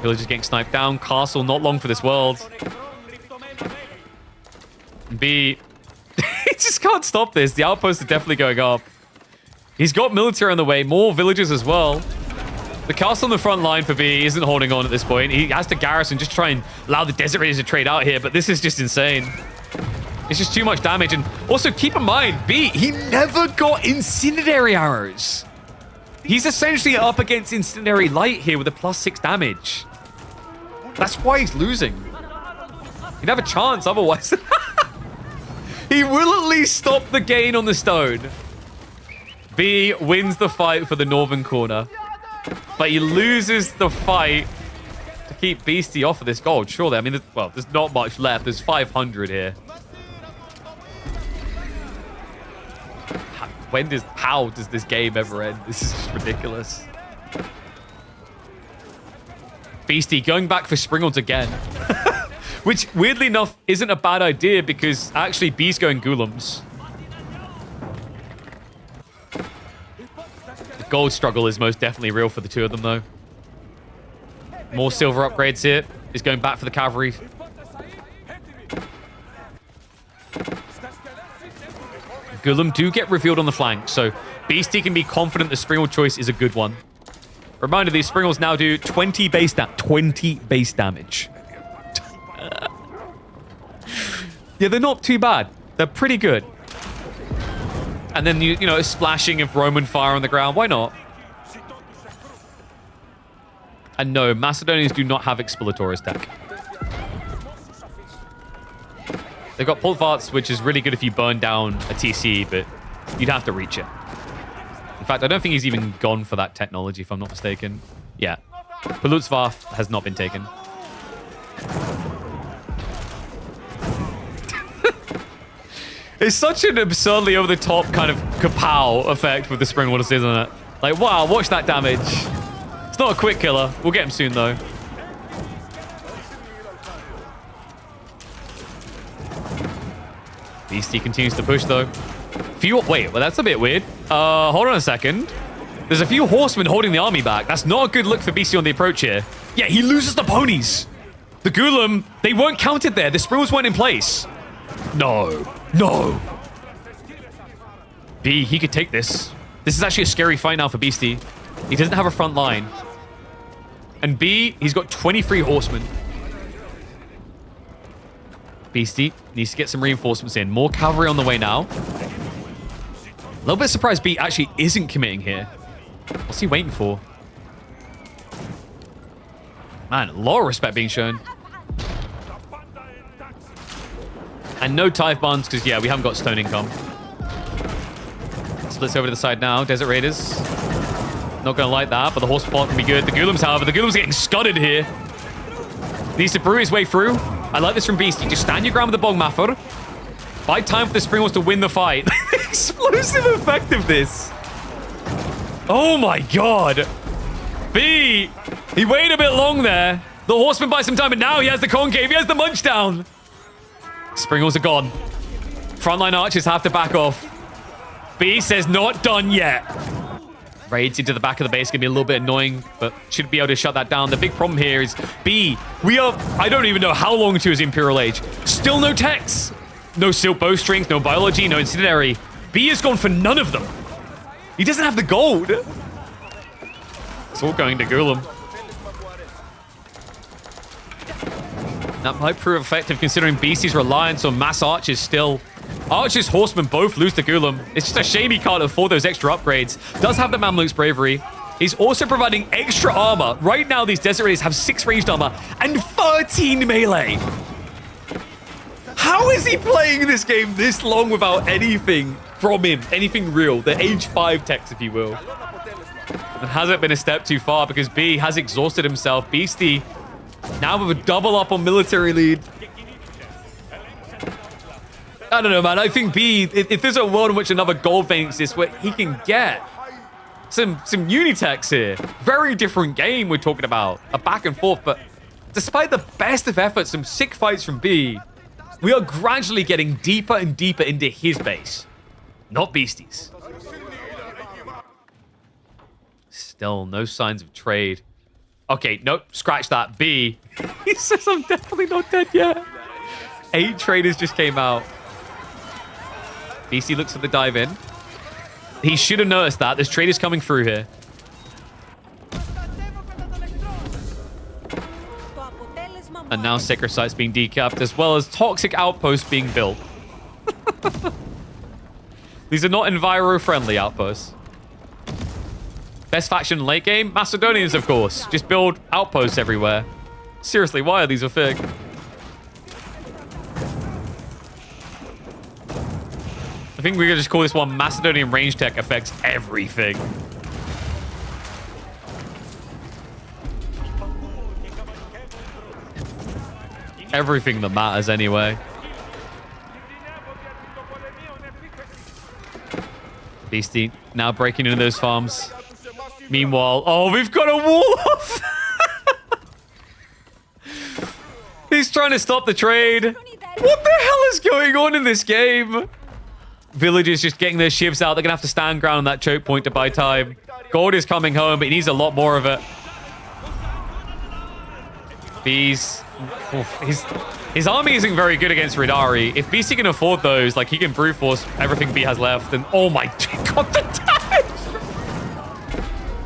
Villagers getting sniped down. Castle not long for this world. B, he just can't stop this. The outposts are definitely going up. He's got military on the way. More villagers as well. The castle on the front line for B isn't holding on at this point. He has to garrison, just try and allow the Desert Raiders to trade out here, but this is just insane. It's just too much damage. And also, keep in mind, B, he never got incendiary arrows. He's essentially up against incendiary light here with a +6 damage. That's why he's losing. He'd have a chance otherwise. He will at least stop the gain on the stone. B wins the fight for the northern corner. But he loses the fight to keep Beasty off of this gold. Surely, I mean, well, there's not much left. There's 500 here. How does this game ever end? This is just ridiculous. Beasty going back for Springles again. Which, weirdly enough, isn't a bad idea because actually B's going Ghoulems. Gold struggle is most definitely real for the two of them, though. More silver upgrades here. He's going back for the cavalry. Ghoulam do get revealed on the flank, so Beasty can be confident the Springle choice is a good one. Reminder, these Springles now do 20 base damage. Yeah, they're not too bad. They're pretty good. And then, you know, a splashing of Roman fire on the ground. Why not? And no, Macedonians do not have Explorator's tech. They've got Pulvarts, which is really good if you burn down a TC, but you'd have to reach it. In fact, I don't think he's even gone for that technology, if I'm not mistaken. Yeah. Pulutzvarth has not been taken. It's such an absurdly over-the-top kind of kapow effect with the Spring Waters, isn't it? Like, wow, watch that damage. It's not a quick killer. We'll get him soon, though. Beasty continues to push, though. Wait, well, that's a bit weird. Hold on a second. There's a few horsemen holding the army back. That's not a good look for Beasty on the approach here. Yeah, he loses the ponies. The Ghoulam, they weren't counted there. The Springles weren't in place. No. No. B, he could take this. This is actually a scary fight now for Beasty. He doesn't have a front line. And B, he's got 23 horsemen. Beasty needs to get some reinforcements in. More cavalry on the way now. A little bit surprised B actually isn't committing here. What's he waiting for? Man, a lot of respect being shown. And no Tithe Bonds, because, yeah, we haven't got stone income. Splits over to the side now. Desert Raiders. Not going to like that, but the horse plot can be good. The Ghoulems, however, the Ghoulems getting scudded here. Needs to brew his way through. I like this from Beasty. Just stand your ground with the Bogmaffer. Buy time for the Springles to win the fight. Explosive effectiveness. Oh, my God. B, he waited a bit long there. The horseman buys some time, and now he has the concave. He has the munch down. Springles are gone. Frontline archers have to back off. B says not done yet. Raids into the back of the base can be a little bit annoying, but should be able to shut that down. The big problem here is B. I don't even know how long to his Imperial Age. Still no techs. No silk bowstrings, no biology, no incendiary. B has gone for none of them. He doesn't have the gold. It's all going to Gulam. That might prove effective considering Beasty's reliance on mass archers still. Archers, horsemen both lose to Gulam. It's just a shame he can't afford those extra upgrades. Does have the Mamluk's bravery. He's also providing extra armor. Right now, these Desert Raiders have 6 ranged armor and 13 melee. How is he playing this game this long without anything from him? Anything real? The age 5 techs, if you will. It hasn't been a step too far because B has exhausted himself. Beasty now with a double up on military lead. I don't know, man. I think B, if there's a world in which another gold vein exists where he can get some Unitechs here. Very different game we're talking about. A back and forth, but despite the best of efforts, some sick fights from B, we are gradually getting deeper and deeper into his base. Not Beastie's. Still no signs of trade. Okay, nope, scratch that. B. He says I'm definitely not dead yet. 8 traders just came out. Beastie looks for the dive in. He should have noticed that. There's traders coming through here. And now Sacred Site's being decapped, as well as toxic outposts being built. These are not enviro-friendly outposts. Best faction in late game? Macedonians, of course. Just build outposts everywhere. Seriously, why are these a thing? I think we could just call this one Macedonian range tech affects everything. Everything that matters anyway. Beastie now breaking into those farms. Meanwhile, oh, we've got a wall off. He's trying to stop the trade. What the hell is going on in this game? Villagers just getting their shivs out. They're going to have to stand ground on that choke point to buy time. Gold is coming home, but he needs a lot more of it. Bees. His army isn't very good against Ridari. If Beastie can afford those, like, he can brute force everything B has left. And oh my god, the damage!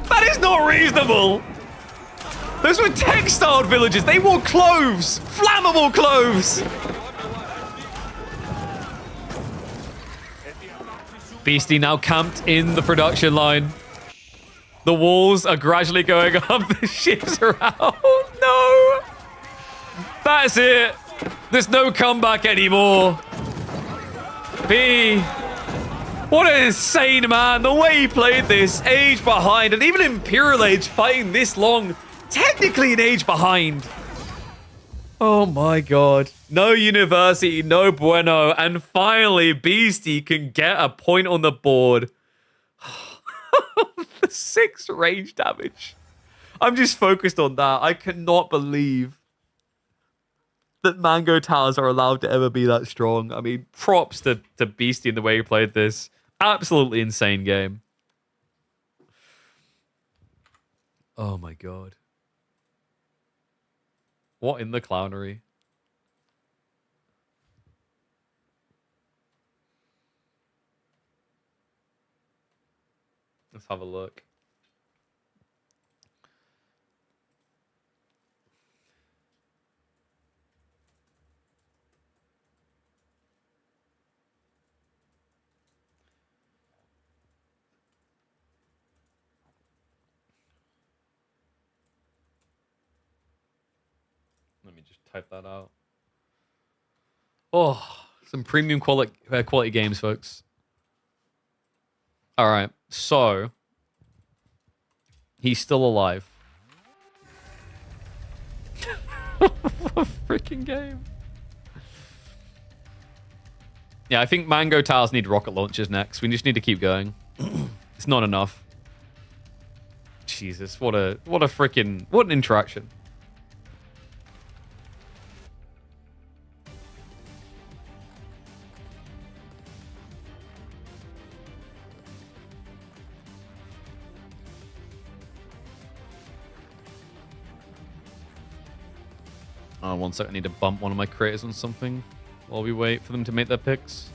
That is not reasonable! Those were textiled villages. They wore cloves! Flammable cloves! Beastie now camped in the production line. The walls are gradually going up. The ships are out. No! That's it. There's no comeback anymore. B. What an insane man. The way he played this. Age behind. And even Imperial Age fighting this long. Technically an age behind. Oh my god. No university, no bueno. And finally, Beastie can get a point on the board. The 6 range damage. I'm just focused on that. I cannot believe that Mango Towers are allowed to ever be that strong. I mean, props to Beastie in the way he played this. Absolutely insane game. Oh my god. What in the clownery? Let's have a look. Let me just type that out. Oh, some premium quality games, folks. All right, so he's still alive. What a freaking game. Yeah, I think Mango Towers need rocket launchers next. We just need to keep going. It's not enough. Jesus, what an interaction. Oh, 1 sec. I need to bump one of my creators on something while we wait for them to make their picks.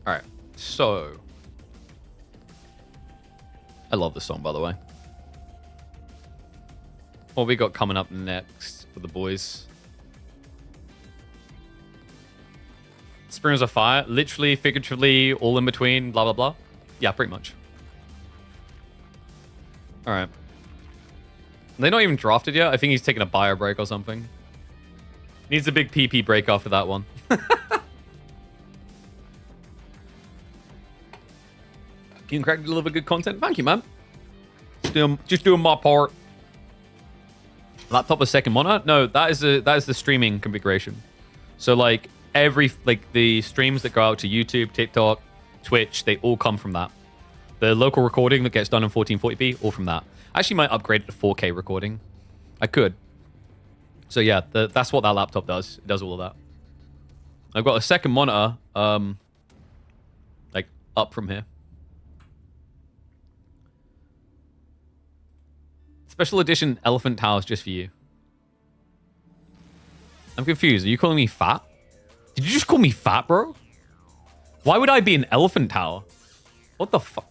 All right, so I love this song, by the way. What we got coming up next for the boys? Springs of Fire, literally, figuratively, all in between, blah blah blah. Yeah, pretty much. All right. They're not even drafted yet. I think he's taking a bio break or something. Needs a big PP break after that one. You can crack to deliver good content. Thank you, man. Just doing my part. Laptop with second monitor? No, that is the streaming configuration. So like the streams that go out to YouTube, TikTok, Twitch, they all come from that. The local recording that gets done in 1440p, all from that. I actually might upgrade it to 4K recording. I could. So yeah, that's what that laptop does. It does all of that. I've got a second monitor, like up from here. Special edition elephant towers just for you. I'm confused. Are you calling me fat? Did you just call me fat, bro? Why would I be an elephant tower? What the fuck?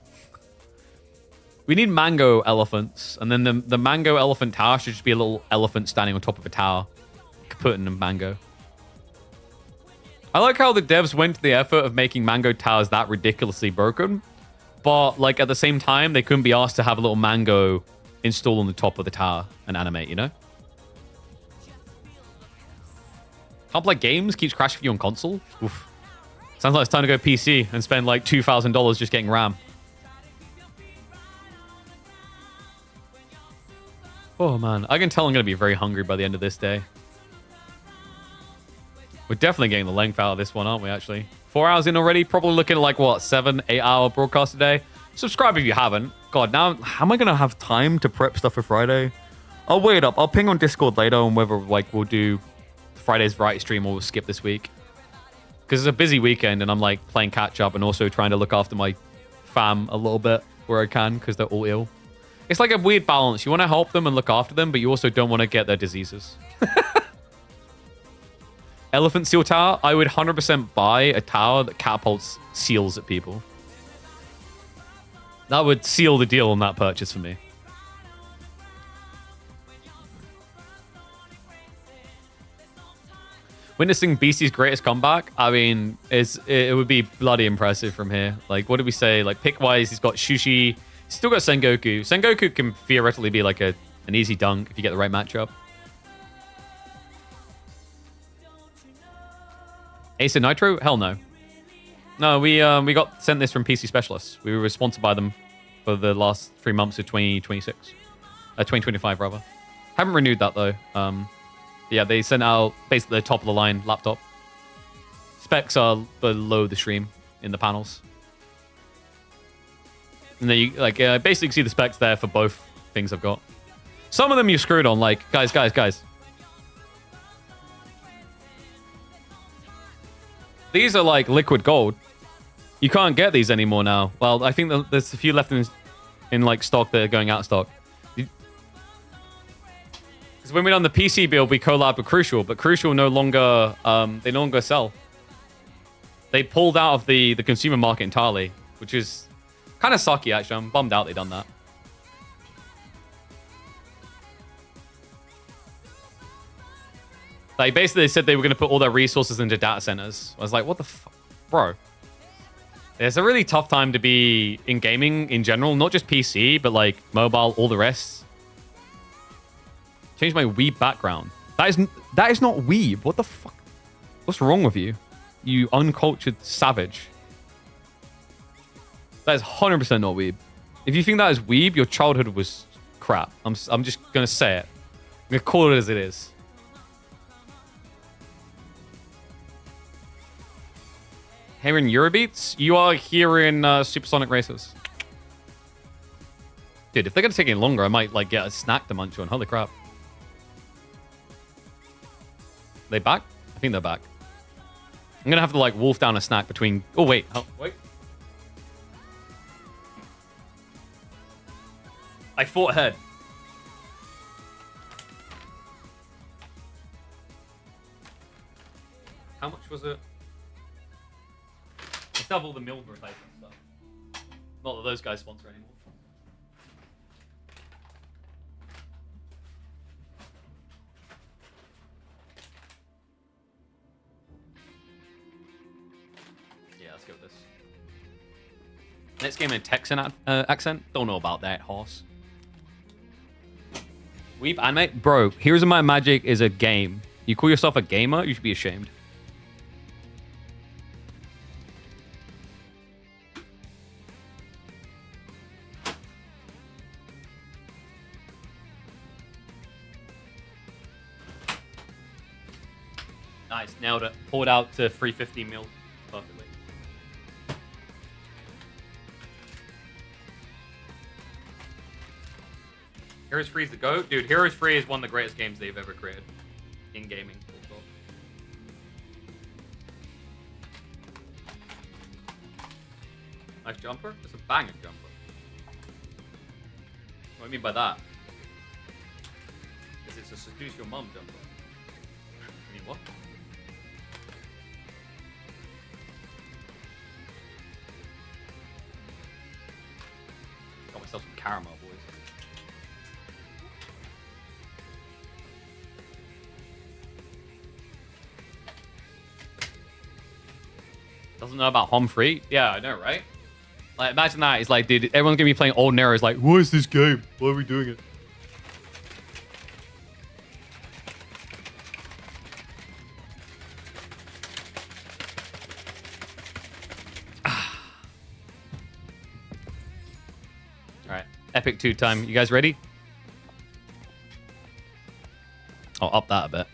We need mango elephants, and then the mango elephant tower should just be a little elephant standing on top of a tower. Put in a mango. I like how the devs went to the effort of making mango towers that ridiculously broken, but like at the same time, they couldn't be asked to have a little mango install on the top of the tower and animate, you know? Can't play games, keeps crashing for you on console. Oof. Sounds like it's time to go PC and spend like $2,000 just getting RAM. Oh man, I can tell I'm going to be very hungry by the end of this day. We're definitely getting the length out of this one, aren't we, actually? 4 hours in already, probably looking at like, what, 7-8 hour broadcast a day? Subscribe if you haven't. God, now, how am I going to have time to prep stuff for Friday? I'll wait up. I'll ping on Discord later on whether like we'll do Friday's variety stream or we'll skip this week. Because it's a busy weekend and I'm like playing catch up and also trying to look after my fam a little bit where I can because they're all ill. It's like a weird balance. You want to help them and look after them, but you also don't want to get their diseases. Elephant seal tower. I would 100% buy a tower that catapults seals at people. That would seal the deal on that purchase for me. Witnessing Beasty's greatest comeback, I mean, it would be bloody impressive from here. Like, what did we say? Like, pick-wise, he's got Shushi. He's still got Sengoku. Sengoku can theoretically be like an easy dunk if you get the right matchup. Ace of Nitro? Hell no. No, we got sent this from PC Specialists. We were sponsored by them for the last 3 months of 2026. 2025, rather. Haven't renewed that, though. Yeah, they sent out basically the top-of-the-line laptop. Specs are below the stream in the panels. And then you basically see the specs there for both things I've got. Some of them you're screwed on, like, guys. These are like liquid gold. You can't get these anymore now. Well, I think there's a few left in like stock that are going out of stock. Because when we done the PC build, we collabed with Crucial, but Crucial no longer they no longer sell. They pulled out of the consumer market entirely, which is kind of sucky actually. I'm bummed out they done that. Like, basically, they said they were going to put all their resources into data centers. I was like, what the fuck? Bro. It's a really tough time to be in gaming in general. Not just PC, but, like, mobile, all the rest. Change my weeb background. That is not weeb. What the fuck? What's wrong with you? You uncultured savage. That is 100% not weeb. If you think that is weeb, your childhood was crap. I'm just going to say it. I'm going to call it as it is. Hearing Eurobeats? You are hearing Supersonic Racers. Dude, if they're gonna take any longer, I might like get a snack to munch on. Holy crap. They back? I think they're back. I'm gonna have to like wolf down a snack between. Oh wait, wait. I fought ahead. How much was it? I still have all the Milner replacement stuff. Not that those guys sponsor anymore. Yeah, let's go with this. Next game in Texan accent. Don't know about that, horse. Weep anime? Bro, Heroes of Might and Magic is a game. You call yourself a gamer? You should be ashamed. Nice, nailed it. Pulled out to 350 mil perfectly. Heroes Free is the GOAT? Dude, Heroes Free is one of the greatest games they've ever created in gaming. Nice jumper? It's a banging jumper. What do you mean by that? Is it a seduce your mum jumper? I mean, what? Got myself some caramel, boys. Doesn't know about home free? Yeah, I know, right? Like, imagine that. It's like, dude, everyone's gonna be playing Old Nero. It's like, what is this game? Why are we doing it? Alright, Epic 2 time. You guys ready? I'll up that a bit.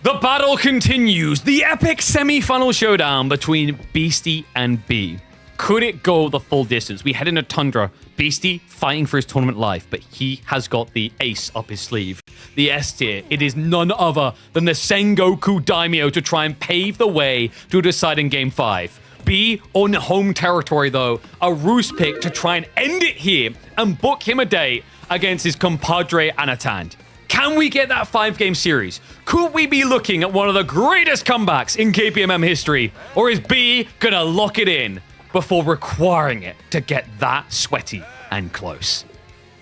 The battle continues. The epic semi-final showdown between Beasty and B. Could it go the full distance? We head into Tundra. Beasty fighting for his tournament life, but he has got the ace up his sleeve. The S tier. It is none other than the Sengoku Daimyo to try and pave the way to a deciding Game 5. B on home territory, though. A roost pick to try and end it here and book him a date against his compadre Anatan. Can we get that 5-game series? Could we be looking at one of the greatest comebacks in KPMM history? Or is B gonna lock it in before requiring it to get that sweaty and close?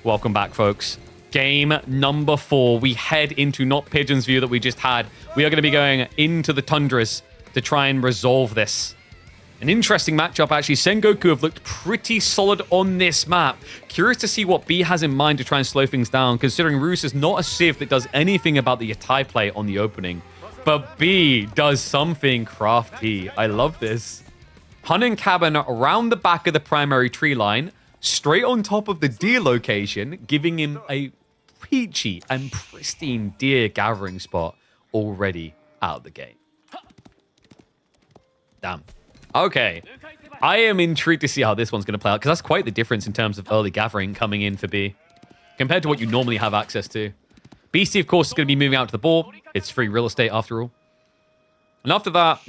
Welcome back, folks. Game number 4. We head into not Pigeon's View that we just had. We are going to be going into the Tundras to try and resolve this. An interesting matchup, actually. Sengoku have looked pretty solid on this map. Curious to see what B has in mind to try and slow things down, considering Roos is not a Civ that does anything about the Yatai play on the opening. But B does something crafty. I love this. Hunting cabin around the back of the primary tree line, straight on top of the deer location, giving him a peachy and pristine deer gathering spot already out of the gate. Damn. Okay, I am intrigued to see how this one's going to play out, because that's quite the difference in terms of early gathering coming in for B, compared to what you normally have access to. Beasty, of course, is going to be moving out to the ball. It's free real estate, after all. And after that,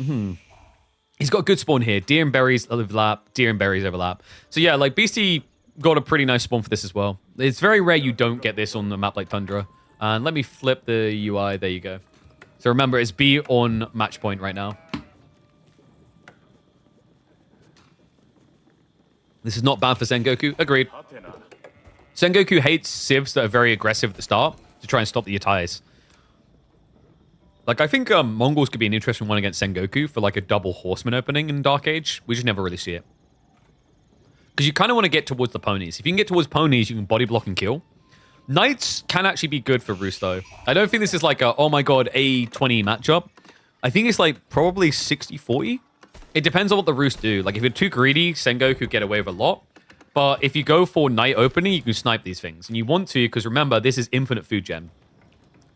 he's got a good spawn here. Deer and berries overlap. Deer and berries overlap. So yeah, like Beasty got a pretty nice spawn for this as well. It's very rare you don't get this on a map like Tundra. And let me flip the UI. There you go. So remember, it's B on match point right now. This is not bad for Sengoku. Agreed. Sengoku hates civs that are very aggressive at the start to try and stop the Yatai's. Like, I think Mongols could be an interesting one against Sengoku for like a double horseman opening in Dark Age. We just never really see it. Because you kind of want to get towards the ponies. If you can get towards ponies, you can body block and kill. Knights can actually be good for Roos, though. I don't think this is like a, oh my god, A20 matchup. I think it's like probably 60-40. It depends on what the Roos do. Like, if you're too greedy, Sengoku could get away with a lot. But if you go for Knight opening, you can snipe these things. And you want to, because remember, this is infinite food gen.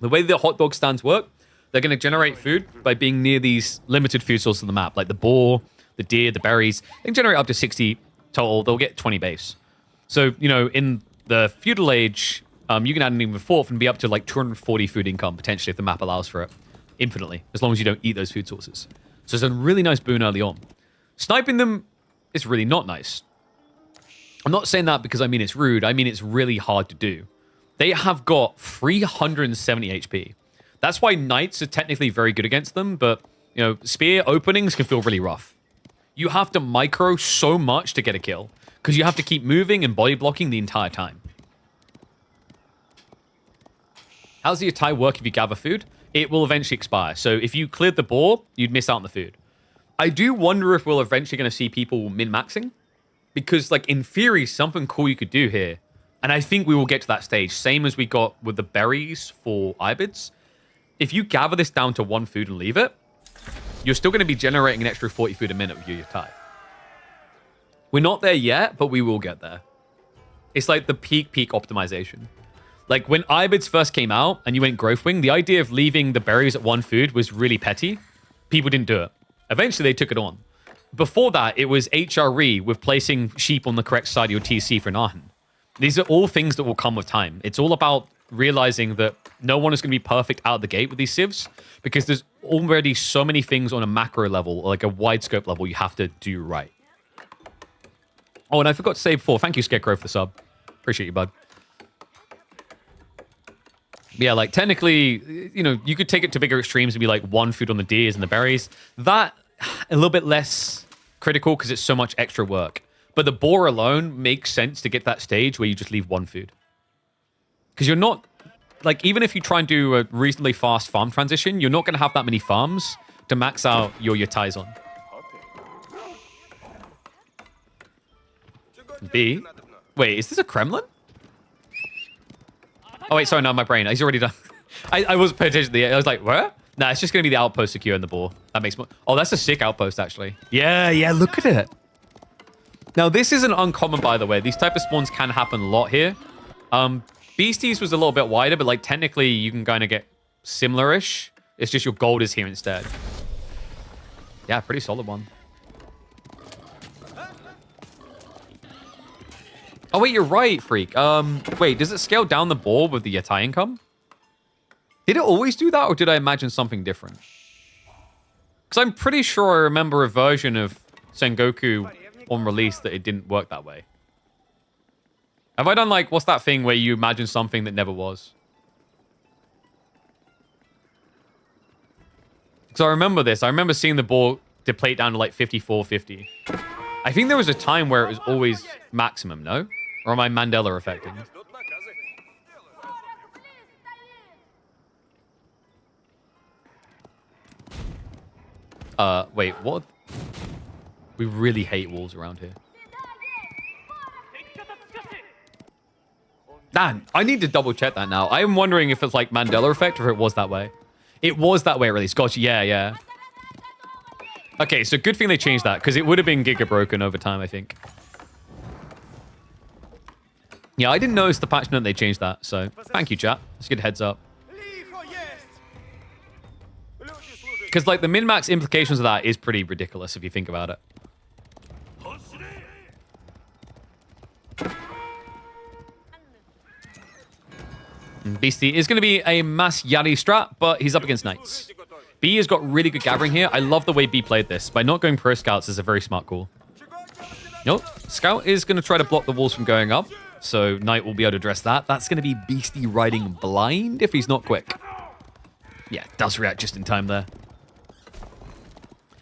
The way the hot dog stands work, They're going to generate food by being near these limited food sources on the map, like the boar, the deer, the berries. They can generate up to 60 total. They'll get 20 base. So, you know, in the feudal age, you can add an even fourth and be up to like 240 food income, potentially, if the map allows for it. Infinitely, as long as you don't eat those food sources. So it's a really nice boon early on. Sniping them is really not nice. I'm not saying that because I mean it's rude. I mean it's really hard to do. They have got 370 HP. That's why knights are technically very good against them, but, you know, spear openings can feel really rough. You have to micro so much to get a kill, because you have to keep moving and body blocking the entire time. How's the Atai work if you gather food? It will eventually expire. So if you cleared the boar, you'd miss out on the food. I do wonder if we're eventually going to see people min-maxing, because, like, in theory, something cool you could do here, and I think we will get to that stage, same as we got with the berries for Ibids. If you gather this down to 1 food and leave it, you're still going to be generating an extra 40 food a minute with your Atai. We're not there yet, but we will get there. It's like the peak optimization. Like, when Ibids first came out and you went Growth Wing, the idea of leaving the berries at 1 food was really petty. People didn't do it. Eventually, they took it on. Before that, it was HRE with placing sheep on the correct side of your TC for Anatan. These are all things that will come with time. It's all about realizing that no one is going to be perfect out of the gate with these civs, because there's already so many things on a macro level, or like a wide scope level, you have to do right. Oh, and I forgot to say before, thank you, Scarecrow, for the sub. Appreciate you, bud. Yeah, like, technically, you know, you could take it to bigger extremes and be like 1 food on the deers and the berries. That, a little bit less critical because it's so much extra work. But the boar alone makes sense to get that stage where you just leave 1 food. Because you're not, like, even if you try and do a reasonably fast farm transition, you're not going to have that many farms to max out your ties on. B. Wait, is this a Kremlin? Oh, wait, sorry, no, my brain. He's already done. I wasn't paying attention to the... I was like, where? Nah, it's just going to be the outpost secure in the boar. That makes more... Oh, that's a sick outpost, actually. Yeah, look at it. Now, this isn't uncommon, by the way. These type of spawns can happen a lot here. Beasties was a little bit wider, but, like, technically, you can kind of get similar-ish. It's just your gold is here instead. Yeah, pretty solid one. Oh, wait, you're right, Freak. Wait, does it scale down the boar with the Yatai income? Did it always do that, or did I imagine something different? Because I'm pretty sure I remember a version of Sengoku on release that it didn't work that way. Have I done, like, what's that thing where you imagine something that never was? Because I remember this. I remember seeing the boar deplete down to, like, 54, 50. I think there was a time where it was always maximum, no? Or am I Mandela affecting? Wait, what? We really hate walls around here. Man, I need to double check that now. I am wondering if it's like Mandela effect or if it was that way. It was that way at least. Gotcha, yeah. Okay, so good thing they changed that, because it would have been giga broken over time, I think. Yeah, I didn't notice the patch note they changed that, so thank you, chat. Let's get a heads up. Because, like, the min-max implications of that is pretty ridiculous if you think about it. Beasty is going to be a mass Yari strat, but he's up against knights. B has got really good gathering here. I love the way B played this. By not going pro scouts is a very smart call. Nope. Scout is going to try to block the walls from going up, so Knight will be able to address that. That's going to be Beasty riding blind if he's not quick. Yeah, does react just in time there.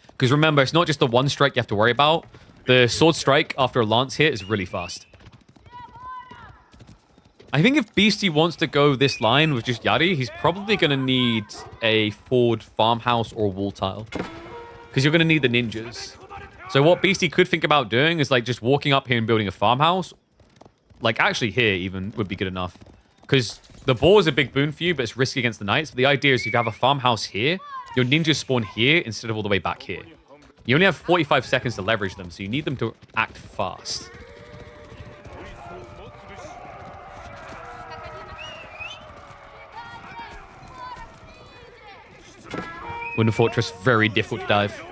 Because remember, it's not just the one strike you have to worry about. The sword strike after a lance hit is really fast. I think if Beasty wants to go this line with just Yari, he's probably going to need a forward farmhouse or a wall tile. Because you're going to need the ninjas. So what Beasty could think about doing is like just walking up here and building a farmhouse. Like actually here even would be good enough. Because the boar is a big boon for you, but it's risky against the knights. But the idea is if you have a farmhouse here, your ninjas spawn here instead of all the way back here. You only have 45 seconds to leverage them, so you need them to act fast. Wooden Fortress, very difficult to dive.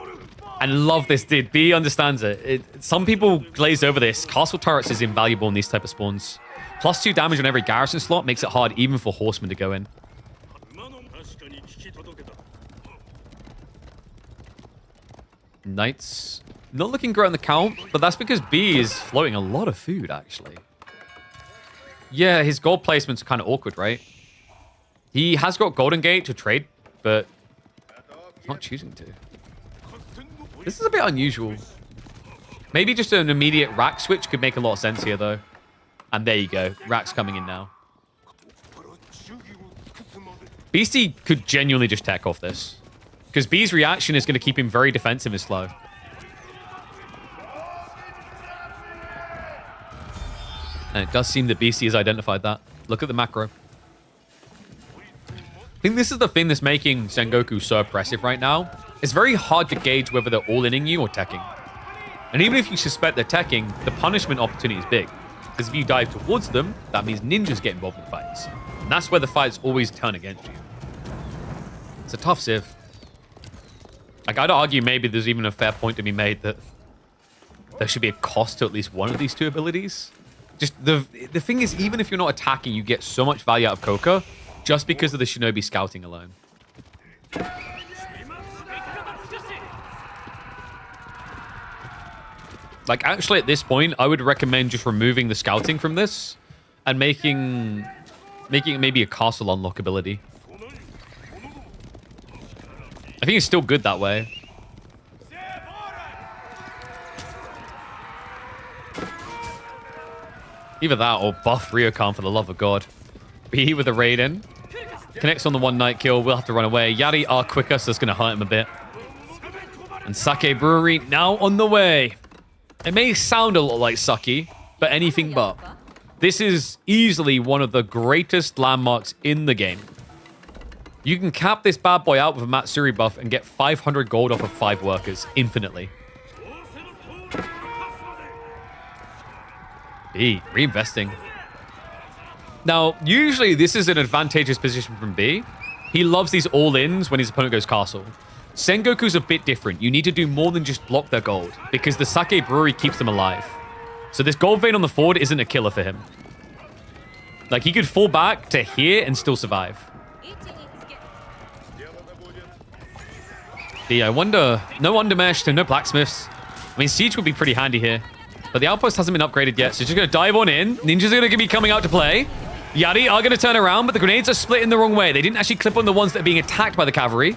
And love this, dude. B understands it. Some people glaze over this. Castle turrets is invaluable in these type of spawns. +2 damage on every garrison slot makes it hard even for horsemen to go in. Knights not looking great on the count, but that's because B is floating a lot of food, actually. Yeah, his gold placements are kind of awkward, right? He has got Golden Gate to trade, but he's not choosing to. This is a bit unusual. Maybe just an immediate rack switch could make a lot of sense here, though. And there you go. Rack's coming in now. Beasty could genuinely just tech off this. Because B's reaction is going to keep him very defensive and slow. And it does seem that Beasty has identified that. Look at the macro. I think this is the thing that's making Sengoku so oppressive right now. It's very hard to gauge whether they're all-inning you or teching. And even if you suspect they're teching, the punishment opportunity is big. Because if you dive towards them, that means ninjas get involved in the fights. And that's where the fights always turn against you. It's a tough civ. Like, I'd argue maybe there's even a fair point to be made that there should be a cost to at least one of these two abilities. Just the thing is, even if you're not attacking, you get so much value out of Koka just because of the Shinobi scouting alone. Like, actually, at this point, I would recommend just removing the scouting from this and making it maybe a castle unlock ability. I think it's still good that way. Either that or buff Ryokan for the love of God. B with a raid in. Connects on the one night kill. We'll have to run away. Yari are quicker, so it's going to hurt him a bit. And Sake Brewery now on the way. It may sound a lot like Saki, but anything but. This is easily one of the greatest landmarks in the game. You can cap this bad boy out with a Matsuri buff and get 500 gold off of 5 workers infinitely. B, reinvesting. Now, usually this is an advantageous position from B. He loves these all-ins when his opponent goes castle. Sengoku's a bit different. You need to do more than just block their gold, because the Sake Brewery keeps them alive. So this gold vein on the forward isn't a killer for him. Like, he could fall back to here and still survive. B, I wonder... No undermesh, no blacksmiths. I mean, siege would be pretty handy here. But the outpost hasn't been upgraded yet, so just going to dive on in. Ninjas are going to be coming out to play. Yari are going to turn around, but the grenades are split in the wrong way. They didn't actually clip on the ones that are being attacked by the cavalry.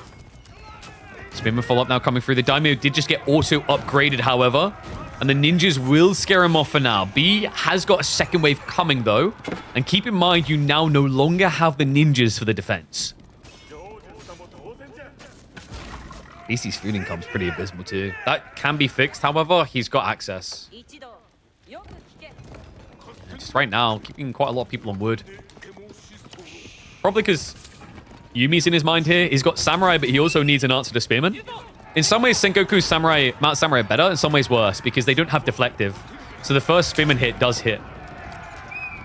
Spinman follow-up now coming through. The Daimyo did just get auto upgraded, however. And the ninjas will scare him off for now. B has got a second wave coming, though. And keep in mind, you now no longer have the ninjas for the defense. Beasty's food income's pretty abysmal, too. That can be fixed, however. He's got access. Just right now, keeping quite a lot of people on wood. Probably because Yumi's in his mind here. He's got Samurai, but he also needs an answer to Spearman. In some ways, Sengoku's Mount Samurai are better. In some ways, worse, because they don't have deflective. So the first Spearman hit does hit.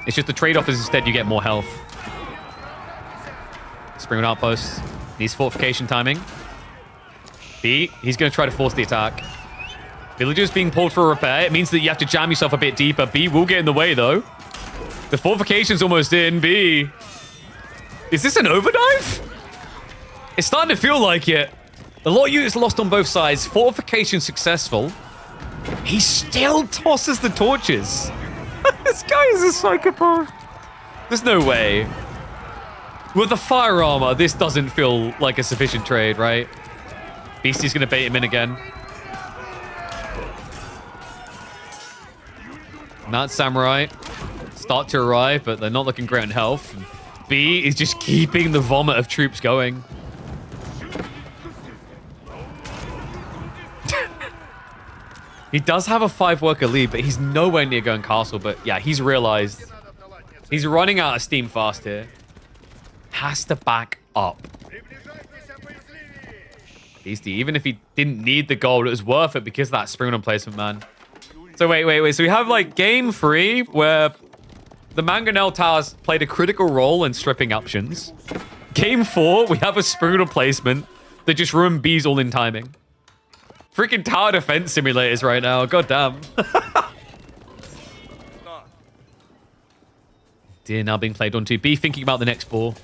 It's just the trade-off is instead you get more health. Spring outpost. Needs fortification timing. B, he's going to try to force the attack. Villagers being pulled for a repair. It means that you have to jam yourself a bit deeper. B will get in the way, though. The fortification's almost in. B. Is this an overdive? It's starting to feel like it. A lot of units lost on both sides. Fortification successful. He still tosses the torches. This guy is a psychopath. There's no way. With the fire armor, this doesn't feel like a sufficient trade, right? Beasty's going to bait him in again. Mount Samurai start to arrive, but they're not looking great on health. And B is just keeping the vomit of troops going. He does have a 5-worker lead, but he's nowhere near going castle. But yeah, he's realized he's running out of steam fast here. Has to back up. Beasty, even if he didn't need the gold, it was worth it because of that spring on placement, man. So wait. So we have like game 3 where the Mangonel Towers played a critical role in stripping options. Game 4, we have a spring on placement that just ruin B's all-in timing. Freaking tower defense simulators right now. God damn. Deer now being played onto. B thinking about the next ball.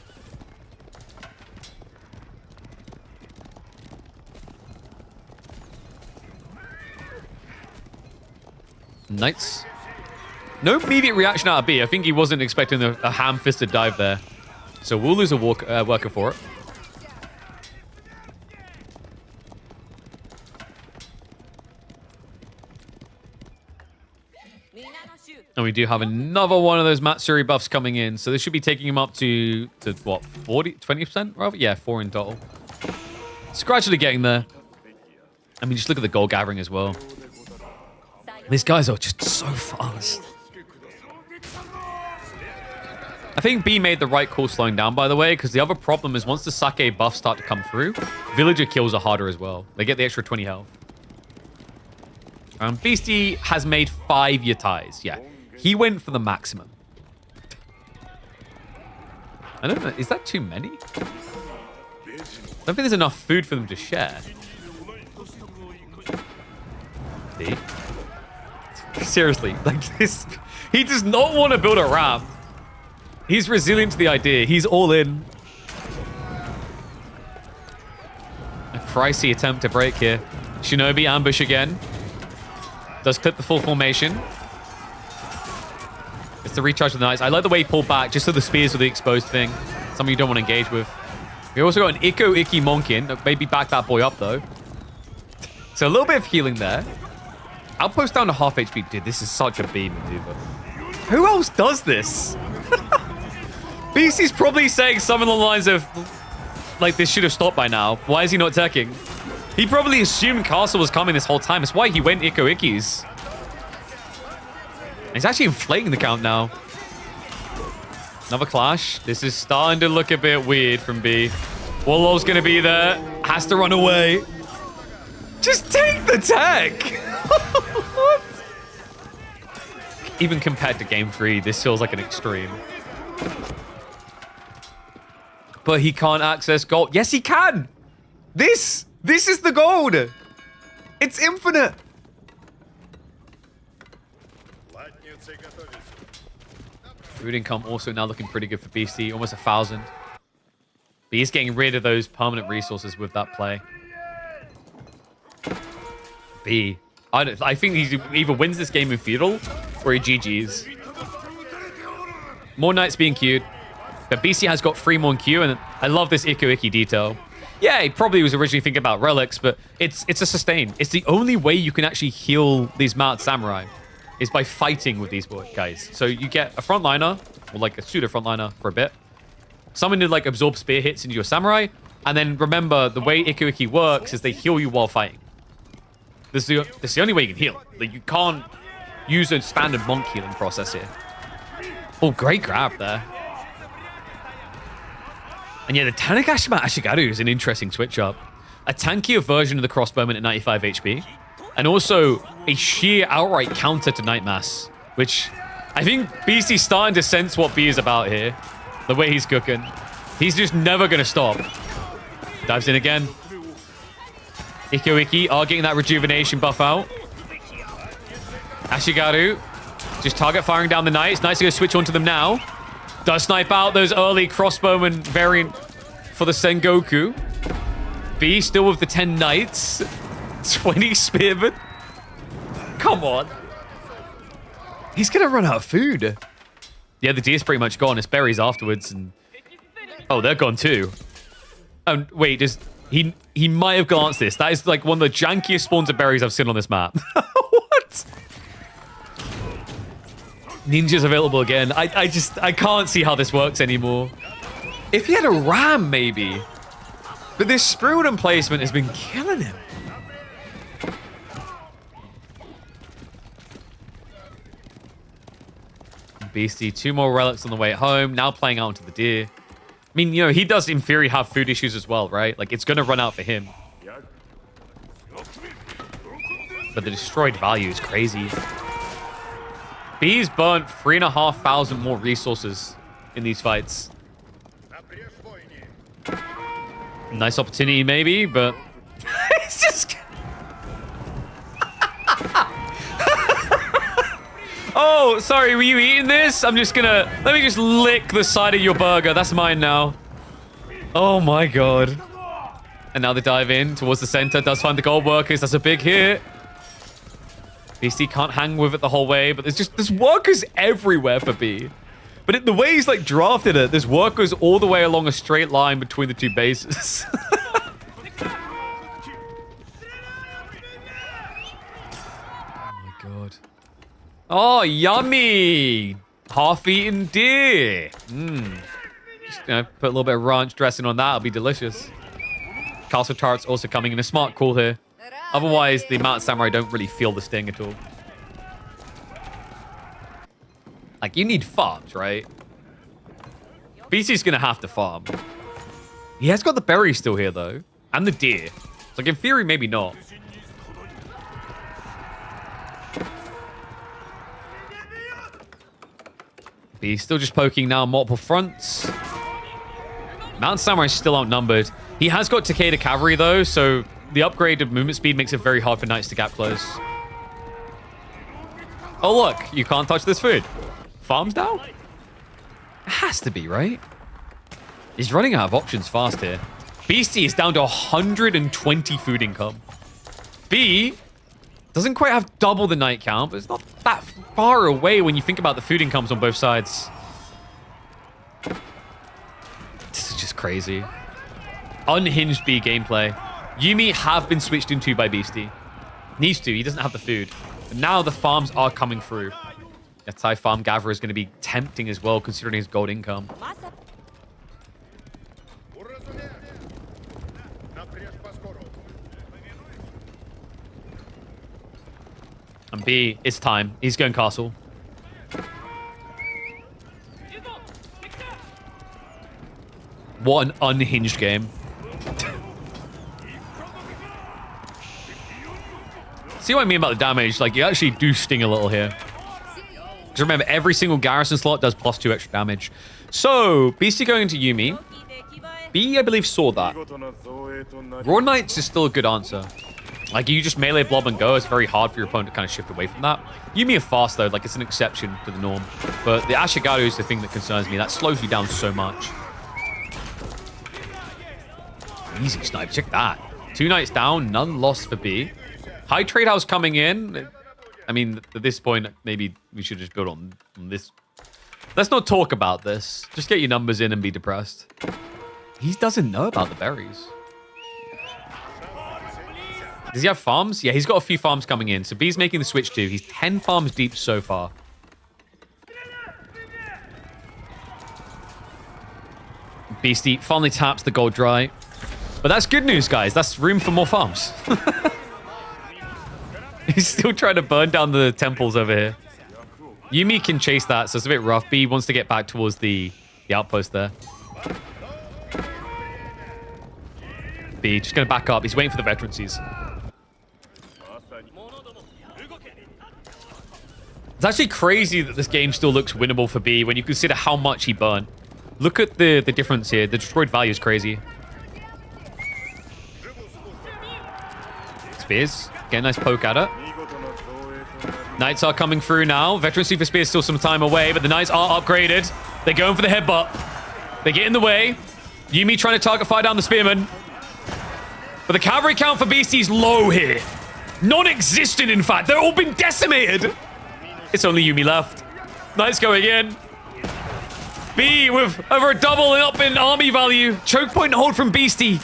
Knights. No immediate reaction out of B. I think he wasn't expecting a ham-fisted dive there. So we'll lose a worker for it. And we do have another one of those Matsuri buffs coming in. So this should be taking him up to what, 20% rather? Yeah, 4 in total. It's gradually getting there. I mean, just look at the gold gathering as well. These guys are just so fast. I think B made the right call slowing down, by the way, because the other problem is once the Sake buffs start to come through, villager kills are harder as well. They get the extra 20 health. Beasty has made 5 yatais. Yeah, he went for the maximum. I don't know. Is that too many? I don't think there's enough food for them to share. See? Seriously, like this. He does not want to build a ramp. He's resilient to the idea. He's all in. A pricey attempt to break here. Shinobi ambush again. Does clip the full formation. It's the recharge with the knights. I like the way he pulled back just so the spears were the exposed thing. Something you don't want to engage with. We also got an Ikko Ikki Monkin. Maybe back that boy up though. So a little bit of healing there. Outpost down to half HP. Dude, this is such a B maneuver. Who else does this? Beasty's probably saying some of the lines of, like, this should have stopped by now. Why is he not attacking? He probably assumed Castle was coming this whole time. That's why he went Ikko Ikkis. He's actually inflating the count now. Another clash. This is starting to look a bit weird from B. Wallow's going to be there. Has to run away. Just take the tech. What? Even compared to game 3, this feels like an extreme. But he can't access gold. Yes, he can. This is the gold. It's infinite. Food income also now looking pretty good for Beasty. Almost 1,000. But he's getting rid of those permanent resources with that play. B. I think he either wins this game in Feudal or he GG's. More knights being queued. But BC has got 3 more in queue, and I love this Ikko Ikki detail. Yeah, he probably was originally thinking about relics, but it's a sustain. It's the only way you can actually heal these Mount Samurai is by fighting with these guys. So you get a frontliner, or like a pseudo frontliner for a bit. Someone to like absorb spear hits into your samurai, and then remember the way Ikko Ikki works is they heal you while fighting. This is the only way you can heal. Like, you can't use a standard monk healing process here. Oh, great grab there. And yeah, the Tanegashima Ashigaru is an interesting switch up. A tankier version of the crossbowman at 95 HP. And also a sheer outright counter to Nightmass. Which I think Beasty's starting to sense what B is about here. The way he's cooking. He's just never going to stop. Dives in again. Ikko Ikki are getting that rejuvenation buff out. Ashigaru just target firing down the knights. Knights are going to switch onto them now. Does snipe out those early crossbowman variant for the Sengoku. B still with the 10 knights. 20 spearmen. Come on. He's going to run out of food. Yeah, the deer's pretty much gone. It's berries afterwards. And oh, they're gone too. Oh, wait, he might have glanced this. That is like one of the jankiest spawns of berries I've seen on this map. What? Ninja's available again. I can't see how this works anymore. If he had a ram, maybe. But this Sprudem placement has been killing him. Beasty, 2 more relics on the way home. Now playing out into the deer. I mean, you know, he does in theory have food issues as well, right? Like, it's going to run out for him. But the destroyed value is crazy. B's burnt 3,500 more resources in these fights. Nice opportunity, maybe, but it's just. Oh, sorry, were you eating this? I'm just gonna... Let me just lick the side of your burger. That's mine now. Oh my god. And now they dive in towards the center. Does find the gold workers. That's a big hit. Beasty can't hang with it the whole way, but there's workers everywhere for B. But the way he's like drafted it, there's workers all the way along a straight line between the two bases. God. Oh, yummy! Half-eaten deer. Just put a little bit of ranch dressing on that. It'll be delicious. Castle Turret's also coming in. A smart call here. Otherwise, the Mountain Samurai don't really feel the sting at all. Like, you need farms, right? BC's gonna have to farm. He has got the berries still here, though. And the deer. So, like, in theory, maybe not. But he's still just poking now on multiple fronts. Mountain Samurai's still outnumbered. He has got Takeda Cavalry, though, so the upgrade of movement speed makes it very hard for Knights to gap close. Oh, look. You can't touch this food. Farms now? It has to be, right? He's running out of options fast here. Beasty is down to 120 food income. B doesn't quite have double the night count, but it's not that far away when you think about the food incomes on both sides. This is just crazy. Unhinged B gameplay. Yuumi have been switched into by Beasty. Needs to. He doesn't have the food. But now the farms are coming through. A Thai farm gatherer is going to be tempting as well, considering his gold income. And B, it's time. He's going castle. What an unhinged game. See what I mean about the damage? Like, you actually do sting a little here. Because remember, every single garrison slot does +2 extra damage. So, Beastie going into Yuumi. B, I believe, saw that. Raw Knights is still a good answer. Like, you just melee blob and go. It's very hard for your opponent to kind of shift away from that. Yuumi are fast, though. Like, it's an exception to the norm. But the Ashigaru is the thing that concerns me. That slows you down so much. Easy snipe. Check that. 2 knights down. None lost for B. High trade house coming in. I mean, at this point, maybe we should just build on this. Let's not talk about this. Just get your numbers in and be depressed. He doesn't know about the berries. Does he have farms? Yeah, he's got a few farms coming in. So B's making the switch too. He's 10 farms deep so far. Beastie finally taps the gold dry. But that's good news, guys. That's room for more farms. He's still trying to burn down the temples over here. Yuumi can chase that, so it's a bit rough. B wants to get back towards the outpost there. B just going to back up. He's waiting for the veterancies. It's actually crazy that this game still looks winnable for B when you consider how much he burned. Look at the difference here. The destroyed value is crazy. Spears. Get a nice poke at it. Knights are coming through now. Veterancy for Spears still some time away, but the Knights are upgraded. They're going for the headbutt. They get in the way. Yuumi trying to target fire down the Spearman. But the cavalry count for Beastie's low here. Non-existent, in fact. They've all been decimated. It's only Yuumi left. Knights going in. B with over a double and up in army value. Choke point hold from Beastie.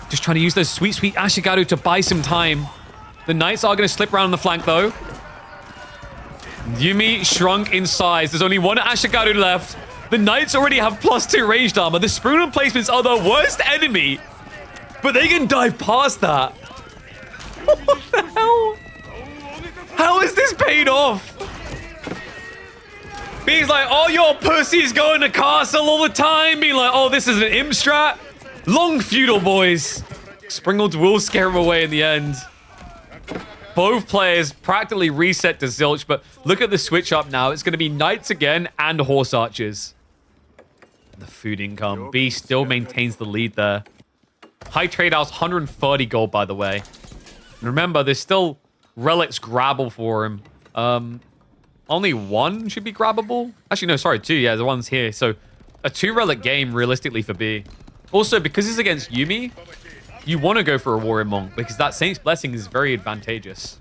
Just trying to use those sweet, sweet Ashigaru to buy some time. The Knights are going to slip around the flank, though. Yuumi shrunk in size. There's only one Ashigaru left. The Knights already have +2 ranged armor. The Spoon emplacements are the worst enemy. But they can dive past that. What the hell? How is this paid off? Being like, oh, your pussy's going to castle all the time. Being like, oh, this is an imp strat. Long feudal, boys. Springald will scare him away in the end. Both players practically reset to zilch, but look at the switch up now. It's going to be Knights again and Horse Archers. The food income. B still maintains the lead there. High trade house, 130 gold, by the way. And remember, there's still relics grabbable for him. Only one should be grabbable. Actually, no, sorry, two. Yeah, the one's here. So a 2-relic game, realistically, for B. Also, because it's against Yumi, you want to go for a Warrior Monk because that Saint's Blessing is very advantageous.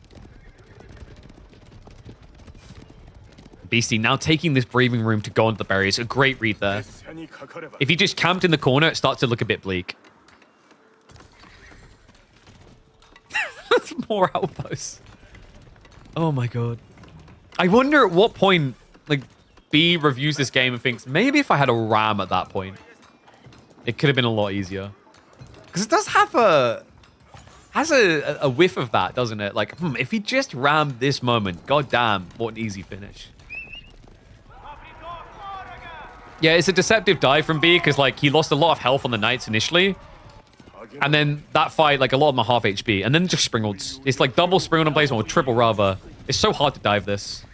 Beasty now taking this breathing room to go into the barriers. A great read there. If he just camped in the corner, it starts to look a bit bleak. More outposts. Oh my god. I wonder at what point, like, B reviews this game and thinks, maybe if I had a ram at that point, it could have been a lot easier. Because it does have a whiff of that, doesn't it? Like, if he just rammed this moment, god damn, what an easy finish. Yeah, it's a deceptive dive from B because, like, he lost a lot of health on the Knights initially. And then that fight, like, a lot of them are half HP. And then just Springolds. It's like double Springald in place, or triple rather. It's so hard to dive this.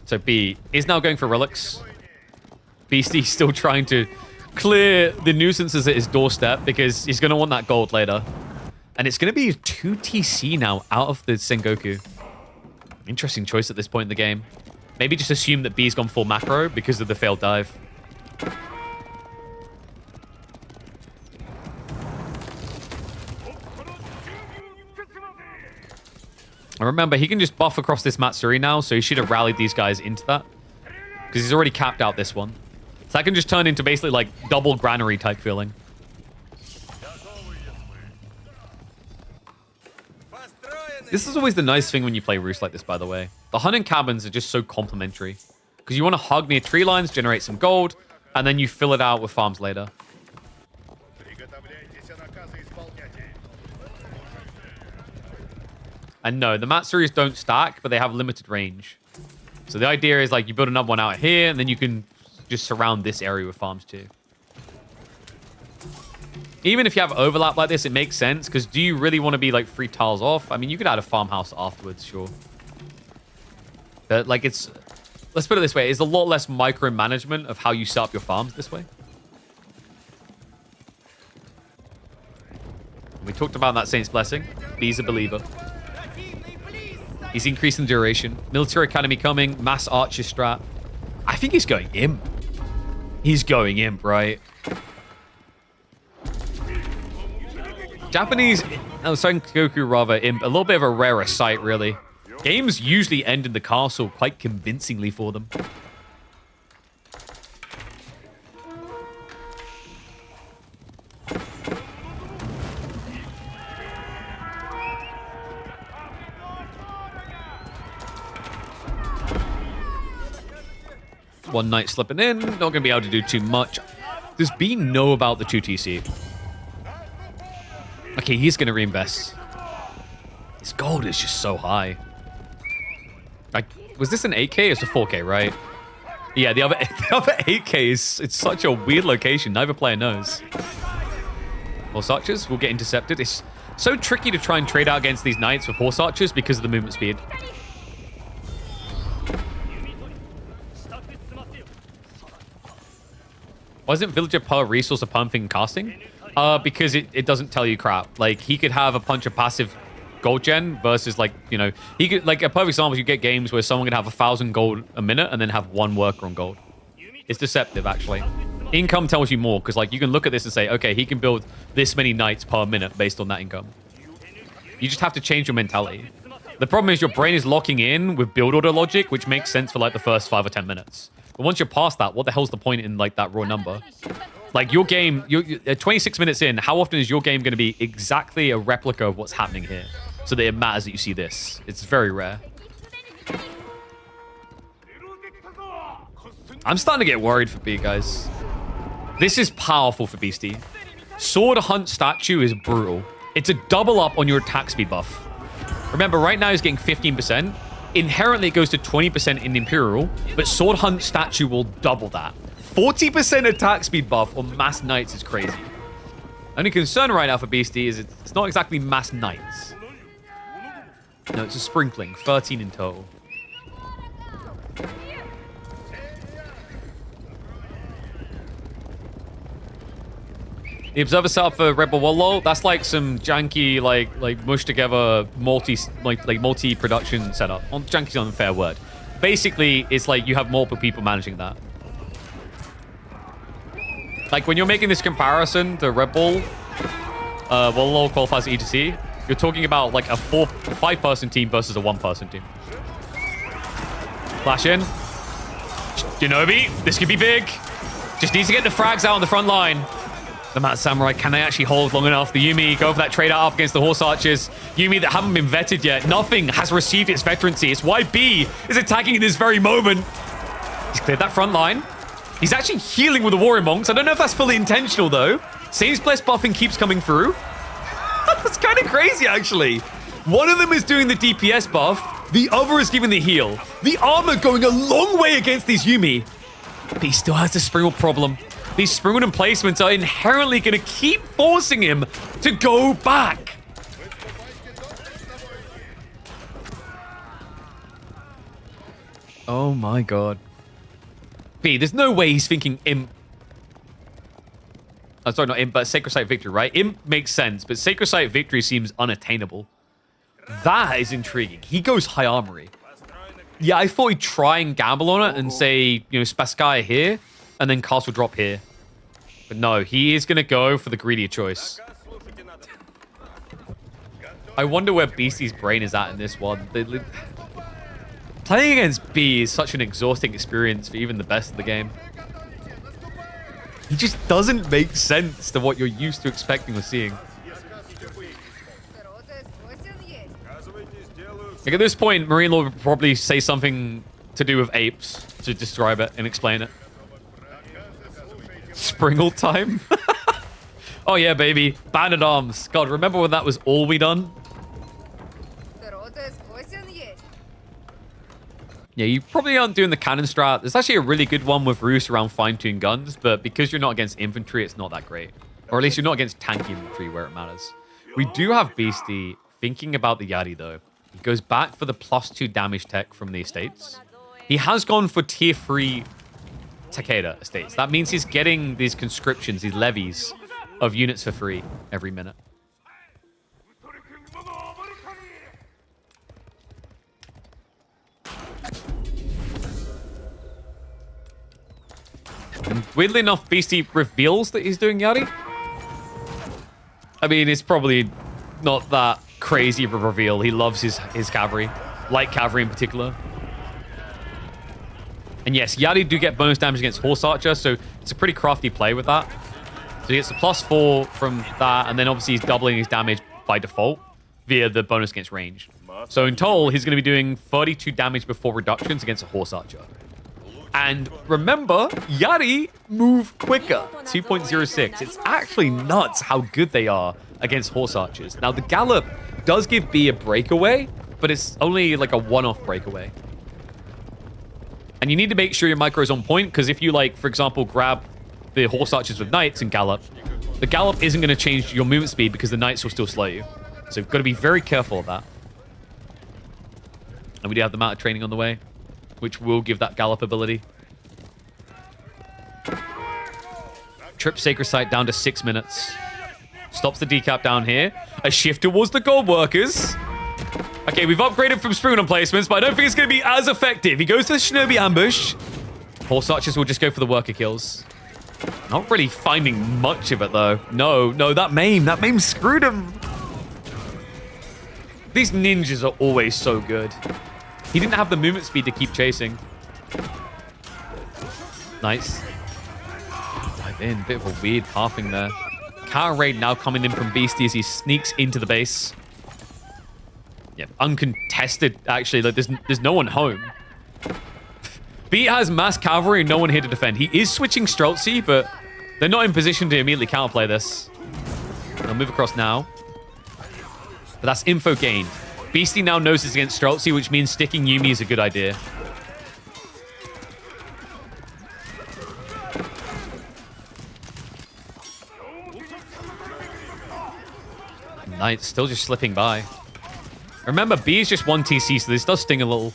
So B is now going for relics. Beastie still trying to clear the nuisances at his doorstep because he's going to want that gold later. And it's going to be 2 TC now out of the Sengoku. Interesting choice at this point in the game. Maybe just assume that B's gone full macro because of the failed dive. And remember, he can just buff across this Matsuri now, so he should have rallied these guys into that. Because he's already capped out this one. So that can just turn into basically like double granary type feeling. This is always the nice thing when you play Roost like this, by the way. The hunting cabins are just so complementary. Because you want to hug near tree lines, generate some gold, and then you fill it out with farms later. And no, the Matsuris don't stack, but they have limited range. So the idea is like you build another one out here, and then you can just surround this area with farms too. Even if you have overlap like this, it makes sense, because do you really want to be like 3 tiles off? I mean, you could add a farmhouse afterwards, sure. But like it's... Let's put it this way, it's a lot less micromanagement of how you set up your farms this way. We talked about that Saint's Blessing. B's a believer. He's increasing duration. Military Academy coming. Mass Archer strat. I think he's going imp. He's going imp, right? Japanese... Oh, Sengoku rather imp. A little bit of a rarer sight, really. Games usually end in the castle quite convincingly for them. One Knight slipping in. Not going to be able to do too much. Does B know about the 2 TC? Okay, he's going to reinvest. His gold is just so high. Like, was this an 8K? It's a 4K, right? Yeah, the other 8K is... It's such a weird location. Neither player knows. Horse archers will get intercepted. It's so tricky to try and trade out against these knights with horse archers because of the movement speed. Why isn't villager per resource a pump thing casting? Because it doesn't tell you crap. Like, he could have a bunch of passive gold gen versus, like, you know, he could, like, a perfect example, you get games where someone can have 1,000 gold a minute and then have 1 worker on gold. It's deceptive, actually. Income tells you more, because, like, you can look at this and say, okay, he can build this many knights per minute based on that income. You just have to change your mentality. The problem is your brain is locking in with build order logic, which makes sense for, like, the first 5 or 10 minutes. But once you're past that, what the hell's the point in, like, that raw number? Like, your game, you're 26 minutes in, how often is your game going to be exactly a replica of what's happening here? So that it matters that you see this. It's very rare. I'm starting to get worried for B, guys. This is powerful for Beastie. Sword Hunt statue is brutal. It's a double up on your attack speed buff. Remember, right now he's getting 15%. Inherently, it goes to 20% in Imperial, but Sword Hunt statue will double that. 40% attack speed buff on mass knights is crazy. Only concern right now for Beastie is it's not exactly mass knights. No, it's a sprinkling. 13 in total. The observer setup for Red Bull Wallow, that's like some janky, like mushed together multi production setup. Janky is an unfair word. Basically, it's like you have multiple people managing that. Like when you're making this comparison to Red Bull, Wallow qualifies E2C, you're talking about like a 5-person team versus a 1-person team. Flash in. Shinobi, this could be big. Just needs to get the frags out on the front line. The Mad Samurai, can they actually hold long enough? The Yuumi go for that trade out up against the Horse Archers. Yuumi that haven't been vetted yet. Nothing has received its veterancy. It's why B is attacking in this very moment. He's cleared that front line. He's actually healing with the Warrior Monks. I don't know if that's fully intentional, though. Same's Bless buffing keeps coming through. That's kind of crazy, actually. One of them is doing the DPS buff. The other is giving the heal. The armor going a long way against these Yuumi. But he still has the Springald problem. These Springald emplacements are inherently going to keep forcing him to go back. Oh my god. B, there's no way he's thinking Imp. Oh, sorry, not Imp, but Sacred Site Victory, right? Imp makes sense, but Sacred Site Victory seems unattainable. That is intriguing. He goes high armory. Yeah, I thought he'd try and gamble on it and say, you know, Spaskaya here, and then Castle Drop here. But no, he is going to go for the greedier choice. I wonder where Beasty's brain is at in this one. Playing against B is such an exhausting experience for even the best of the game. He just doesn't make sense to what you're used to expecting or seeing. Like at this point, Marine Lord would probably say something to do with apes to describe it and explain it. Springald time? Oh yeah, baby. Banded arms. God, remember when that was all we done? Yeah, you probably aren't doing the cannon strat. There's actually a really good one with Roos around fine-tuned guns, but because you're not against infantry, it's not that great. Or at least you're not against tanky infantry where it matters. We do have Beasty thinking about the Yari, though. He goes back for the +2 damage tech from the estates. He has gone for tier 3 Takeda estates. That means he's getting these conscriptions, these levies of units for free every minute. And weirdly enough, Beasty reveals that he's doing Yari. I mean, it's probably not that crazy of a reveal. He loves his cavalry, light cavalry in particular. And yes, Yari do get bonus damage against Horse Archer, so it's a pretty crafty play with that. So he gets the +4 from that, and then obviously he's doubling his damage by default via the bonus against range. So in total, he's going to be doing 32 damage before reductions against a Horse Archer. And remember, Yari move quicker, 2.06. It's actually nuts how good they are against Horse Archers. Now, the Gallop does give B a breakaway, but it's only like a one-off breakaway. And you need to make sure your micro is on point, because if you, like, for example, grab the Horse Archers with Knights and Gallop, the Gallop isn't going to change your movement speed because the Knights will still slow you. So you've got to be very careful of that. And we do have the Mount training on the way, which will give that Gallop ability. Trip Sacred Site down to 6 minutes. Stops the decap down here. A shift towards the gold workers. Okay, we've upgraded from Springald emplacements, but I don't think it's going to be as effective. He goes to the Shinobi ambush. Horse Archers will just go for the worker kills. Not really finding much of it, though. No, that maim screwed him. These ninjas are always so good. He didn't have the movement speed to keep chasing. Nice. Dive in. Bit of a weird pathing there. Counter raid now coming in from Beasty as he sneaks into the base. Yeah, uncontested, actually. Like, there's no one home. B has mass cavalry and no one here to defend. He is switching Streltsy, but they're not in position to immediately counterplay this. They'll move across now. But that's info gained. Beasty now knows it's against Streltsy, which means sticking Yuumi is a good idea. Knights still just slipping by. Remember, B is just 1 TC, so this does sting a little.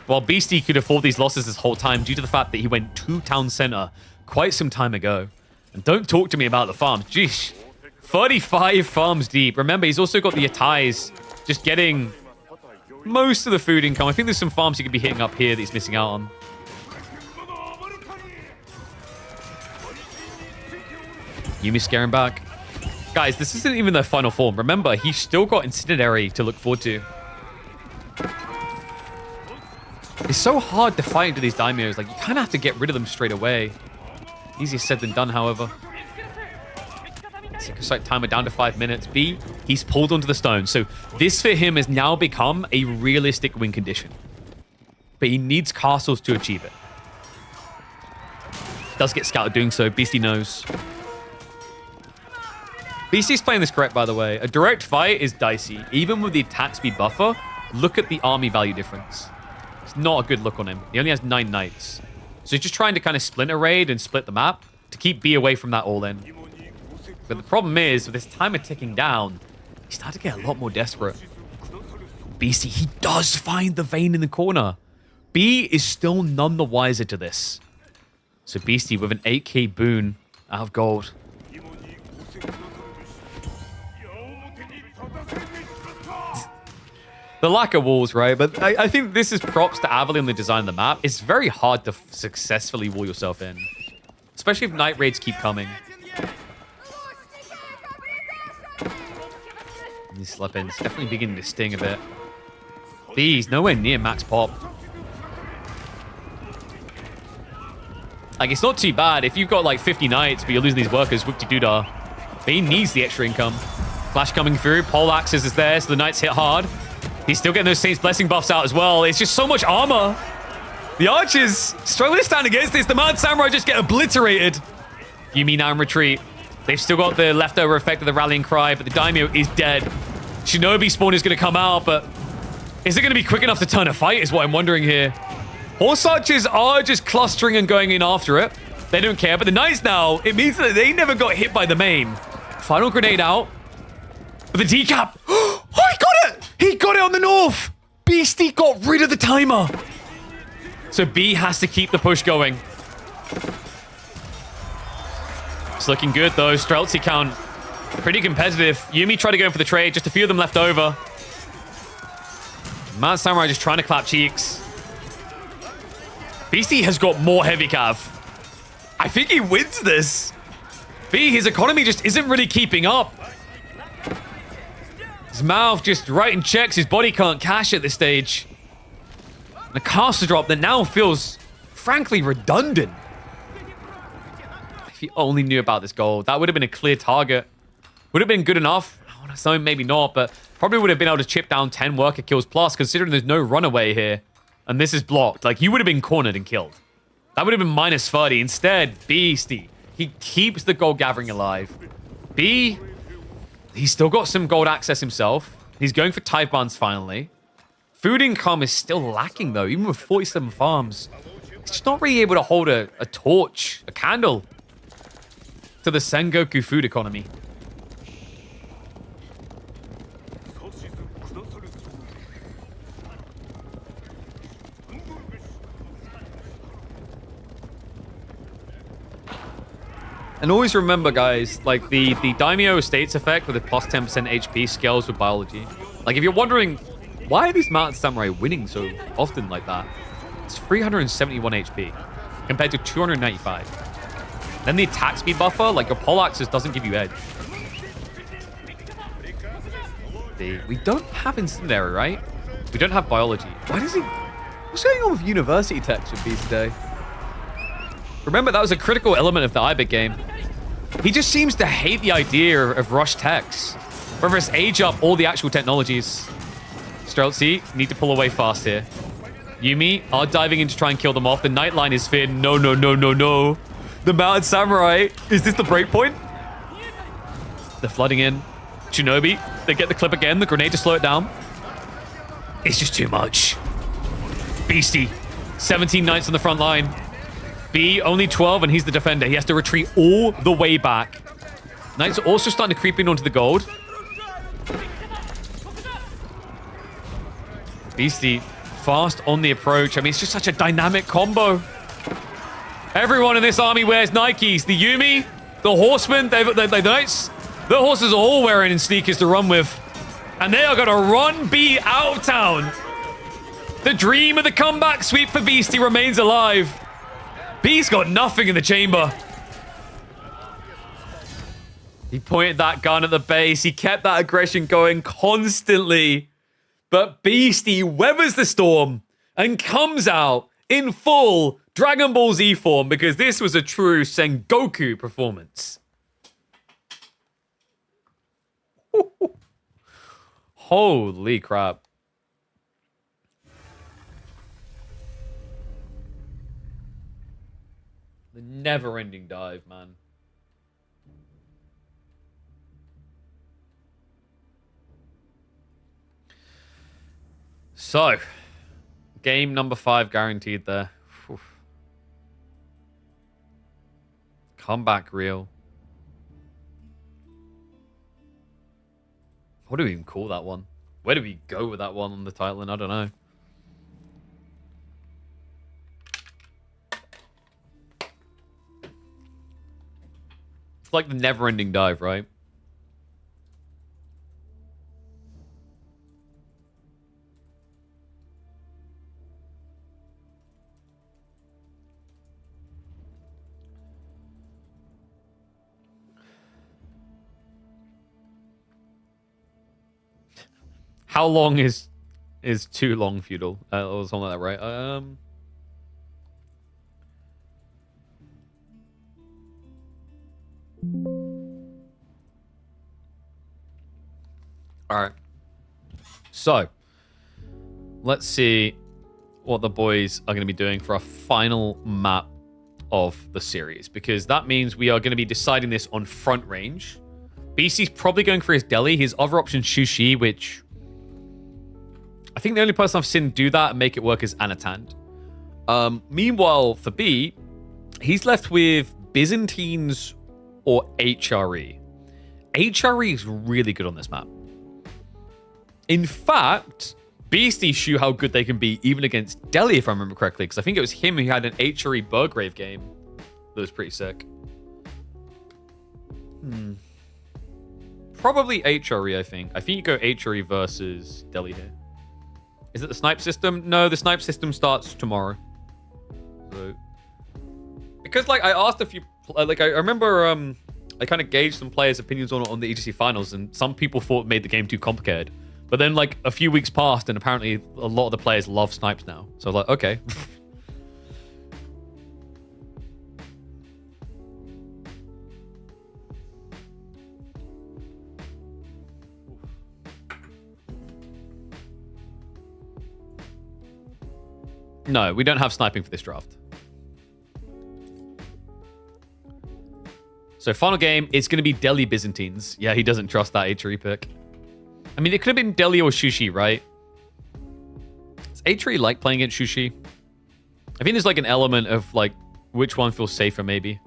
While Beasty could afford these losses this whole time due to the fact that he went to town center quite some time ago. And don't talk to me about the farms. Jeez. 35 farms deep. Remember, he's also got the Yatais just getting most of the food income. I think there's some farms he could be hitting up here that he's missing out on. Yumi's scaring back. Guys, this isn't even their final form. Remember, he's still got Incinerary to look forward to. It's so hard to fight into these daimyos. Like, you kind of have to get rid of them straight away. Easier said than done, however. Secret Sight timer down to 5 minutes. B, he's pulled onto the stone. So this for him has now become a realistic win condition. But he needs castles to achieve it. Does get scouted doing so. Beasty knows. Beasty's playing this correct, by the way. A direct fight is dicey. Even with the attack speed buffer, look at the army value difference. It's not a good look on him. He only has 9 knights. So he's just trying to kind of splinter raid and split the map to keep B away from that all-in. But the problem is, with this timer ticking down, he's starting to get a lot more desperate. Beasty, he does find the vein in the corner. B is still none the wiser to this. So Beasty with an 8k boon out of gold. The lack of walls, right? But I think this is props to Avalon on the design of the map. It's very hard to successfully wall yourself in. Especially if night raids keep coming. These slip-ins definitely beginning to sting a bit. B's nowhere near max pop. Like, it's not too bad. If you've got like 50 knights, but you're losing these workers, whoop-de-doo-dah. But he needs the extra income. Flash coming through. Pole Axes is there, so the knights hit hard. He's still getting those Saints Blessing buffs out as well. It's just so much armor. The archers struggling to stand against this. The Mad Samurai just get obliterated. Yumi now in retreat. They've still got the leftover effect of the Rallying Cry, but the Daimyo is dead. Shinobi spawn is going to come out, but is it going to be quick enough to turn a fight is what I'm wondering here. Horse archers are just clustering and going in after it. They don't care, but the knights now, it means that they never got hit by the main. Final grenade out. With the decap. Oh, he got it! He got it on the north! Beasty got rid of the timer. So B has to keep the push going. It's looking good, though. Streltsy count pretty competitive. Yumi tried to go in for the trade. Just a few of them left over. Mad Samurai just trying to clap cheeks. Beasty has got more heavy cav. I think he wins this. B, his economy just isn't really keeping up. His mouth just writing checks. His body can't cash at this stage. And a caster drop that now feels, frankly, redundant. If he only knew about this gold, that would have been a clear target. Would have been good enough. On its own, maybe not, but probably would have been able to chip down 10 worker kills plus, considering there's no runaway here. And this is blocked. Like, you would have been cornered and killed. That would have been minus 30. Instead, Beasty. He keeps the gold gathering alive. B, he's still got some gold access himself. He's going for Tithe Bans finally. Food income is still lacking, though, even with 47 farms. He's just not really able to hold a torch, a candle, to the Sengoku food economy. And always remember, guys, like the Daimyo Estates effect with the plus 10% HP scales with biology. Like, if you're wondering, why are these Mountain Samurai winning so often like that? It's 371 HP compared to 295. Then the attack speed buffer, like your pole axis doesn't give you edge. We don't have Incendiary, right? We don't have biology. Why does he... What's going on with university techs with these today? Remember, that was a critical element of the IBIT game. He just seems to hate the idea of rush techs. Whether it's age up all the actual technologies. Streltsy need to pull away fast here. Yumi are diving in to try and kill them off. The Nightline is feared. No, no, no, no, no. The Mountain Samurai. Is this the breakpoint? They're flooding in. Shinobi, they get the clip again. The grenade to slow it down. It's just too much. Beasty. 17 knights on the front line. B, only 12, and he's the defender. He has to retreat all the way back. Knights are also starting to creep in onto the gold. Beasty, fast on the approach. I mean, it's just such a dynamic combo. Everyone in this army wears Nikes. The Yumi, The horsemen, the knights, the horses are all wearing sneakers to run with. And they are going to run B out of town. The dream of the comeback sweep for Beasty remains alive. B's got nothing in the chamber. He pointed that gun at the base. He kept that aggression going constantly. But Beasty weathers the storm and comes out in full Dragon Ball Z form because this was a true Sengoku performance. Holy crap. The never-ending dive, man. So, game number 5 guaranteed there. Oof. Comeback reel. What do we even call that one? Where do we go with that one on the title? And I don't know. It's like the never-ending dive, right? How long is too long, feudal? Or something like that, right? All right. So, let's see what the boys are going to be doing for our final map of the series, because that means we are going to be deciding this on front range. BC's probably going for his Delhi. His other option, Shushi, which I think the only person I've seen do that and make it work is Anatan. Meanwhile, for B, he's left with Byzantines or HRE. HRE is really good on this map. In fact, Beasty show how good they can be even against Delhi, if I remember correctly, because I think it was him who had an HRE Burgrave game that was pretty sick. Probably HRE, I think. I think you go HRE versus Delhi here. Is it the snipe system? No, the snipe system starts tomorrow. So, because like I asked a few, like I remember I kind of gauged some players' opinions on the EGC finals, and some people thought it made the game too complicated. But then like a few weeks passed, and apparently a lot of the players love snipes now. So I was like, okay. No, we don't have sniping for this draft. So final game, it's going to be Delhi Byzantines. Yeah, he doesn't trust that HRE pick. I mean, it could have been Delhi or Shushi, right? Does HRE like playing against Shushi? I think there's like an element of like which one feels safer maybe.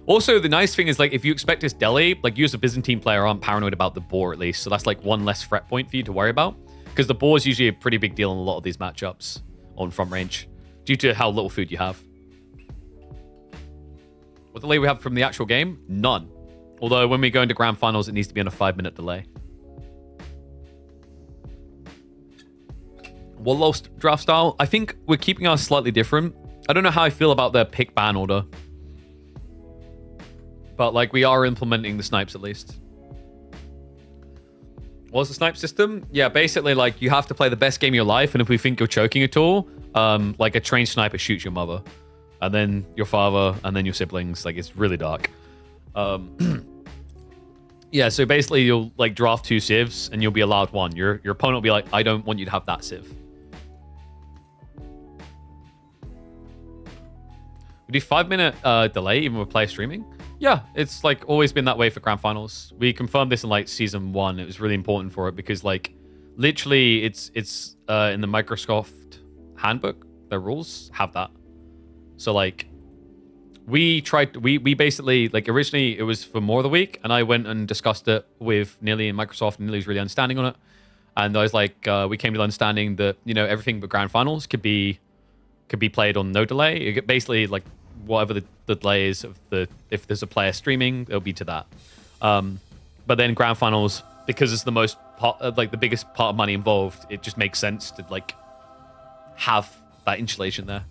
Also, the nice thing is like if you expect this Delhi, like you as a Byzantine player aren't paranoid about the boar at least. So that's like one less threat point for you to worry about. Because the boar is usually a pretty big deal in a lot of these matchups on front range due to how little food you have. What delay we have from the actual game? None. Although when we go into grand finals, it needs to be on a 5-minute delay. What lost draft style? I think we're keeping ours slightly different. I don't know how I feel about their pick ban order. But like we are implementing the snipes at least. What's the snipe system? Yeah, basically like you have to play the best game of your life, and if we think you're choking at all, like a trained sniper shoots your mother, and then your father, and then your siblings. Like it's really dark. Yeah, so basically you'll like draft 2 civs and you'll be allowed 1. Your opponent will be like, I don't want you to have that civ. We do 5-minute delay even with player streaming. Yeah, it's like always been that way for grand finals. We confirmed this in like season 1. It was really important for it because like literally it's in the Microsoft handbook. Their rules have that. So like we basically like originally it was for more of the week, and I went and discussed it with Nilly and Microsoft, and Nilly's really understanding on it. And I was like, we came to the understanding that, you know, everything but grand finals could be played on no delay. Basically, like whatever the delay is of if there's a player streaming, it'll be to that. But then grand finals, because it's the most the biggest part of money involved, it just makes sense to like have that insulation there.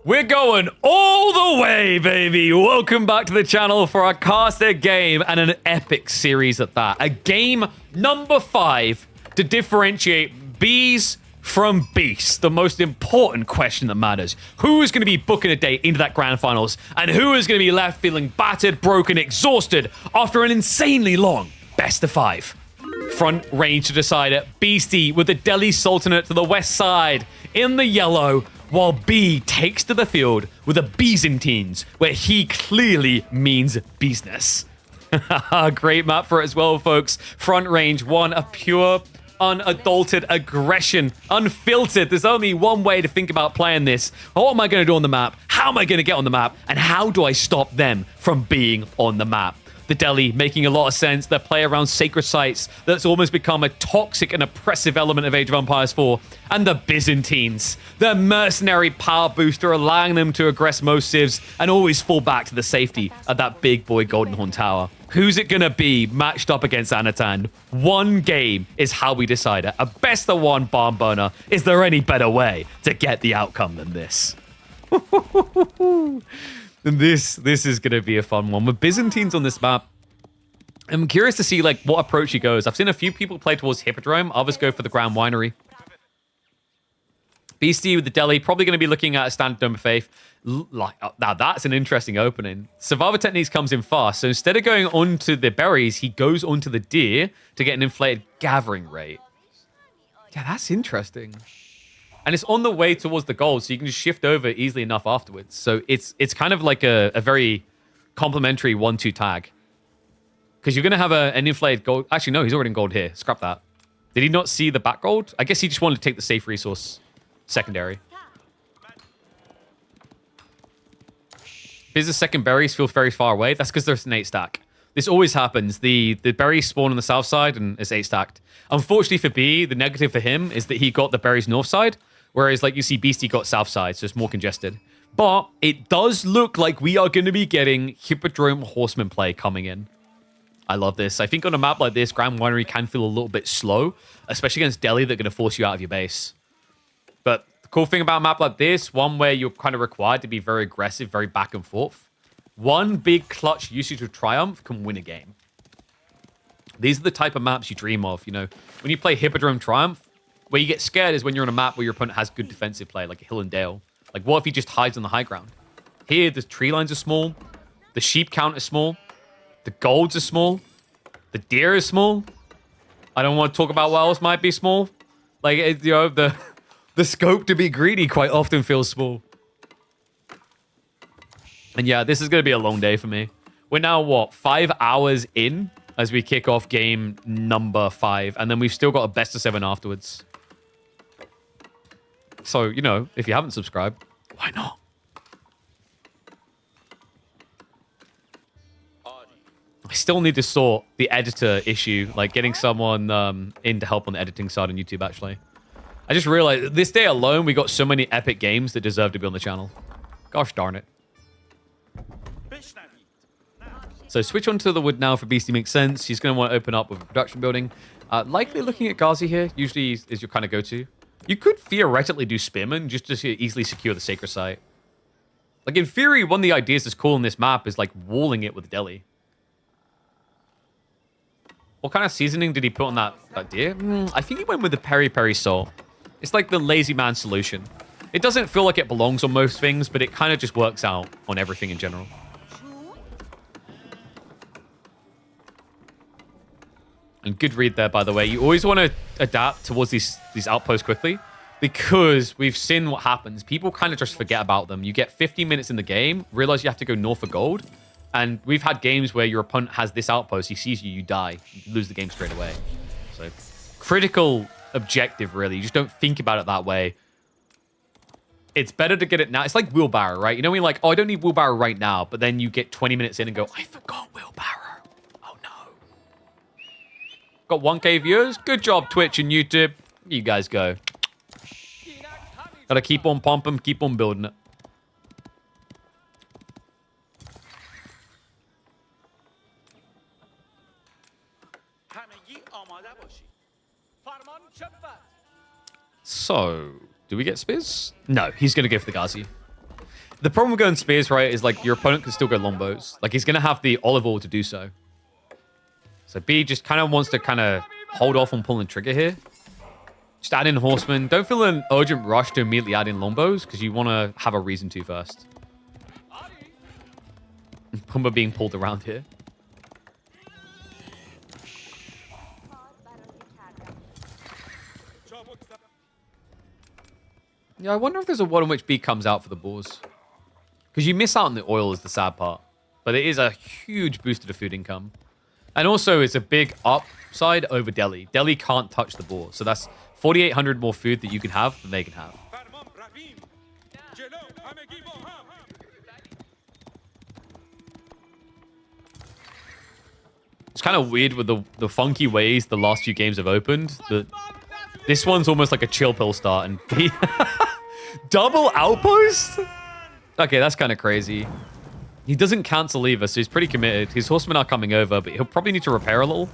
We're going all the way, baby. Welcome back to the channel for our caster game and an epic series at that. A game number 5 to differentiate bees from beasts. The most important question that matters. Who is going to be booking a date into that grand finals? And who is going to be left feeling battered, broken, exhausted after an insanely long best of 5? Front range to decide it. Beasty with the Delhi Sultanate to the west side in the yellow, while B takes to the field with the Byzantines, where he clearly means business. Great map for it as well, folks. Front range 1, a pure, unadulterated aggression, unfiltered. There's only one way to think about playing this. What am I going to do on the map? How am I going to get on the map? And how do I stop them from being on the map? The Delhi making a lot of sense. They play around sacred sites that's almost become a toxic and oppressive element of Age of Empires 4. And the Byzantines, the mercenary power booster, allowing them to aggress most civs and always fall back to the safety of that big boy Golden Horn Tower. Who's it going to be matched up against Anatan? One game is how we decide it. A best of 1 barn burner. Is there any better way to get the outcome than this? This is going to be a fun one. With Byzantines on this map, I'm curious to see like what approach he goes. I've seen a few people play towards Hippodrome. Others go for the Grand Winery. Beasty with the Delhi, probably going to be looking at a standard Dome of Faith. Now that's an interesting opening. Survivor Techniques comes in fast. So instead of going onto the berries, he goes onto the deer to get an inflated gathering rate. Yeah, that's interesting. And it's on the way towards the gold, so you can just shift over easily enough afterwards. So it's kind of like a very complementary 1-2 tag. Because you're going to have an inflated gold. Actually, no, he's already in gold here. Scrap that. Did he not see the back gold? I guess he just wanted to take the safe resource secondary. Here's the second berries feel very far away. That's because there's an 8 stack. This always happens. The berries spawn on the south side and it's 8 stacked. Unfortunately for B, the negative for him is that he got the berries north side. Whereas, like you see, Beastie got south side, so it's more congested. But it does look like we are going to be getting Hippodrome Horseman play coming in. I love this. I think on a map like this, Grand Winery can feel a little bit slow, especially against Delhi. They're going to force you out of your base. But the cool thing about a map like this, one where you're kind of required to be very aggressive, very back and forth, one big clutch usage of Triumph can win a game. These are the type of maps you dream of. You know, when you play Hippodrome Triumph, where you get scared is when you're on a map where your opponent has good defensive play, like a hill and dale. Like, what if he just hides on the high ground? Here, the tree lines are small. The sheep count is small. The golds are small. The deer is small. I don't want to talk about what else might be small. Like, you know, the scope to be greedy quite often feels small. And yeah, this is going to be a long day for me. We're now, what, 5 hours in as we kick off game number 5. And then we've still got a best of 7 afterwards. So, you know, if you haven't subscribed, why not? I still need to sort the editor issue, like getting someone in to help on the editing side on YouTube, actually. I just realized this day alone, we got so many epic games that deserve to be on the channel. Gosh darn it. So switch onto the wood now for Beastie makes sense. He's going to want to open up with a production building. Likely looking at Ghazi here, usually is your kind of go-to. You could theoretically do Spearman just to easily secure the sacred site. Like, in theory, one of the ideas that's cool in this map is, like, walling it with Delhi. What kind of seasoning did he put on that deer? I think he went with the peri-peri salt. It's like the lazy man solution. It doesn't feel like it belongs on most things, but it kind of just works out on everything in general. And good read there, by the way. You always want to adapt towards these outposts quickly because we've seen what happens. People kind of just forget about them. You get 50 minutes in the game, realize you have to go north for gold. And we've had games where your opponent has this outpost. He sees you, you die. You lose the game straight away. So critical objective, really. You just don't think about it that way. It's better to get it now. It's like wheelbarrow, right? You know when you're like, oh, I don't need wheelbarrow right now. But then you get 20 minutes in and go, I forgot wheelbarrow. Oh, no. Got 1K viewers. Good job, Twitch and YouTube. You guys go. Gotta keep on pumping, keep on building it. So, do we get spears? No, he's going to go for the Ghazi. The problem with going spears, right, is like your opponent can still go longbows. Like he's going to have the olive oil to do so. So B just kind of wants to kind of hold off on pulling the trigger here. Just add in horsemen. Don't feel an urgent rush to immediately add in longbows because you want to have a reason to first. Pumba being pulled around here. Yeah, I wonder if there's a world in which B comes out for the boars. Because you miss out on the oil is the sad part. But it is a huge boost to the food income. And also, it's a big upside over Delhi. Delhi can't touch the boar. So that's 4,800 more food that you can have than they can have. It's kind of weird with the funky ways the last few games have opened. This one's almost like a chill pill start. And double outpost? Okay, that's kind of crazy. He doesn't cancel either, so he's pretty committed. His horsemen are coming over, but he'll probably need to repair a little.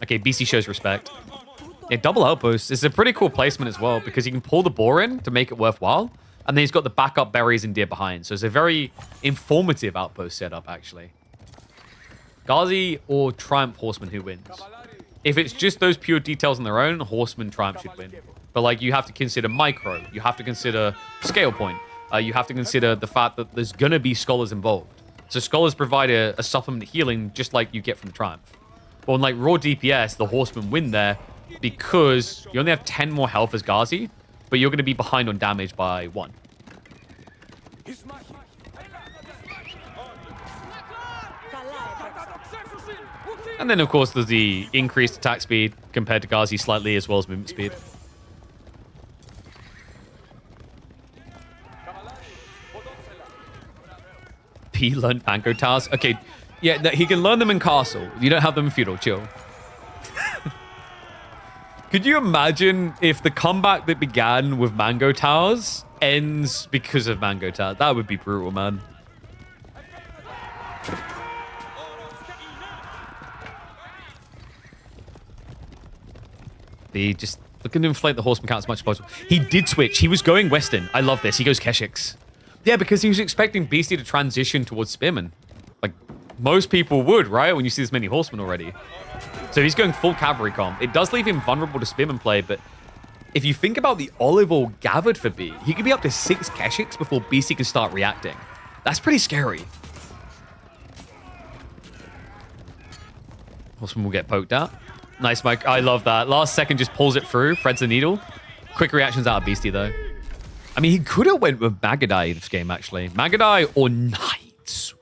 Okay, BC shows respect. Yeah, double outpost is a pretty cool placement as well, because he can pull the boar in to make it worthwhile, and then he's got the backup berries and deer behind. So it's a very informative outpost setup, actually. Ghazi or Triumph Horseman, who wins? If it's just those pure details on their own, Horseman Triumph should win. But like, you have to consider micro. You have to consider scale point. You have to consider the fact that there's going to be scholars involved. So scholars provide a supplement healing just like you get from the Triumph. But on like raw DPS, the Horsemen win there because you only have 10 more health as Ghazi, but you're going to be behind on damage by 1. And then, of course, there's the increased attack speed compared to Ghazi slightly, as well as movement speed. He learned Mango Towers. Okay, yeah, he can learn them in Castle. You don't have them in Feudal. Chill. Could you imagine if the comeback that began with Mango Towers ends because of Mango Towers? That would be brutal, man. Just looking to inflate the horseman count as much as possible. He did switch. He was going Western. I love this. He goes Keshiks. Yeah, because he was expecting Beasty to transition towards Spearman. Like, most people would, right? When you see this many horsemen already. So he's going full cavalry comp. It does leave him vulnerable to Spearman play, but if you think about the olive oil gathered for B, he could be up to 6 Keshiks before Beasty can start reacting. That's pretty scary. Horseman will get poked out. Nice, Mike. I love that. Last second just pulls it through, threads the needle. Quick reactions out of Beasty, though. I mean, he could have went with Magadai this game, actually. Magadai or Knights.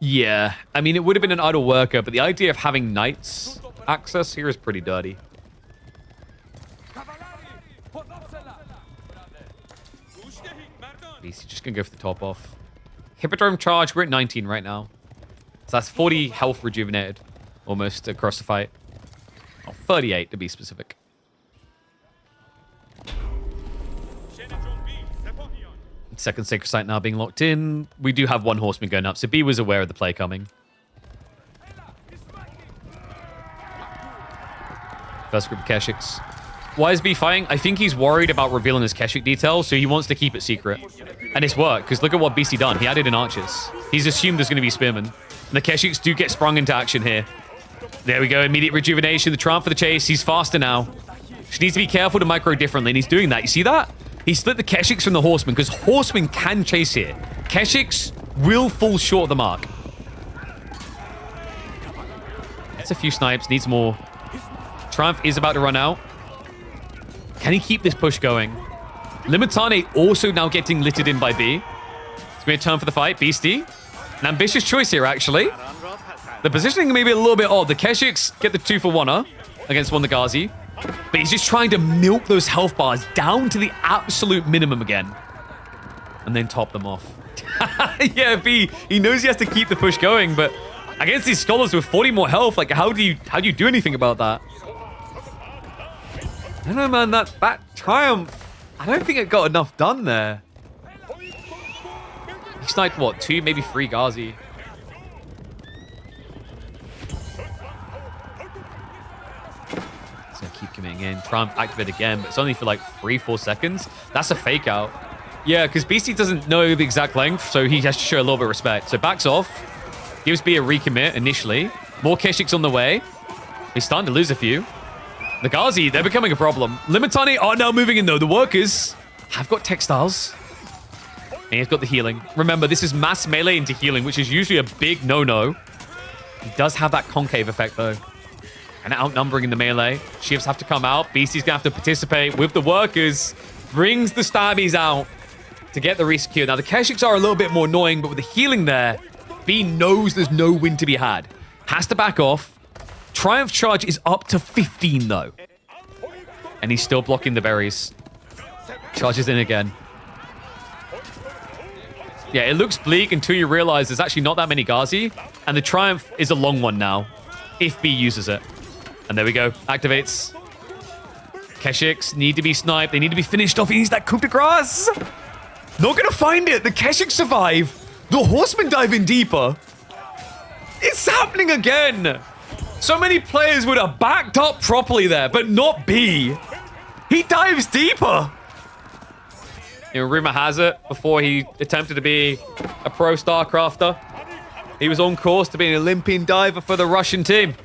Yeah. I mean, it would have been an idle worker, but the idea of having Knights access here is pretty dirty. Beastie just going to go for the top off. Hippodrome charge. We're at 19 right now. So that's 40 health rejuvenated almost across the fight. Oh, 38 to be specific. Second Sacred Site now being locked in. We do have 1 horseman going up, so B was aware of the play coming. First group of Keshiks. Why is B fighting? I think he's worried about revealing his Keshik details, so he wants to keep it secret. And it's worked, because look at what Beastie done. He added in archers. He's assumed there's going to be spearmen. And the Keshiks do get sprung into action here. There we go, immediate rejuvenation. The Triumph for the chase. He's faster now. Just needs to be careful to micro differently, and he's doing that. You see that? He split the Keshiks from the Horsemen, because Horsemen can chase here. Keshiks will fall short of the mark. That's a few snipes. Needs more. Triumph is about to run out. Can he keep this push going? Limitane also now getting littered in by B. It's going to turn for the fight. Beastie. An ambitious choice here, actually. The positioning may be a little bit odd. The Keshiks get the 2-for-1-er against one the Ghazi. But he's just trying to milk those health bars down to the absolute minimum again. And then top them off. Yeah, B, he knows he has to keep the push going, but Against these scholars with 40 more health, like how do you do anything about that? I don't know, man. That triumph, I don't think it got enough done there. He sniped what, 2, maybe 3 Ghazi. So keep coming in. Triumph activate again, but it's only for like 3-4 seconds. That's a fake out. Yeah, because Beasty doesn't know the exact length, so he has to show a little bit of respect. So backs off. Gives B a recommit initially. More Keshiks on the way. He's starting to lose a few. The Ghazi, they're becoming a problem. Limitani are now moving in though. The workers have got textiles. And he's got the healing. Remember, this is mass melee into healing, which is usually a big no-no. He does have that concave effect though. And outnumbering in the melee. Shifts have to come out. Beasty's gonna have to participate with the workers. Brings the stabbies out to get the resecure. Now the Keshiks are a little bit more annoying, but with the healing there, B knows there's no win to be had. Has to back off. Triumph charge is up to 15 though. And he's still blocking the berries. Charges in again. Yeah, it looks bleak until you realize there's actually not that many Ghazi. And the Triumph is a long one now, if B uses it. And there we go. Activates. Keshiks need to be sniped. They need to be finished off. He needs that coup de grace. Not going to find it. The Keshiks survive. The Horsemen dive in deeper. It's happening again. So many players would have backed up properly there, but not B. He dives deeper. You know, rumor has it, before he attempted to be a pro StarCrafter, he was on course to be an Olympian diver for the Russian team.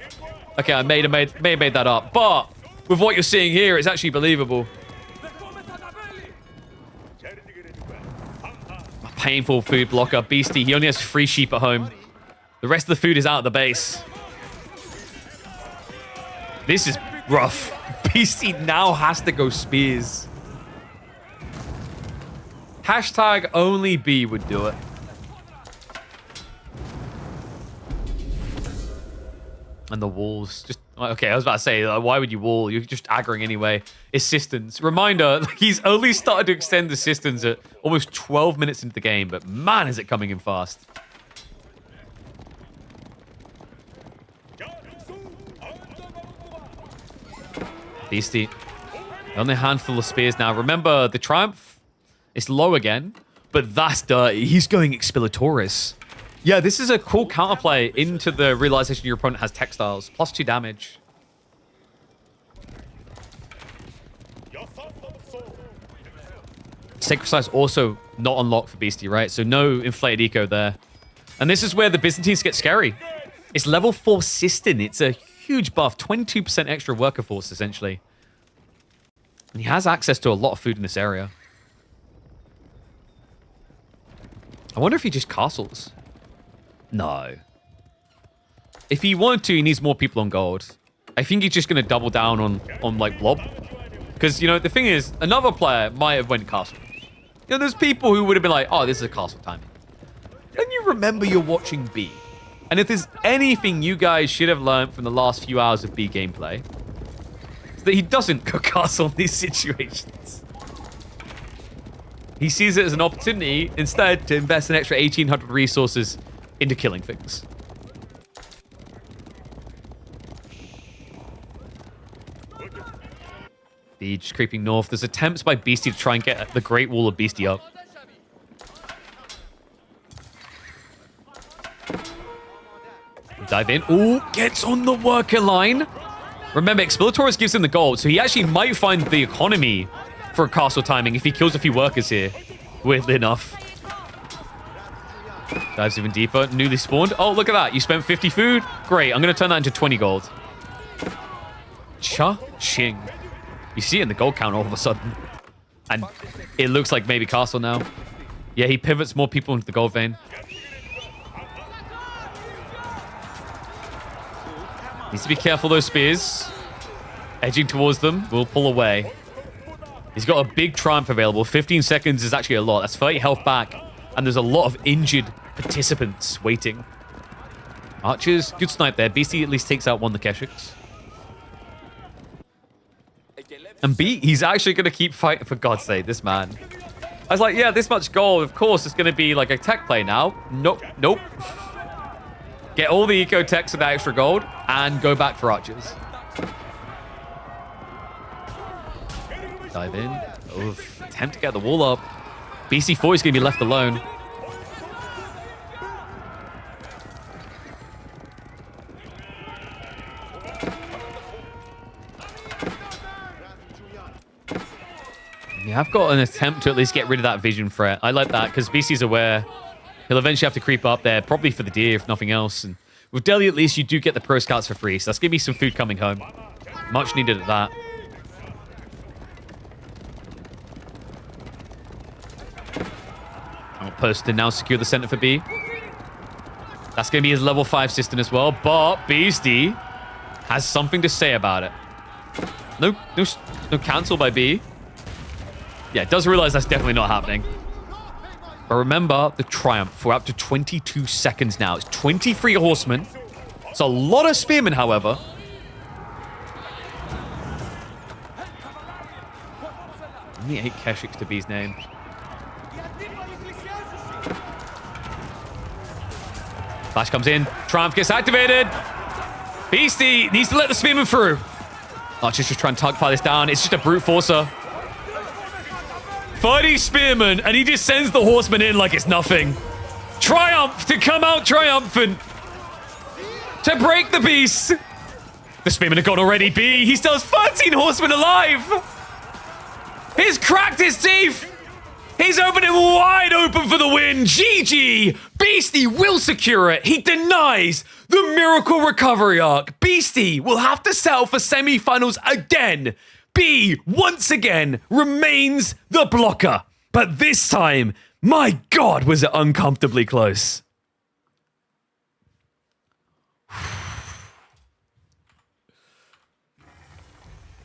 Okay, I may have made that up, but with what you're seeing here, it's actually believable. A painful food blocker. Beasty, he only has 3 sheep at home. The rest of the food is out of the base. This is rough. Beasty now has to go spears. Hashtag only B would do it. And the walls just... Okay, I was about to say, why would you wall? You're just aggroing anyway. Assistance. Reminder, he's only started to extend assistance at almost 12 minutes into the game, but man, is it coming in fast. Beasty. Only a handful of spears now. Remember, the Triumph is low again, but that's dirty. He's going Expilatoris. Yeah, this is a cool counterplay into the realization your opponent has textiles. +2 damage. Sacred Size also not unlocked for Beasty, right? So no inflated eco there. And this is where the Byzantines get scary. It's level 4 Sistine. It's a huge buff. 22% extra worker force, essentially. And he has access to a lot of food in this area. I wonder if he just castles. No. If he wanted to, he needs more people on gold. I think he's just going to double down on like Blob. Because, you know, the thing is, another player might have went castle. You know, there's people who would have been like, oh, this is a castle timing. Then you remember you're watching B. And if there's anything you guys should have learned from the last few hours of B gameplay, it's that he doesn't go castle in these situations. He sees it as an opportunity instead to invest an extra 1,800 resources into killing things. B just creeping north. There's attempts by Beasty to try and get the Great Wall of Beasty up. Dive in. Ooh, gets on the worker line. Remember, Expilatoris gives him the gold, so he actually might find the economy for a castle timing if he kills a few workers here. Weirdly enough. Dives even deeper. Newly spawned. Oh, look at that. You spent 50 food? Great. I'm going to turn that into 20 gold. Cha-ching. You see it in the gold count all of a sudden. And it looks like maybe castle now. Yeah, he pivots more people into the gold vein. Needs to be careful, those spears. Edging towards them. Will pull away. He's got a big Triumph available. 15 seconds is actually a lot. That's 30 health back. And there's a lot of injured participants waiting. Archers, good snipe there. Beasty at least takes out one of the Keshiks. And B, he's actually going to keep fighting. For God's sake, this man. I was like, yeah, this much gold. Of course, it's going to be like a tech play now. Nope. Nope. get all the eco techs with that extra gold, and go back for archers. Dive in. Oof. Attempt to get the wall up. BC4 is going to be left alone. Yeah, I've got an attempt to at least get rid of that vision threat. I like that because BC's aware. He'll eventually have to creep up there, probably for the deer, if nothing else. And with Delhi, at least, you do get the pro scouts for free. So that's going to be some food coming home. Much needed at that. Post to now secure the center for B. That's going to be his level 5 system as well. But Beasty has something to say about it. No cancel by B. Yeah, does realize that's definitely not happening. But remember the triumph. We're up to 22 seconds now. It's 23 horsemen. It's a lot of spearmen, however. Only 8 Keshiks to B's name. Flash comes in. Triumph gets activated. Beasty needs to let the spearman through. Archer's just trying to tug fire this down. It's just a brute forcer. 30 spearmen, and he just sends the horseman in like it's nothing. Triumph to come out triumphant. To break the beast. The spearmen are gone already. B, he still has 13 horsemen alive. He's cracked his teeth. He's opening wide open for the win. GG. Beasty will secure it. He denies the miracle recovery arc. Beasty will have to settle for semi-finals again. B, once again, remains the blocker. But this time, my God, was it uncomfortably close.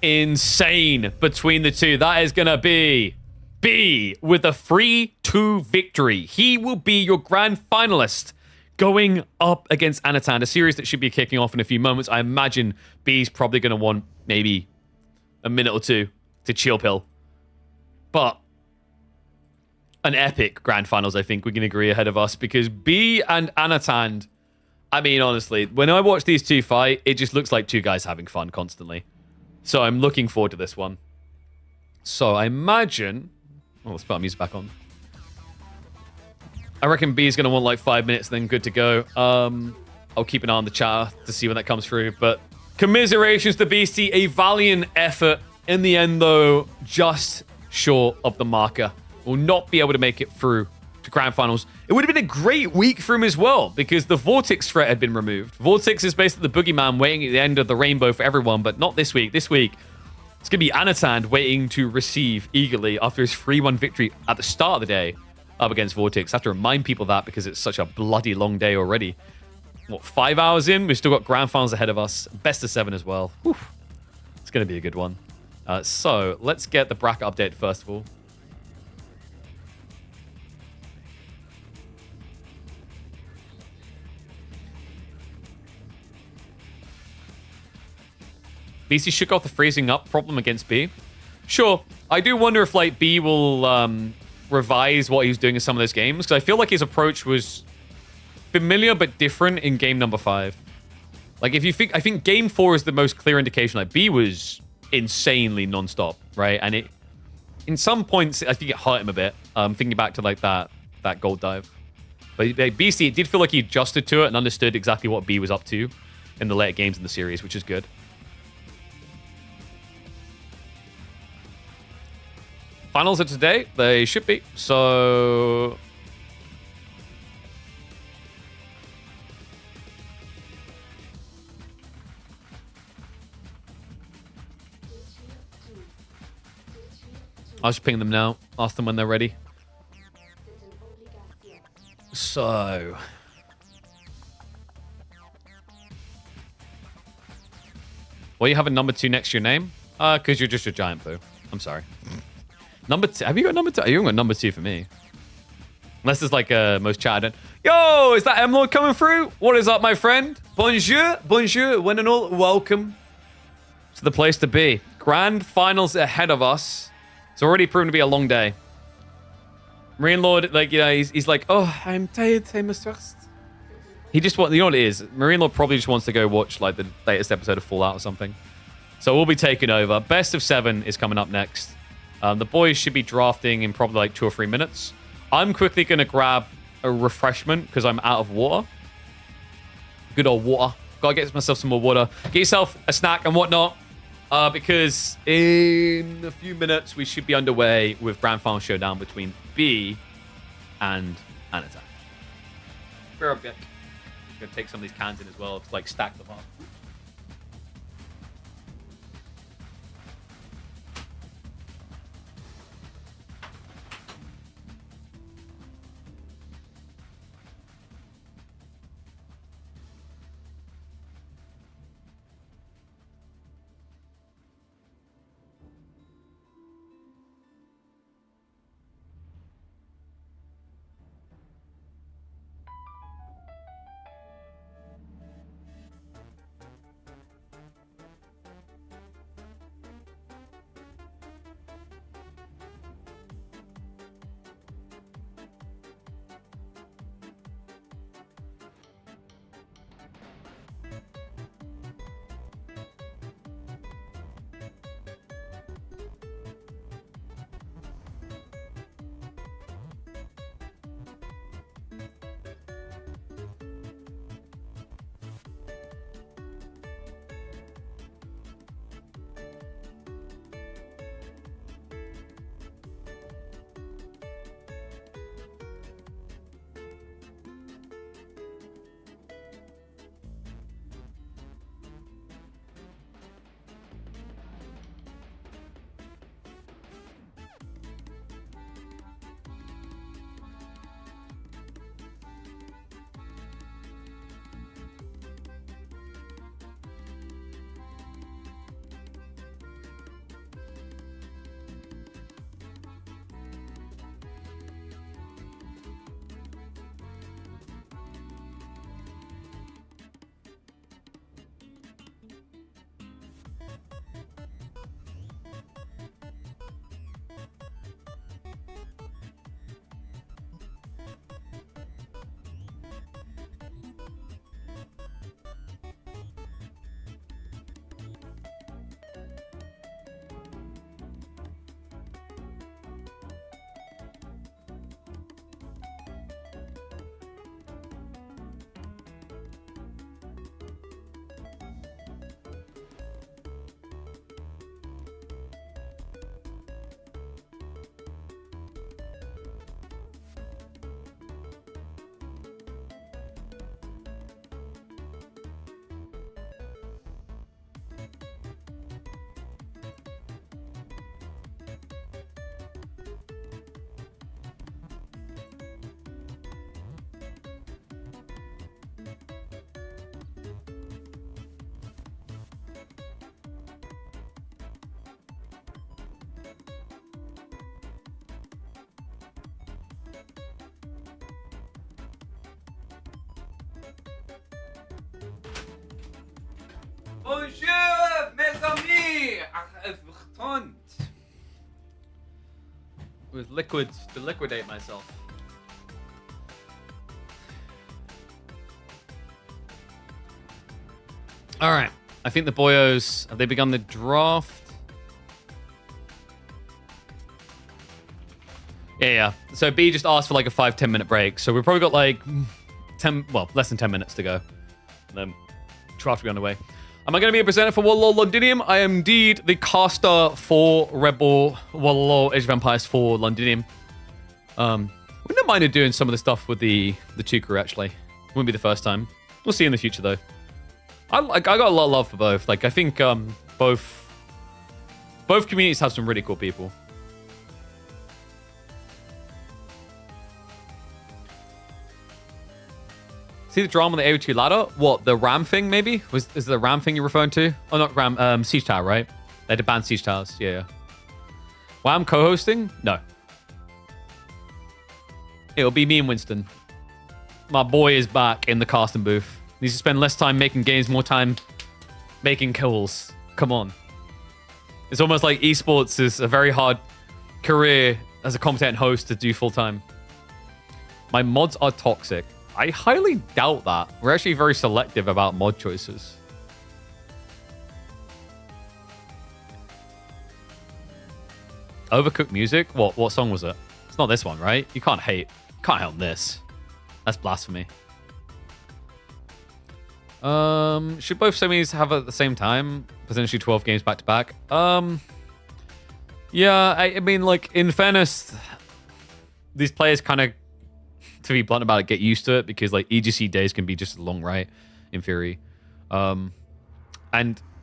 Insane between the two. That is going to be B with a 3-2 victory. He will be your grand finalist going up against Anatan, a series that should be kicking off in a few moments. I imagine B's probably going to want maybe a minute or two to chill pill. But an epic grand finals, I think we can agree, ahead of us, because B and Anatan, I mean, honestly, when I watch these two fight, it just looks like two guys having fun constantly. So I'm looking forward to this one. So I imagine... Oh, let's put our music back on. I reckon B is going to want like 5 minutes, then good to go. I'll keep an eye on the chat to see when that comes through. But commiserations to Beasty. A valiant effort. In the end, though, just short of the marker. Will not be able to make it through to grand finals. It would have been a great week for him as well, because the VortiX threat had been removed. VortiX is basically the boogeyman waiting at the end of the rainbow for everyone, but not this week. This week, it's going to be Anatan waiting to receive eagerly after his 3-1 victory at the start of the day up against VortiX. I have to remind people that because it's such a bloody long day already. What, 5 hours in? We've still got grand finals ahead of us. Best of 7 as well. Whew. It's going to be a good one. So let's get the bracket update first of all. BC shook off the freezing up problem against B. Sure, I do wonder if like B will revise what he was doing in some of those games, because I feel like his approach was familiar but different in game number 5. Like if you think, I think game 4 is the most clear indication. Like B was insanely non-stop, right? And it, in some points, I think it hurt him a bit. Thinking back to like that gold dive. But BC, it did feel like he adjusted to it and understood exactly what B was up to in the later games in the series, which is good. Finals are today. They should be. So... I'll just ping them now. Ask them when they're ready. So... Well, you have a number 2 next to your name? Because you're just a giant poo. I'm sorry. Number 2. Have you got number 2? You haven't got number 2 for me. Unless there's like a most chatted. Yo, is that Emerald coming through? What is up, my friend? Bonjour. Bonjour. One and all, welcome to the place to be. Grand finals ahead of us. It's already proven to be a long day. Marine Lord, like, you know, he's like, oh, I'm tired. I must rest. He just you know what it is? Marine Lord probably just wants to go watch like the latest episode of Fallout or something. So we'll be taking over. Best of 7 is coming up next. The boys should be drafting in probably like 2 or 3 minutes. I'm quickly going to grab a refreshment because I'm out of water. Good old water. Gotta get myself some more water. Get yourself a snack and whatnot. Because in a few minutes, we should be underway with Grand Final Showdown between B and Anatan. Be right back. Gonna take some of these cans in as well to like stack them up. Bonjour, mes amis! With liquids to liquidate myself. All right. I think the boyos, have they begun the draft? Yeah. So B just asked for like a 5-10 minute break. So we've probably got like 10, well, less than 10 minutes to go. And then draft will be on the way. Am I going to be a presenter for Warlord Londinium? I am indeed the caster for Rebel Warlord Age of Empires 4 Londinium. Wouldn't mind doing some of the stuff with the two crew, actually. Wouldn't be the first time. We'll see in the future, though. I got a lot of love for both. Like, I think both communities have some really cool people. See the drama on the AO2 ladder? What, the RAM thing, maybe? Is it the RAM thing you're referring to? Oh, not RAM, Siege Tower, right? They had to ban Siege Towers. Yeah. Well, I'm co-hosting? No. It'll be me and Winston. My boy is back in the casting booth. Needs to spend less time making games, more time making kills. Come on. It's almost like esports is a very hard career as a competent host to do full time. My mods are toxic. I highly doubt that. We're actually very selective about mod choices. Overcooked music? What song was it? It's not this one, right? You can't hate. Can't help this. That's blasphemy. Should both semis have at the same time? Potentially 12 games back to back? Yeah, I mean, like, in fairness, these players kind of, to be blunt about it, get used to it because, like, EGC days can be just long, right? In theory. And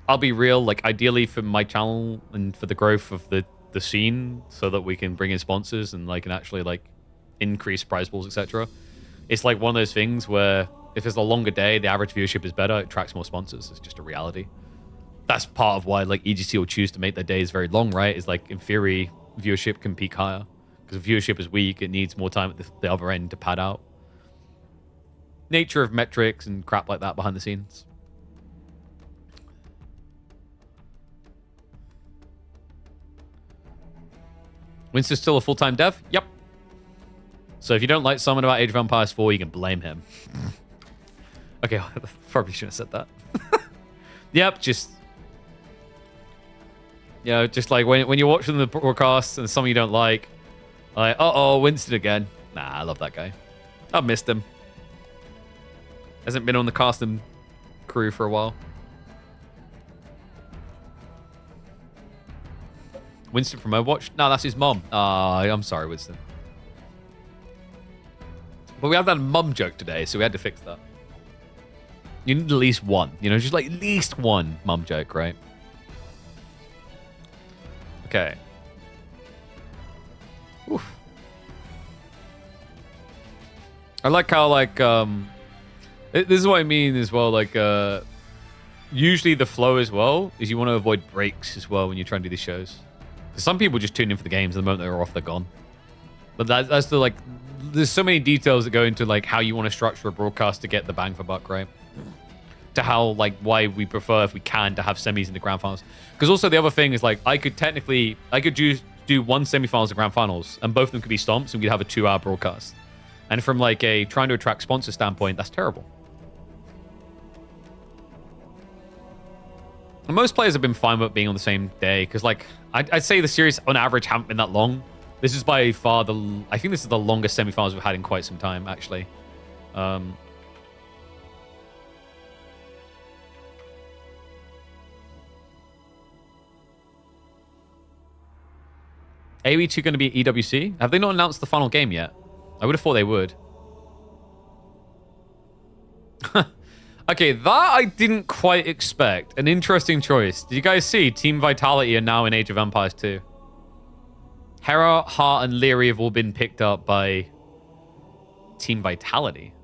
I'll be real, like, ideally for my channel and for the growth of the scene so that we can bring in sponsors and, like, can actually, like, increase prize pools, etc. It's, like, one of those things where if it's a longer day, the average viewership is better, it attracts more sponsors. It's just a reality. That's part of why, like, EGC will choose to make their days very long, right? Is, like, in theory, viewership can peak higher. Because if viewership is weak, it needs more time at the other end to pad out. Nature of metrics and crap like that behind the scenes. Winston's still a full-time dev? Yep. So if you don't like someone about Age of Empires 4, you can blame him. Okay, probably shouldn't have said that. Yep, just... You know, just like when you're watching the broadcast and someone you don't like, uh-oh, Winston again. Nah, I love that guy. I've missed him. Hasn't been on the casting crew for a while. Winston from Overwatch? No, that's his mom. I'm sorry, Winston. But we had that mum joke today, so we had to fix that. You need at least one. You know, just like at least one mum joke, right? Okay. Oof. I like how, like, this is what I mean as well, like, usually the flow as well is you want to avoid breaks as well when you're trying to do these shows. Because some people just tune in for the games, and the moment they're off, they're gone. But that's the, like, there's so many details that go into, like, how you want to structure a broadcast to get the bang for buck, right? To how, like, why we prefer, if we can, to have semis in the grand finals. Because also the other thing is, like, I could do one semifinals and grand finals, and both of them could be stomps, and we'd have a 2-hour broadcast. And from, like, a trying to attract sponsor standpoint, that's terrible. And most players have been fine with being on the same day, because, like, I'd say the series on average haven't been that long. This is by far I think this is the longest semifinals we've had in quite some time, actually. AOE2 going to be at EWC? Have they not announced the final game yet? I would have thought they would. Okay, that I didn't quite expect. An interesting choice. Did you guys see Team Vitality are now in Age of Empires 2? Hera, Hart, and Leary have all been picked up by Team Vitality.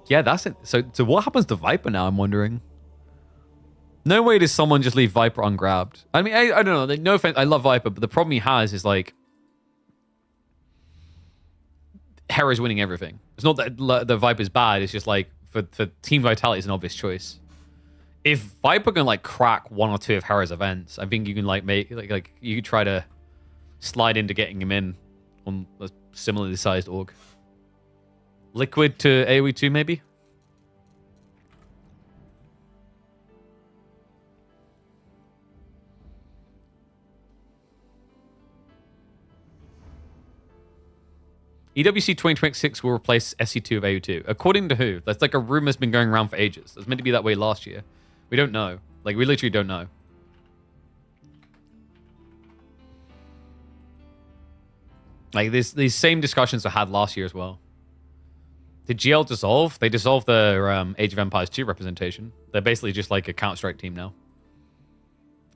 Yeah, that's it. So what happens to Viper now, I'm wondering? No way does someone just leave Viper ungrabbed. I mean, I don't know. Like, no offense, I love Viper, but the problem he has is, like, Hera's winning everything. It's not that the Viper's bad. It's just, like, for Team Vitality, it's an obvious choice. If Viper can, like, crack one or two of Hera's events, I think you can, like, make, like you could try to slide into getting him in on a similarly sized org. Liquid to AoE 2, maybe? EWC 2026 will replace SC2 of AO2. According to who? That's like a rumor's been going around for ages. It's meant to be that way last year. We don't know. Like, we literally don't know. Like, these same discussions were had last year as well. Did GL dissolve? They dissolved their Age of Empires 2 representation. They're basically just like a Counter-Strike team now.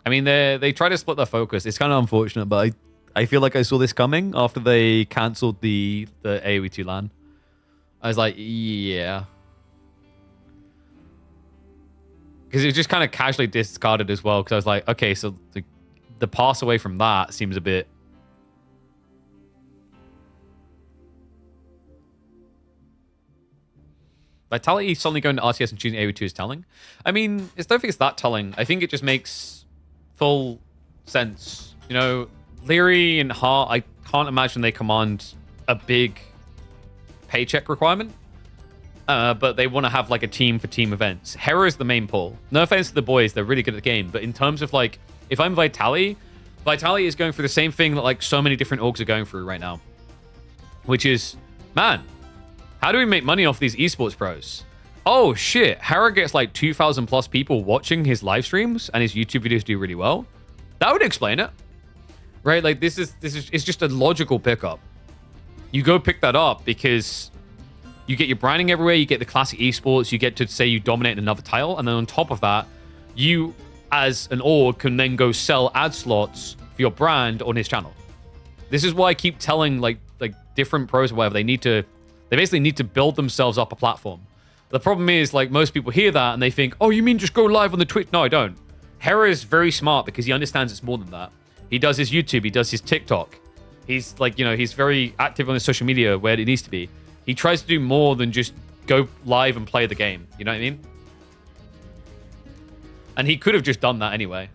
I mean, they try to split their focus. It's kind of unfortunate, but I feel like I saw this coming after they cancelled the AoE 2 LAN. I was like, yeah. Because it was just kind of casually discarded as well. Because I was like, okay, so the pass away from that seems a bit... Vitality suddenly going to RTS and choosing AoE 2 is telling. I mean, I don't think it's that telling. I think it just makes full sense. You know, Leary and Hart, I can't imagine they command a big paycheck requirement. But they want to have like a team for team events. Hera is the main pull. No offense to the boys, they're really good at the game. But in terms of like, if I'm Vitality, Vitality is going through the same thing that like so many different orgs are going through right now. Which is, man, how do we make money off these esports pros? Oh shit, Hera gets like 2,000 plus people watching his live streams and his YouTube videos do really well. That would explain it. Right? Like this is it's just a logical pickup. You go pick that up because you get your branding everywhere, you get the classic esports, you get to say you dominate another title, and then on top of that, you as an org can then go sell ad slots for your brand on his channel. This is why I keep telling like different pros or whatever, they basically need to build themselves up a platform. The problem is like most people hear that and they think, oh, you mean just go live on the Twitch? No, I don't. Hera is very smart because he understands it's more than that. He does his YouTube, he does his TikTok. He's like, you know, he's very active on his social media where it needs to be. He tries to do more than just go live and play the game. You know what I mean? And he could have just done that anyway.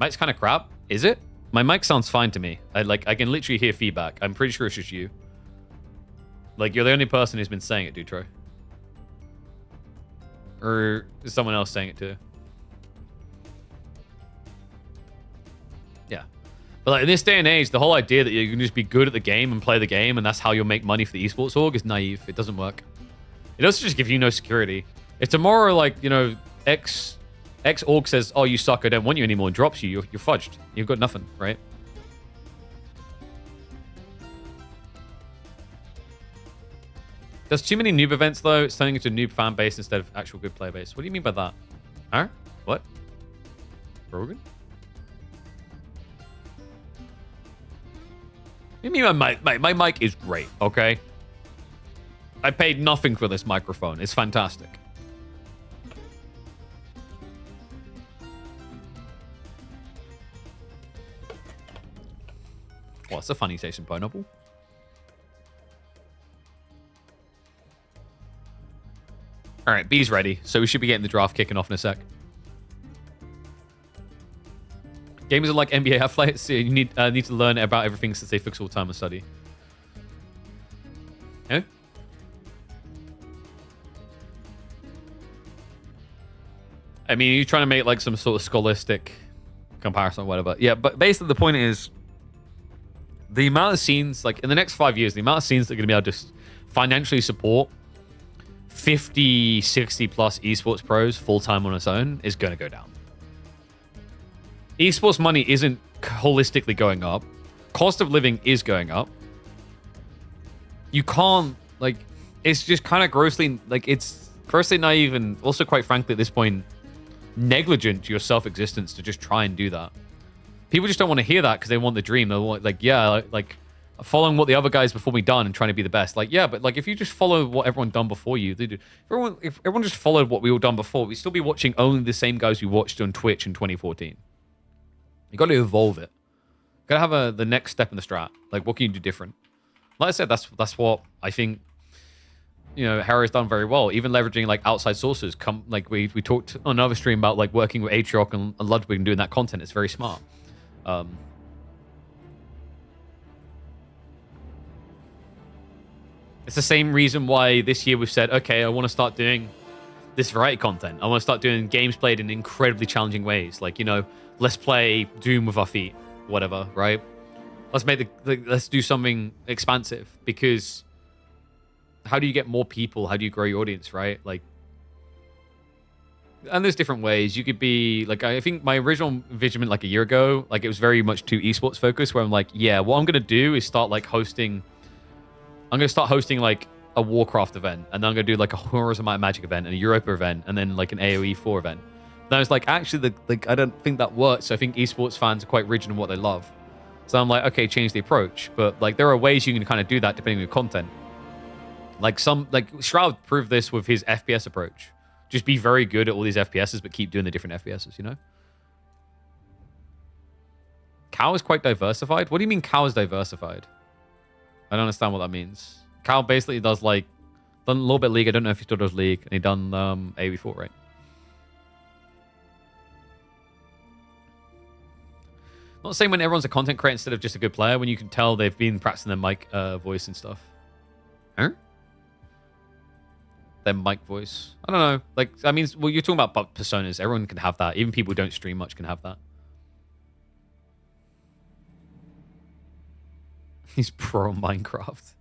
Mic's kind of crap. Is it? My mic sounds fine to me. I can literally hear feedback. I'm pretty sure it's just you. Like, you're the only person who's been saying it, Dutro. Or is someone else saying it too? Yeah. But like in this day and age, the whole idea that you can just be good at the game and play the game and that's how you'll make money for the esports org is naive. It doesn't work. It also just gives you no security. If tomorrow, like, you know, X org says, oh, you suck, I don't want you anymore, and drops you, you're fudged. You've got nothing, right? There's too many noob events, though. It's turning into a noob fan base instead of actual good player base. What do you mean by that? Huh? What? Rogan? You mean my mic is great, okay? I paid nothing for this microphone. It's fantastic. Well, that's a funny station, Pineapple. All right, B's ready, so we should be getting the draft kicking off in a sec. Gamers are like NBA athletes. So you need to learn about everything since they fix all time and study. Yeah? I mean, you're trying to make like some sort of scholastic comparison or whatever. Yeah, but basically the point is the amount of scenes, like in the next 5 years, the amount of scenes that are going to be able to financially support 50, 60 plus esports pros full-time on its own is going to go down. Esports money isn't holistically going up. Cost of living is going up. You can't, like, it's just kind of grossly, like, it's grossly naive and also, quite frankly, at this point, negligent to your self-existence to just try and do that. People just don't want to hear that because they want the dream. They want, like, yeah, like following what the other guys before me done and trying to be the best. Like, yeah, but like if you just follow what everyone done before you, they do. If everyone just followed what we all done before, we'd still be watching only the same guys we watched on Twitch in 2014. You got to evolve it. Got to have the next step in the strat. Like, what can you do different? Like I said, that's what I think. You know, Hera's done very well. Even leveraging like outside sources. Like we talked on another stream about like working with Atrioc and Ludwig and doing that content. It's very smart. It's the same reason why this year we've said, okay, I want to start doing this variety content. I want to start doing games played in incredibly challenging ways. Like, you know, let's play Doom with our feet, whatever, right? Let's make let's do something expansive, because how do you get more people? How do you grow your audience, right? Like, and there's different ways. You could be like, I think my original envisionment like a year ago, like it was very much too esports focused, where I'm like, yeah, what I'm going to do is start like hosting. I'm going to start hosting like a Warcraft event, and then I'm going to do like a Horrors of Might and Magic event and a Europa event, and then like an AoE 4 event. And I was like, actually, I don't think that works. So I think esports fans are quite rigid in what they love. So I'm like, okay, change the approach. But like, there are ways you can kind of do that depending on your content. Like Shroud proved this with his FPS approach. Just be very good at all these FPSs, but keep doing the different FPSs, you know? Cow is quite diversified? What do you mean Cow is diversified? I don't understand what that means. Cow basically does like, done a little bit League. I don't know if he still does League. And he done AV4, right? Not saying when everyone's a content creator instead of just a good player, when you can tell they've been practicing their mic voice and stuff. Huh? Their mic voice. I don't know. Like, I mean, well, you're talking about personas. Everyone can have that. Even people who don't stream much can have that. He's pro Minecraft.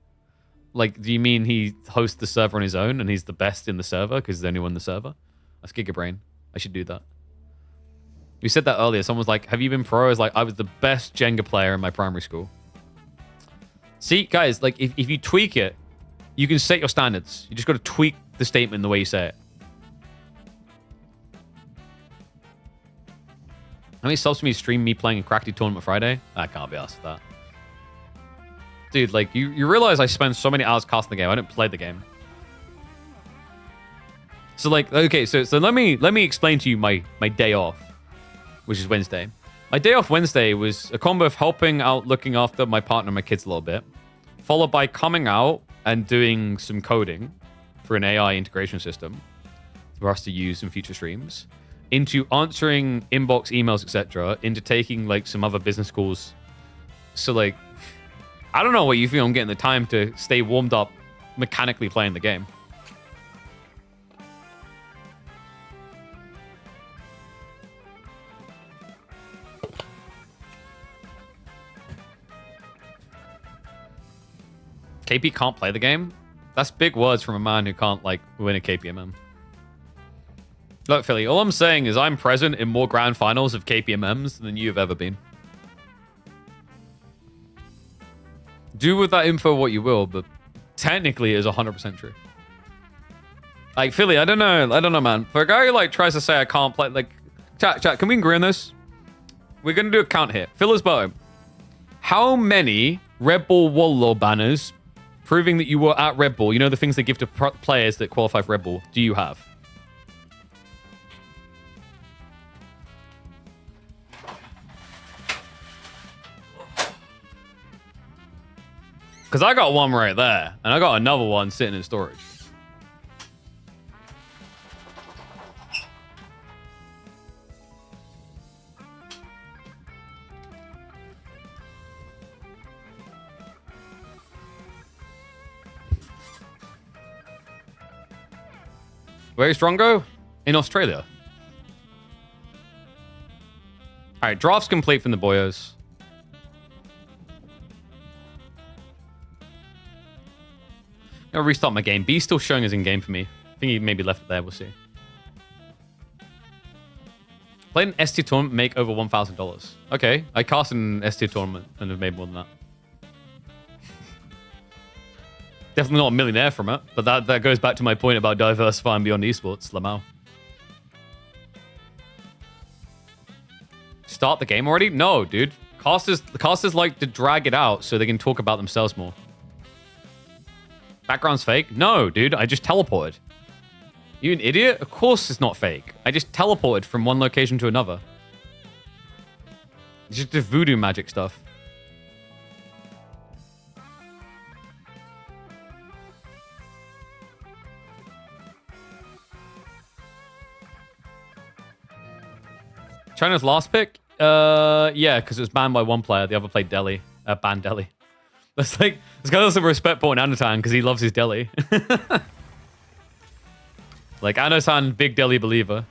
Like, do you mean he hosts the server on his own and he's the best in the server because he's the only one in the server? That's Gigabrain. I should do that. You said that earlier. Someone was like, have you been pro? I was like, I was the best Jenga player in my primary school. See, guys, like, if you tweak it, you can set your standards. You just got to tweak the statement the way you say it. How many subs to me stream me playing a Crackty Tournament Friday? I can't be asked for that. Dude, like, you realize I spend so many hours casting the game. I don't play the game. So, like, okay, so let me explain to you my day off, which is Wednesday. My day off Wednesday was a combo of helping out, looking after my partner and my kids a little bit, followed by coming out and doing some coding for an AI integration system for us to use in future streams, into answering inbox emails, etc., into taking like some other business calls. So like, I don't know what you feel. I'm getting the time to stay warmed up mechanically playing the game. KP can't play the game? That's big words from a man who can't, like, win a KPMM. Look, Philly, all I'm saying is I'm present in more grand finals of KPMMs than you've ever been. Do with that info what you will, but technically it is 100% true. Like, Philly, I don't know, man. For a guy who, like, tries to say I can't play, like, chat, can we agree on this? We're going to do a count here. Phil's Bow. How many Red Bull Wallow banners proving that you were at Red Bull, you know the things they give to players that qualify for Red Bull, do you have? Because I got one right there, and I got another one sitting in storage. Where's Strongo? In Australia. All right, draft's complete from the boyos. I'll restart my game. B's still showing us in game for me. I think he maybe left it there. We'll see. Played an ST tournament, make over $1,000. Okay, I cast an ST tournament and have made more than that. Definitely not a millionaire from it, but that goes back to my point about diversifying beyond esports, Lamau. Start the game already? No, dude. Casters like to drag it out so they can talk about themselves more. Background's fake? No, dude. I just teleported. You an idiot? Of course it's not fake. I just teleported from one location to another. It's just the voodoo magic stuff. China's last pick? Yeah, because it was banned by one player. The other played Delhi. Banned Delhi. That's like, this guy does some respect for Anatan because he loves his Delhi. Like, Anatan, big Delhi believer.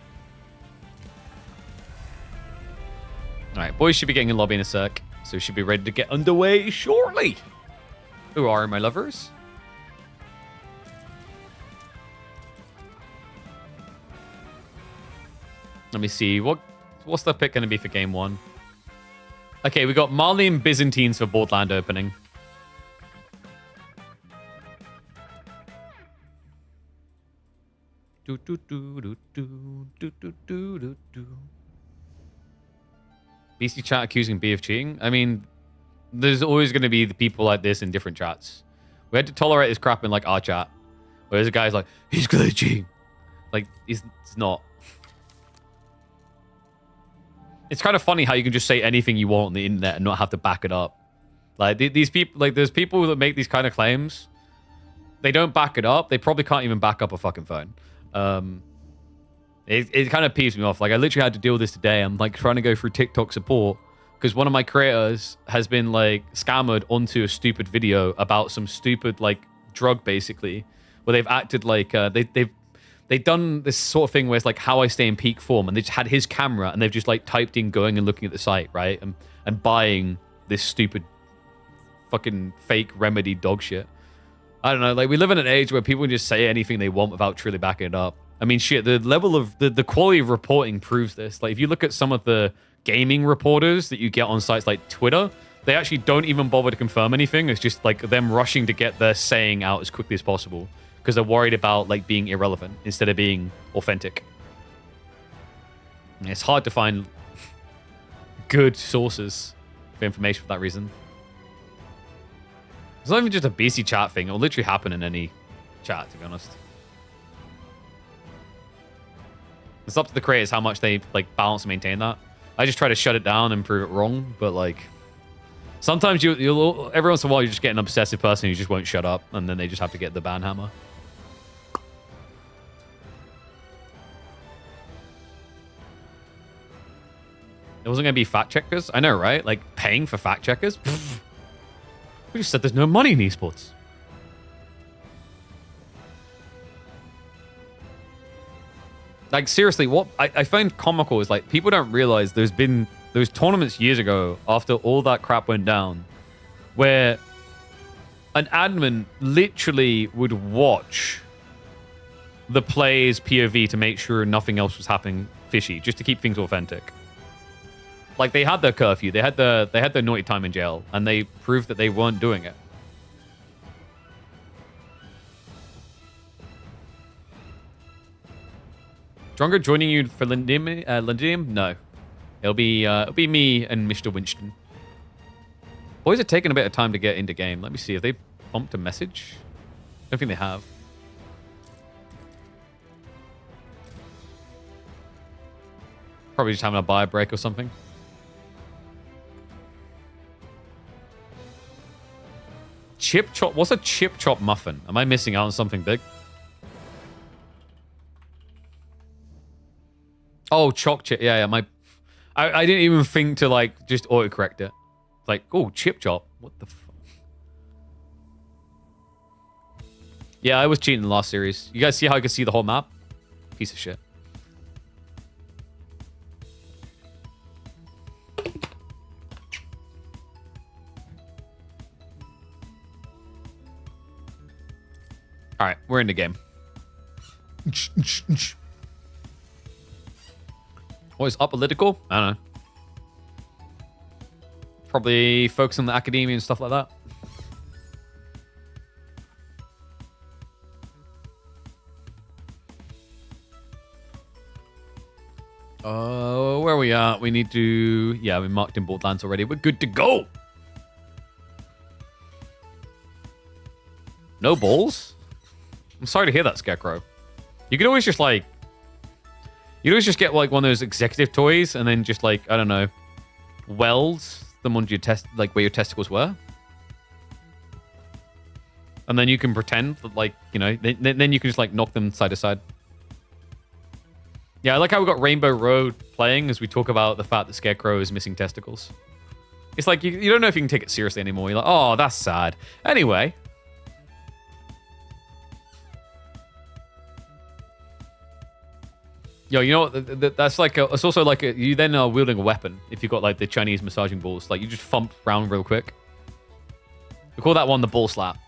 Alright, boys should be getting in lobby in a sec. So we should be ready to get underway shortly. Who are my lovers? Let me see. What's the pick going to be for game one? Okay, we got Mali and Byzantines for Borderland opening. Beasty chat accusing B of cheating. I mean, there's always going to be the people like this in different chats. We had to tolerate this crap in like our chat, where there's a guy's like, he's glitching. Like, he's not. It's kind of funny how you can just say anything you want on the internet and not have to back it up. Like, these people, like, there's people that make these kind of claims. They don't back it up. They probably can't even back up a fucking phone. It kind of peeves me off. Like, I literally had to deal with this today. I'm, like, trying to go through TikTok support because one of my creators has been, like, scammered onto a stupid video about some stupid, like, drug, basically, where they've acted like they've done this sort of thing where it's like how I stay in peak form, and they just had his camera and they've just like typed in going and looking at the site, right, and buying this stupid fucking fake remedy dog shit. I don't know, like we live in an age where people can just say anything they want without truly backing it up. I mean, shit, the level of the quality of reporting proves this. Like if you look at some of the gaming reporters that you get on sites like Twitter, they actually don't even bother to confirm anything. It's just like them rushing to get their saying out as quickly as possible because they're worried about like being irrelevant instead of being authentic. And it's hard to find good sources for information for that reason. It's not even just a Beasty chat thing. It'll literally happen in any chat, to be honest. It's up to the creators how much they like balance and maintain that. I just try to shut it down and prove it wrong, but like sometimes you'll every once in a while you just get an obsessive person who just won't shut up, and then they just have to get the ban hammer. It wasn't going to be fact checkers. I know, right? Like paying for fact checkers. We just said there's no money in esports. Like seriously, what I find comical is like people don't realize there's been those tournaments years ago after all that crap went down, where an admin literally would watch the player's POV to make sure nothing else was happening fishy, just to keep things authentic. Like they had their curfew, they had their naughty time in jail, and they proved that they weren't doing it. Drongo joining you for Lindium? No. It'll be me and Mr. Winston. Boys are taking a bit of time to get into game. Let me see if they bumped a message. I don't think they have. Probably just having a buy break or something. Chip chop? What's a chip chop muffin? Am I missing out on something big? Oh, choc chip. Yeah, yeah. I didn't even think to like just autocorrect it. It's like, oh, chip chop. What the fuck? Yeah, I was cheating in the last series. You guys see how I could see the whole map? Piece of shit. All right, we're in the game. What is apolitical? I don't know. Probably focus on the academia and stuff like that. Where are we at? We need to... Yeah, we marked in Borderlands already. We're good to go. No balls? I'm sorry to hear that, Scarecrow. You could always just like... You'd always just get like one of those executive toys and then just like, I don't know, weld them onto your like where your testicles were. And then you can pretend that like, you know, then you can just like knock them side to side. Yeah, I like how we got Rainbow Road playing as we talk about the fact that Scarecrow is missing testicles. It's like, you don't know if you can take it seriously anymore. You're like, oh, that's sad. Anyway. Yo, you know what? That's like it's also like you then are wielding a weapon if you've got like the Chinese massaging balls. Like you just thump round real quick. We call that one the ball slap.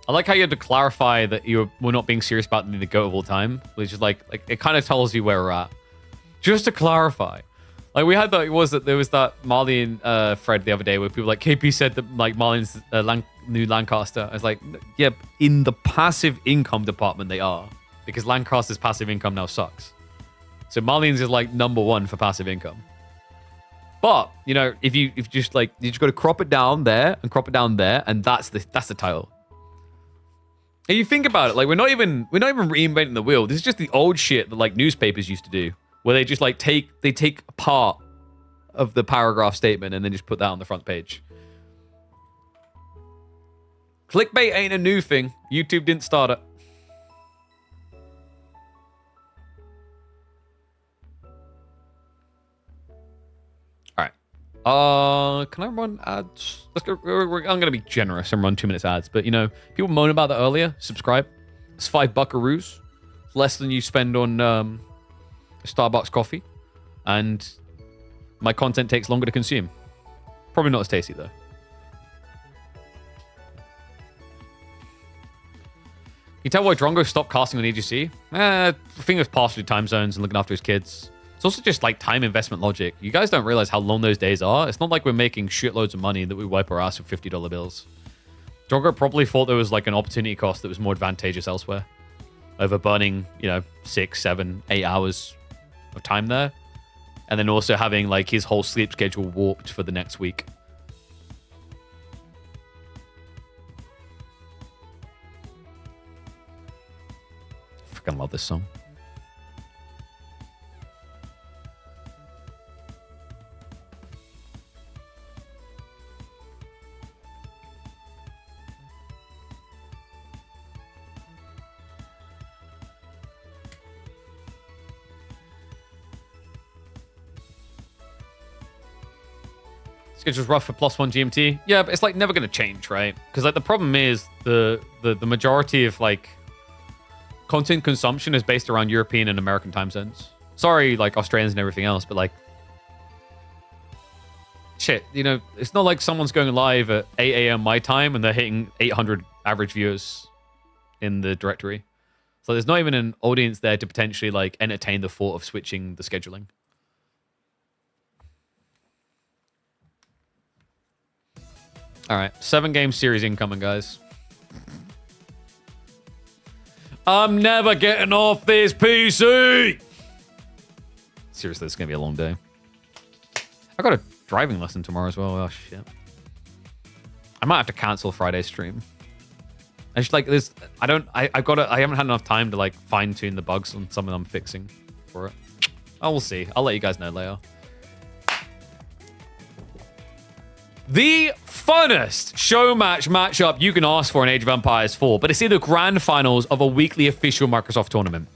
I like how you had to clarify that we're not being serious about being the GOAT of all time. Which is like it kind of tells you where we're at. Just to clarify. Like we had that, there was that Marlene thread the other day where people like KP said that like Marlene's new Lancaster. I was like, yeah, in the passive income department they are, because Lancaster's passive income now sucks. So Marlene's is like #1 for passive income. But you know, if you just like you just got to crop it down there and crop it down there, and that's the title. And you think about it, like we're not even reinventing the wheel. This is just the old shit that like newspapers used to do, where they just like take part of the paragraph statement and then just put that on the front page. Clickbait ain't a new thing. YouTube didn't start it. Can I run ads? Let's go. I'm going to be generous and run 2 minutes ads. But, you know, people moan about that earlier. Subscribe. It's 5 buckaroos. It's less than you spend on Starbucks coffee. And my content takes longer to consume. Probably not as tasty, though. You tell why Drongo stopped casting on EGC? I think it was partially time zones and looking after his kids. It's also just like time investment logic. You guys don't realize how long those days are. It's not like we're making shitloads of money that we wipe our ass with $50 bills. Drongo probably thought there was like an opportunity cost that was more advantageous elsewhere. Over burning, you know, 6, 7, 8 hours of time there. And then also having like his whole sleep schedule warped for the next week. Freaking love this song. Schedule's rough for +1 GMT. Yeah, but it's like never gonna change, right? Because like the problem is the majority of like content consumption is based around European and American time zones. Sorry, like Australians and everything else, but like shit, you know, it's not like someone's going live at 8 a.m. my time and they're hitting 800 average viewers in the directory. So there's not even an audience there to potentially like entertain the thought of switching the scheduling. All right, 7-game series incoming, guys. I'm never getting off this PC. Seriously, it's gonna be a long day. I got a driving lesson tomorrow as well. Oh shit! I might have to cancel Friday's stream. I just like this. I haven't had enough time to like fine tune the bugs on some of them I'm fixing for it. Oh, we'll see. I'll let you guys know later. The funnest show matchup you can ask for in Age of Empires 4, but it's in the grand finals of a weekly official Microsoft tournament.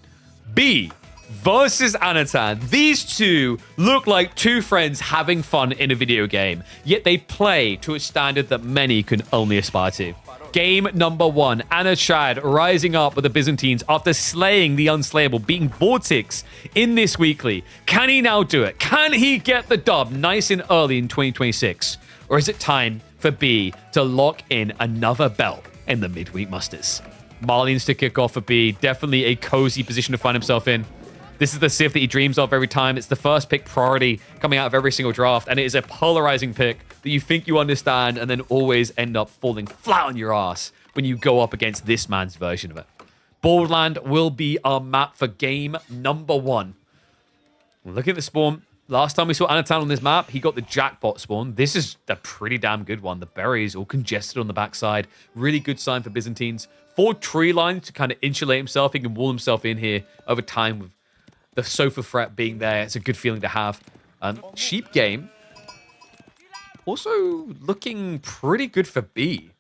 B versus Anatan. These two look like two friends having fun in a video game, yet they play to a standard that many can only aspire to. Game number 1, Anatan rising up with the Byzantines after slaying the unslayable, beating VortiX in this weekly. Can he now do it? Can he get the dub nice and early in 2026? Or is it time for B to lock in another belt in the midweek musters? Marlins to kick off for B. Definitely a cozy position to find himself in. This is the Civ that he dreams of every time. It's the first pick priority coming out of every single draft. And it is a polarizing pick that you think you understand and then always end up falling flat on your ass when you go up against this man's version of it. Borderland will be our map for game number 1. Look at the spawn. Last time we saw Anatan on this map, he got the jackpot spawn. This is a pretty damn good one. The berries all congested on the backside. Really good sign for Byzantines. 4 tree lines to kind of insulate himself. He can wall himself in here over time with the sofa threat being there. It's a good feeling to have. Sheep game. Also looking pretty good for B.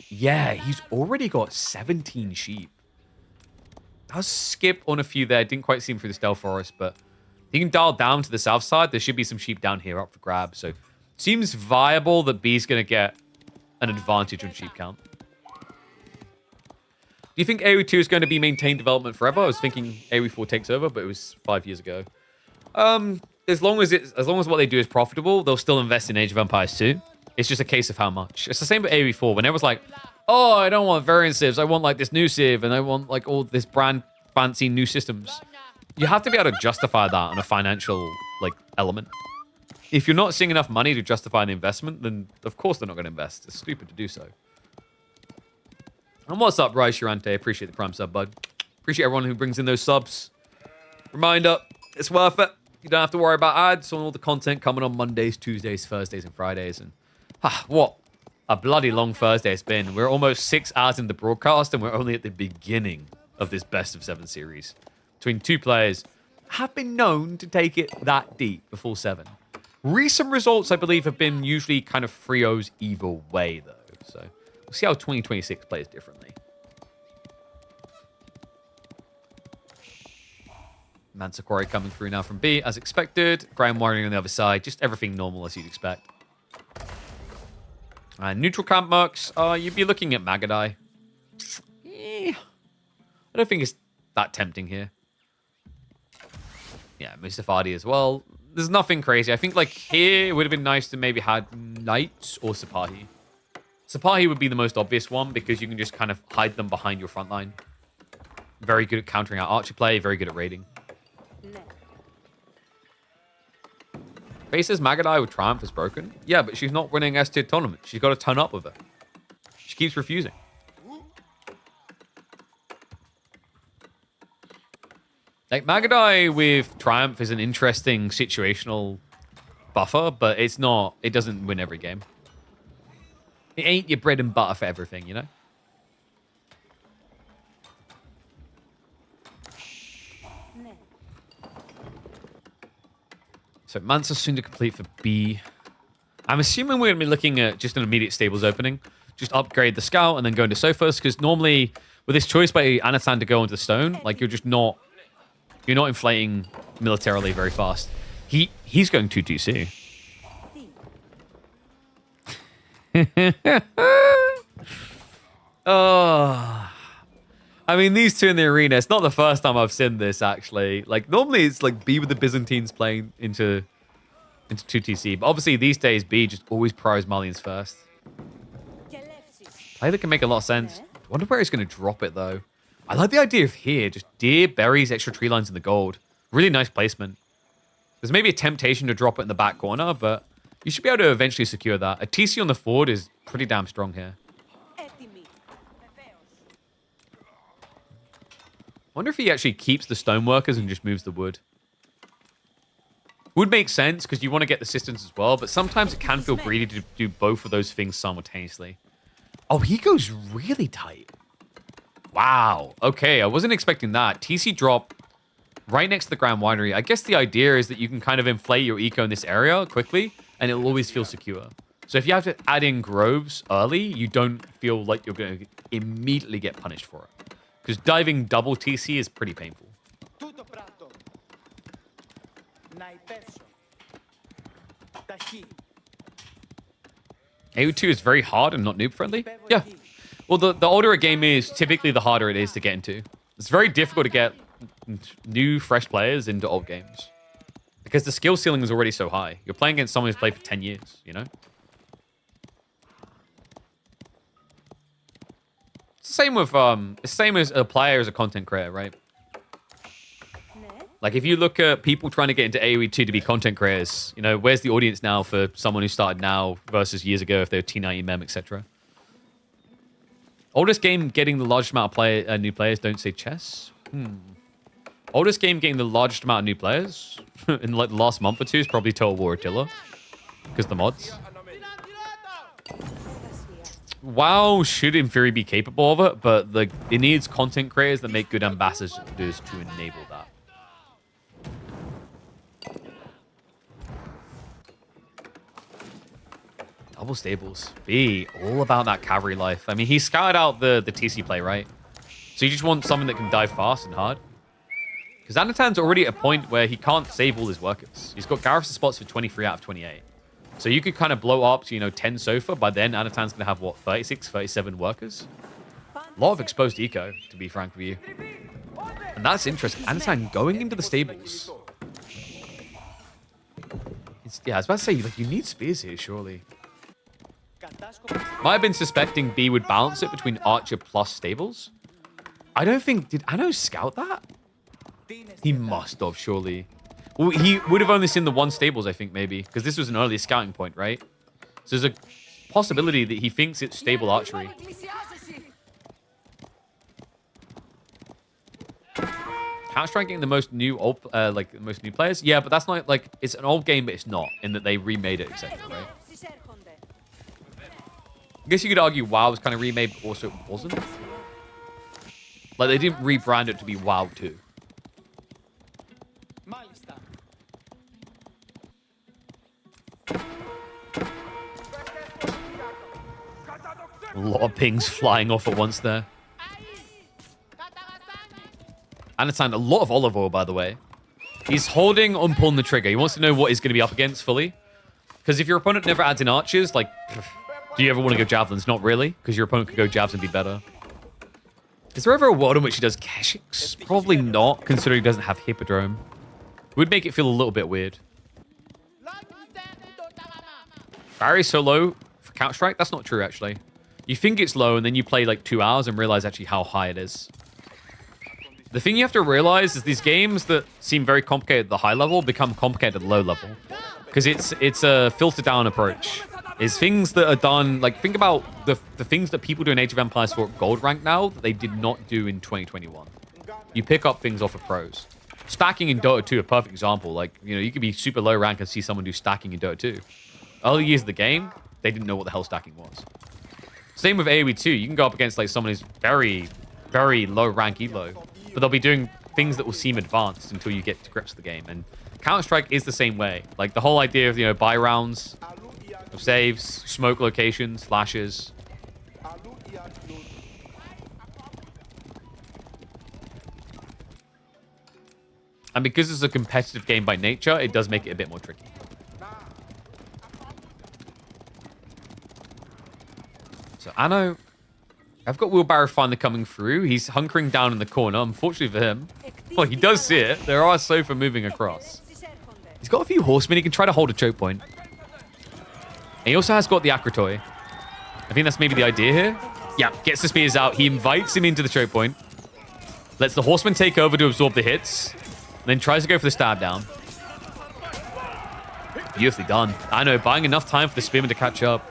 Yeah, he's already got 17 sheep. Does skip on a few there. Didn't quite see him through the stealth forest, but he can dial down to the south side. There should be some sheep down here up for grabs. So seems viable that B's going to get an advantage on sheep count. Do you think AoE 2 is going to be maintained development forever? I was thinking AoE 4 takes over, but it was 5 years ago. As long as what they do is profitable, they'll still invest in Age of Empires 2. It's just a case of how much. It's the same with AoE 4. When everyone's like, oh, I don't want variant civs. I want like this new civ, and I want like all this brand fancy new systems. You have to be able to justify that on a financial like element. If you're not seeing enough money to justify the investment, then of course they're not going to invest. It's stupid to do so. And what's up, Rai Shirante? Appreciate the prime sub, bud. Appreciate everyone who brings in those subs. Reminder, it's worth it. You don't have to worry about ads on all the content coming on Mondays, Tuesdays, Thursdays, and Fridays. And what a bloody long Thursday it's been. We're almost 6 hours in the broadcast, and we're only at the beginning of this best of 7 series. Between 2 players have been known to take it that deep before 7. Recent results, I believe, have been usually kind of Frio's evil way, though. So we'll see how 2026 plays differently. Manticore coming through now from B, as expected. Ground wiring on the other side. Just everything normal as you'd expect. Neutral camp mercs, you'd be looking at Magadai. I don't think it's that tempting here. Yeah, Mustafadi as well. There's nothing crazy. I think, like, here it would have been nice to maybe had Knight or Sipahi. Sipahi would be the most obvious one because you can just kind of hide them behind your front line. Very good at countering out archer play, very good at raiding. Faces Magadai with Triumph is broken. Yeah, but she's not winning S-tier tournament. She's got to turn up with her. She keeps refusing. Like, Magadai with Triumph is an interesting situational buffer, but it's not, it doesn't win every game. It ain't your bread and butter for everything, you know? So Mansa soon to complete for B. I'm assuming we're going to be looking at just an immediate stables opening. Just upgrade the scout and then go into Sofas, because normally with this choice by Anatan to go into the stone, like, you're not inflating militarily very fast. He's going 2-2-C. Oh. I mean, these two in the arena, it's not the first time I've seen this, actually. Like, normally it's like B with the Byzantines playing into 2TC. But obviously, these days, B just always prizes Malians first. Play that can make a lot of sense. I wonder where he's going to drop it, though. I like the idea of here. Just deer, berries, extra tree lines in the gold. Really nice placement. There's maybe a temptation to drop it in the back corner, but you should be able to eventually secure that. A TC on the forward is pretty damn strong here. Wonder if he actually keeps the stoneworkers and just moves the wood. Would make sense because you want to get the assistance as well, but sometimes it can feel greedy to do both of those things simultaneously. Oh, he goes really tight. Wow. Okay, I wasn't expecting that. TC drop right next to the Grand Winery. I guess the idea is that you can kind of inflate your eco in this area quickly, and it'll always feel secure. So if you have to add in groves early, you don't feel like you're going to immediately get punished for it. Because diving double TC is pretty painful. AO2 is very hard and not noob friendly? Yeah. Well, the older a game is, typically the harder it is to get into. It's very difficult to get new, fresh players into old games. Because the skill ceiling is already so high. You're playing against someone who's played for 10 years, you know? It's the same as a player as a content creator, right? Like, if you look at people trying to get into AoE2 to be content creators, you know, where's the audience now for someone who started now versus years ago if they're T90 mem, etc.? Oldest game getting the largest amount of new players, don't say chess. Oldest game getting the largest amount of new players in like the last month or two is probably Total War Attila. Because the mods. WoW should in theory be capable of it, but it needs content creators that make good ambassadors to enable that. Double stables. B, all about that cavalry life. I mean, he scouted out the TC play, right? So you just want something that can dive fast and hard. Because Anatan's already at a point where he can't save all his workers. He's got Garrison spots for 23 out of 28. So you could kind of blow up to, you know, 10 Sofa. By then, Anatan's going to have, what, 36, 37 workers? A lot of exposed eco, to be frank with you. And that's interesting. Anatan going into the stables. Yeah, I was about to say, like, you need spears here, surely. Might have been suspecting B would balance it between Archer plus stables. I don't think... Did Anno scout that? He must have, surely. Well, he would have only seen the one stables, I think, maybe. Because this was an early scouting point, right? So there's a possibility that he thinks it's stable archery. Counter-Strike getting the most new most new players? Yeah, but that's not, like... It's an old game, but it's not. In that they remade it, etc., right? I guess you could argue WoW was kind of remade, but also it wasn't. Like, they didn't rebrand it to be WoW 2. A lot of pings flying off at once there. Anatan, a lot of olive oil, by the way. He's holding on pulling the trigger. He wants to know what he's going to be up against fully. Because if your opponent never adds in archers, like, do you ever want to go javelins? Not really, because your opponent could go jabs and be better. Is there ever a world in which he does Keshiks? Probably not, considering he doesn't have Hippodrome. It would make it feel a little bit weird. Barry's so low for Counter-Strike? That's not true, actually. You think it's low, and then you play like 2 hours and realize actually how high it is. The thing you have to realize is these games that seem very complicated at the high level become complicated at the low level. Because it's a filter-down approach. Is things that are done, like, think about the things that people do in Age of Empires 4 gold rank now that they did not do in 2021. You pick up things off of pros. Stacking in Dota 2, a perfect example. Like, you know, you could be super low rank and see someone do stacking in Dota 2. Early years of the game, they didn't know what the hell stacking was. Same with AoE 2. You can go up against, like, someone who's very, very low rank elo. But they'll be doing things that will seem advanced until you get to grips with the game. And Counter-Strike is the same way. Like, the whole idea of, you know, buy rounds, of saves, smoke locations, flashes. And because it's a competitive game by nature, it does make it a bit more tricky. So, Anno, I've got Wheelbarrow finally coming through. He's hunkering down in the corner, unfortunately for him. Well, he does see it. There are Sofa moving across. He's got a few horsemen. He can try to hold a choke point. And he also has got the Akratoy. I think that's maybe the idea here. Yeah, gets the spears out. He invites him into the choke point. Lets the horseman take over to absorb the hits. And then tries to go for the stab down. Beautifully done. I know, buying enough time for the spearman to catch up.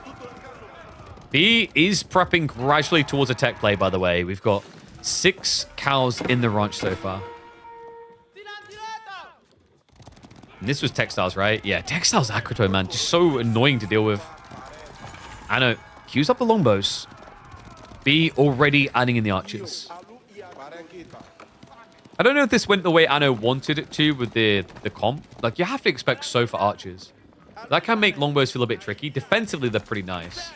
B is prepping gradually towards a tech play, by the way. We've got 6 cows in the ranch so far. And this was Textiles, right? Yeah, Textiles Akratoy, man. Just so annoying to deal with. Anno queues up the longbows. B already adding in the archers. I don't know if this went the way Anno wanted it to with the comp. Like, you have to expect so for archers. That can make longbows feel a bit tricky. Defensively, they're pretty nice.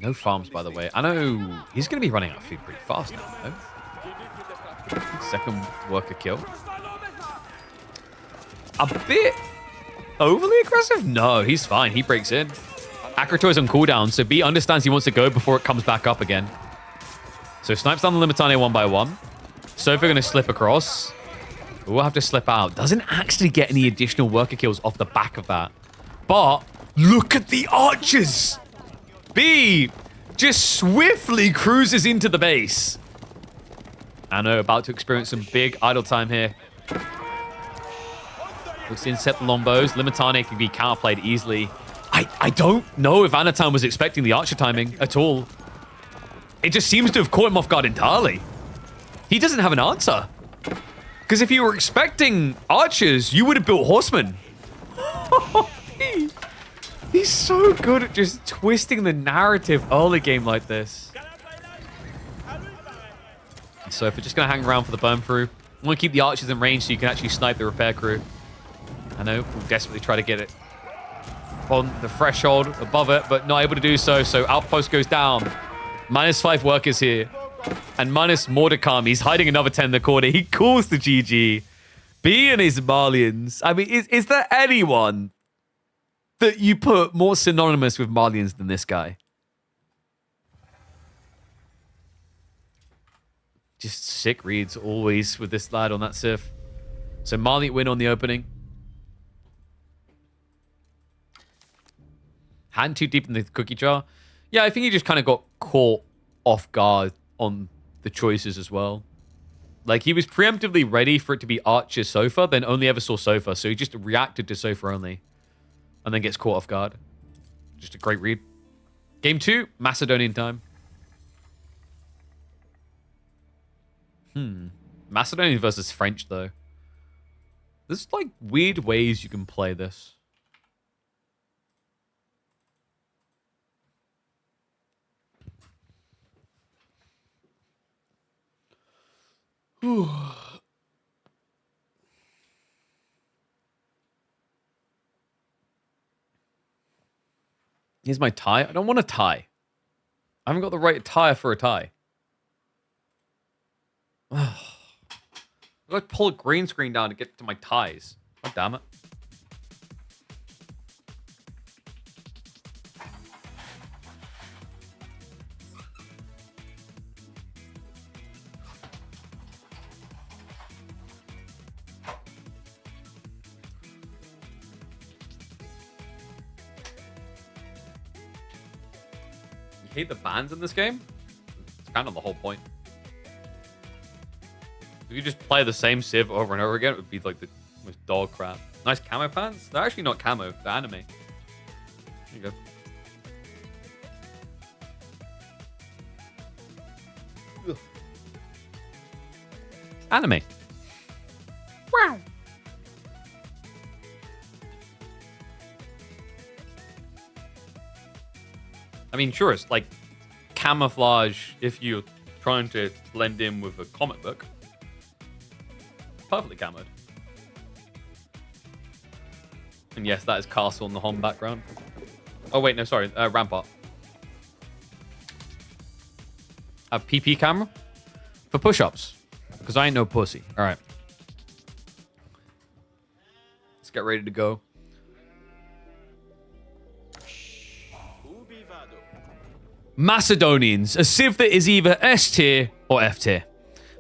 No farms, by the way. I know he's going to be running out of food pretty fast now, though. Second worker kill. A bit overly aggressive? No, he's fine. He breaks in. Akratoy's on cooldown, so B understands he wants to go before it comes back up again. So snipes down the Limitane one by one. Sofa going to slip across. We'll have to slip out. Doesn't actually get any additional worker kills off the back of that. But look at the archers! B just swiftly cruises into the base. Anno about to experience some big idle time here. Looks to intercept the longbows. Limitane can be counterplayed easily. I don't know if Anatan was expecting the archer timing at all. It just seems to have caught him off guard entirely. He doesn't have an answer. Because if you were expecting archers, you would have built horsemen. He's so good at just twisting the narrative early game like this. So if we're just going to hang around for the burn through, I want to keep the archers in range so you can actually snipe the repair crew. I know we'll desperately try to get it on the threshold above it, but not able to do so. So outpost goes down. -5 workers here. And minus Mordecai. He's hiding another 10 in the corner. He calls the GG. B and his Marlians. I mean, is there anyone that you put more synonymous with Marlians than this guy? Just sick reads always with this lad on that Sif. So Marlian win on the opening. Hand too deep in the cookie jar. Yeah, I think he just kind of got caught off guard on the choices as well. Like, he was preemptively ready for it to be Archer Sofa, then only ever saw Sofa, so he just reacted to Sofa only. And then gets caught off guard. Just a great read. Game 2, Macedonian time. Macedonian versus French, though. There's, like, weird ways you can play this. Here's my tie. I don't want a tie. I haven't got the right attire for a tie. I've got to pull a green screen down to get to my ties. God damn it. You hate the bands in this game? It's kind of the whole point. If you just play the same Civ over and over again, it would be like the most dog crap. Nice camo pants? They're actually not camo, they're anime. There you go. Ugh. Anime. Wow. I mean, sure, it's like camouflage if you're trying to blend in with a comic book. Perfectly camoed. And yes, that is Castle in the home background. Oh, wait, no, sorry. Rampart. A PP camera? For push-ups. Because I ain't no pussy. All right. Let's get ready to go. Macedonians. A Civ that is either S tier or F tier.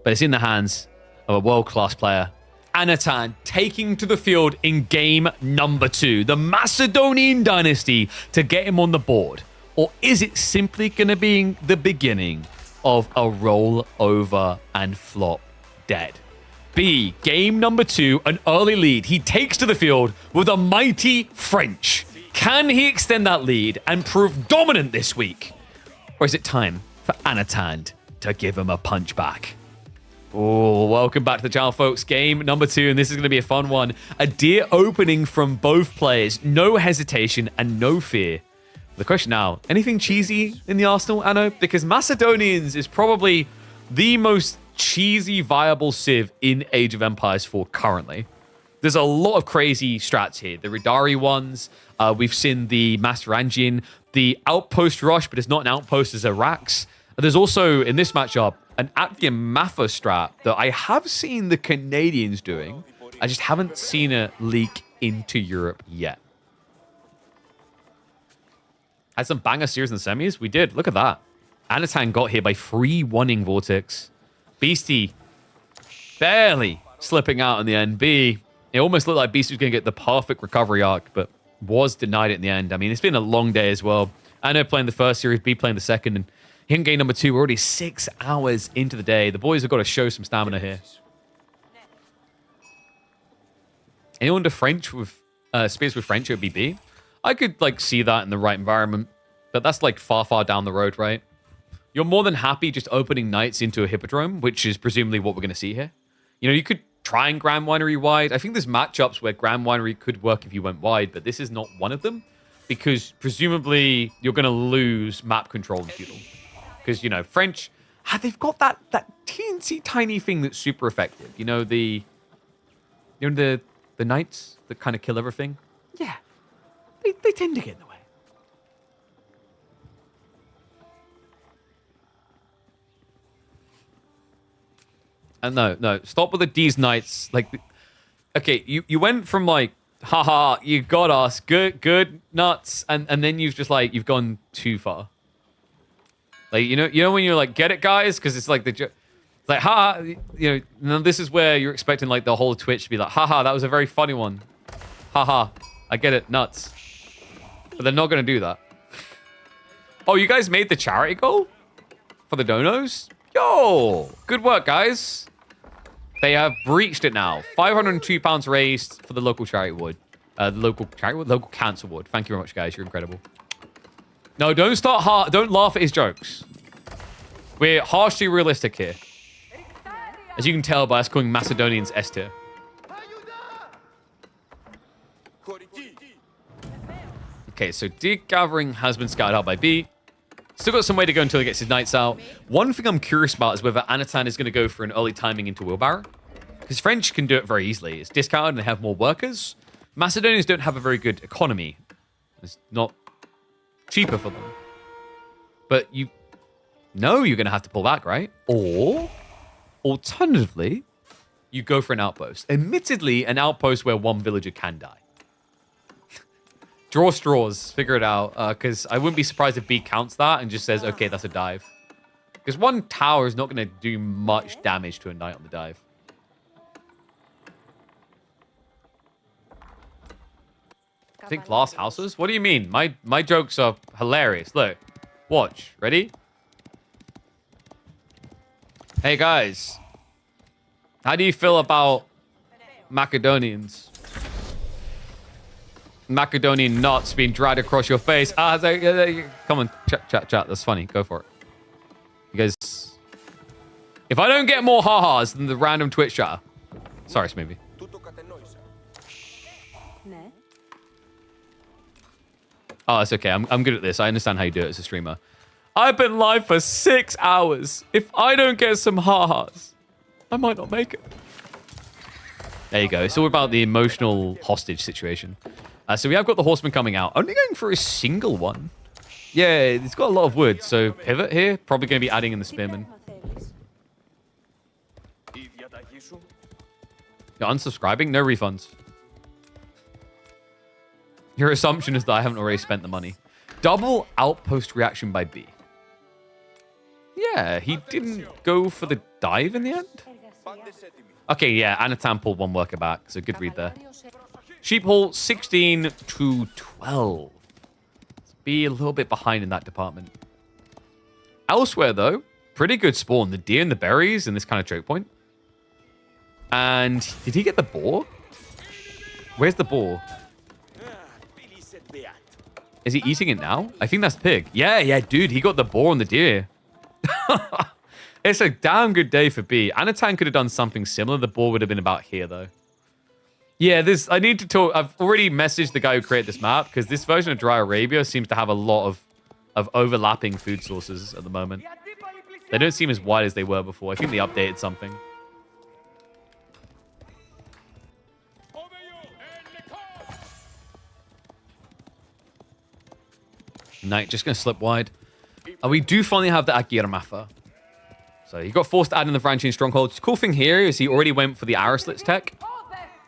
But it's in the hands of a world-class player. Anatan taking to the field in game number 2. The Macedonian dynasty to get him on the board. Or is it simply going to be the beginning of a roll over and flop dead? B, game number 2, an early lead. He takes to the field with a mighty French. Can he extend that lead and prove dominant this week? Or is it time for Anatan to give him a punch back? Oh, welcome back to the channel, folks. Game number 2, and this is going to be a fun one. A deer opening from both players. No hesitation and no fear. The question now, anything cheesy in the arsenal, Anno? Because Macedonians is probably the most cheesy viable Civ in Age of Empires 4 currently. There's a lot of crazy strats here. The Ridari ones, we've seen the Master Engine, the Outpost Rush, but it's not an outpost, it's a Rax. There's also, in this matchup, an Atvian Maffa strat that I have seen the Canadians doing. I just haven't seen it leak into Europe yet. Had some banger series in the semis? We did. Look at that. Anatan got here by free-1ing VortiX. Beasty barely slipping out in the end. B, it almost looked like Beasty was going to get the perfect recovery arc, but was denied it in the end. I mean, it's been a long day as well. Anno playing the first series, B playing the second, and him game number 2, we're already 6 hours into the day. The boys have got to show some stamina here. Anyone to French with spears with French, it would be B. I could like see that in the right environment, but that's like far, far down the road, right? You're more than happy just opening knights into a hippodrome, which is presumably what we're going to see here. You know, you could try and Grand Winery wide. I think there's matchups where Grand Winery could work if you went wide, but this is not one of them because presumably you're going to lose map control in feudal. Because, you know, French, they've got that teensy tiny thing that's super effective. You know, the knights that kind of kill everything? Yeah. They tend to get in the way. And no, stop with the D's knights. Like, okay, you went from like, haha, you got us, good, nuts, and then you've gone too far. Like, you know when you're like, get it, guys? Because it's like it's like, haha, you know, this is where you're expecting like the whole Twitch to be like, haha, that was a very funny one. Haha, I get it, nuts. But they're not going to do that. Oh, you guys made the charity goal? For the donos? Yo, good work, guys. They have breached it now. £502 raised for the local charity award. Local cancer award. Thank you very much, guys. You're incredible. No, don't start hard. Don't laugh at his jokes. We're harshly realistic here. As you can tell by us calling Macedonians S tier. Okay, so Dig Gathering has been scouted out by B. Still got some way to go until he gets his knights out. One thing I'm curious about is whether Anatan is going to go for an early timing into Wheelbarrow. Because French can do it very easily. It's discounted and they have more workers. Macedonians don't have a very good economy. It's not cheaper for them. But you know you're going to have to pull back, right? Or, alternatively, you go for an outpost. Admittedly, an outpost where one villager can die. Draw straws. Figure it out. Because I wouldn't be surprised if B counts that and just says, okay, that's a dive. Because one tower is not going to do much damage to a knight on the dive. Think glass houses? What do you mean? My jokes are hilarious. Look. Watch. Ready? Hey, guys. How do you feel about Macedonians? Macedonian nuts being dragged across your face. Come on, chat. That's funny. Go for it. You guys... If I don't get more ha-has than the random Twitch chat... Sorry, Smoothie. Oh, that's okay. I'm good at this. I understand how you do it as a streamer. I've been live for 6 hours. If I don't get some ha-has, I might not make it. There you go. It's all about the emotional hostage situation. So we have got the horseman coming out. Only going for a single one. Yeah, it's got a lot of wood. So pivot here. Probably going to be adding in the spearman. You're unsubscribing? No refunds. Your assumption is that I haven't already spent the money. Double outpost reaction by B. Yeah, he didn't go for the dive in the end? Okay, yeah, Anatan pulled one worker back, so good read there. Sheep haul 16 to 12. Let's be a little bit behind in that department. Elsewhere, though, pretty good spawn. The deer and the berries in this kind of choke point. And did he get the boar? Where's the boar? Is he eating it now? I think that's pig. Yeah, dude, he got the boar and the deer. It's a damn good day for B. Anatan could have done something similar. The boar would have been about here, though. Yeah, I need to talk. I've already messaged the guy who created this map because this version of Dry Arabia seems to have a lot of overlapping food sources at the moment. They don't seem as wide as they were before. I think they updated something. Knight just going to slip wide. And we do finally have the Akira Mafa. So he got forced to add in the branching stronghold. The cool thing here is he already went for the arrow slits tech.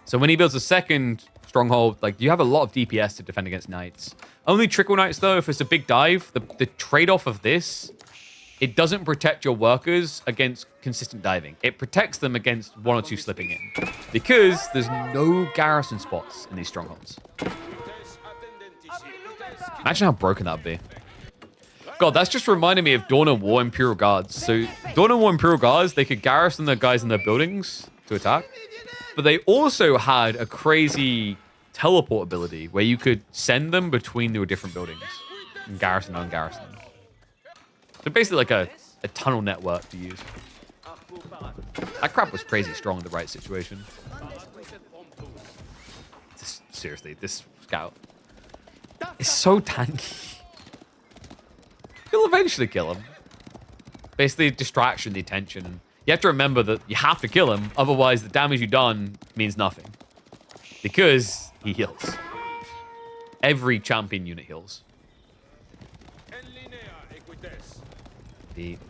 So when he builds a second stronghold, like you have a lot of DPS to defend against knights. Only trickle knights though, if it's a big dive, the trade-off of this, it doesn't protect your workers against consistent diving. It protects them against one or two slipping in. Because there's no garrison spots in these strongholds. Imagine how broken that would be. God, that's just reminding me of Dawn of War Imperial Guards. So, Dawn of War Imperial Guards, they could garrison the guys in their buildings to attack. But they also had a crazy teleport ability where you could send them between their different buildings. And garrison and ungarrison them. So basically like a tunnel network to use. That crap was crazy strong in the right situation. Seriously, this scout. It's so tanky. You'll eventually kill him. Basically, distraction, the attention. You have to remember that you have to kill him, otherwise the damage you've done means nothing. Because he heals. Every champion unit heals.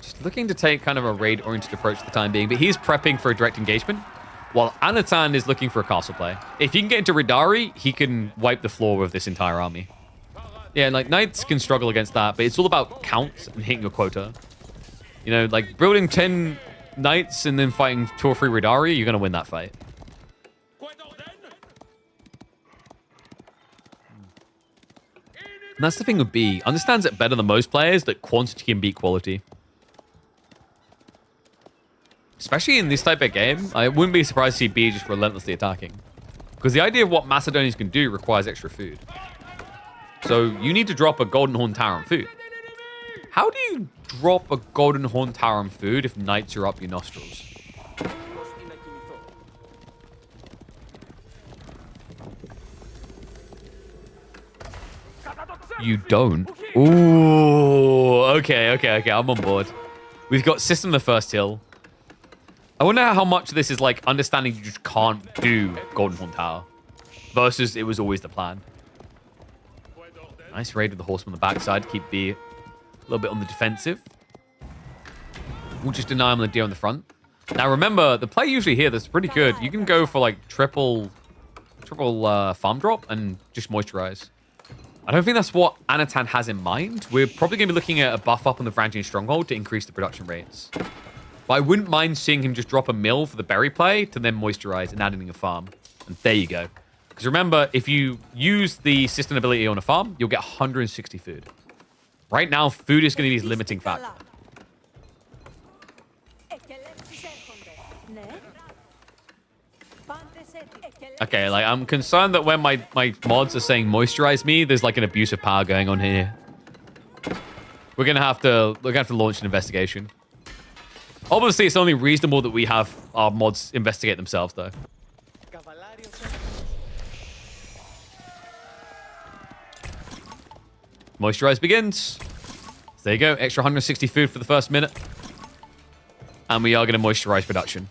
Just looking to take kind of a raid-oriented approach for the time being, but he's prepping for a direct engagement, while Anatan is looking for a castle play. If he can get into Ridari, he can wipe the floor with this entire army. Yeah, and like knights can struggle against that, but it's all about count and hitting your quota. You know, like building 10 knights and then fighting 2 or 3 Ridari, you're going to win that fight. And that's the thing with B. Understands it better than most players that quantity can beat quality. Especially in this type of game, I wouldn't be surprised to see B just relentlessly attacking. Because the idea of what Macedonians can do requires extra food. So you need to drop a Golden Horn Tower on food. How do you drop a Golden Horn Tower on food if knights are up your nostrils? You don't? Ooh, okay. I'm on board. We've got System the First Hill. I wonder how much of this is like understanding you just can't do Golden Horn Tower versus it was always the plan. Nice raid with the horseman on the backside. Keep B a little bit on the defensive. We'll just deny him the deer on the front. Now remember, the play usually here that's pretty good. You can go for like triple farm drop and just moisturize. I don't think that's what Anatan has in mind. We're probably going to be looking at a buff up on the Varangian Stronghold to increase the production rates. But I wouldn't mind seeing him just drop a mill for the berry play to then moisturize and adding a farm. And there you go. Because remember, if you use the system ability on a farm, you'll get 160 food. Right now, food is going to be his limiting factor. Okay, like I'm concerned that when my mods are saying moisturize me, there's like an abuse of power going on here. We're gonna have to launch an investigation. Obviously, it's only reasonable that we have our mods investigate themselves, though. Moisturize begins. So there you go, extra 160 food for the first minute. And we are going to moisturize production.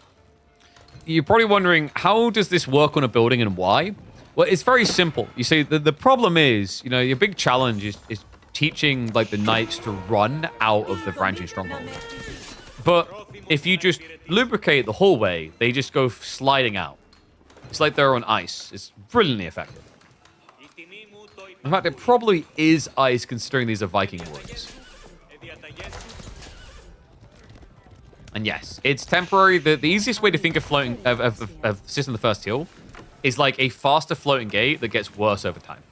You're probably wondering, how does this work on a building and why? Well, it's very simple. You see, the problem is, you know, your big challenge is teaching, like, the knights to run out of the Varangian Stronghold. But if you just lubricate the hallway, they just go sliding out. It's like they're on ice. It's brilliantly effective. In fact, it probably is ice, considering these are Viking warriors. And yes, it's temporary. The easiest way to think of floating of system the first heal is like a faster floating gate that gets worse over time.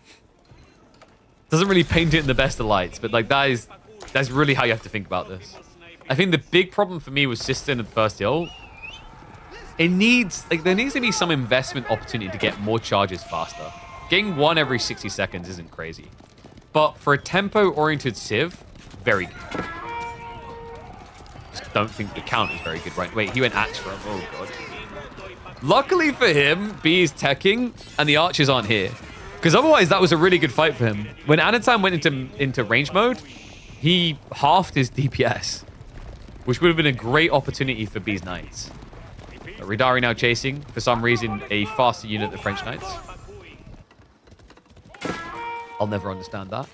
Doesn't really paint it in the best of lights, but like that's really how you have to think about this. I think the big problem for me with system and first heal, there needs to be some investment opportunity to get more charges faster. Getting one every 60 seconds isn't crazy, but for a tempo-oriented civ, very good. Don't think the count is very good, right? Wait, he went axe for him. Oh, God. Luckily for him, B is teching, and the archers aren't here. Because otherwise, that was a really good fight for him. When Anatan went into range mode, he halved his DPS, which would have been a great opportunity for B's knights. Ridari now chasing, for some reason, a faster unit than French knights. I'll never understand that.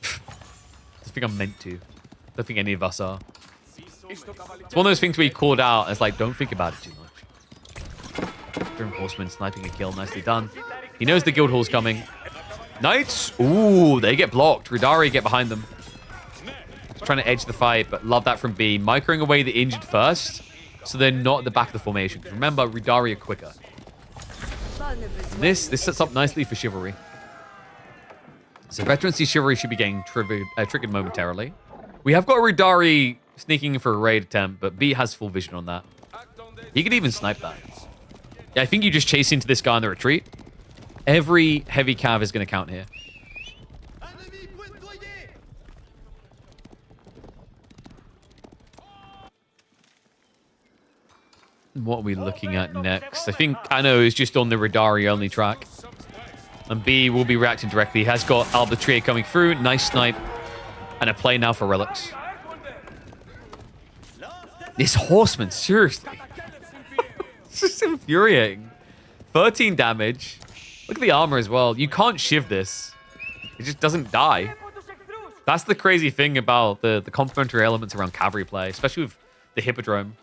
I think I'm meant to. I don't think any of us are. It's one of those things where you called out, and it's like, don't think about it too much. Grim Horseman sniping a kill, nicely done. He knows the guild hall's coming. Knights, ooh, they get blocked. Ridari get behind them. Just trying to edge the fight, but love that from B. Microing away the injured first, so they're not at the back of the formation. Remember, Ridari are quicker. This sets up nicely for Chivalry. So Veteran C Chivalry should be getting triggered momentarily. We have got Ridari sneaking in for a raid attempt, but B has full vision on that. He could even snipe that. Yeah, I think you just chase into this guy on the retreat. Every heavy cav is going to count here. What are we looking at next? I think Anno is just on the Ridari only track. And B will be reacting directly. He has got Albatria coming through. Nice snipe. And a play now for relics. This horseman, seriously. It's just infuriating. 13 damage. Look at the armor as well. You can't shiv this. It just doesn't die. That's the crazy thing about the complementary elements around cavalry play, especially with the Hippodrome.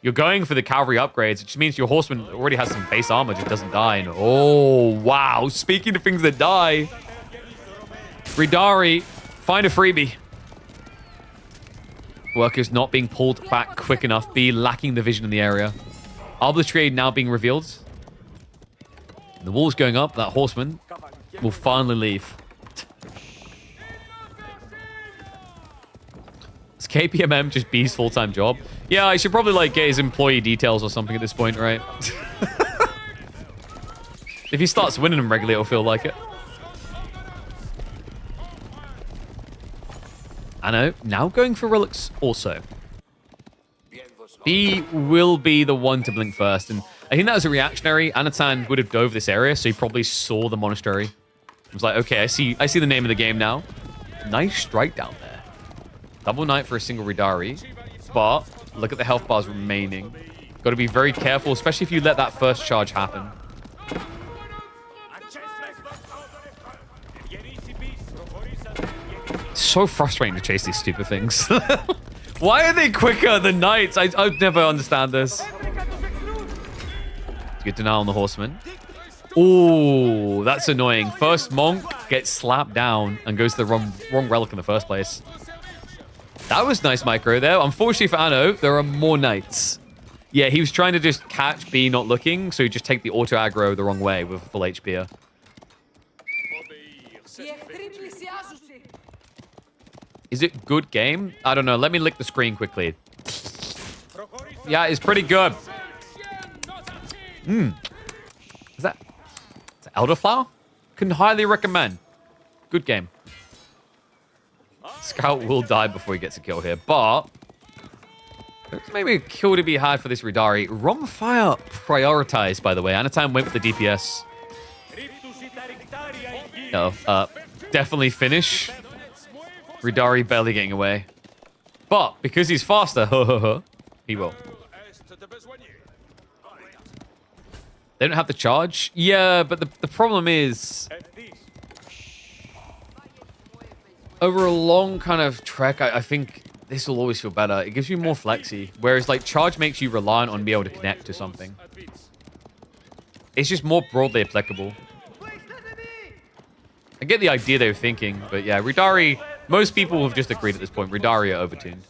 You're going for the cavalry upgrades, which means your horseman already has some base armor, just doesn't die. And oh, wow. Speaking of things that die, Ridari, find a freebie. Workers not being pulled back quick enough. B lacking the vision in the area. Arbitrary now being revealed. The wall's going up. That horseman will finally leave. Is KPMM just B's full-time job? Yeah, I should probably like get his employee details or something at this point, right? If he starts winning them regularly, it'll feel like it. I know. Now going for relics also. B will be the one to blink first. And I think that was a reactionary. Anatan would have dove this area, so he probably saw the monastery. He was like, okay, I see the name of the game now. Nice strike down there. Double knight for a single Ridari. But look at the health bars remaining. Got to be very careful, especially if you let that first charge happen. It's so frustrating to chase these stupid things. Why are they quicker than knights? I never understand this. Good denial on the horseman. Oh, that's annoying. First monk gets slapped down and goes to the wrong relic in the first place. That was nice micro there. Unfortunately for Anno, there are more knights. Yeah, he was trying to just catch B not looking, so he just take the auto aggro the wrong way with full HP. Is it good game? I don't know. Let me lick the screen quickly. Yeah, it's pretty good. Is that elderflower? Can highly recommend. Good game. Scout will die before he gets a kill here, but there's maybe a kill to be had for this Ridari. Rom fire prioritized, by the way. Anatan went for the DPS. No, definitely finish. Ridari barely getting away. But because he's faster, he will. They don't have the charge. Yeah, but the problem is, over a long kind of trek, I think this will always feel better. It gives you more flexi. Whereas like charge makes you reliant on being able to connect to something. It's just more broadly applicable. I get the idea they were thinking, but yeah, Ridari, most people have just agreed at this point. Ridari are overtuned.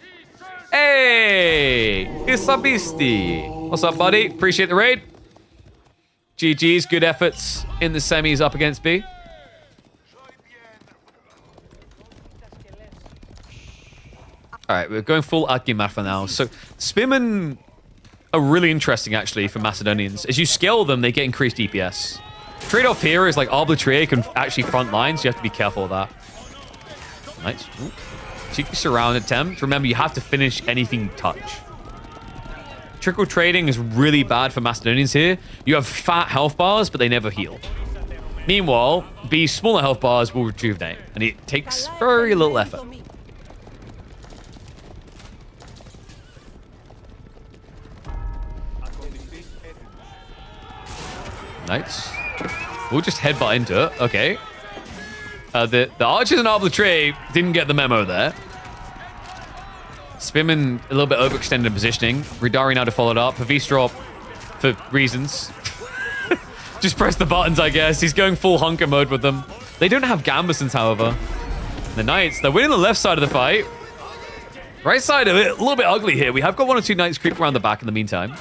Hey! It's a Beasty. What's up, buddy? Appreciate the raid. GG's, good efforts in the semis up against B. All right, we're going full Akimafa now. So Spearmen are really interesting, actually, for Macedonians. As you scale them, they get increased DPS. Trade-off here is like Arbitraire can actually front line, so you have to be careful of that. Nice. Ooh. Cheeky surround attempt. Remember, you have to finish anything you touch. Trickle trading is really bad for Macedonians here. You have fat health bars, but they never heal. Meanwhile, B's smaller health bars will rejuvenate, and it takes very little effort. Nice. We'll just headbutt into it. Okay. The archers and Arbitraire didn't get the memo there. Spearman a little bit overextended in positioning. Ridari now to follow it up. Pavistrop for reasons. Just press the buttons, I guess. He's going full hunker mode with them. They don't have Gambesons, however. The Knights, they're winning the left side of the fight. Right side of it, a little bit ugly here. We have got one or two Knights creeping around the back in the meantime.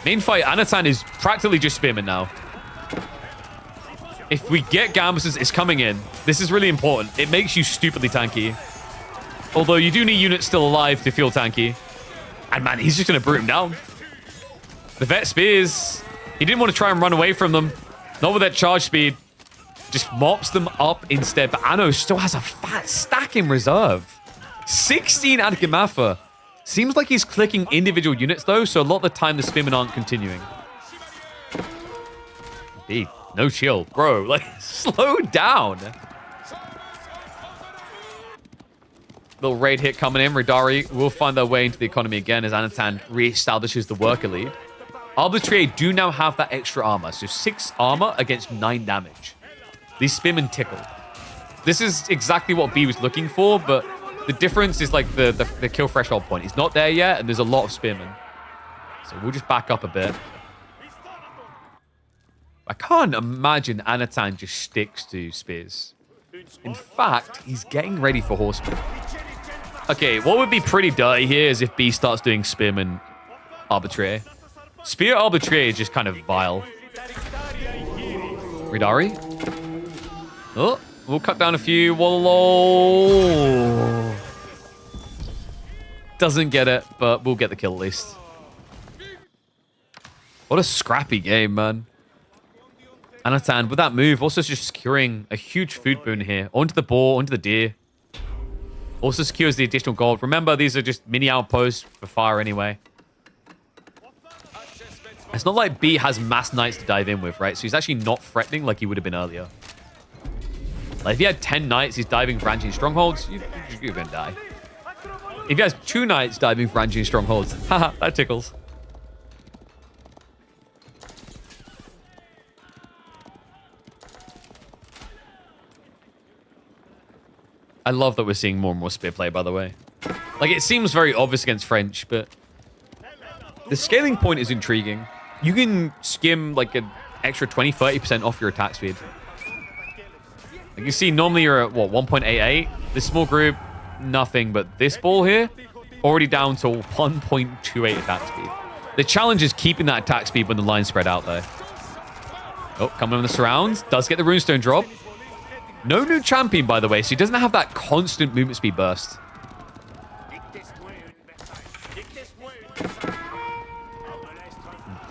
Main fight, Anatan is practically just Spearman now. If we get Gambesons, it's coming in. This is really important. It makes you stupidly tanky. Although you do need units still alive to feel tanky. And man, he's just going to brute him down. The vet spears. He didn't want to try and run away from them. Not with that charge speed. Just mops them up instead. But Anno still has a fat stack in reserve. 16 Adgamafa. Seems like he's clicking individual units though, so a lot of the time the Spearmen aren't continuing. Indeed. No shield. Bro, like, slow down. Little raid hit coming in. Ridari will find their way into the economy again as Anatan reestablishes the worker lead. Arbitraire do now have that extra armor. So 6 armor against 9 damage. These Spearmen tickle. This is exactly what B was looking for, but the difference is like the kill threshold point. He's not there yet, and there's a lot of Spearmen. So we'll just back up a bit. I can't imagine Anatan just sticks to spears. In fact, he's getting ready for horsemen. Okay, what would be pretty dirty here is if B starts doing Spearman Arbitraire. Spear Arbitraire is just kind of vile. Ridari. Oh, we'll cut down a few. Whoa. Doesn't get it, but we'll get the kill at least. What a scrappy game, man. Anatan, with that move, also just securing a huge food boon here. Onto the boar, onto the deer. Also secures the additional gold. Remember, these are just mini outposts for fire anyway. It's not like B has mass knights to dive in with, right? So he's actually not threatening like he would have been earlier. Like, if he had 10 knights, he's diving for branching strongholds, you're going to die. If he has 2 knights diving for branching strongholds, haha, that tickles. I love that we're seeing more and more spear play, by the way. Like, it seems very obvious against French, but the scaling point is intriguing. You can skim like an extra 20-30% off your attack speed. Like you see, normally you're at, what, 1.88? This small group, nothing, but this ball here, already down to 1.28 attack speed. The challenge is keeping that attack speed when the line's spread out there. Oh, coming on the surrounds. Does get the runestone drop. No new champion, by the way, so he doesn't have that constant movement speed burst.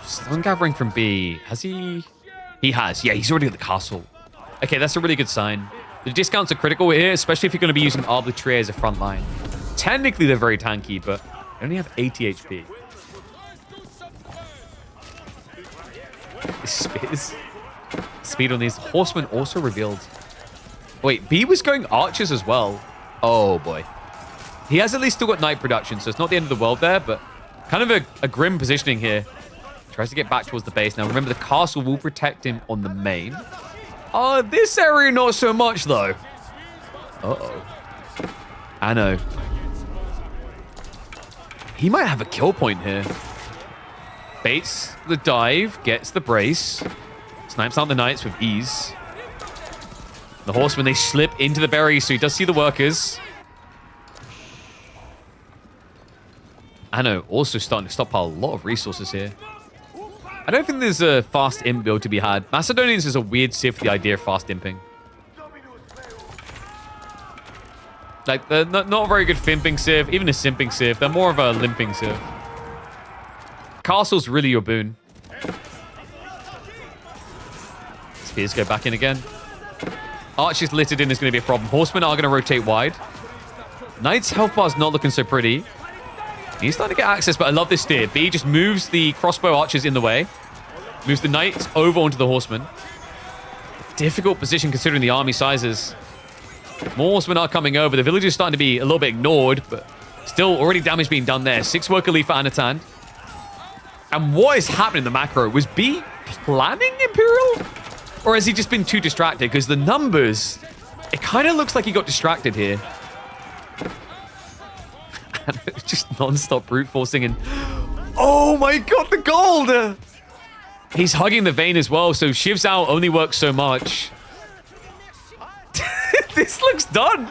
Stone gathering from B. Has he? He has. Yeah, he's already at the castle. Okay, that's a really good sign. The discounts are critical here, especially if you're going to be using Arbitrary as a front line. Technically, they're very tanky, but they only have 80 HP. Speed on these. Horsemen also revealed. Wait, B was going archers as well. Oh, boy. He has at least still got knight production, so it's not the end of the world there, but kind of a grim positioning here. Tries to get back towards the base. Now, remember, the castle will protect him on the main. This area, not so much, though. Uh-oh. I know. He might have a kill point here. Baits the dive, gets the brace. Snipes out the knights with ease. The horsemen, they slip into the berries, so he does see the workers. I know, also starting to stockpile a lot of resources here. I don't think there's a fast imp build to be had. Macedonians is a weird civ for the idea of fast imping. Like, they're not a very good fimping civ, even a simping civ. They're more of a limping civ. Castle's really your boon. Spears go back in again. Archers littered in is going to be a problem. Horsemen are going to rotate wide. Knight's health bar's not looking so pretty. He's starting to get access, but I love this steer. B just moves the crossbow archers in the way. Moves the knights over onto the horsemen. Difficult position considering the army sizes. More horsemen are coming over. The village is starting to be a little bit ignored, but still already damage being done there. 6 worker lead for Anatan. And what is happening in the macro? Was B planning Imperial? Or has he just been too distracted? Because the numbers, it kind of looks like he got distracted here. Just non-stop brute forcing and oh my god, the gold! He's hugging the vein as well, so Shiv's out only works so much. This looks done.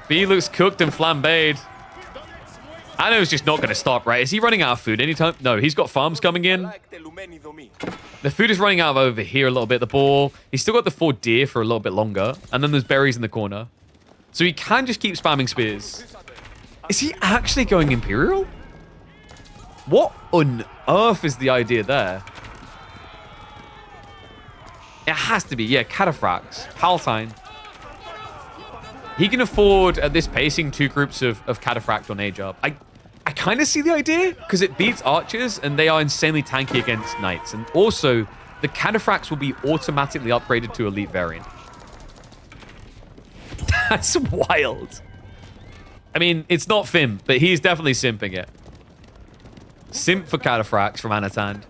B looks cooked and flambéed. Ano's just not going to stop, right? Is he running out of food anytime? No, he's got farms coming in. The food is running out over here a little bit. The ball. He's still got the 4 deer for a little bit longer. And then there's berries in the corner. So he can just keep spamming spears. Is he actually going Imperial? What on earth is the idea there? It has to be, yeah, Cataphracts, Palatine. He can afford, at this pacing, 2 groups of Cataphract on A-Job. I kind of see the idea, because it beats archers, and they are insanely tanky against knights. And also, the Cataphracts will be automatically upgraded to elite variant. That's wild. I mean, it's not Fim, but he's definitely simping it. Simp for Cataphracts from Anatan.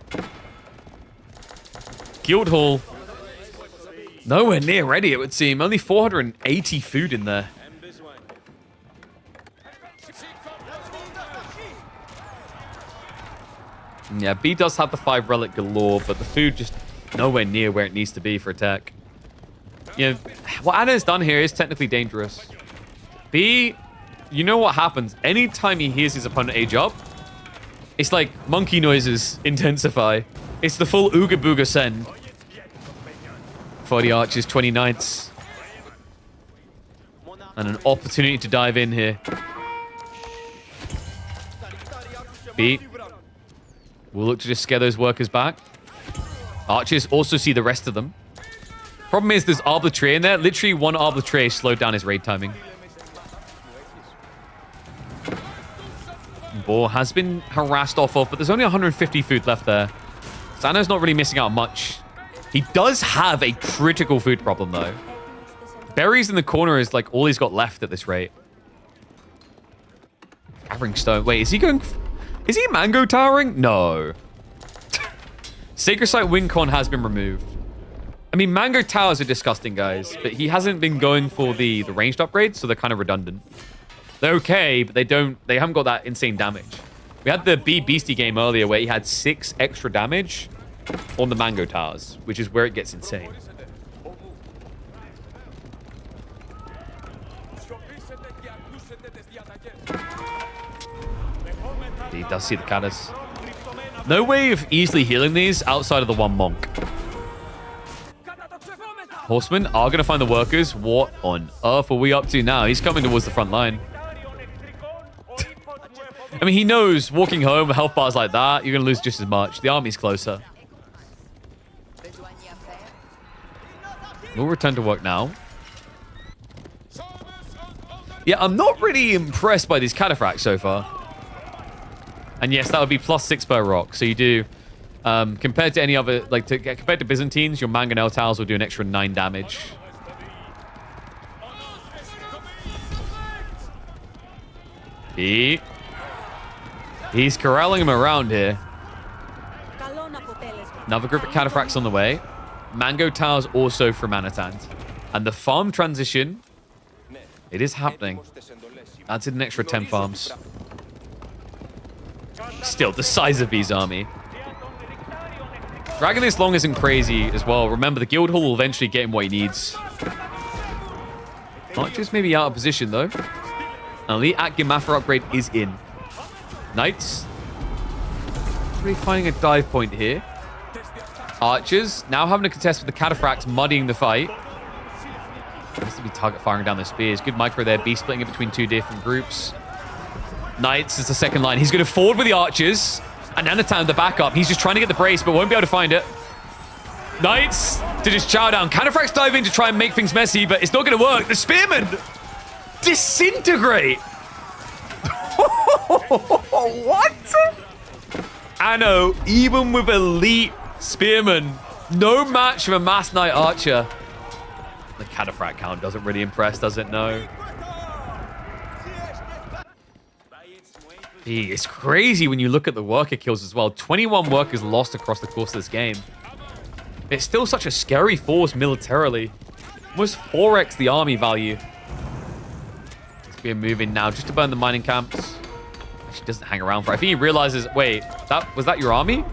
Guildhall. Nowhere near ready, it would seem. Only 480 food in there. Yeah, B does have the 5 relic galore, but the food just nowhere near where it needs to be for attack. You know, what Anna's done here is technically dangerous. B, you know what happens? Anytime he hears his opponent age up, it's like monkey noises intensify. It's the full Ooga Booga send. 40 archers, 20 knights. And an opportunity to dive in here. B will look to just scare those workers back. Archers also see the rest of them. Problem is there's Arbitrary in there. Literally one Arbitrary slowed down his raid timing. Boar has been harassed off of, but there's only 150 food left there. Sano's not really missing out much. He does have a critical food problem, though. Berries in the corner is like all he's got left at this rate. Gathering stone. Wait, is he going... Is he mango towering? No. Sacred Site Wincon has been removed. I mean, Mango Towers are disgusting, guys, but he hasn't been going for the ranged upgrades, so they're kind of redundant. They're okay, but they haven't got that insane damage. We had the Beasty game earlier where he had 6 extra damage on the Mango Towers, which is where it gets insane. He does see the Caddis. No way of easily healing these outside of the one monk. Horsemen are going to find the workers. What on earth are we up to now? He's coming towards the front line. I mean, he knows walking home with health bars like that, you're going to lose just as much. The army's closer. We'll return to work now. Yeah, I'm not really impressed by these cataphracts so far. And yes, that would be +6 per rock. So you do, compared to any other, like compared to Byzantines, your mangonel towers will do an extra 9 damage. He's corralling him around here. Another group of cataphracts on the way. Mango towers also from Anatan. And the farm transition, it is happening. That's an extra 10 farms. Still, the size of B's army. Dragging this long isn't crazy as well. Remember, the Guildhall will eventually get him what he needs. Archers may be out of position, though. An elite Atgimafra upgrade is in. Knights. Really finding a dive point here. Archers now having to contest with the cataphracts, muddying the fight. Has to be target firing down the spears. Good micro there. B splitting it between 2 different groups. Knights is the second line. He's going to forward with the archers. And Anatan the backup. He's just trying to get the brace, but won't be able to find it. Knights to just chow down. Cataphracts dive in to try and make things messy, but it's not going to work. The spearmen disintegrate. What? Anno, even with elite spearmen, no match for a mass knight archer. The cataphract count doesn't really impress, does it? No. It's crazy when you look at the worker kills as well. 21 workers lost across the course of this game. It's still such a scary force militarily. Almost 4x the army value. We're moving now just to burn the mining camps. She doesn't hang around for it. I think he realizes, wait, was that your army?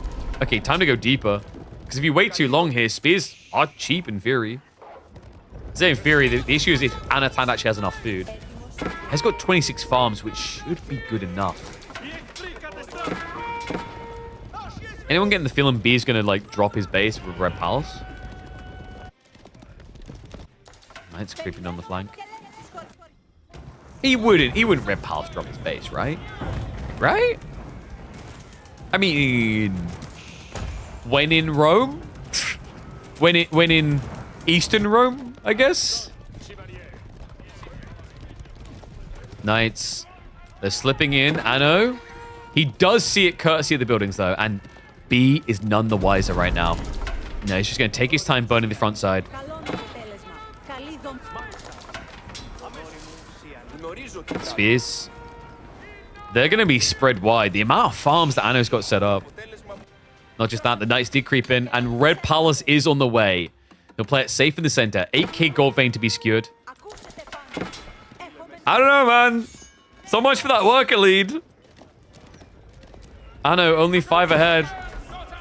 Okay, time to go deeper. Because if you wait too long here, spears are cheap in theory. In theory, the issue is if Anatan actually has enough food. He's got 26 farms, which should be good enough. Anyone getting the feeling B is going to like drop his base with Red Palace? Knight's creeping on the flank. He wouldn't Red Palace drop his base, right? Right? I mean, when in Rome? when in Eastern Rome, I guess? Knights. They're slipping in. Anno. He does see it courtesy of the buildings, though. And B is none the wiser right now. No, he's just going to take his time burning the front side. Spears. They're going to be spread wide. The amount of farms that Anno's got set up. Not just that, the Knights did creep in. And Red Palace is on the way. He'll play it safe in the center. 8k gold vein to be secured. I don't know, man. So much for that worker lead. Anno, only 5 ahead.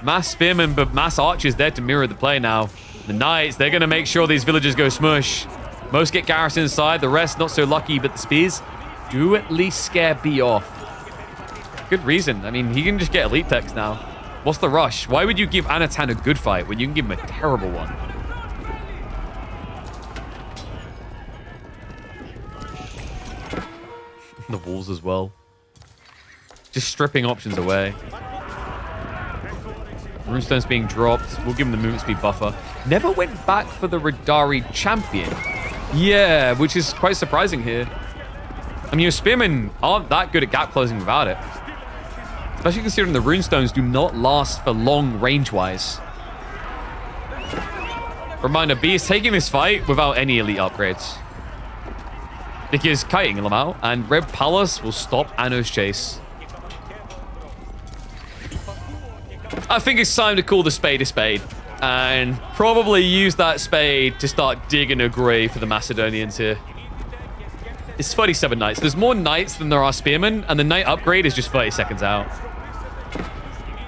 Mass spearmen, but mass archers there to mirror the play now. The Knights, they're going to make sure these villagers go smush. Most get garrison inside. The rest, not so lucky, but the spears do at least scare B off. Good reason. I mean, he can just get elite techs now. What's the rush? Why would you give Anatan a good fight when you can give him a terrible one? The walls as well. Just stripping options away. Runestone's being dropped. We'll give him the movement speed buffer. Never went back for the Radari champion. Yeah, which is quite surprising here. I mean, your spearmen aren't that good at gap closing without it. Especially considering the runestones do not last for long range-wise. Reminder, B is taking this fight without any elite upgrades. Because kiting them out, and Red Palace will stop Anno's chase. I think it's time to call the spade a spade. And probably use that spade to start digging a grave for the Macedonians here. It's 37 knights. There's more knights than there are spearmen, and the knight upgrade is just 30 seconds out.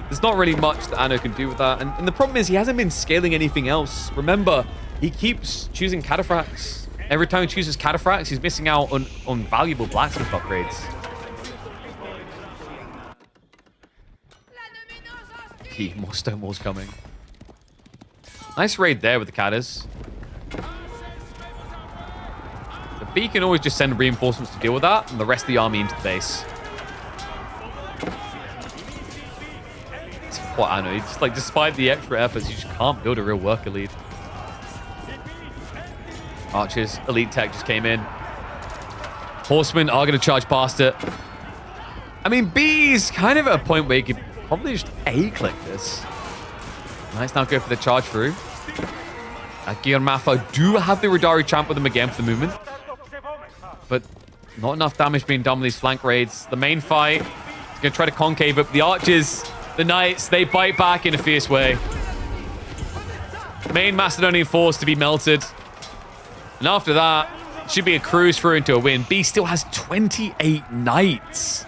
There's not really much that Anno can do with that. And the problem is he hasn't been scaling anything else. Remember, he keeps choosing cataphracts. Every time he chooses cataphracts, he's missing out on valuable blacksmith upgrades. More stone walls coming. Nice raid there with the catters. The bee can always just send reinforcements to deal with that, and the rest of the army into the base. What I know, it's like despite the extra efforts, you just can't build a real worker lead. Archers, elite tech just came in. Horsemen are going to charge past it. I mean, bees kind of at a point where you could probably just A-click this. Nice, now go for the charge through. Girmaffa do have the Radari champ with them again for the movement. But not enough damage being done with these flank raids. The main fight is going to try to concave up. The archers, the knights, they bite back in a fierce way. Main Macedonian force to be melted. And after that, should be a cruise through into a win. B still has 28 knights.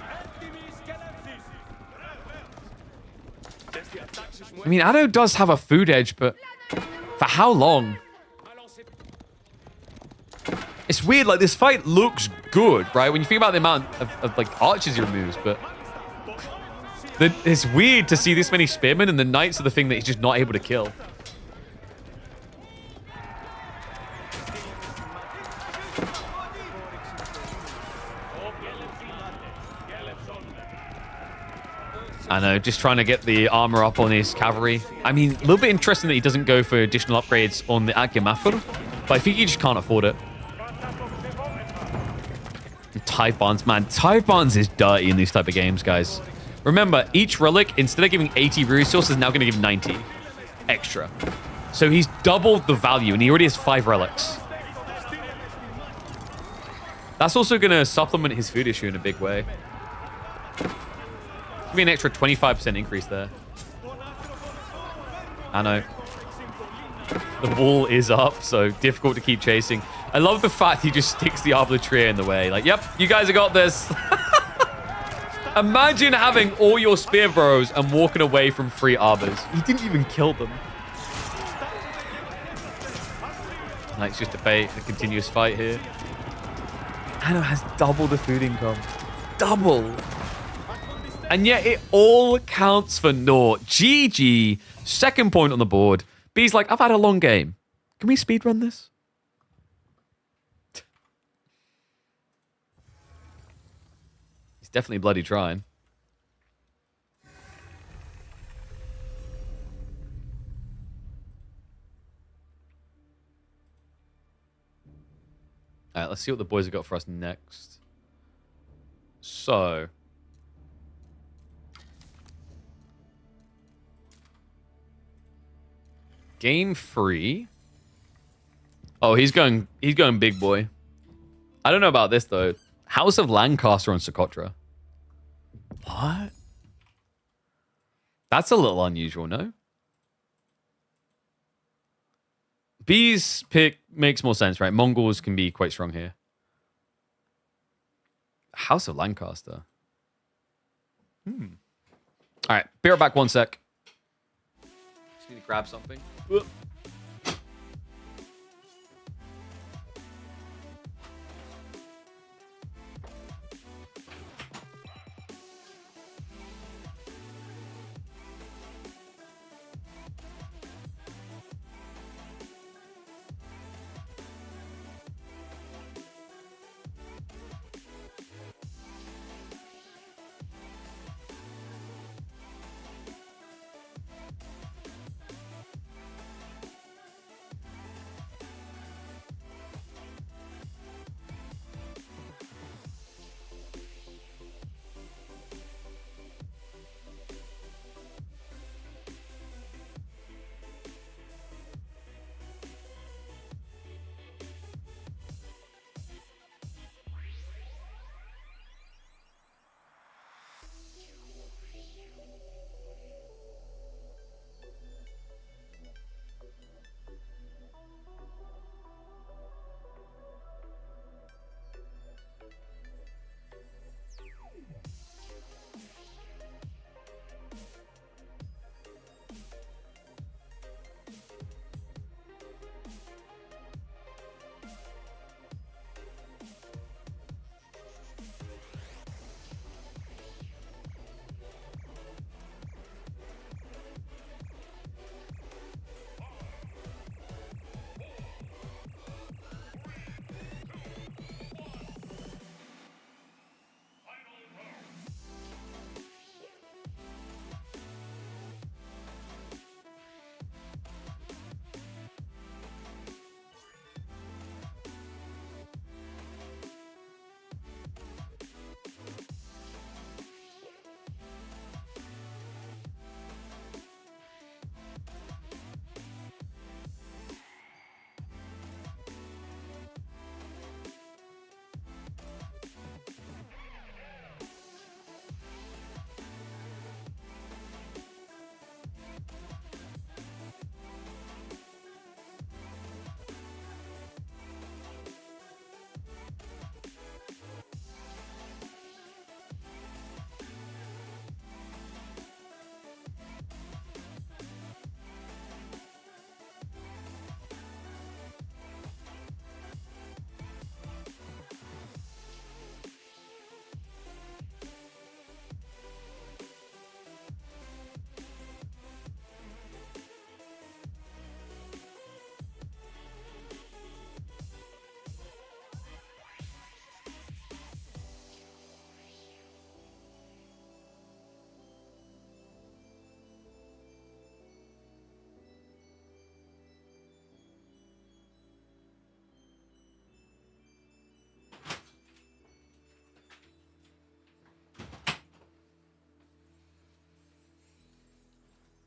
I mean, Anno does have a food edge, but for how long? It's weird, like, this fight looks good, right? When you think about the amount of like, archers he removes, but it's weird to see this many spearmen, and the knights are the thing that he's just not able to kill. I know, just trying to get the armor up on his cavalry. I mean, a little bit interesting that he doesn't go for additional upgrades on the Akimafur, but I think he just can't afford it. Tithe Bonds, man. Tithe Bonds is dirty in these type of games, guys. Remember, each relic, instead of giving 80 resources, is now going to give 90 extra. So he's doubled the value, and he already has 5 relics. That's also going to supplement his food issue in a big way. Give me an extra 25% increase there. I know. The wall is up, so difficult to keep chasing. I love the fact he just sticks the arbitraire in the way. Like, yep, you guys have got this. Imagine having all your spear bros and walking away from 3 arbors. He didn't even kill them. Like, it's just debate, a continuous fight here. Anno has double the food income. Double. And yet it all counts for naught. GG. Second point on the board. B's like, I've had a long game. Can we speedrun this? He's definitely bloody trying. All right, let's see what the boys have got for us next. So... Game 3. Oh, he's going big boy. I don't know about this, though. House of Lancaster on Socotra. What? That's a little unusual, no? B's pick makes more sense, right? Mongols can be quite strong here. House of Lancaster. All right, be right back 1 sec. Just need to grab something.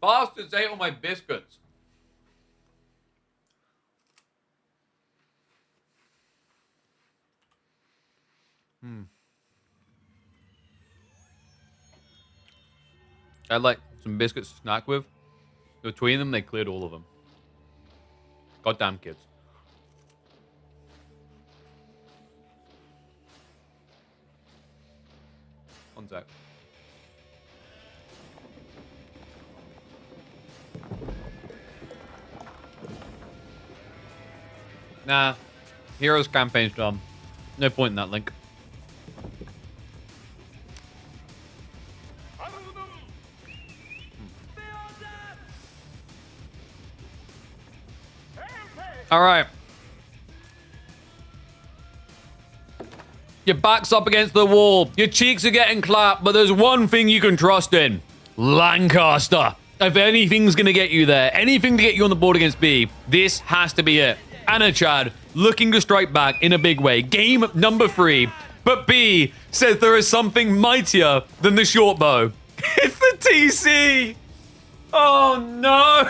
Bastards ate all my biscuits. I had like some biscuits to snack with. Between them, they cleared all of them. Goddamn kids. One sec. Nah. Heroes campaign's done. No point in that link. All right. Your back's up against the wall. Your cheeks are getting clapped, but there's one thing you can trust in. Lancaster. If anything's going to get you there, anything to get you on the board against B, this has to be it. Anatan looking to strike back in a big way. Game number 3. But B says there is something mightier than the short bow. It's the TC. Oh, no.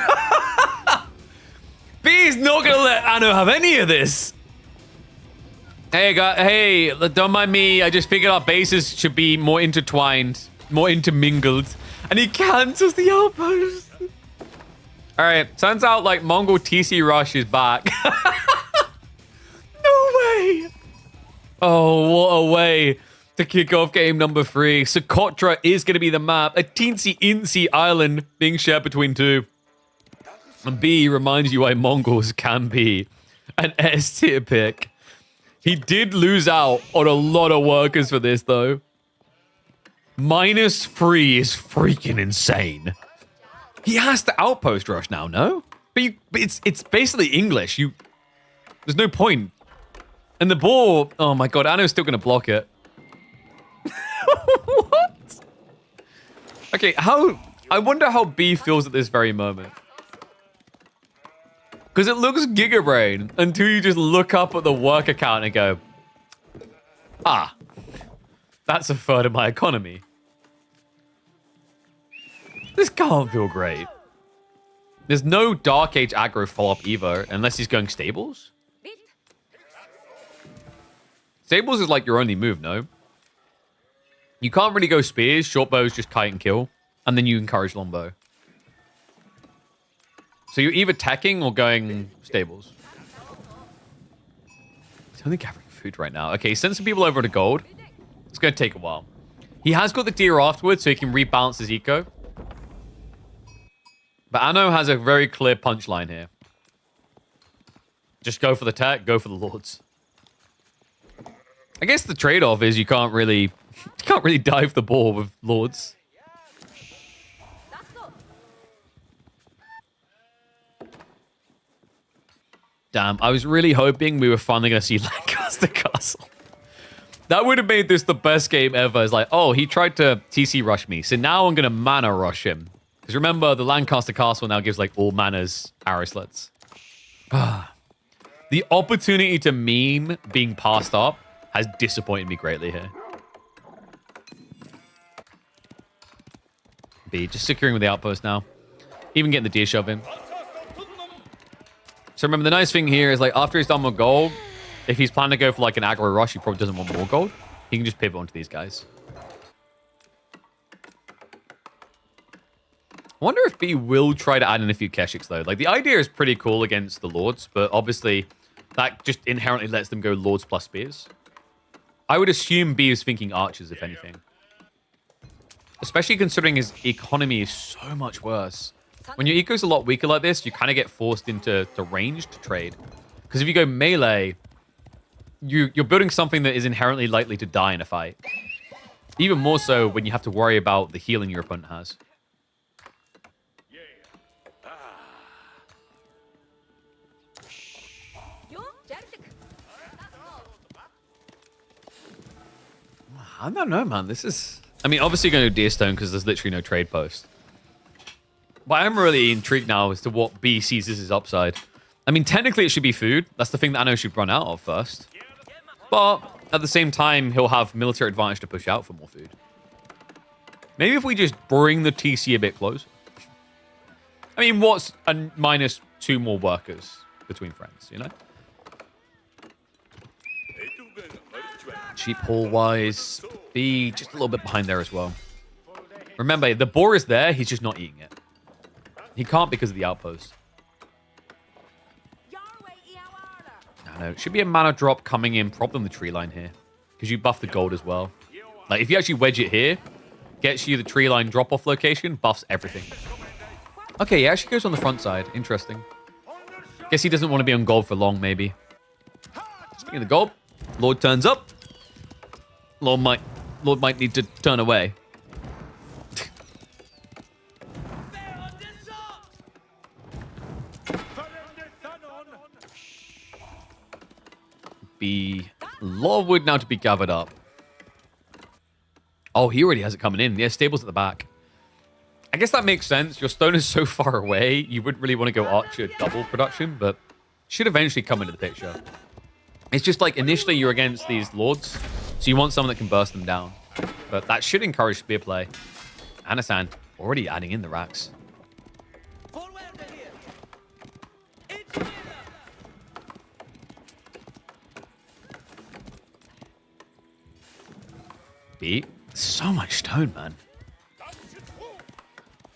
B's not going to let Anno have any of this. Hey, don't mind me. I just figured our bases should be more intertwined, more intermingled. And he cancels the outpost. All right, turns out like Mongol TC Rush is back. No way. Oh, what a way to kick off game number 3. Socotra is going to be the map. A teensy-incy island being shared between two. And B reminds you why Mongols can be an S tier pick. He did lose out on a lot of workers for this, though. -3 is freaking insane. He has to outpost rush now, no? But it's basically English. There's no point. And the ball, oh my god, Anno's still gonna block it. What? Okay, I wonder how B feels at this very moment. Because it looks Giga Brain until you just look up at the work account and go, ah, that's a third of my economy. This can't feel great. There's no Dark Age aggro follow-up either, unless he's going Stables. Stables is like your only move, no? You can't really go Spears. Short bows just kite and kill. And then you encourage longbow. So you're either teching or going Stables. He's only gathering food right now. Okay, send some people over to gold. It's going to take a while. He has got the deer afterwards, so he can rebalance his eco. But Anno has a very clear punchline here. Just go for the tech, go for the lords. I guess the trade-off is you can't really dive the ball with lords. Damn, I was really hoping we were finally going to see Lancaster Castle. That would have made this the best game ever. It's like, oh, he tried to TC rush me, so now I'm going to mana rush him. Because remember, the Lancaster Castle now gives like all manners arrow slits. The opportunity to meme being passed up has disappointed me greatly here. B, just securing with the outpost now. Even getting the deer shove in. So remember, the nice thing here is like after he's done with gold, if he's planning to go for like an aggro rush, he probably doesn't want more gold. He can just pivot onto these guys. I wonder if B will try to add in a few Keshiks, though. Like, the idea is pretty cool against the Lords, but obviously, that just inherently lets them go Lords plus Spears. I would assume B is thinking Archers, if anything. Especially considering his economy is so much worse. When your eco's a lot weaker like this, you kind of get forced into ranged trade. Because if you go melee, you're building something that is inherently likely to die in a fight. Even more so when you have to worry about the healing your opponent has. I don't know, man. This is... I mean, obviously you're going to do Deerstone because there's literally no trade post. But I'm really intrigued now as to what B sees as his upside. I mean, technically it should be food. That's the thing that I know should run out of first. But at the same time, he'll have military advantage to push out for more food. Maybe if we just bring the TC a bit closer. I mean, what's a minus 2 more workers between friends, you know? Cheap haul-wise, be just a little bit behind there as well. Remember, the boar is there, he's just not eating it. He can't because of the outpost. I know, it should be a mana drop coming in, probably on the tree line here. Because you buff the gold as well. Like, if you actually wedge it here, gets you the tree line drop-off location, buffs everything. Okay, he actually goes on the front side. Interesting. Guess he doesn't want to be on gold for long, maybe. Speaking of the gold, Lord turns up. Lord might need to turn away. Be a lot of wood now to be gathered up. Oh, he already has it coming in. Yeah, stable's at the back. I guess that makes sense. Your stone is so far away, you wouldn't really want to go archer double production, but should eventually come into the picture. It's just like initially you're against these lords, so you want someone that can burst them down. But that should encourage spear play. Anatan already adding in the racks. Beat. So much stone, man.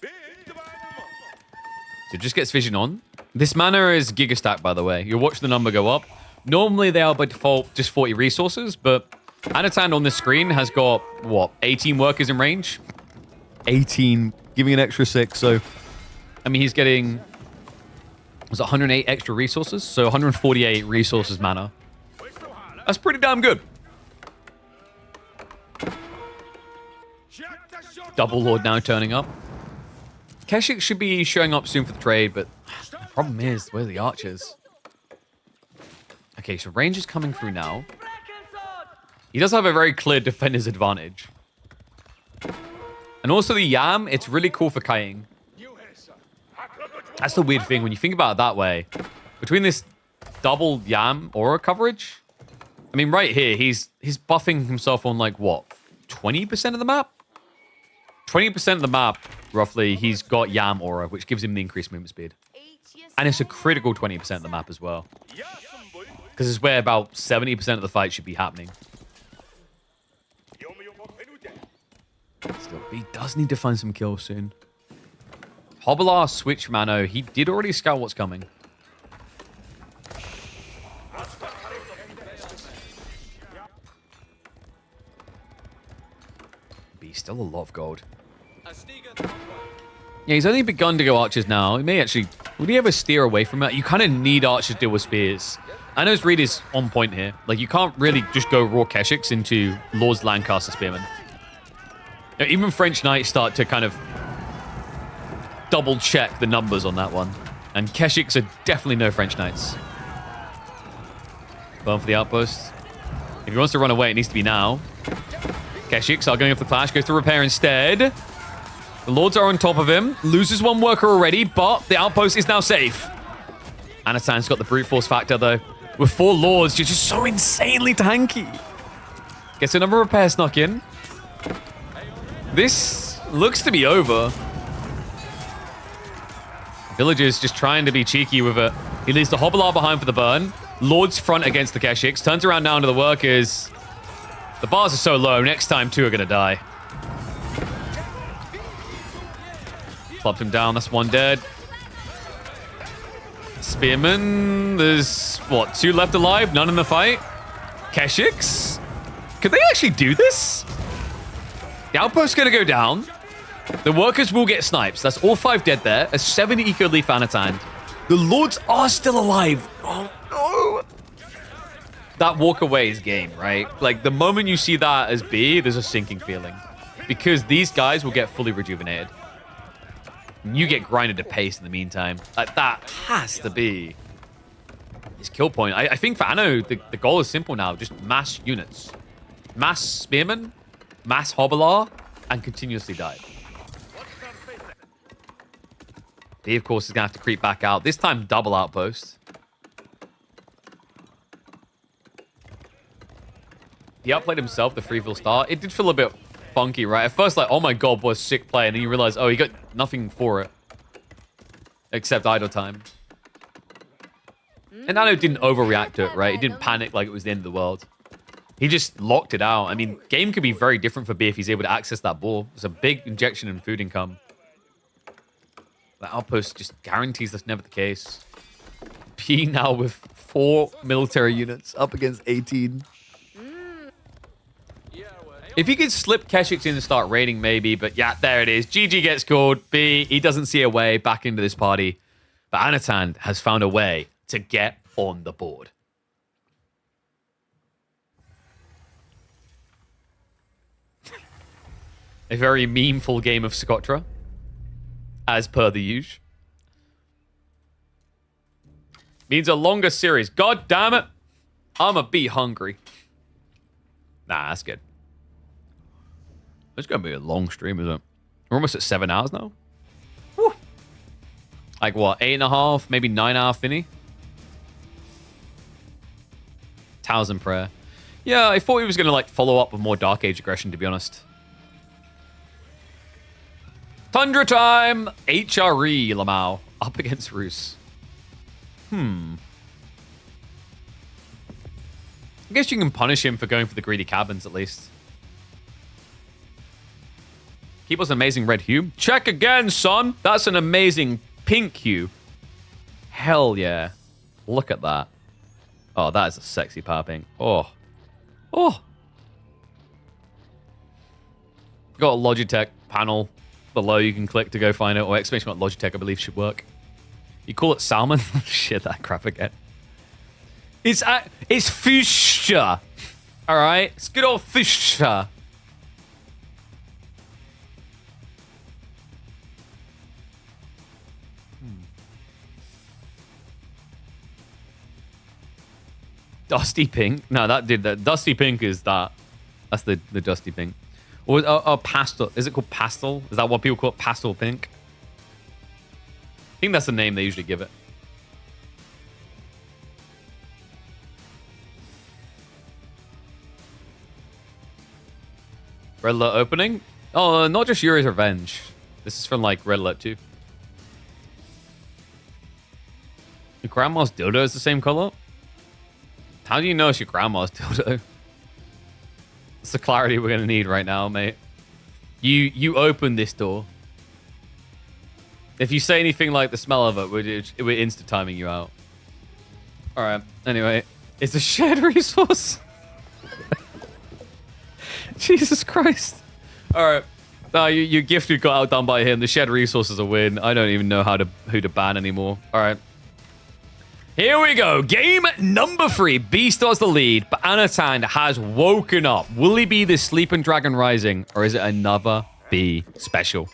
So it just gets vision on. This mana is giga stack, by the way. You'll watch the number go up. Normally they are by default just 40 resources, but Anatan on this screen has got, what, 18 workers in range? 18, giving an extra 6, so... I mean, he's getting... Was it 108 extra resources? So 148 resources mana. That's pretty damn good. Double Lord now turning up. Keshik should be showing up soon for the trade, but the problem is, where's the archers? Okay, so range is coming through now. He does have a very clear defender's advantage. And also the Yam, it's really cool for kiting. That's the weird thing, when you think about it that way. Between this double Yam aura coverage, I mean, right here, he's buffing himself on, like, what, 20% of the map? 20% of the map, roughly, he's got Yam aura, which gives him the increased movement speed. And it's a critical 20% of the map as well. Because it's where about 70% of the fight should be happening. Still, he does need to find some kills soon. Hobbler switch Mano. He did already scout what's coming. But still a lot of gold. Yeah, he's only begun to go archers now. He may actually... Would he ever steer away from it? You kind of need archers to deal with spears. I know his read is on point here. Like, you can't really just go raw Keshiks into Lord's Lancaster Spearmen. You know, even French Knights start to kind of double-check the numbers on that one. And Keshiks are definitely no French Knights. Going for the outpost. If he wants to run away, it needs to be now. Keshiks are going off the clash, goes to repair instead. The Lords are on top of him. Loses one worker already, but the outpost is now safe. Anatan's got the brute force factor, though. With 4 Lords, you're just so insanely tanky. Gets another repair snuck in. This looks to be over. Villagers just trying to be cheeky with it. He leaves the Hobbler behind for the burn. Lord's front against the Keshiks. Turns around now to the workers. The bars are so low. Next time, 2 are going to die. Clubbed him down. That's 1 dead. Spearman. There's, what, 2 left alive? None in the fight? Keshiks? Could they actually do this? The outpost's going to go down. The workers will get snipes. That's all 5 dead there. A 7 eco leaf Anatan. The Lords are still alive. Oh, no. That walk away is game, right? Like, the moment you see that as B, there's a sinking feeling. Because these guys will get fully rejuvenated. You get grinded to pace in the meantime. Like, that has to be his kill point. I think for Anno, the goal is simple now. Just mass units. Mass Spearmen, mass Hobbler, and continuously dive. He, of course, is going to have to creep back out. This time, double outpost. He outplayed himself, the free fill start. It did feel a bit funky, right? At first, like, oh my god, what a sick play. And then you realize, oh, he got nothing for it. except idle time. And Nano didn't overreact to it, right? He didn't panic like it was the end of the world. He just locked it out. I mean, game could be very different for B if he's able to access that ball. It's a big injection in food income. That outpost just guarantees that's never the case. P now with 4 military units up against 18. If he could slip Keshik in and start raiding, maybe. But yeah, there it is. GG gets called. B, he doesn't see a way back into this party. But Anatan has found a way to get on the board. A very memeful game of Socotra, as per the usual. Means a longer series. God damn it. I'ma be hungry. Nah, that's good. It's gonna be a long stream, isn't it? We're almost at 7 hours now. Woo. Like what, 8.5, maybe 9.5 Finny? Towers and prayer. Yeah, I thought he was gonna like follow up with more Dark Age aggression, to be honest. Tundra time! HRE Lamau up against Roos. I guess you can punish him for going for the greedy cabins at least. Keep us an amazing red hue. Check again, son. That's an amazing pink hue. Hell yeah. Look at that. Oh, that is a sexy power pink. Oh. Oh. Got a Logitech panel below you can click to go find it. Or exclamation mark Logitech, I believe, should work. You call it salmon? Shit, that crap again. It's fuchsia. All right? It's good old fuchsia. Dusty pink? No, that did that. Dusty pink is that. That's the dusty pink. Or pastel. Is it called pastel? Is that what people call it? Pastel pink? I think that's the name they usually give it. Red Alert opening? Oh, not just Yuri's Revenge. This is from like Red Alert 2. Your grandma's dildo is the same color? How do you know it's your grandma's dildo? That's the clarity we're gonna need right now, mate. You open this door. If you say anything like the smell of it, we're instant timing you out. All right. Anyway, it's a shared resource. Jesus Christ. All right. No, your gift got outdone by him. The shared resource is a win. I don't even know who to ban anymore. All right. Here we go. Game number 3. B starts the lead, but Anatan has woken up. Will he be the Sleeping Dragon Rising, or is it another B special?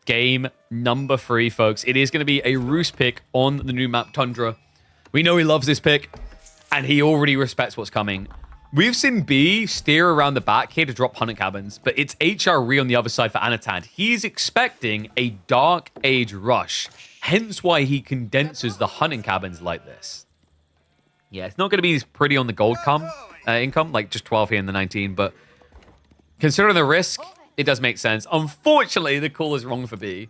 Game number 3, folks. It is going to be a Roos pick on the new map, Tundra. We know he loves this pick, and he already respects what's coming. We've seen B steer around the back here to drop hunting cabins, but it's HRE on the other side for Anatan. He's expecting a Dark Age rush, hence why he condenses the hunting cabins like this. Yeah, it's not going to be as pretty on the gold income, like just 12 here in the 19, but considering the risk, it does make sense. Unfortunately, the call is wrong for B.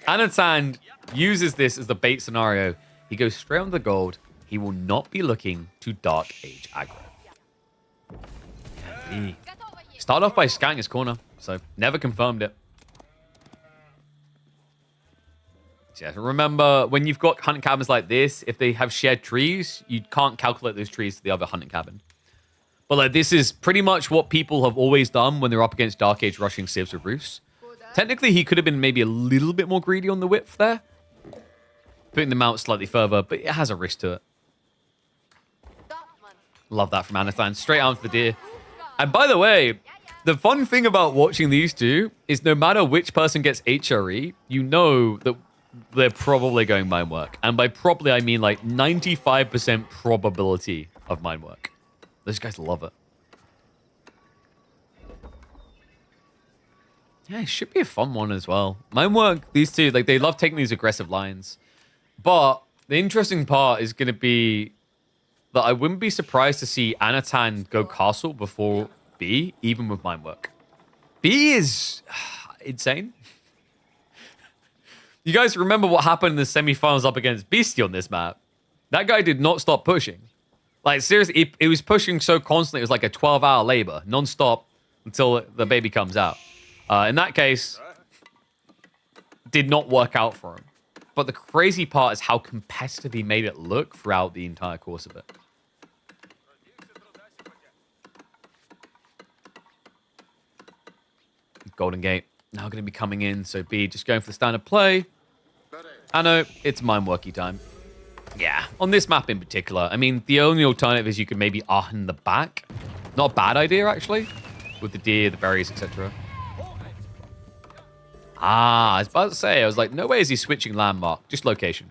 Anatan uses this as the bait scenario. He goes straight on the gold. He will not be looking to Dark Age aggro. Yeah, start off by scanning his corner, so never confirmed it. So yeah, remember, when you've got hunting cabins like this, if they have shared trees, you can't calculate those trees to the other hunting cabin. But like, this is pretty much what people have always done when they're up against Dark Age rushing civs with Roos. Technically, he could have been maybe a little bit more greedy on the width there, putting them out slightly further, but it has a risk to it. Love that from Anatan. Straight out to the deer. And by the way, the fun thing about watching these two is no matter which person gets HRE, you know that they're probably going mine work. And by probably, I mean like 95% probability of mine work. Those guys love it. Yeah, it should be a fun one as well. Mine work, these two, like they love taking these aggressive lines. But the interesting part is going to be that I wouldn't be surprised to see Anatan go castle before B, even with mine work. B is insane. You guys remember what happened in the semifinals up against Beasty on this map? That guy did not stop pushing. Like, seriously, it was pushing so constantly. It was like a 12-hour labor, non-stop, until the baby comes out. In that case, did not work out for him. But the crazy part is how competitive he made it look throughout the entire course of it. Golden Gate now going to be coming in. So B just going for the standard play. I know it's mine-worky time. Yeah, on this map in particular. I mean, the only alternative is you could maybe in the back. Not a bad idea, actually. With the deer, the berries, etc. I was about to say, I was like, no way is he switching landmark. Just location.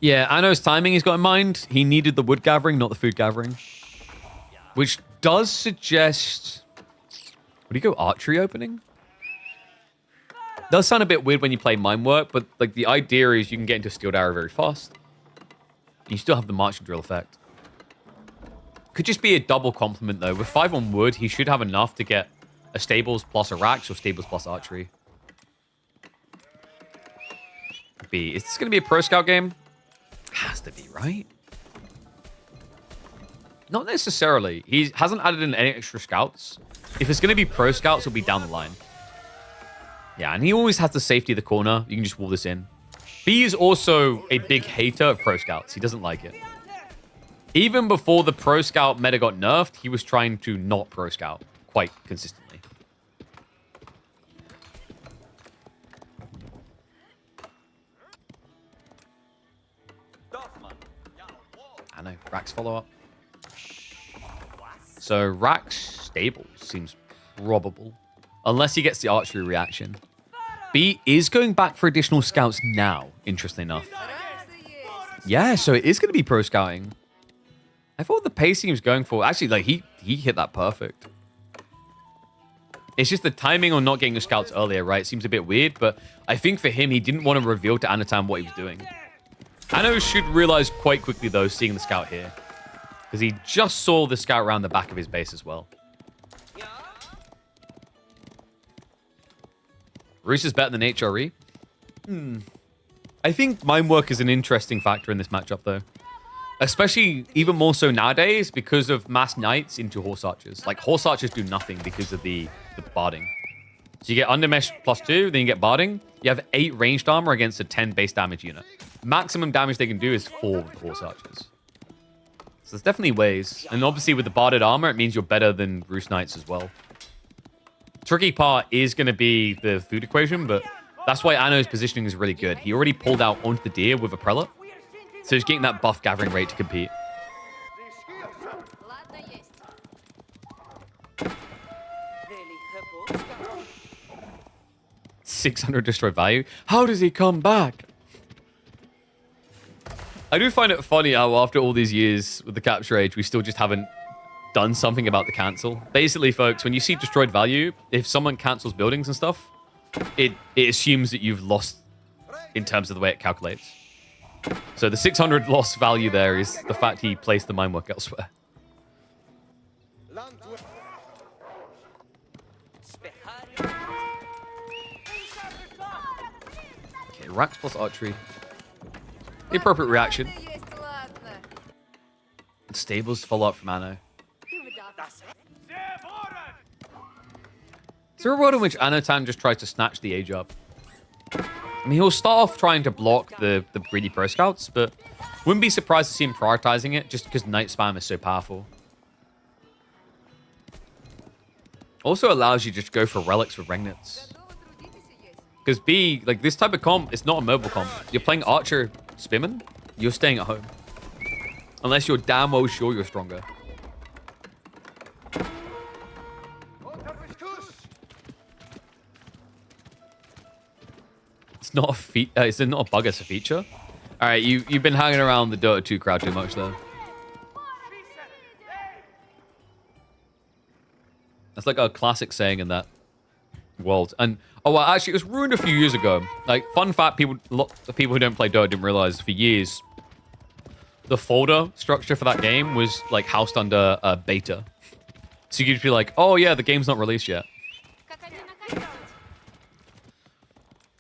Yeah, Ano's timing he's got in mind. He needed the wood gathering, not the food gathering. Which does suggest... Would he go archery opening? Does sound a bit weird when you play mine work, but like the idea is you can get into a skilled arrow very fast. You still have the marching drill effect. Could just be a double complement though. With 5 on wood, he should have enough to get a stables plus a racks or stables plus archery. B. Is this going to be a pro scout game? Has to be, right? Not necessarily. He hasn't added in any extra scouts. If it's going to be pro scouts, it'll be down the line. Yeah, and he always has the safety of the corner. You can just wall this in. B is also a big hater of pro scouts. He doesn't like it. Even before the pro scout meta got nerfed, he was trying to not pro scout quite consistently. I know. Rax follow up. So Rax stable seems probable. Unless he gets the archery reaction. B is going back for additional scouts now, interestingly enough. Yeah, so it is going to be pro scouting. I thought the pacing he was going for... Actually, like he hit that perfect. It's just the timing on not getting the scouts earlier, right? Seems a bit weird, but I think for him, he didn't want to reveal to Anatan what he was doing. Ano should realize quite quickly, though, seeing the scout here. Because he just saw the scout around the back of his base as well. Roos is better than HRE. I think mine work is an interesting factor in this matchup, though. Especially even more so nowadays because of mass knights into horse archers. Like, horse archers do nothing because of the barding. So you get undermesh +2, then you get barding. You have 8 ranged armor against a 10 base damage unit. Maximum damage they can do is 4 with horse archers. So there's definitely ways. And obviously with the barded armor, it means you're better than Roost Knights as well. Tricky part is going to be the food equation, but that's why Ano's positioning is really good. He already pulled out onto the deer with a prelate. So he's getting that buff gathering rate to compete. 600 destroyed value. How does he come back? I do find it funny how after all these years with the capture age, we still just haven't done something about the cancel. Basically, folks, when you see destroyed value, if someone cancels buildings and stuff, it assumes that you've lost in terms of the way it calculates. So the 600 loss value there is the fact he placed the mine work elsewhere. Okay, racks plus archery. The appropriate reaction. Stables follow up from Ano. Is there a world in which Anatan just tries to snatch the age up? I mean, he'll start off trying to block the greedy pro scouts, but wouldn't be surprised to see him prioritizing it just because night spam is so powerful. Also allows you to just go for relics with Regnets. Because B, like this type of comp, it's not a mobile comp. You're playing Archer Spimmin, you're staying at home. Unless you're damn well sure you're stronger. It's not a it's not a bug, it's a feature. All right, you've been hanging around the Dota 2 crowd too much though. That's like a classic saying in that world. And oh, well, actually, it was ruined a few years ago. Like, fun fact, the people who don't play Dota didn't realize for years the folder structure for that game was like housed under beta. So you'd be like, oh yeah, the game's not released yet.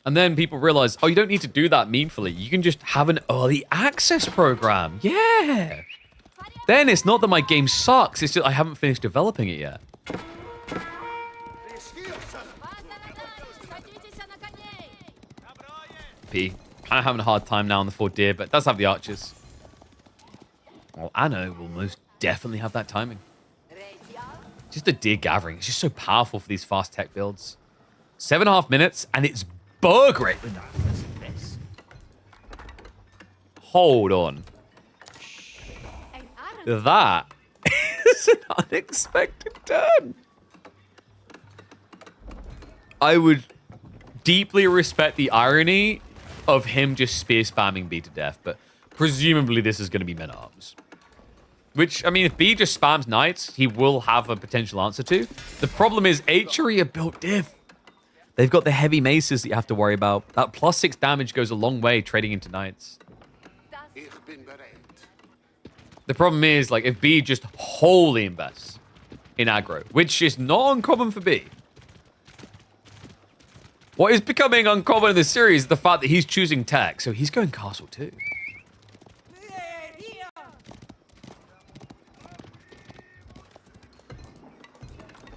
And then people realize, oh, you don't need to do that meaningfully. You can just have an early access program. Yeah. Then it's not that my game sucks. It's just I haven't finished developing it yet. P. Kind of having a hard time now on the 4 deer, but it does have the archers. Well, Anno will most definitely have that timing. Just the deer gathering. It's just so powerful for these fast tech builds. 7.5 minutes, and it's bug rate. Hold on. That is an unexpected turn. I would deeply respect the irony of him just spear spamming B to death, but presumably this is going to be men-at-arms. Which, I mean, if B just spams knights, he will have a potential answer to. The problem is H'Ari are built diff. They've got the heavy maces that you have to worry about. That +6 damage goes a long way trading into knights. The problem is, like, if B just wholly invests in aggro, which is not uncommon for B. What is becoming uncommon in this series is the fact that he's choosing tech, so he's going castle too.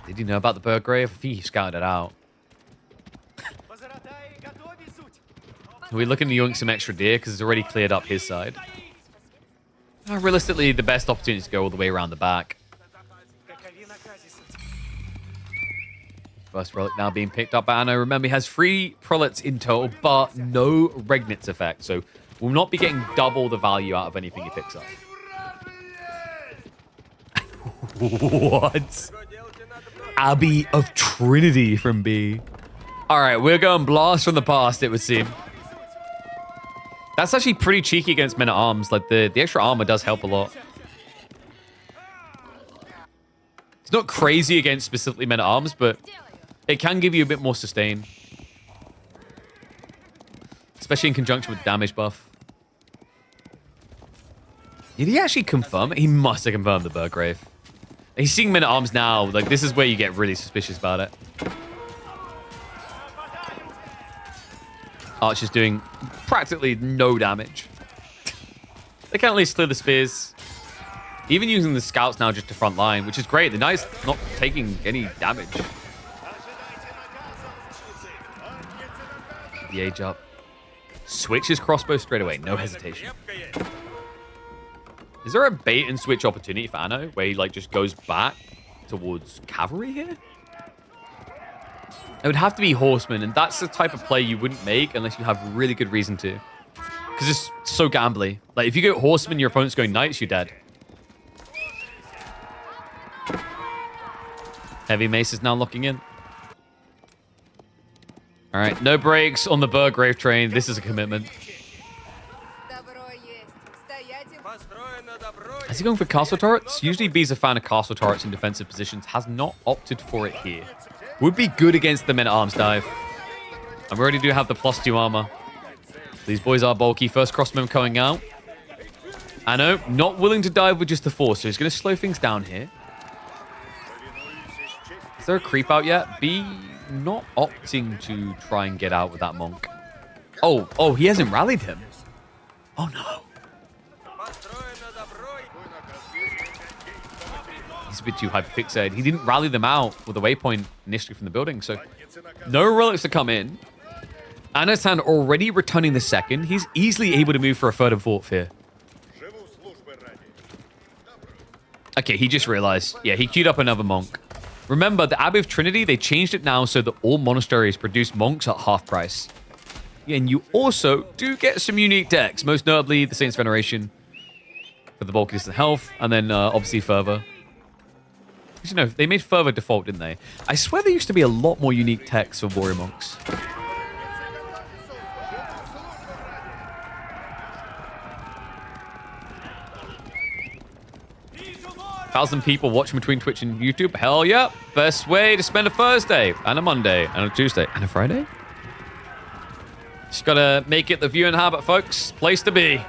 Did you know about the Burgrave? I think he scouted it out. Are we looking to yoink some extra deer because it's already cleared up his side? Realistically, the best opportunity is to go all the way around the back. First relic now being picked up by Anno. Remember, he has 3 prelates in total, but no Regnitz effect. So will not be getting double the value out of anything he picks up. What? Abbey of Trinity from B. All right, we're going blast from the past, it would seem. That's actually pretty cheeky against men-at-arms. Like, the extra armor does help a lot. It's not crazy against specifically men-at-arms, but it can give you a bit more sustain. Especially in conjunction with the damage buff. Did he actually confirm it? He must have confirmed the Burgrave. He's seeing men-at-arms now. Like, this is where you get really suspicious about it. Archer's doing practically no damage. They can't at least clear the spears. Even using the scouts now just to front line, which is great. The knight's not taking any damage. The age up. Switch his crossbow straight away. No hesitation. Is there a bait and switch opportunity for Anno where he like just goes back towards cavalry here? It would have to be horsemen, and that's the type of play you wouldn't make unless you have really good reason to. Because it's so gambly. Like, if you go horsemen, your opponent's going knights, you're dead. Heavy mace is now locking in. All right, no brakes on the Burgrave train. This is a commitment. Is he going for castle turrets? Usually B's a fan of castle turrets in defensive positions. Has not opted for it here. Would be good against the men-at-arms dive. And we already do have the +2 armor. These boys are bulky. First crossbow coming out. Anno, not willing to dive with just the 4, so he's going to slow things down here. Is there a creep out yet? B not opting to try and get out with that monk. Oh, he hasn't rallied him. Oh, no. He's a bit too hyperfixated. He didn't rally them out with a waypoint initially from the building, so no relics to come in. Anatan already returning the second. He's easily able to move for a third and fourth here. Okay, he just realized. Yeah, he queued up another monk. Remember, the Abbey of Trinity, they changed it now so that all monasteries produce monks at half price. And you also do get some unique decks, most notably the Saints Veneration for the bulky distant health, and then obviously Fervor. You know, they made Fervor default, didn't they? I swear there used to be a lot more unique techs for warrior monks. Thousand people watching between Twitch and YouTube. Hell yeah. Best way to spend a Thursday and a Monday and a Tuesday and a Friday. Just gotta make it the viewing habit, folks. Place to be.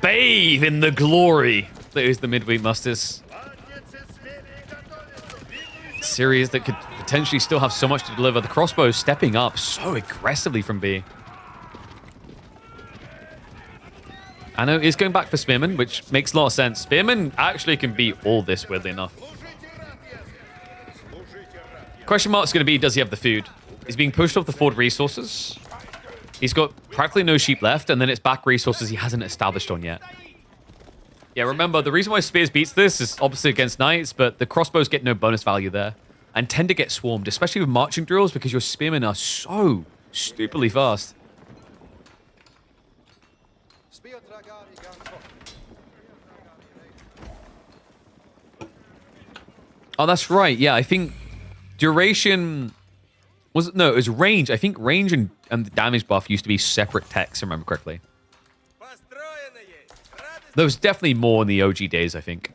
Bathe in the glory that is the Midweek Musters. Series that could potentially still have so much to deliver. The crossbow stepping up so aggressively from B. I know he's going back for Spearman, which makes a lot of sense. Spearman actually can beat all this, weirdly enough. Question mark is going to be, does he have the food? He's being pushed off the forward resources. He's got practically no sheep left, and then it's back resources he hasn't established on yet. Yeah, remember, the reason why Spears beats this is obviously against Knights, but the crossbows get no bonus value there and tend to get swarmed, especially with marching drills, because your spearmen are so stupidly fast. Oh, that's right. Yeah, I think duration was no, it was range. I think range and the damage buff used to be separate techs, if I remember correctly. There was definitely more in the OG days, I think.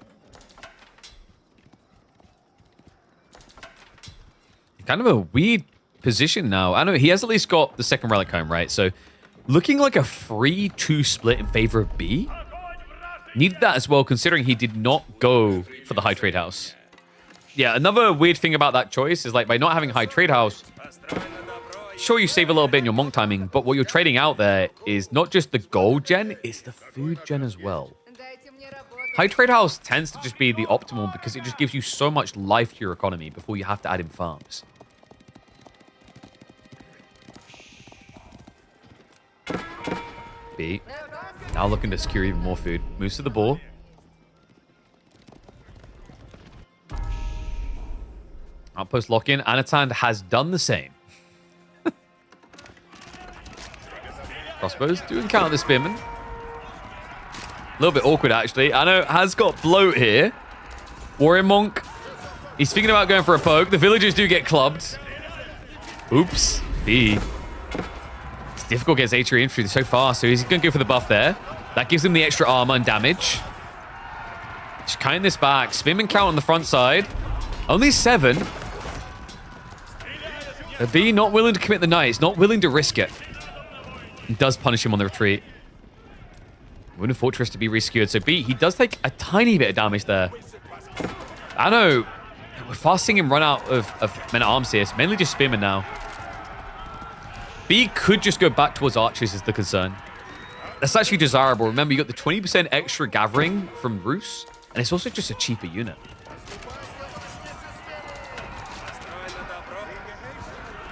Kind of a weird position now. I don't know. He has at least got the second relic home, right? So looking like a 3-2 split in favor of B. Needed that as well, considering he did not go for the high trade house. Yeah, another weird thing about that choice is like by not having high trade house, sure you save a little bit in your monk timing, but what you're trading out there is not just the gold gen, it's the food gen as well. High trade house tends to just be the optimal because it just gives you so much life to your economy before you have to add in farms. B. Now looking to secure even more food. Moves to the ball. Outpost lock-in. Anatan has done the same. Crossbows do encounter the spearman. A little bit awkward, actually. Anno has got bloat here. Warrior Monk. He's thinking about going for a poke. The villagers do get clubbed. Oops. B. It's difficult against Atria infantry so far, so he's going to go for the buff there. That gives him the extra armor and damage. Just counting this back. Spearman count on the front side. Only 7. The B not willing to commit the Knights, not willing to risk it. It does punish him on the retreat. Wounded Fortress to be resecured. So B, he does take a tiny bit of damage there. I know. We're fast seeing him run out of men-at-arms here. It's mainly just Spearman now. B could just go back towards archers is the concern. That's actually desirable. Remember, you got the 20% extra gathering from Roos, and it's also just a cheaper unit.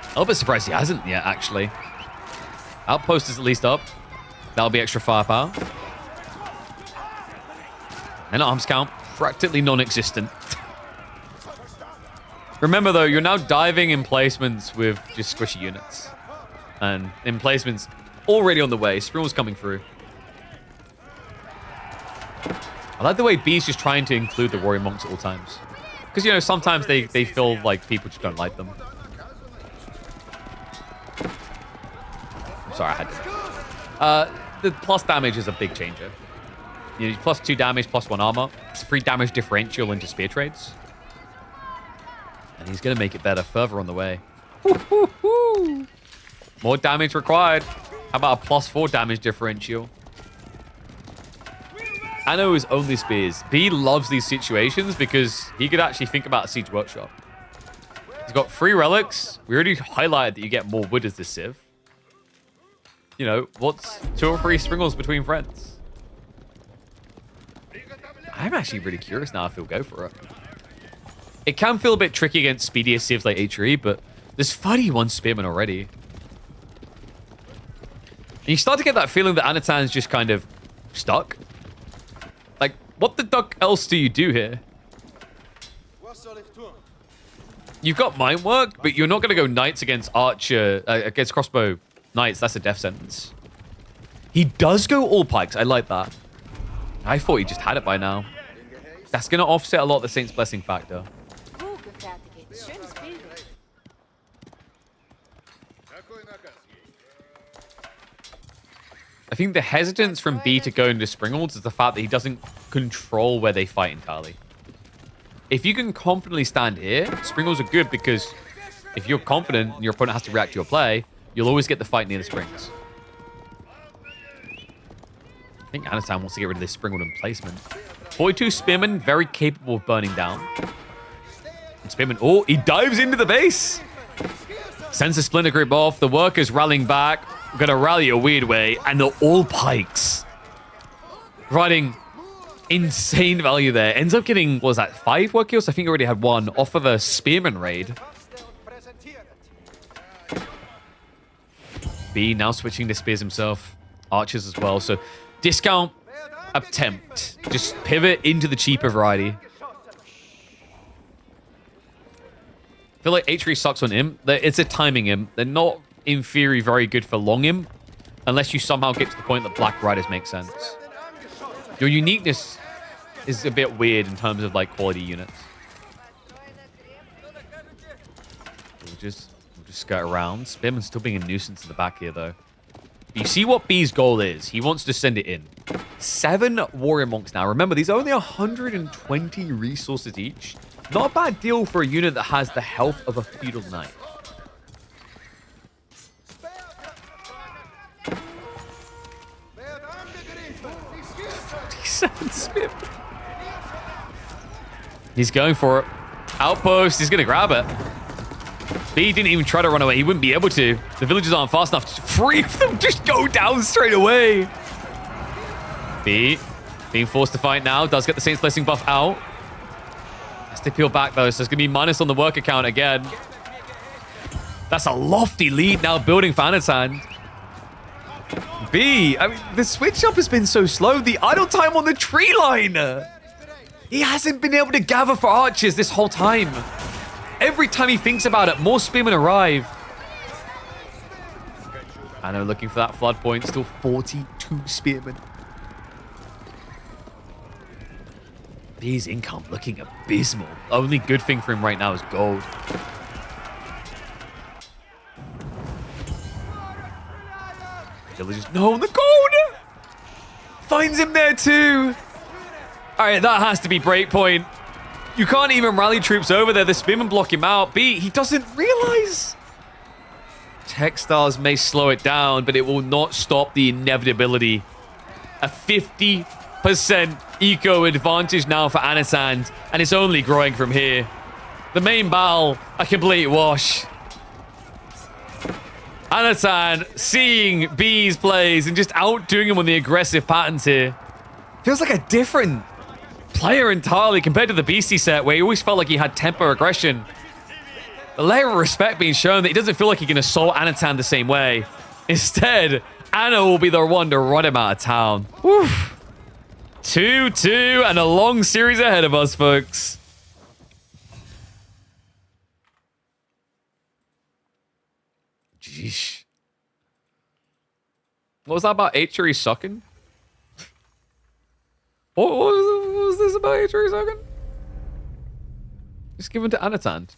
A little bit surprised he hasn't yet, actually. Outpost is at least up. That'll be extra firepower. And arms count, practically non-existent. Remember, though, you're now diving emplacements with just squishy units. And emplacements already on the way. Springle's coming through. I like the way B's just trying to include the warrior monks at all times. Because, you know, sometimes they feel like people just don't like them. I'm sorry, I had to. The plus damage is a big changer. You know, plus 2 damage, plus 1 armor. It's 3 damage differential into spear trades. And he's going to make it better further on the way. More damage required. How about a plus 4 damage differential? Anno is only spears. B loves these situations because he could actually think about a siege workshop. He's got 3 relics. We already highlighted that you get more wood as this civ. You know, what's 2 or 3 springles between friends? I'm actually really curious now if he'll go for it. It can feel a bit tricky against speedier civs like H3, but there's 31 spearmen already. And you start to get that feeling that Anatan's just kind of stuck. Like, what the duck else do you do here? You've got mind work, but you're not going to go knights against archer, against crossbow knights. That's a death sentence. He does go all pikes. I like that. I thought he just had it by now. That's going to offset a lot of the Saint's Blessing factor. I think the hesitance from B to go into Springles is the fact that he doesn't control where they fight entirely. If you can confidently stand here, Springles are good because if you're confident and your opponent has to react to your play, you'll always get the fight near the springs. I think Anatan wants to get rid of this Springald emplacement. 42 Spearmen, very capable of burning down. Spearman, oh, he dives into the base. Sends the splinter grip off. The workers rallying back. Gonna rally a weird way. And they're all pikes. Riding insane value there. Ends up getting, what was that, 5 work kills? I think he already had 1 off of a Spearman raid. B now switching to spears himself. Archers as well. So discount attempt. Just pivot into the cheaper variety. I feel like H3 sucks on imp. It's a timing imp. They're not, in theory, very good for long imp. Unless you somehow get to the point that black riders make sense. Your uniqueness is a bit weird in terms of like quality units. We'll just skirt around. Spearman's still being a nuisance in the back here, though. You see what B's goal is. He wants to send it in. 7 warrior monks now. Remember, these are only 120 resources each. Not a bad deal for a unit that has the health of a feudal knight. Spear. He's going for it. Outpost. He's going to grab it. B didn't even try to run away. He wouldn't be able to. The villagers aren't fast enough. 3 of them just go down straight away. B being forced to fight now. Does get the Saint's Blessing buff out. Has to peel back, though, so it's going to be minus on the worker count again. That's a lofty lead now building for Anatan. B, I mean, the switch up has been so slow. The idle time on the tree line. He hasn't been able to gather for archers this whole time. Every time he thinks about it, more spearmen arrive. I know, looking for that flood point. Still 42 spearmen. B's income looking abysmal. Only good thing for him right now is gold. Villagers, no, the gold! Finds him there too. All right, that has to be breakpoint. You can't even rally troops over there. The spearmen block him out. B, he doesn't realize. Textiles may slow it down, but it will not stop the inevitability. A 50% eco advantage now for Anatan, and it's only growing from here. The main battle, a complete wash. Anatan seeing B's plays and just outdoing him on the aggressive patterns here. Feels like a different player entirely compared to the Beasty set, where he always felt like he had tempo aggression. The layer of respect being shown that he doesn't feel like he can assault Anatan the same way. Instead, Anna will be the one to run him out of town. 2-2 and a long series ahead of us, folks. Jeez. What was that about H3 sucking? What was this about H3 sucking? Just give it to Anatan.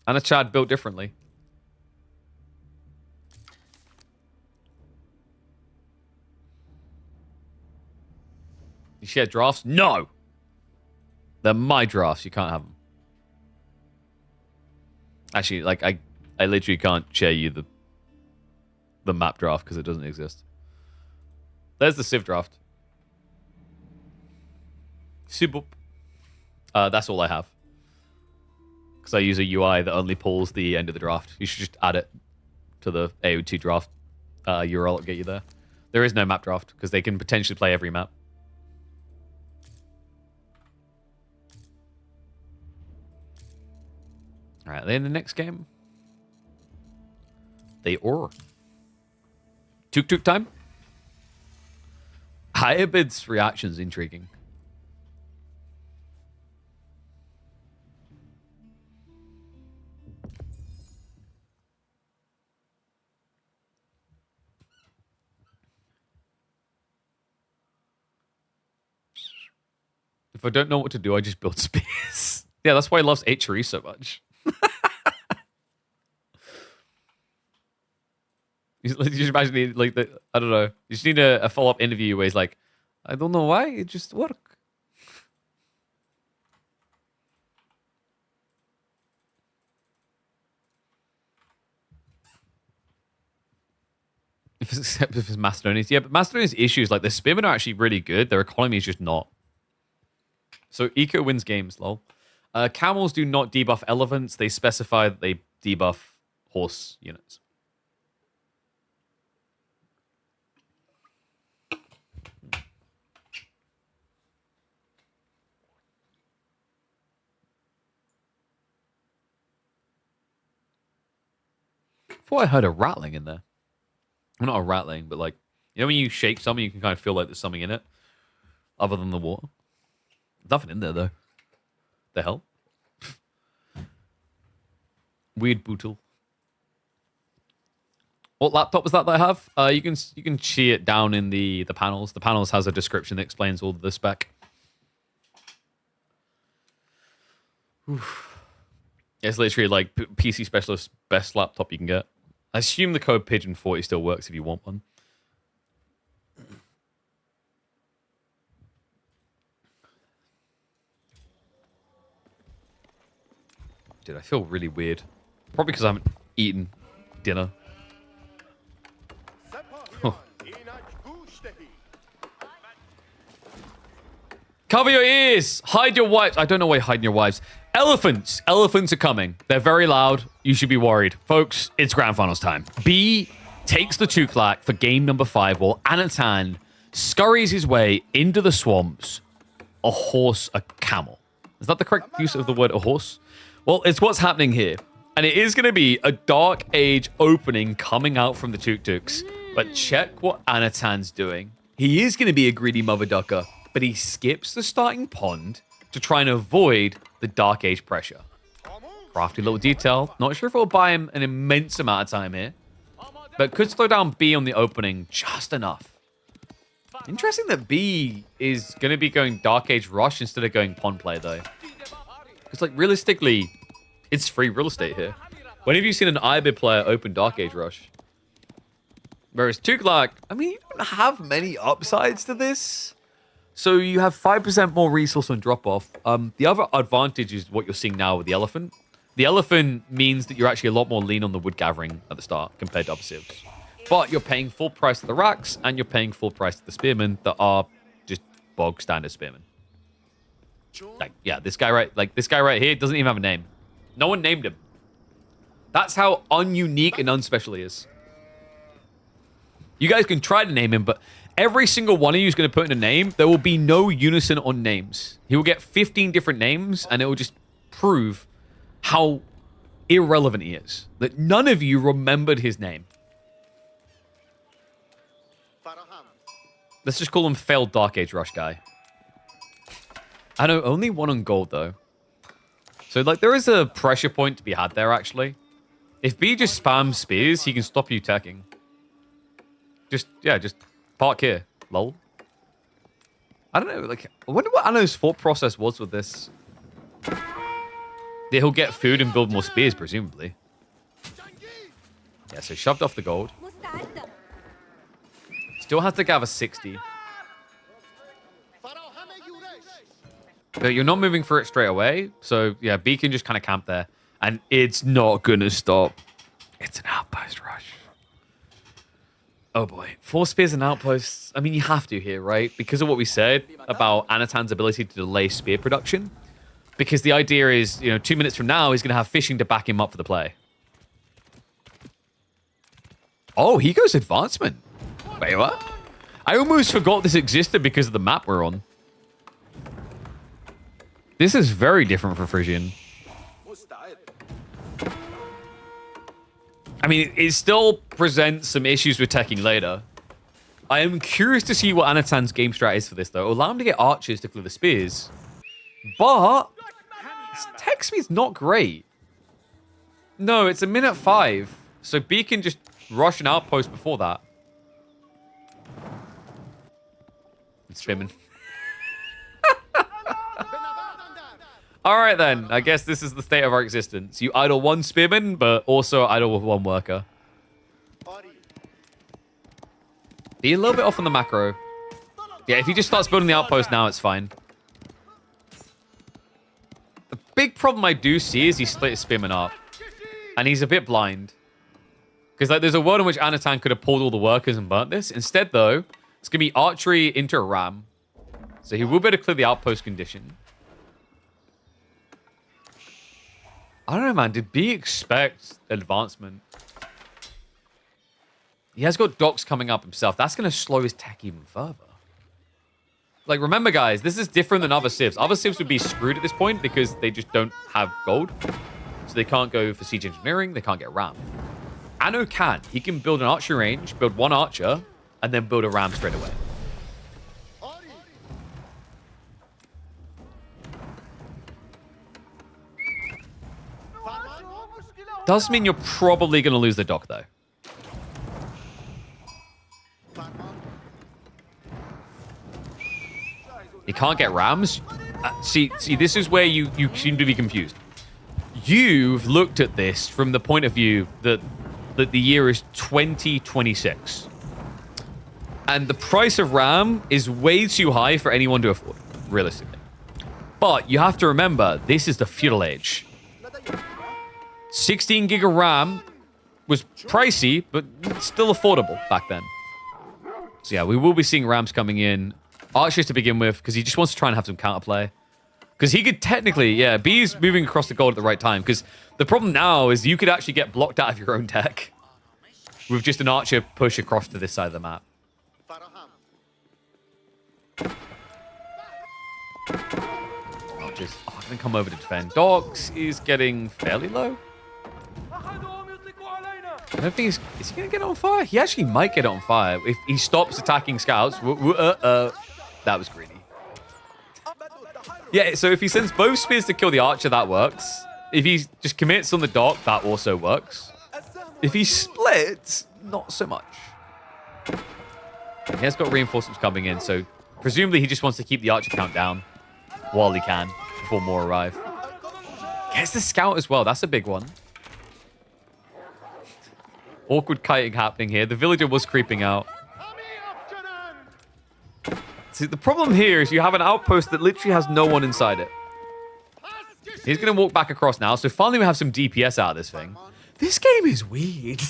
Anachad built differently. You share drafts? No! They're my drafts. You can't have them. Actually, like, I literally can't share you the map draft because it doesn't exist. There's the Civ draft. Super. That's all I have. Because I use a UI that only pulls the end of the draft. You should just add it to the AO2 draft URL. It'll get you there. There is no map draft because they can potentially play every map. All right, are they in the next game? They are. Tuk-tuk time? Hyabid's reaction's intriguing. If I don't know what to do, I just build spears. Yeah, that's why he loves H3 so much. You just imagine, like, I don't know. You just need a follow-up interview where he's like, I don't know why, it just worked. Except if it's Macedonians. Yeah, but Macedonians' issues, like, the spearmen are actually really good. Their economy is just not. So Eco wins games, lol. Camels do not debuff elephants. They specify that they debuff horse units. I thought I heard a rattling in there. Well, not a rattling, but like, you know when you shake something, you can kind of feel like there's something in it, other than the water. Nothing in there though. The hell? Weird bootle. What laptop was that I have? You can see it down in the panels. The panels has a description that explains all of the spec. Oof. It's literally like PC specialist best laptop you can get. I assume the code Pigeon 40 still works if you want one. Dude, I feel really weird. Probably because I haven't eaten dinner. Huh. Cover your ears! Hide your wives! I don't know why you're hiding your wives. Elephants! Elephants are coming. They're very loud. You should be worried. Folks, it's grand finals time. B takes the Tuklak for game number 5 while Anatan scurries his way into the swamps. A horse, a camel. Is that the correct use of the word a horse? Well, it's what's happening here. And it is going to be a Dark Age opening coming out from the Tuk-Tuks. But check what Anatan's doing. He is going to be a greedy mother ducker, but he skips the starting pond to try and avoid the Dark Age pressure. Crafty little detail. Not sure if it'll buy him an immense amount of time here, but could slow down B on the opening just enough. Interesting that B is going to be going Dark Age Rush instead of going pond play, though. Because, like, realistically, it's free real estate here. When have you seen an IBID player open Dark Age Rush? Whereas Tuklak, I mean, you don't have many upsides to this. So you have 5% more resource on drop-off. The other advantage is what you're seeing now with the elephant. The elephant means that you're actually a lot more lean on the wood gathering at the start compared to other civs. But you're paying full price to the racks, and you're paying full price to the spearmen that are just bog standard spearmen. Like, yeah, this guy right here doesn't even have a name. No one named him. That's how ununique and unspecial he is. You guys can try to name him, but every single one of you is going to put in a name. There will be no unison on names. He will get 15 different names, and it will just prove how irrelevant he is. That none of you remembered his name. Let's just call him Failed Dark Age Rush Guy. I know, only one on gold, though. So, like, there is a pressure point to be had there, actually. If B just spams spears, he can stop you teching. Just park here. Lol. I don't know, like, I wonder what Anno's thought process was with this. He'll get food and build more spears, presumably. Yeah, so shoved off the gold. Still has to gather 60. But you're not moving for it straight away. So, yeah, B can just kind of camp there. And it's not going to stop. It's an outpost rush. Oh, boy. 4 spears and outposts. I mean, you have to here, right? Because of what we said about Anatan's ability to delay spear production. Because the idea is, 2 minutes from now, he's going to have fishing to back him up for the play. Oh, he goes advancement. Wait, what? I almost forgot this existed because of the map we're on. This is very different for Frisian. I mean, it still presents some issues with teching later. I am curious to see what Anatan's game strat is for this, though. Allow him to get archers to clear the spears. But his tech speed's not great. No, it's a minute 5. So B can just rush an outpost before that. It's spimming. Alright then, I guess this is the state of our existence. You idle 1 spearman, but also idle with 1 worker. Be a little bit off on the macro. Yeah, if he just starts building the outpost now, it's fine. The big problem I do see is he split his spearman up. And he's a bit blind. Because like, there's a world in which Anatan could have pulled all the workers and burnt this. Instead, though, it's going to be archery into a ram. So he will be able to clear the outpost condition. I don't know, man. Did B expect advancement? He has got docks coming up himself. That's going to slow his tech even further. Like, remember, guys, this is different than other civs. Other civs would be screwed at this point because they just don't have gold. So they can't go for siege engineering. They can't get ram. Anno can. He can build an archer range, build one archer, and then build a ram straight away. Does mean you're probably going to lose the dock, though. You can't get rams. See, this is where you seem to be confused. You've looked at this from the point of view that the year is 2026. And the price of RAM is way too high for anyone to afford, realistically. But you have to remember, this is the feudal age. 16 gig of RAM was pricey, but still affordable back then. So yeah, we will be seeing rams coming in. Archers to begin with, because he just wants to try and have some counterplay. Because he could technically, yeah, B's moving across the gold at the right time. Because the problem now is you could actually get blocked out of your own tech with just an archer push across to this side of the map. Archers are going to come over to defend. Dogs is getting fairly low. I don't think he's... Is he going to get it on fire? He actually might get it on fire. If he stops attacking scouts... that was greedy. Yeah, so if he sends both spears to kill the archer, that works. If he just commits on the dock, that also works. If he splits, not so much. He has got reinforcements coming in, so presumably he just wants to keep the archer count down while he can before more arrive. Gets the scout as well. That's a big one. Awkward kiting happening here. The villager was creeping out. See, the problem here is you have an outpost that literally has no one inside it. He's going to walk back across now, so finally we have some DPS out of this thing. This game is weird.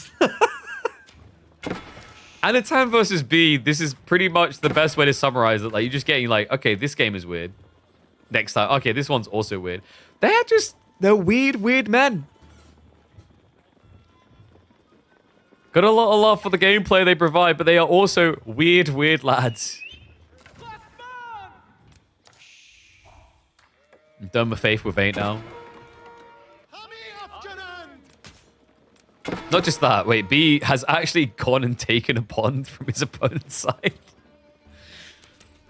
Anatan versus B, this is pretty much the best way to summarize it. Like, you're just getting like, okay, this game is weird. Next time, okay, this one's also weird. They're weird men. Got a lot of love for the gameplay they provide, but they are also weird lads. I'm done with faith with 8 now. Not just that. Wait, B has actually gone and taken a pond from his opponent's side.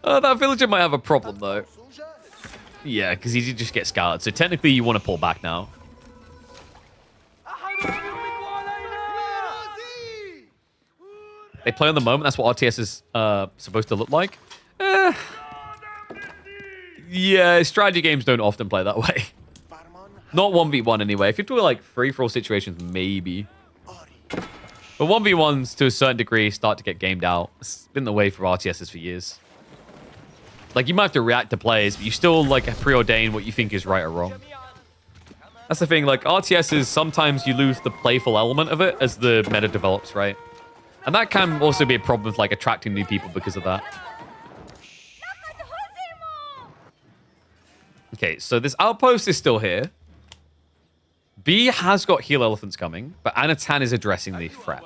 That villager might have a problem, though. Yeah, because he did just get scouted. So technically, you want to pull back now. They play on the moment. That's what RTS is supposed to look like. Yeah, strategy games don't often play that way. Not 1v1 anyway. If you're doing like free-for-all situations, maybe. But 1v1s to a certain degree start to get gamed out. It's been the way for RTSs for years. Like, you might have to react to plays, but you still like preordain what you think is right or wrong. That's the thing. Like, RTSs, sometimes you lose the playful element of it as the meta develops, right? And that can also be a problem with like attracting new people because of that. Okay, so this outpost is still here. B has got heal elephants coming, but Anatan is addressing the threat.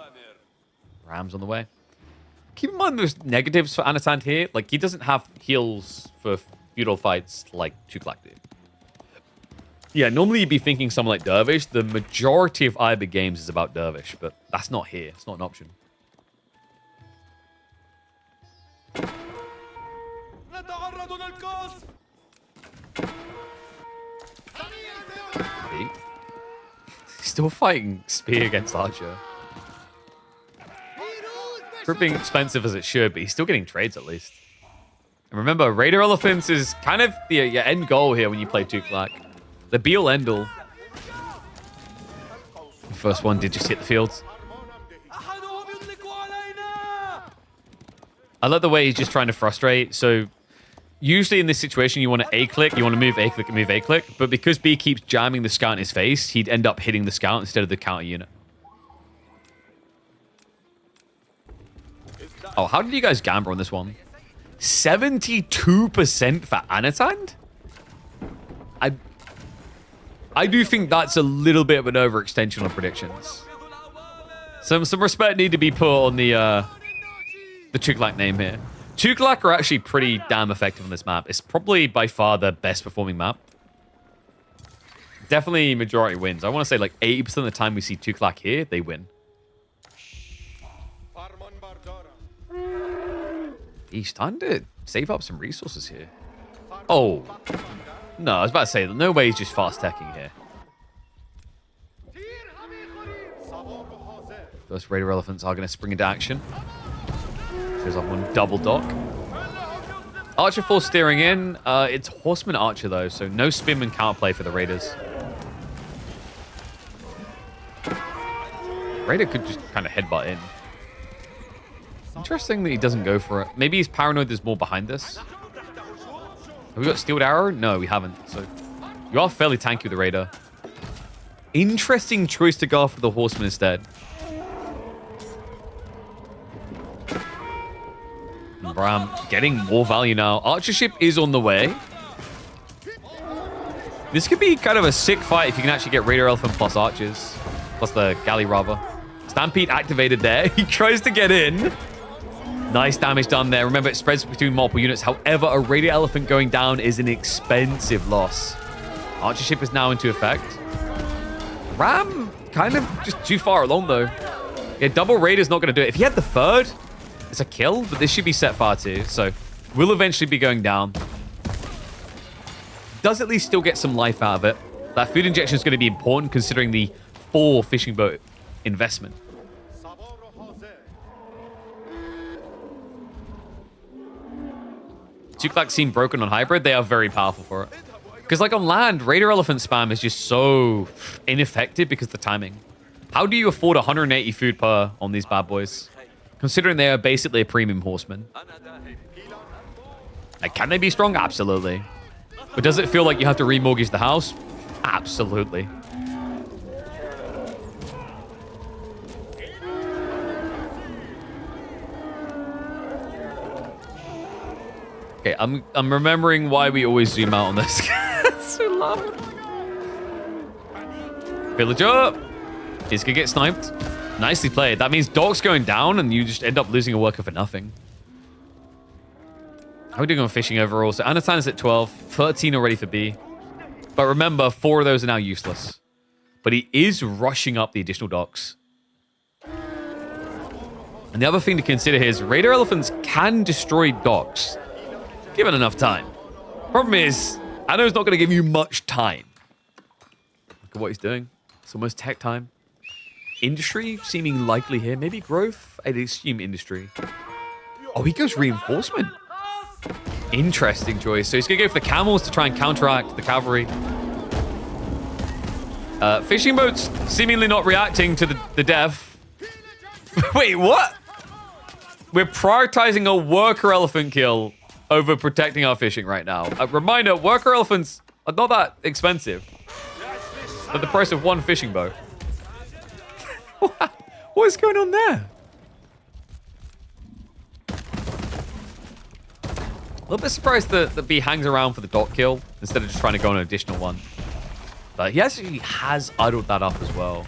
Rams on the way. Keep in mind there's negatives for Anatan here. Like, he doesn't have heals for feudal fights like Tuklak do. Yeah, normally you'd be thinking someone like Dervish. The majority of IBA games is about Dervish, but that's not here. It's not an option. Still fighting spear against archer. For being expensive as it should, but he's still getting trades at least. And remember, Raider Elephants is kind of your end goal here when you play Tuklak. The be-all end-all. The first one did just hit the field. I love the way he's just trying to frustrate. So usually in this situation, you want to A-click, you want to move A-click and move A-click. But because B keeps jamming the scout in his face, he'd end up hitting the scout instead of the counter unit. Oh, how did you guys gamble on this one? 72% for Anatan? I do think that's a little bit of an overextension on predictions. Some respect need to be put on the Chuklak name here. Chuklak are actually pretty damn effective on this map. It's probably by far the best performing map. Definitely majority wins. I want to say like 80% of the time we see Chuklak here, they win. He's starting to save up some resources here. Oh. No, I was about to say, no way he's just fast teching here. Those Raider Elephants are going to spring into action. Shows up on double dock. Archer force steering in. It's Horseman Archer, though, so no spin and counterplay for the Raiders. Raider could just kind of headbutt in. Interesting that he doesn't go for it. Maybe he's paranoid there's more behind this. Have we got Steeled Arrow? No, we haven't. So you are fairly tanky with the Raider. Interesting choice to go for the Horseman instead. Ram getting more value now. Archership is on the way. This could be kind of a sick fight if you can actually get Raider Elephant plus Archers. Plus the Galley rather. Stampede activated there. He tries to get in. Nice damage done there. Remember, it spreads between multiple units. However, a Raider Elephant going down is an expensive loss. Archership is now into effect. Ram kind of just too far along, though. Yeah, double Raider's not going to do it. If he had the third, it's a kill, but this should be set far too. So, will eventually be going down. Does at least still get some life out of it. That food injection is going to be important considering the 4 fishing boat investment. Chuklak seem broken on hybrid. They are very powerful for it. Because like on land, Raider Elephant spam is just so ineffective because of the timing. How do you afford 180 food per on these bad boys? Considering they are basically a premium horseman. Like, can they be strong? Absolutely. But does it feel like you have to remortgage the house? Absolutely. Okay, I'm remembering why we always zoom out on this. So loud. Villager. He's gonna get sniped. Nicely played. That means Doc's going down and you just end up losing a worker for nothing. How are we doing on fishing overall? So Anatan is at 12. 13 already for B. But remember, 4 of those are now useless. But he is rushing up the additional docks. And the other thing to consider here is Raider Elephants can destroy docks given enough time. Problem is, Ano's not going to give you much time. Look at what he's doing. It's almost tech time. Industry seeming likely here. Maybe growth? I'd assume industry. Oh, he goes reinforcement. Interesting choice. So he's going to go for the camels to try and counteract the cavalry. Fishing boats seemingly not reacting to the death. Wait, what? We're prioritizing a worker elephant kill over protecting our fishing right now. A reminder, worker elephants are not that expensive. At the price of 1 fishing boat. What is going on there? A little bit surprised that B hangs around for the dock kill instead of just trying to go on an additional one. But he actually has idled that up as well.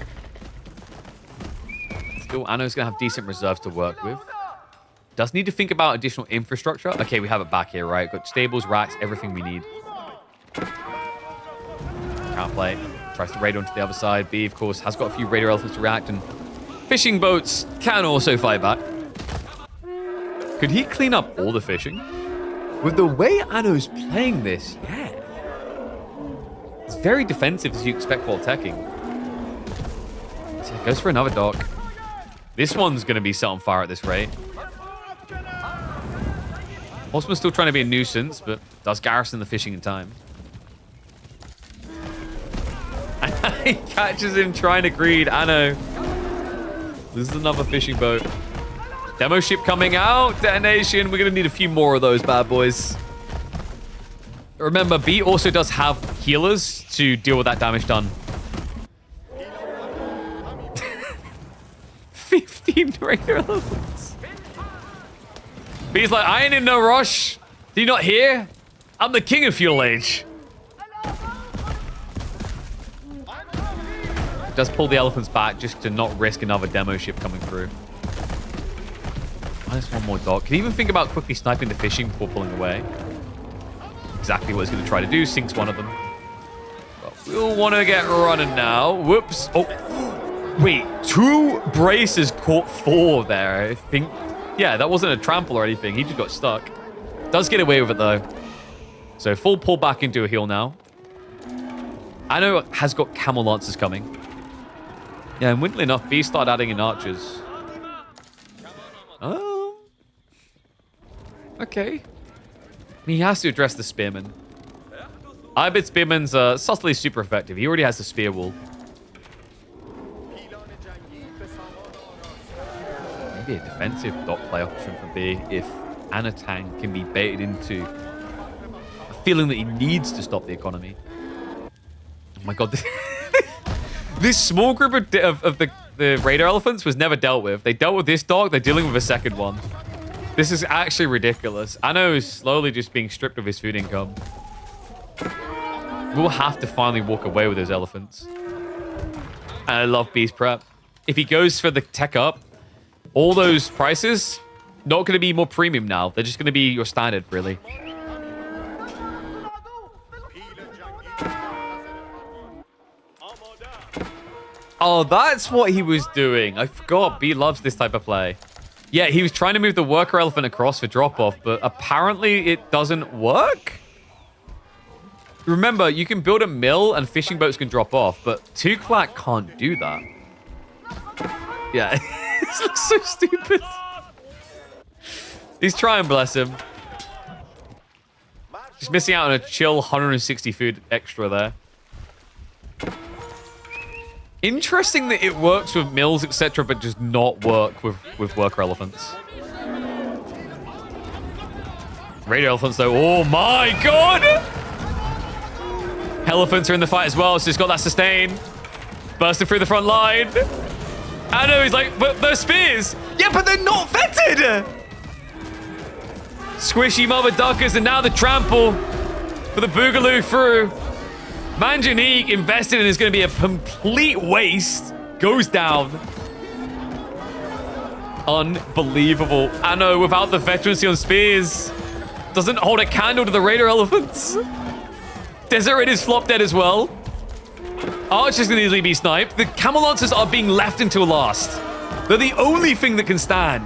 Still, Ano's going to have decent reserves to work with. Does need to think about additional infrastructure. Okay, we have it back here, right? Got stables, racks, everything we need. Can't play. Tries to raid onto the other side. B, of course, has got a few Raider Elephants to react, and fishing boats can also fight back. Could he clean up all the fishing? With the way Ano's playing this, yeah. It's very defensive as you expect while teching. So he goes for another dock. This one's going to be set on fire at this rate. Horseman's still trying to be a nuisance, but does garrison the fishing in time. He catches him trying to greed. Ano. This is another fishing boat. Demo ship coming out. Detonation. We're going to need a few more of those bad boys. Remember, B also does have healers to deal with that damage done. 15 Raider Elephants. B's like, I ain't in no rush. Do you not hear? I'm the king of Fuel Age. Does pull the elephants back just to not risk another demo ship coming through. Minus one more dock. Can you even think about quickly sniping the fishing before pulling away? Exactly what he's going to try to do. Sinks one of them. But we'll want to get running now. Whoops. Oh, wait. 2 braces caught 4 there. I think. Yeah, that wasn't a trample or anything. He just got stuck. Does get away with it, though. So full pull back into a heel now. I know it has got camel lancers coming. Yeah, and weirdly enough, B started adding in archers. Oh. Okay. He has to address the spearman. I bet spearman's subtly super effective. He already has the spear wall. Maybe a defensive dot play option for B if Anatan can be baited into a feeling that he needs to stop the economy. Oh my god, this small group of the raider elephants was never dealt with. They dealt with this dog, they're dealing with a second one. This is actually ridiculous. Anno is slowly just being stripped of his food income. We'll have to finally walk away with those elephants. And I love Beast Prep. If he goes for the tech up, all those prices, not going to be more premium now. They're just going to be your standard, really. Oh, that's what he was doing. I forgot. B loves this type of play. Yeah, he was trying to move the worker elephant across for drop-off, but apparently it doesn't work. Remember, you can build a mill and fishing boats can drop off, but Tuklak can't do that. Yeah, this looks so stupid. He's trying, bless him. Just missing out on a chill 160 food extra there. Interesting that it works with mills, etc., but does not work with worker elephants. Raider elephants, though. Oh my god! Elephants are in the fight as well, so he's got that sustain. Bursting through the front line. I know, he's like, but those spears! Yeah, but they're not vetted! Squishy mother duckers, and now the trample for the boogaloo through. Manjanique invested in is going to be a complete waste. Goes down. Unbelievable. I know, without the veterancy on spears. Doesn't hold a candle to the raider elephants. Desert Raiders flop dead as well. Archers can easily be sniped. The camel lancers are being left until last. They're the only thing that can stand.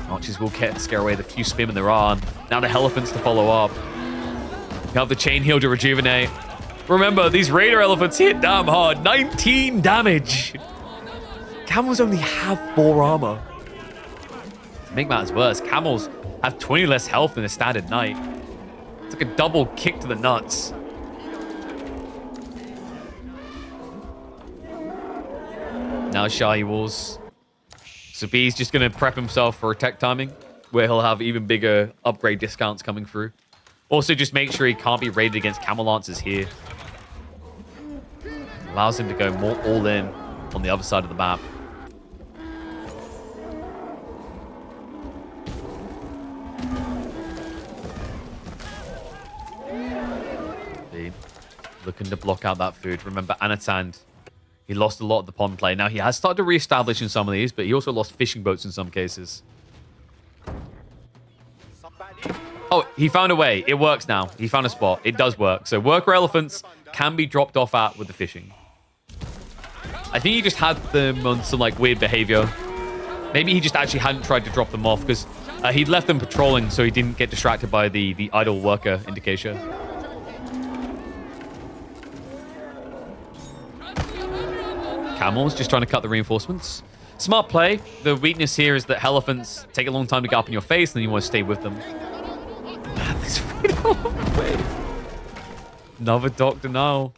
Archers will scare away the few spearmen there are. Now the elephants to follow up. You have the chain heal to rejuvenate. Remember, these raider elephants hit damn hard. 19 damage. Camels only have 4 armor. To make matters worse, camels have 20 less health than a standard knight. It's like a double kick to the nuts. Now Shy Walls. So B's just going to prep himself for attack timing, where he'll have even bigger upgrade discounts coming through. Also, just make sure he can't be raided against camel lancers here. Allows him to go more all in on the other side of the map. B looking to block out that food. Remember, Anatan, he lost a lot of the pond play. Now, he has started to reestablish in some of these, but he also lost fishing boats in some cases. Oh, he found a way. It works now. He found a spot. It does work. So worker elephants can be dropped off at with the fishing. I think he just had them on some like weird behavior. Maybe he just actually hadn't tried to drop them off because he'd left them patrolling so he didn't get distracted by the idle worker indication. Camels just trying to cut the reinforcements. Smart play. The weakness here is that elephants take a long time to get up in your face and then you want to stay with them. Man, this is really a long way. Another doctor now.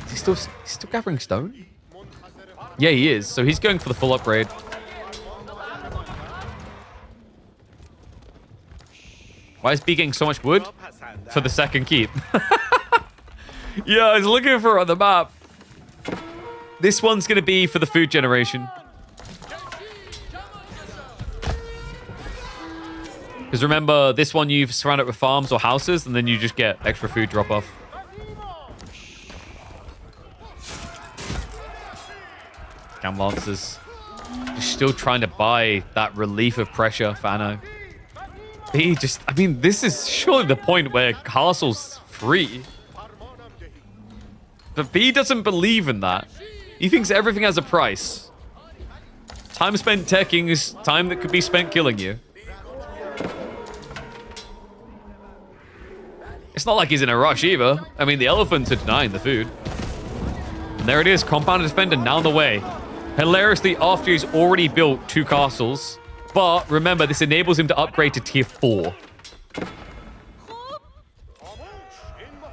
Is he still gathering stone? Yeah, he is. So he's going for the full upgrade. Why is B getting so much wood? For the second keep. Yeah, I was looking for it on the map. This one's going to be for the food generation. Because remember, this one you've surrounded it with farms or houses, and then you just get extra food drop-off. Cam Lancers. Just still trying to buy that relief of pressure for Anno. I mean, this is surely the point where Castle's free. But B doesn't believe in that. He thinks everything has a price. Time spent teching is time that could be spent killing you. It's not like he's in a rush either. I mean, the elephants are denying the food. And there it is, Compounded Defender now on the way. Hilariously, after he's already built 2 castles. But remember, this enables him to upgrade to tier 4.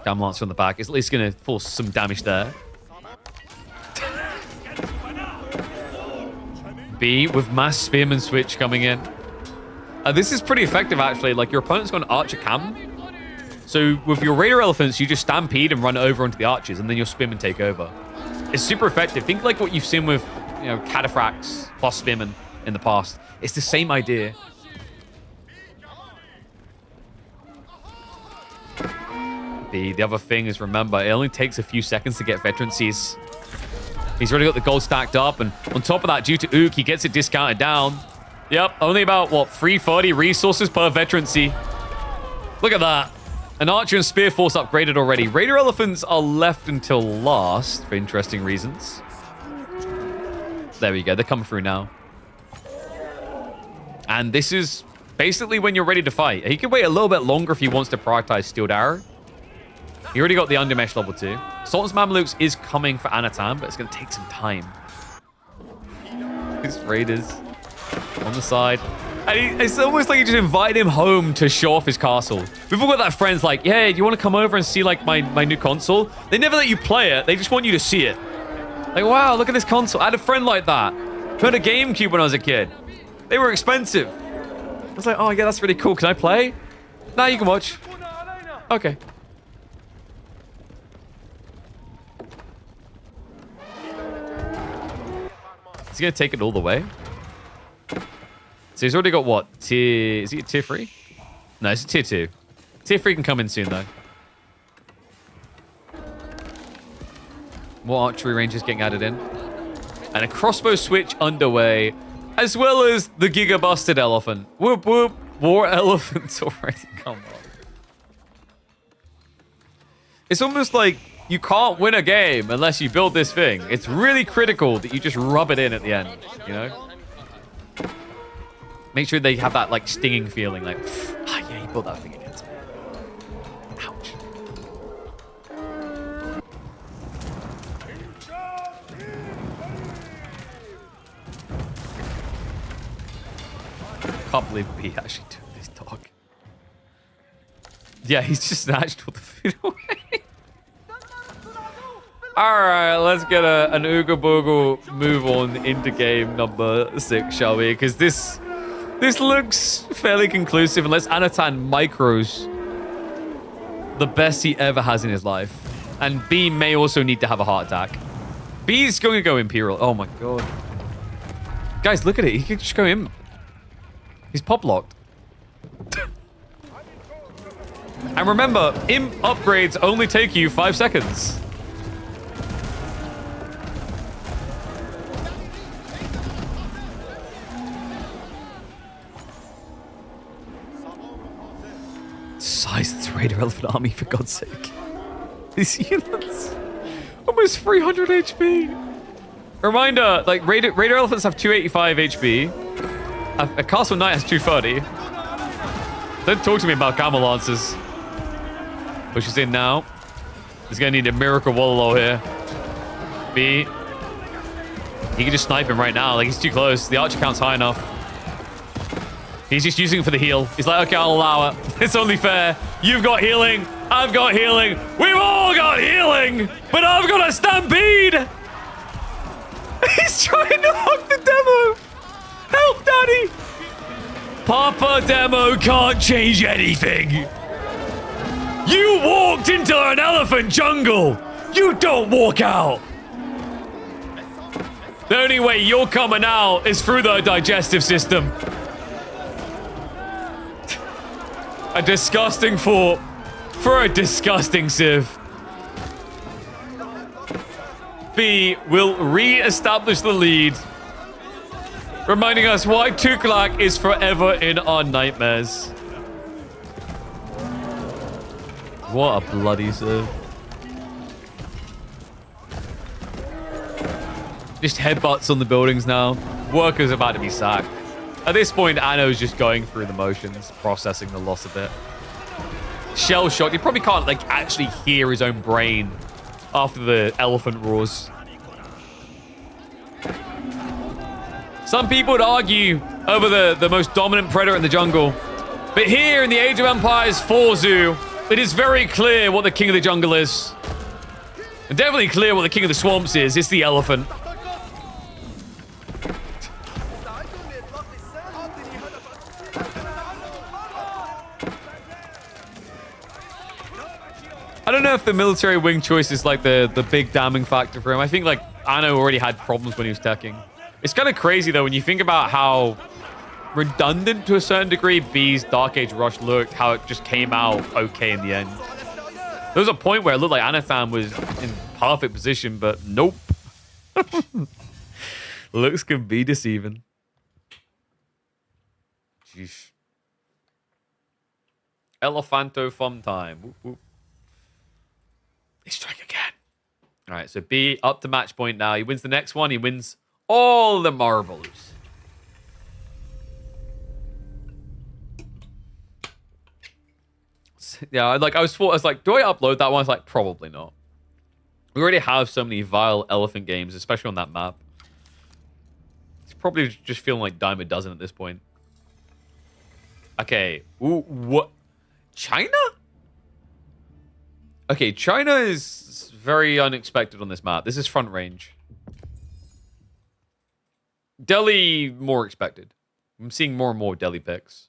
Damn Lance from the back is at least going to force some damage there. B with mass spearman switch coming in. This is pretty effective, actually. Like, your opponent's got an archer cam. So with your raider elephants, you just stampede and run over onto the archers, and then your spearmen take over. It's super effective. Think like what you've seen with, you know, cataphracts plus spearmen in the past. It's the same idea. The other thing is, remember, it only takes a few seconds to get veterancies. He's already got the gold stacked up, and on top of that, due to Ook, he gets it discounted down. Yep, only about, what, 330 resources per veterancy. Look at that. An archer and spear force upgraded already. Raider elephants are left until last for interesting reasons. There we go. They're coming through now. And this is basically when you're ready to fight. He can wait a little bit longer if he wants to prioritize Steeled Arrow. He already got the Undermesh level 2. Sultan's Mamelukes is coming for Anatan, but it's going to take some time. These Raiders on the side. And it's almost like you just invite him home to show off his castle. We've all got that friends like, hey, do you want to come over and see like my new console? They never let you play it. They just want you to see it. Like, wow, look at this console. I had a friend like that who had a GameCube when I was a kid. They were expensive. I was like, oh yeah, that's really cool. Can I play? Nah, you can watch. Okay. Is he going to take it all the way? So he's already got what? Is he a tier 3? No, it's a tier 2. Tier 3 can come in soon, though. More archery ranges getting added in. And a crossbow switch underway, as well as the Giga Busted Elephant. Whoop, whoop. War elephants already. Come on. It's almost like you can't win a game unless you build this thing. It's really critical that you just rub it in at the end, you know? Make sure they have that, like, stinging feeling, like, ah, yeah, you built that thing against me. Ouch. Can't believe he actually took this dog. Yeah, he's just snatched all the food away. Alright, let's get an Ooga Booga move on into game number 6, shall we? Because this looks fairly conclusive, unless Anatan micros the best he ever has in his life. And B may also need to have a heart attack. B's going to go Imperial. Oh my god. Guys, look at it. He could just go in. He's pop locked. And remember, imp upgrades only take you 5 seconds. Size its Raider Elephant army, for God's sake. These units. Almost 300 HP. Reminder, like, Raider Elephants have 285 HP. A Castle Knight has 230. Don't talk to me about Camel Lancers. Pushes in now. He's going to need a Miracle Wallow here. B. He can just snipe him right now. Like, he's too close. The archer count's high enough. He's just using it for the heal. He's like, okay, I'll allow it. It's only fair. You've got healing. I've got healing. We've all got healing. But I've got a stampede. He's trying to hug the demo. Help, Daddy. Papa Demo can't change anything. You walked into an elephant jungle. You don't walk out. The only way you're coming out is through the digestive system. A disgusting thought for a disgusting civ. B will re-establish the lead, reminding us why Tuklak is forever in our nightmares. What a bloody serve. Just headbutts on the buildings now. Worker's about to be sacked. At this point, Anno's just going through the motions, processing the loss of it. Shell shocked. He probably can't like actually hear his own brain after the elephant roars. Some people would argue over the most dominant predator in the jungle. But here in the Age of Empires 4 Zoo, it is very clear what the king of the jungle is. And definitely clear what the king of the swamps is. It's the elephant. I don't know if the military wing choice is like the big damning factor for him. I think like Anno already had problems when he was teching. It's kind of crazy though when you think about how redundant to a certain degree B's Dark Age Rush looked, how it just came out okay in the end. There was a point where it looked like Anatan was in perfect position, but nope. Looks can be deceiving. Jeez. Elephanto fun time. Whoop, whoop. They strike again. All right, so B up to match point now. He wins the next one. He wins all the marbles. Yeah, like I was like, do I upload that one? I was like, probably not. We already have so many vile elephant games, especially on that map. It's probably just feeling like dime a dozen at this point. Okay. Ooh, what? China? Okay, China is very unexpected on this map. This is front range. Delhi, more expected. I'm seeing more and more Delhi picks.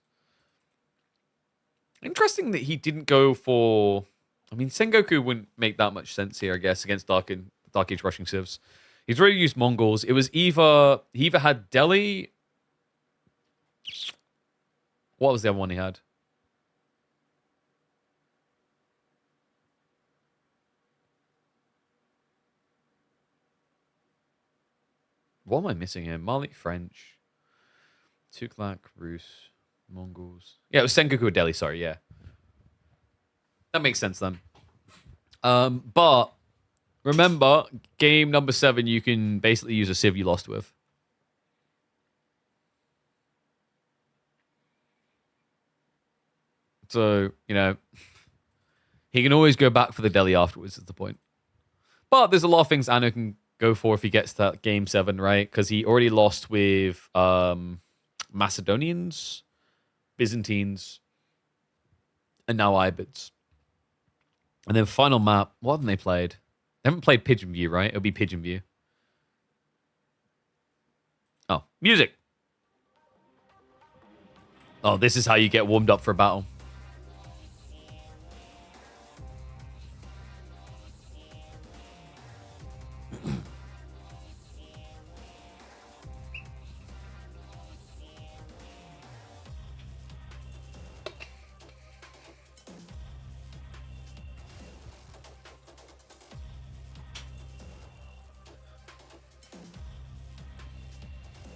Interesting that he didn't go for... I mean, Sengoku wouldn't make that much sense here, I guess, against Dark Age rushing civs. He's already used Mongols. It was either... He either had Delhi... What was the other one he had? What am I missing here? Mali, French, Tuklak, Rus, Mongols. Yeah, it was Sengoku or Delhi, sorry, yeah. That makes sense then. But remember, game number 7, you can basically use a civ you lost with. So, you know, he can always go back for the Delhi afterwards, is the point. But there's a lot of things Anno can go for if he gets to game 7, right? Because he already lost with Macedonians, Byzantines, and now Ibids. And then final map, what haven't they played? They haven't played Pigeon View, right? It'll be Pigeon View. Oh, music. Oh, this is how you get warmed up for a battle.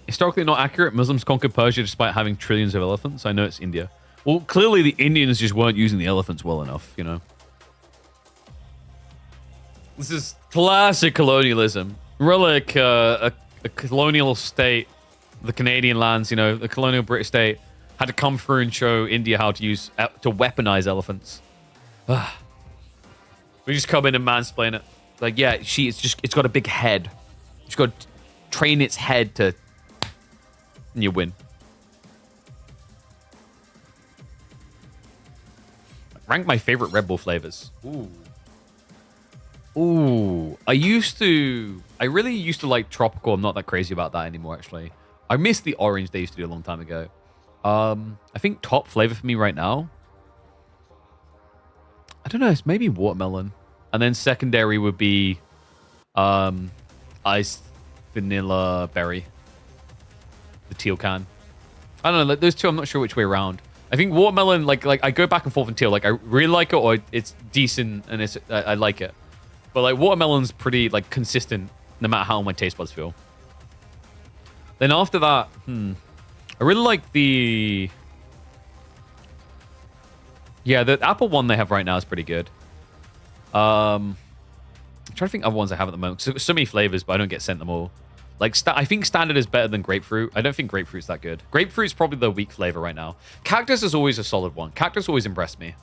Historically not accurate. Muslims conquered Persia despite having trillions of elephants. I know it's India. Well, clearly the Indians just weren't using the elephants well enough, you know. This is classic colonialism. We're like a colonial state, the Canadian lands, you know, the colonial British state had to come through and show India how to use to weaponize elephants. We just come in and mansplain it. Like, yeah, it's got a big head. It's got to train its head to. And you win. Rank my favorite Red Bull flavors. Ooh. I really used to like tropical. I'm not that crazy about that anymore, actually. I miss the orange they used to do a long time ago. I think top flavor for me right now, I don't know, it's maybe watermelon. And then secondary would be iced vanilla berry. The teal can. I don't know, like those two, I'm not sure which way around. I think watermelon, like I go back and forth in teal. Like I really like it, or it's decent and I like it. But like watermelon's pretty like consistent no matter how my taste buds feel. Then after that, I really like the... Yeah, the apple one they have right now is pretty good. I'm trying to think other ones I have at the moment. So many flavors, but I don't get sent them all. Like, I think standard is better than grapefruit. I don't think grapefruit's that good. Grapefruit's probably the weak flavor right now. Cactus is always a solid one. Cactus always impressed me.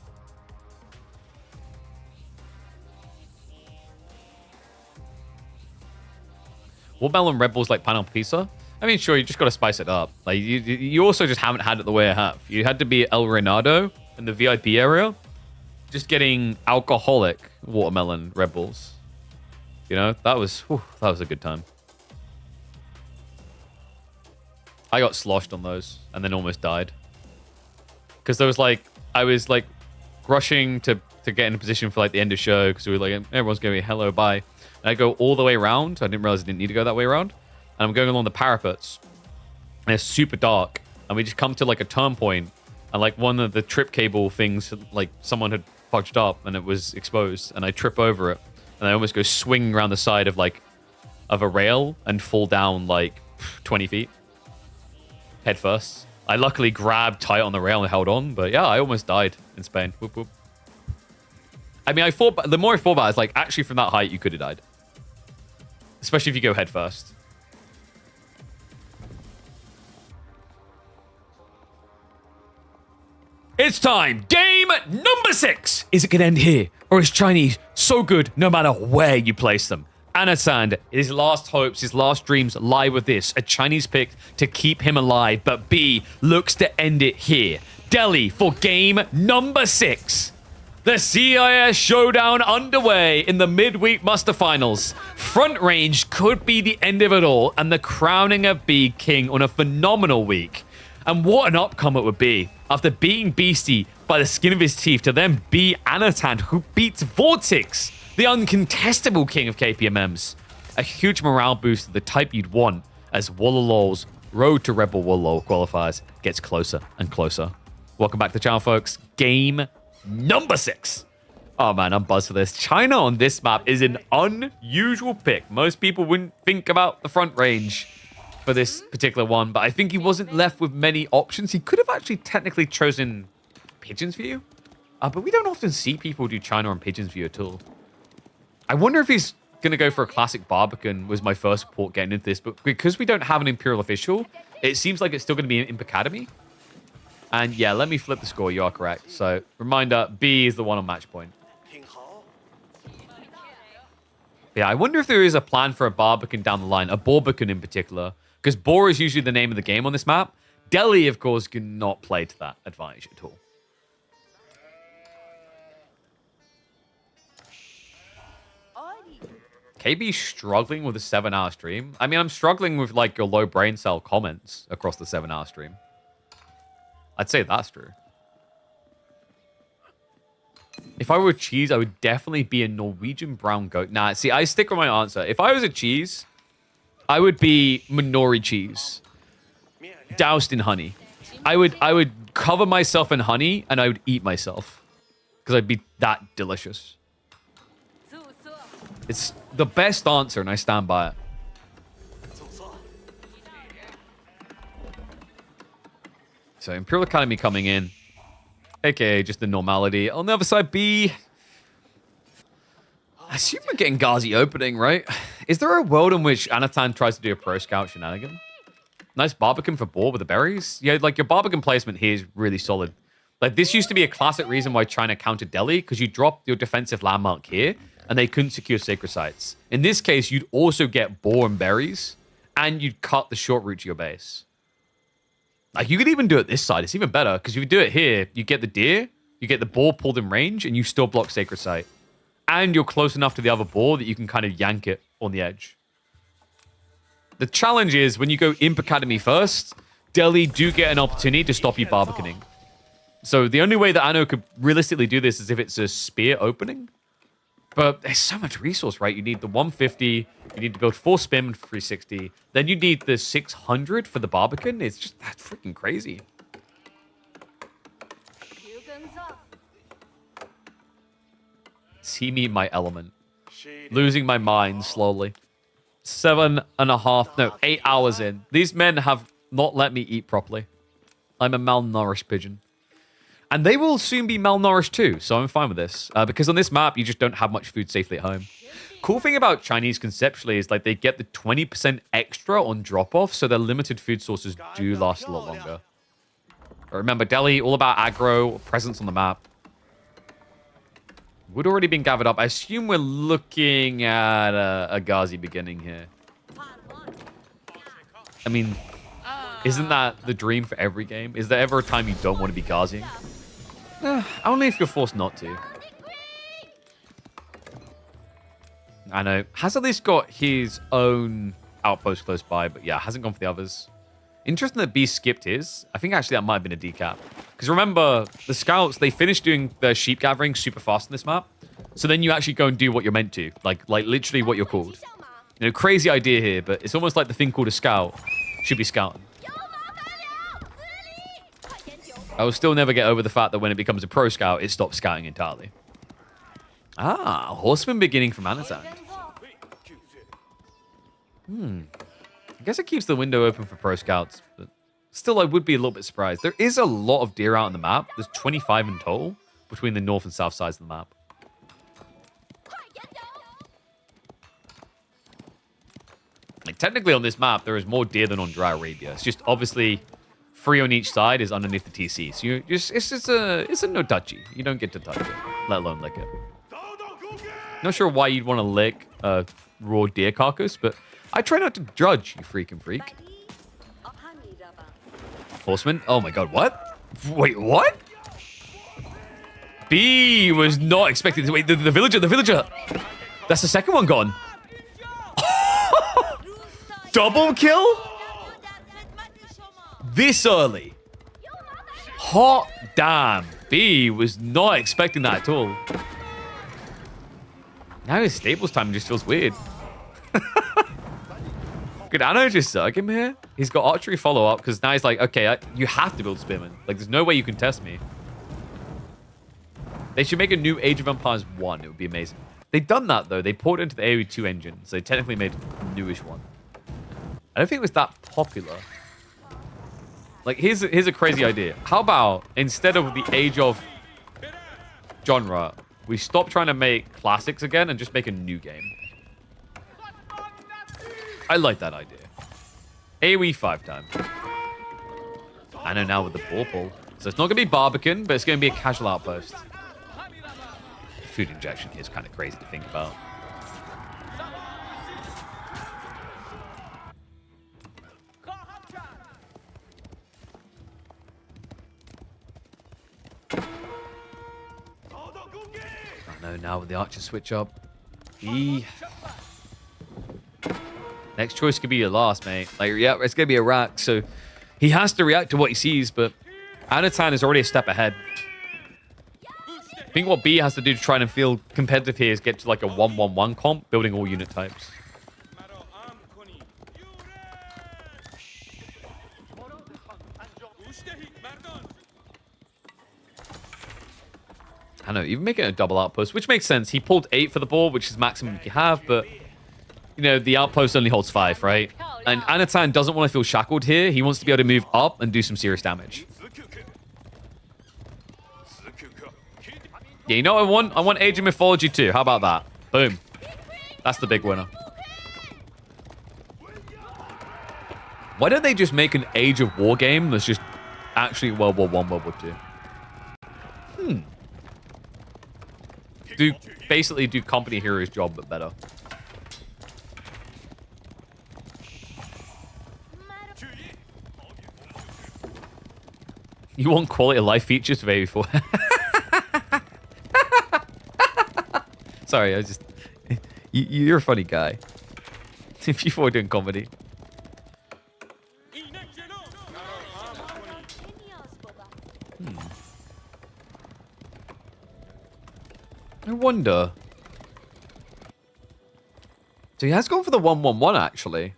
Watermelon Red Bull's like pineapple pizza. I mean, sure, you just got to spice it up. Like, you also just haven't had it the way I have. You had to be El Renado in the VIP area, just getting alcoholic watermelon Red Bulls. You know, that was a good time. I got sloshed on those and then almost died. Because there was like, I was like rushing to get in a position for like the end of show because we were like, everyone's going to be hello, bye. And I go all the way around. I didn't realize I didn't need to go that way around. And I'm going along the parapets. And it's super dark. And we just come to like a turn point. And like one of the trip cable things, like someone had fudged up and it was exposed. And I trip over it. And I almost go swinging around the side of like, of a rail and fall down like 20 feet. Head first. I luckily grabbed tight on the rail and held on. But yeah, I almost died in Spain. Whoop, whoop. I mean, the more I thought about it, it's like, actually from that height, you could have died. Especially if you go head first. It's time. Game number 6. Is it going to end here? Or is Chinese so good no matter where you place them? Anatan, his last hopes, his last dreams lie with this. A Chinese pick to keep him alive, but B looks to end it here. Delhi for game number 6. The CIS showdown underway in the midweek muster finals. Front range could be the end of it all and the crowning of B king on a phenomenal week. And what an outcome it would be after beating Beasty by the skin of his teeth to then beat Anatan, who beats VortiX, the uncontestable king of KPMMs. A huge morale boost of the type you'd want as Wololol's road to Red Bull Wololol qualifiers gets closer and closer. Welcome back to the channel, folks. Game number 6. Oh man, I'm buzzed for this. China on this map is an unusual pick. Most people wouldn't think about the front range for this particular one, but I think he wasn't left with many options. He could have actually technically chosen Pigeons View, but we don't often see people do China on Pigeons View at all. I wonder if he's going to go for a classic Barbican was my first report getting into this, but because we don't have an Imperial official, it seems like it's still going to be an Imp Academy. And yeah, let me flip the score. You are correct. So, reminder, B is the one on match point. Yeah, I wonder if there is a plan for a Barbican down the line, a Barbican in particular, because Boar is usually the name of the game on this map. Delhi, of course, cannot play to that advantage at all. KB struggling with a 7-hour stream. I mean, I'm struggling with like your low brain cell comments across the 7-hour stream. I'd say that's true. If I were a cheese, I would definitely be a Norwegian brown goat. Nah, see, I stick with my answer. If I was a cheese, I would be Minori cheese, doused in honey. I would cover myself in honey and I would eat myself because I'd be that delicious. It's the best answer and I stand by it. So Imperial Academy coming in, aka just the normality. On the other side, B. I assume we're getting Ghazi opening, right? Is there a world in which Anatan tries to do a pro scout shenanigan? Nice Barbican for Boar with the berries. Yeah, like your Barbican placement here is really solid. Like this used to be a classic reason why China countered Delhi, because you dropped your defensive landmark here and they couldn't secure sacred sites. In this case, you'd also get Boar and berries and you'd cut the short route to your base. Like, you could even do it this side. It's even better, because if you do it here, you get the deer, you get the boar pulled in range, and you still block Sacred Site. And you're close enough to the other boar that you can kind of yank it on the edge. The challenge is, when you go Imp Academy first, Delhi do get an opportunity to stop you barbicaning. So the only way that Anno could realistically do this is if it's a spear opening. But there's so much resource, right? You need the 150, you need to build 4 spin for 360, then you need the 600 for the Barbican. It's just, that's freaking crazy. See me in my element. Losing my mind slowly. 7.5, no, 8 hours in. These men have not let me eat properly. I'm a malnourished pigeon. And they will soon be malnourished too, so I'm fine with this. Because on this map, you just don't have much food safely at home. Cool thing about Chinese conceptually is like they get the 20% extra on drop-off, so their limited food sources do last a lot longer. But remember, Delhi, all about aggro, presence on the map. Wood already been gathered up. I assume we're looking at a Ghazi beginning here. I mean, isn't that the dream for every game? Is there ever a time you don't want to be Ghaziing? Only if you're forced not to. I know. Has at least got his own outpost close by, but yeah, hasn't gone for the others. Interesting that B skipped his. I think actually that might have been a decap. Because remember, the scouts, they finished doing their sheep gathering super fast in this map. So then you actually go and do what you're meant to. Like literally what you're called. You know, crazy idea here, but it's almost like the thing called a scout should be scouting. I will still never get over the fact that when it becomes a pro scout, it stops scouting entirely. Ah, horseman beginning from Anatan. I guess it keeps the window open for pro scouts, but still I would be a little bit surprised. There is a lot of deer out on the map. There's 25 in total between the north and south sides of the map. Like technically on this map, there is more deer than on Dry Arabia. It's just obviously 3 on each side is underneath the TC. So it's a no touchy. You don't get to touch it, let alone lick it. Not sure why you'd want to lick a raw deer carcass, but I try not to judge, you freaking freak. Horseman? Oh my god, what? Wait, what? B was not expecting to wait. The villager. That's the second one gone. Double kill? This early. Hot damn. B was not expecting that at all. Now his stables time just feels weird. Could Anno just suck him here? He's got archery follow-up because now he's like, okay, you have to build Spearman. Like, there's no way you can test me. They should make a new Age of Empires 1. It would be amazing. They've done that, though. They ported into the AoE 2 engine, so they technically made a newish one. I don't think it was that popular. Like, here's a crazy idea. How about, instead of the Age of genre, we stop trying to make classics again and just make a new game? I like that idea. AoE 5 time. I know now with the ball pull. So it's not going to be Barbican, but it's going to be a casual outpost. Food injection here is kind of crazy to think about. I know now with the archer switch up. Next choice could be your last, mate. Like, yeah, it's going to be a rack, so he has to react to what he sees, but Anatan is already a step ahead. I think what B has to do to try and feel competitive here is get to like a 1-1-1 comp, building all unit types. I know, even making a double outpost, which makes sense. He pulled 8 for the ball, which is maximum you can have, but you know, the outpost only holds 5, right? And Anatan doesn't want to feel shackled here. He wants to be able to move up and do some serious damage. Yeah, you know what I want? I want Age of Mythology 2. How about that? Boom. That's the big winner. Why don't they just make an Age of War game that's just actually World War I, World War II? Basically do Company Heroes' job, but better. You want quality of life features for AV4? Sorry, I just... You're a funny guy. If you were doing comedy. I wonder. So he has gone for the 1-1-1, actually.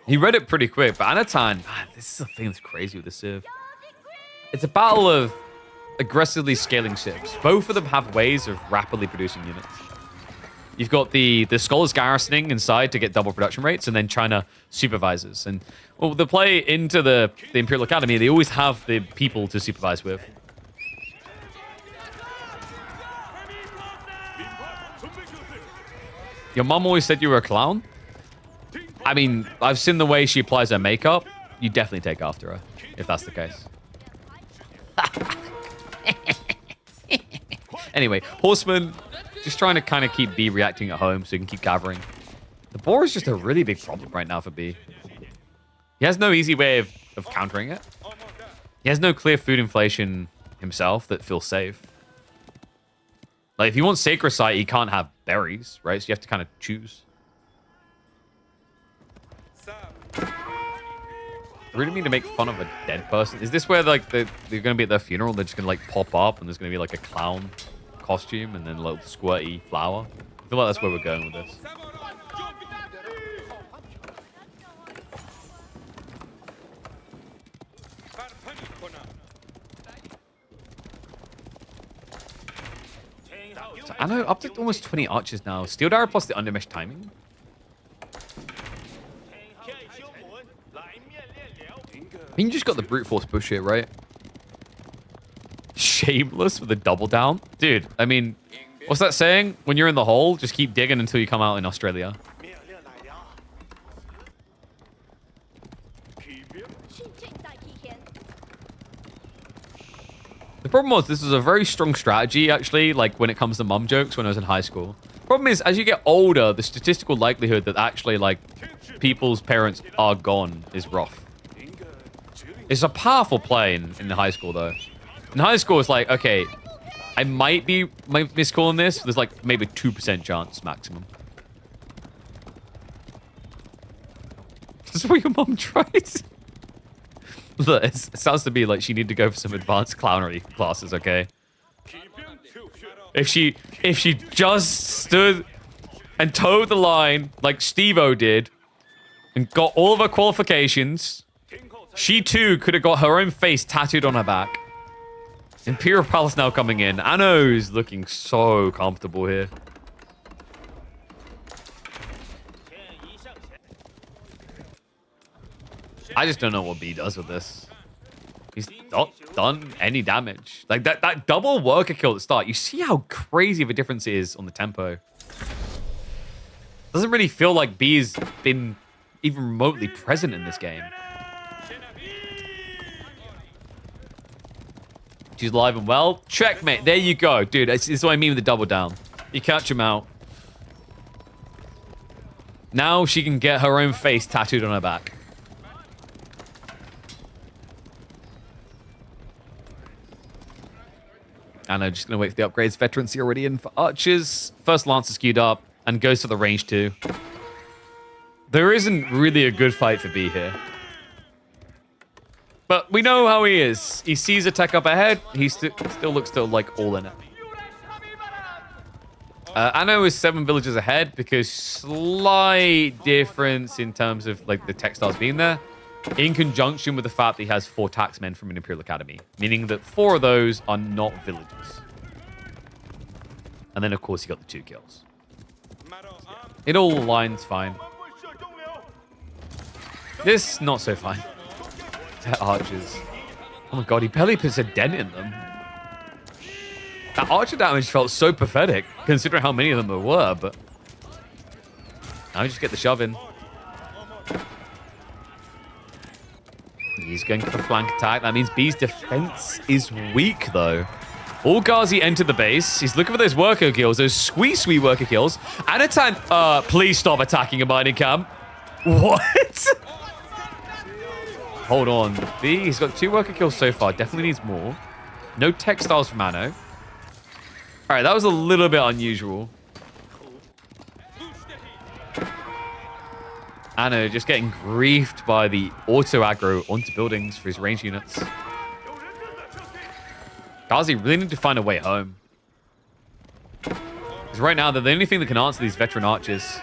He read it pretty quick, but Anatan... Man, this is the thing that's crazy with the Civ. It's a battle of aggressively scaling ships. Both of them have ways of rapidly producing units. You've got the scholars garrisoning inside to get double production rates, and then China supervisors. And well, the play into the Imperial Academy, they always have the people to supervise with. Your mom always said you were a clown? I mean, I've seen the way she applies her makeup. You definitely take after her, if that's the case. Anyway, Horseman, just trying to kind of keep B reacting at home so he can keep gathering. The boar is just a really big problem right now for B. He has no easy way of countering it. He has no clear food inflation himself that feels safe. Like, if you want Sacred Site, he can't have berries, right? So you have to kind of choose. I really mean to make fun of a dead person. Is this where, like, they're going to be at their funeral? They're just going to, like, pop up and there's going to be, like, a clown costume and then a little squirty flower? I feel like that's where we're going with this. So I know up to almost 20 archers now. Steel Dagger plus the undermesh timing. I mean, you just got the brute force push here, right? Shameless with a double down. Dude, I mean, what's that saying? When you're in the hole, just keep digging until you come out in Australia. The problem was this was a very strong strategy, actually, like when it comes to mum jokes when I was in high school. Problem is, as you get older, the statistical likelihood that actually, like, people's parents are gone is rough. It's a powerful play in high school, though. In high school, it's like, okay, I might be miscalling this. There's like maybe 2% chance maximum. This is what your mom tries. Look, it sounds to me like she need to go for some advanced clownery classes, okay? If she just stood and towed the line like Steve-O did and got all of her qualifications, she too could have got her own face tattooed on her back. Imperial Palace now coming in. Anno's looking so comfortable here. I just don't know what B does with this. He's not done any damage. Like that double worker kill at the start. You see how crazy of a difference it is on the tempo. Doesn't really feel like B's been even remotely present in this game. She's alive and well. Checkmate. There you go. Dude, this is what I mean with the double down. You catch him out. Now she can get her own face tattooed on her back. And I'm just going to wait for the upgrades. Veterancy already in for archers. First Lancer skewed up and goes for the range too. There isn't really a good fight for B here. But we know how he is. He sees a tech up ahead. He still looks to like all in it. Anno is 7 villages ahead because slight difference in terms of like the textiles being there, in conjunction with the fact that he has 4 taxmen from an Imperial Academy, meaning that 4 of those are not villages. And then of course he got the 2 kills. It all aligns fine. This not so fine. Archers. Oh my god, he barely puts a dent in them. That archer damage felt so pathetic, considering how many of them there were, but... Now we just get the shove in. He's going for the flank attack. That means B's defense is weak, though. All Ghazi entered the base. He's looking for those worker kills, those sweet worker kills. Anatan, please stop attacking a mining camp. What? Hold on. B, he's got 2 worker kills so far. Definitely needs more. No textiles from Anno. All right, that was a little bit unusual. Anno just getting griefed by the auto aggro onto buildings for his range units. Ghazi really need to find a way home. Because right now, they're the only thing that can answer these veteran archers.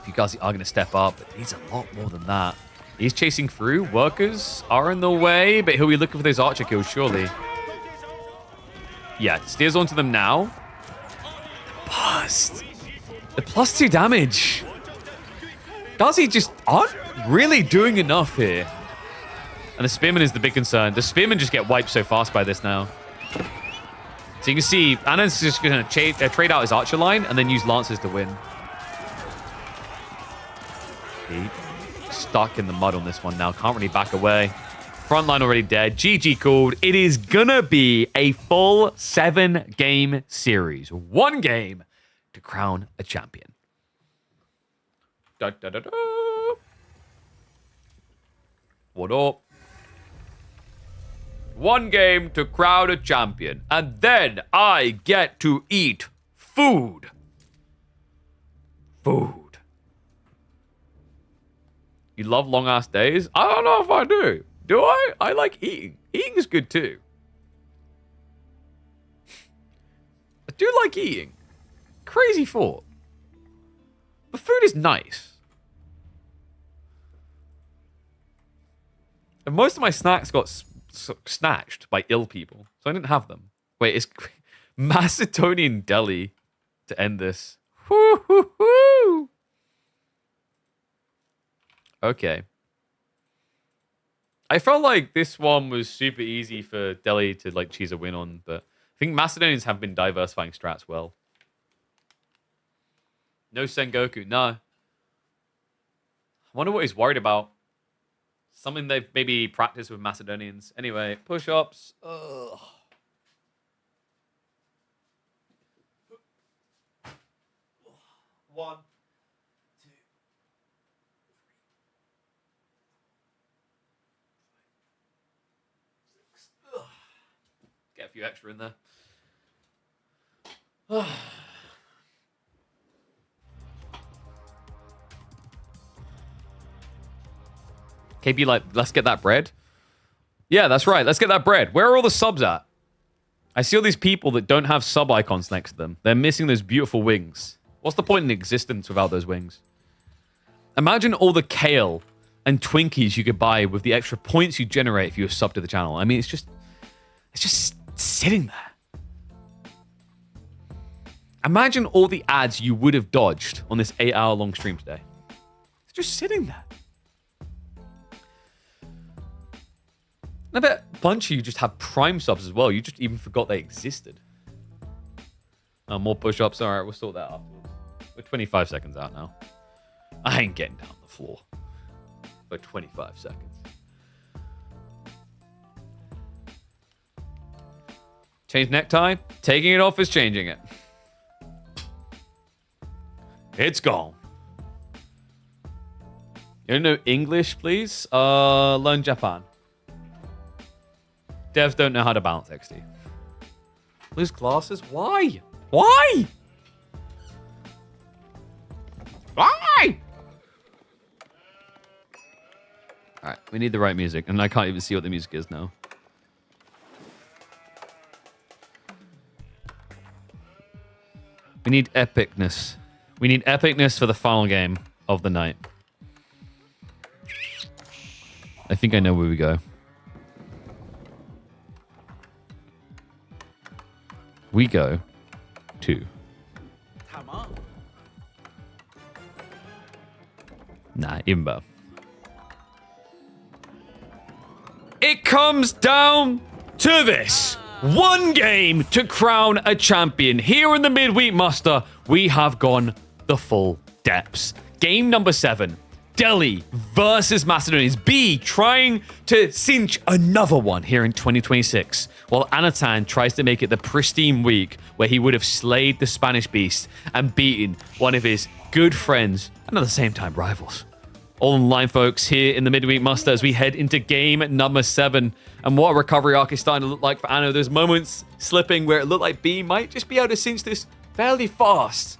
You guys are going to step up, but needs a lot more than that. He's chasing through. Workers are in the way, but he'll be looking for those archer kills, surely. Yeah, steers onto them now. Bust. The +2 damage. Gazi just aren't really doing enough here. And the Spearman is the big concern. The Spearman just get wiped so fast by this now. So you can see Anan's just going to trade out his Archer line and then use Lancers to win. He stuck in the mud on this one now. Can't really back away. Front line already dead. GG called. It is going to be a full 7-game series. 1 game to crown a champion. Da, da, da, da. What up? 1 game to crown a champion. And then I get to eat food. Food. You love long-ass days? I don't know if I do. Do I? I like eating. Eating is good too. I do like eating. Crazy thought. But food is nice. And most of my snacks got snatched by ill people, so I didn't have them. Wait, it's Macedonian deli to end this. Woo-hoo-hoo! Okay. I felt like this one was super easy for Delhi to like choose a win on, but I think Macedonians have been diversifying strats well. No Sengoku, no. I wonder what he's worried about. Something they've maybe practiced with Macedonians. Anyway, push-ups. Ugh. One, two, three, 6. Ugh. Get a few extra in there. KB like, let's get that bread. Yeah, that's right. Let's get that bread. Where are all the subs at? I see all these people that don't have sub icons next to them. They're missing those beautiful wings. What's the point in existence without those wings? Imagine all the kale and Twinkies you could buy with the extra points you generate if you were sub to the channel. I mean, it's just sitting there. Imagine all the ads you would have dodged on this 8-hour-long stream today. It's just sitting there. I bet a bunch of you just have Prime subs as well. You just even forgot they existed. More push-ups. All right, we'll sort that afterwards. We're 25 seconds out now. I ain't getting down the floor for 25 seconds. Change necktie. Taking it off is changing it. It's gone. You don't know English, please? Learn Japan. Devs don't know how to balance XD. Lose classes? Why? Why? Why? Alright, we need the right music, and I can't even see what the music is now. We need epicness. We need epicness for the final game of the night. I think I know where we go. We go to... Nah, Imba. It comes down to this. 1 game to crown a champion. Here in the midweek muster, we have gone the full depths. Game number 7. Delhi versus Macedonians. B trying to cinch another one here in 2026, while Anatan tries to make it the pristine week where he would have slayed the Spanish beast and beaten one of his good friends and at the same time rivals. All online, folks, here in the midweek muster as we head into game number 7. And what a recovery arc is starting to look like for Anno. There's moments slipping where it looked like B might just be able to cinch this fairly fast.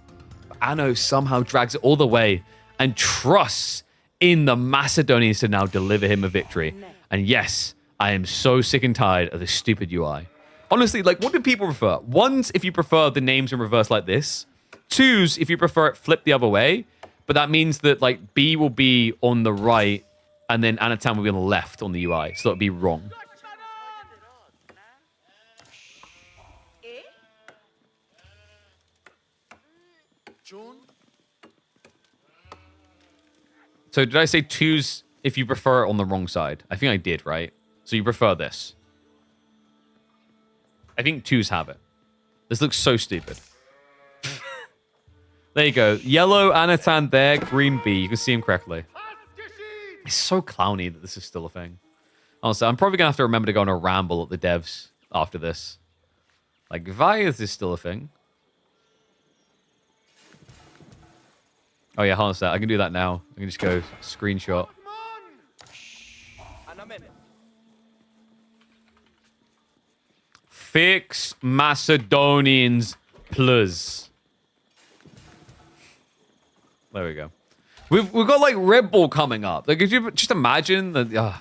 But Anno somehow drags it all the way and trusts in the Macedonians to now deliver him a victory. And yes, I am so sick and tired of this stupid UI. Honestly, like, what do people prefer? 1s, if you prefer the names in reverse like this. 2s, if you prefer it flipped the other way. But that means that, like, B will be on the right and then Anatan will be on the left on the UI. So it'll be wrong. So did I say twos if you prefer it on the wrong side? I think I did, right? So you prefer this. I think twos have it. This looks so stupid. There you go. Yellow Anatan there, green B. You can see him correctly. It's so clowny that this is still a thing. Honestly, I'm probably going to have to remember to go on a ramble at the devs after this. Like, why is this still a thing? Oh yeah, hold on a sec. I can do that now. I can just go screenshot. Fix Macedonians plus. There we go. We've got like Red Bull coming up. Like, could you just imagine that? Oh,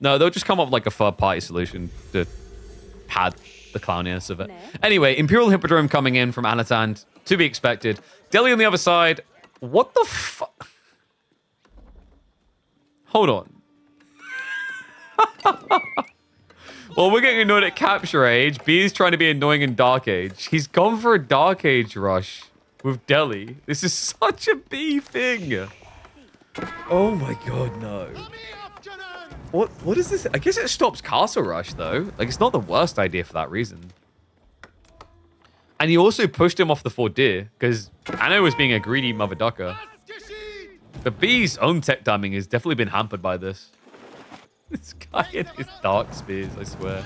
no, they'll just come up with like a third-party solution to pad the clowniness of it. Anyway, Imperial Hippodrome coming in from Anatan, to be expected. Delhi on the other side. What the fuck? Hold on. Well, we're getting annoyed at Capture Age. B is trying to be annoying in Dark Age. He's gone for a Dark Age rush with Delhi. This is such a B thing. Oh my god, no. What is this? I guess it stops Castle Rush, though. Like, it's not the worst idea for that reason. And he also pushed him off the Fort Deer, because Anno was being a greedy mother ducker. But B's own tech timing has definitely been hampered by this. This guy and his dark spears, I swear.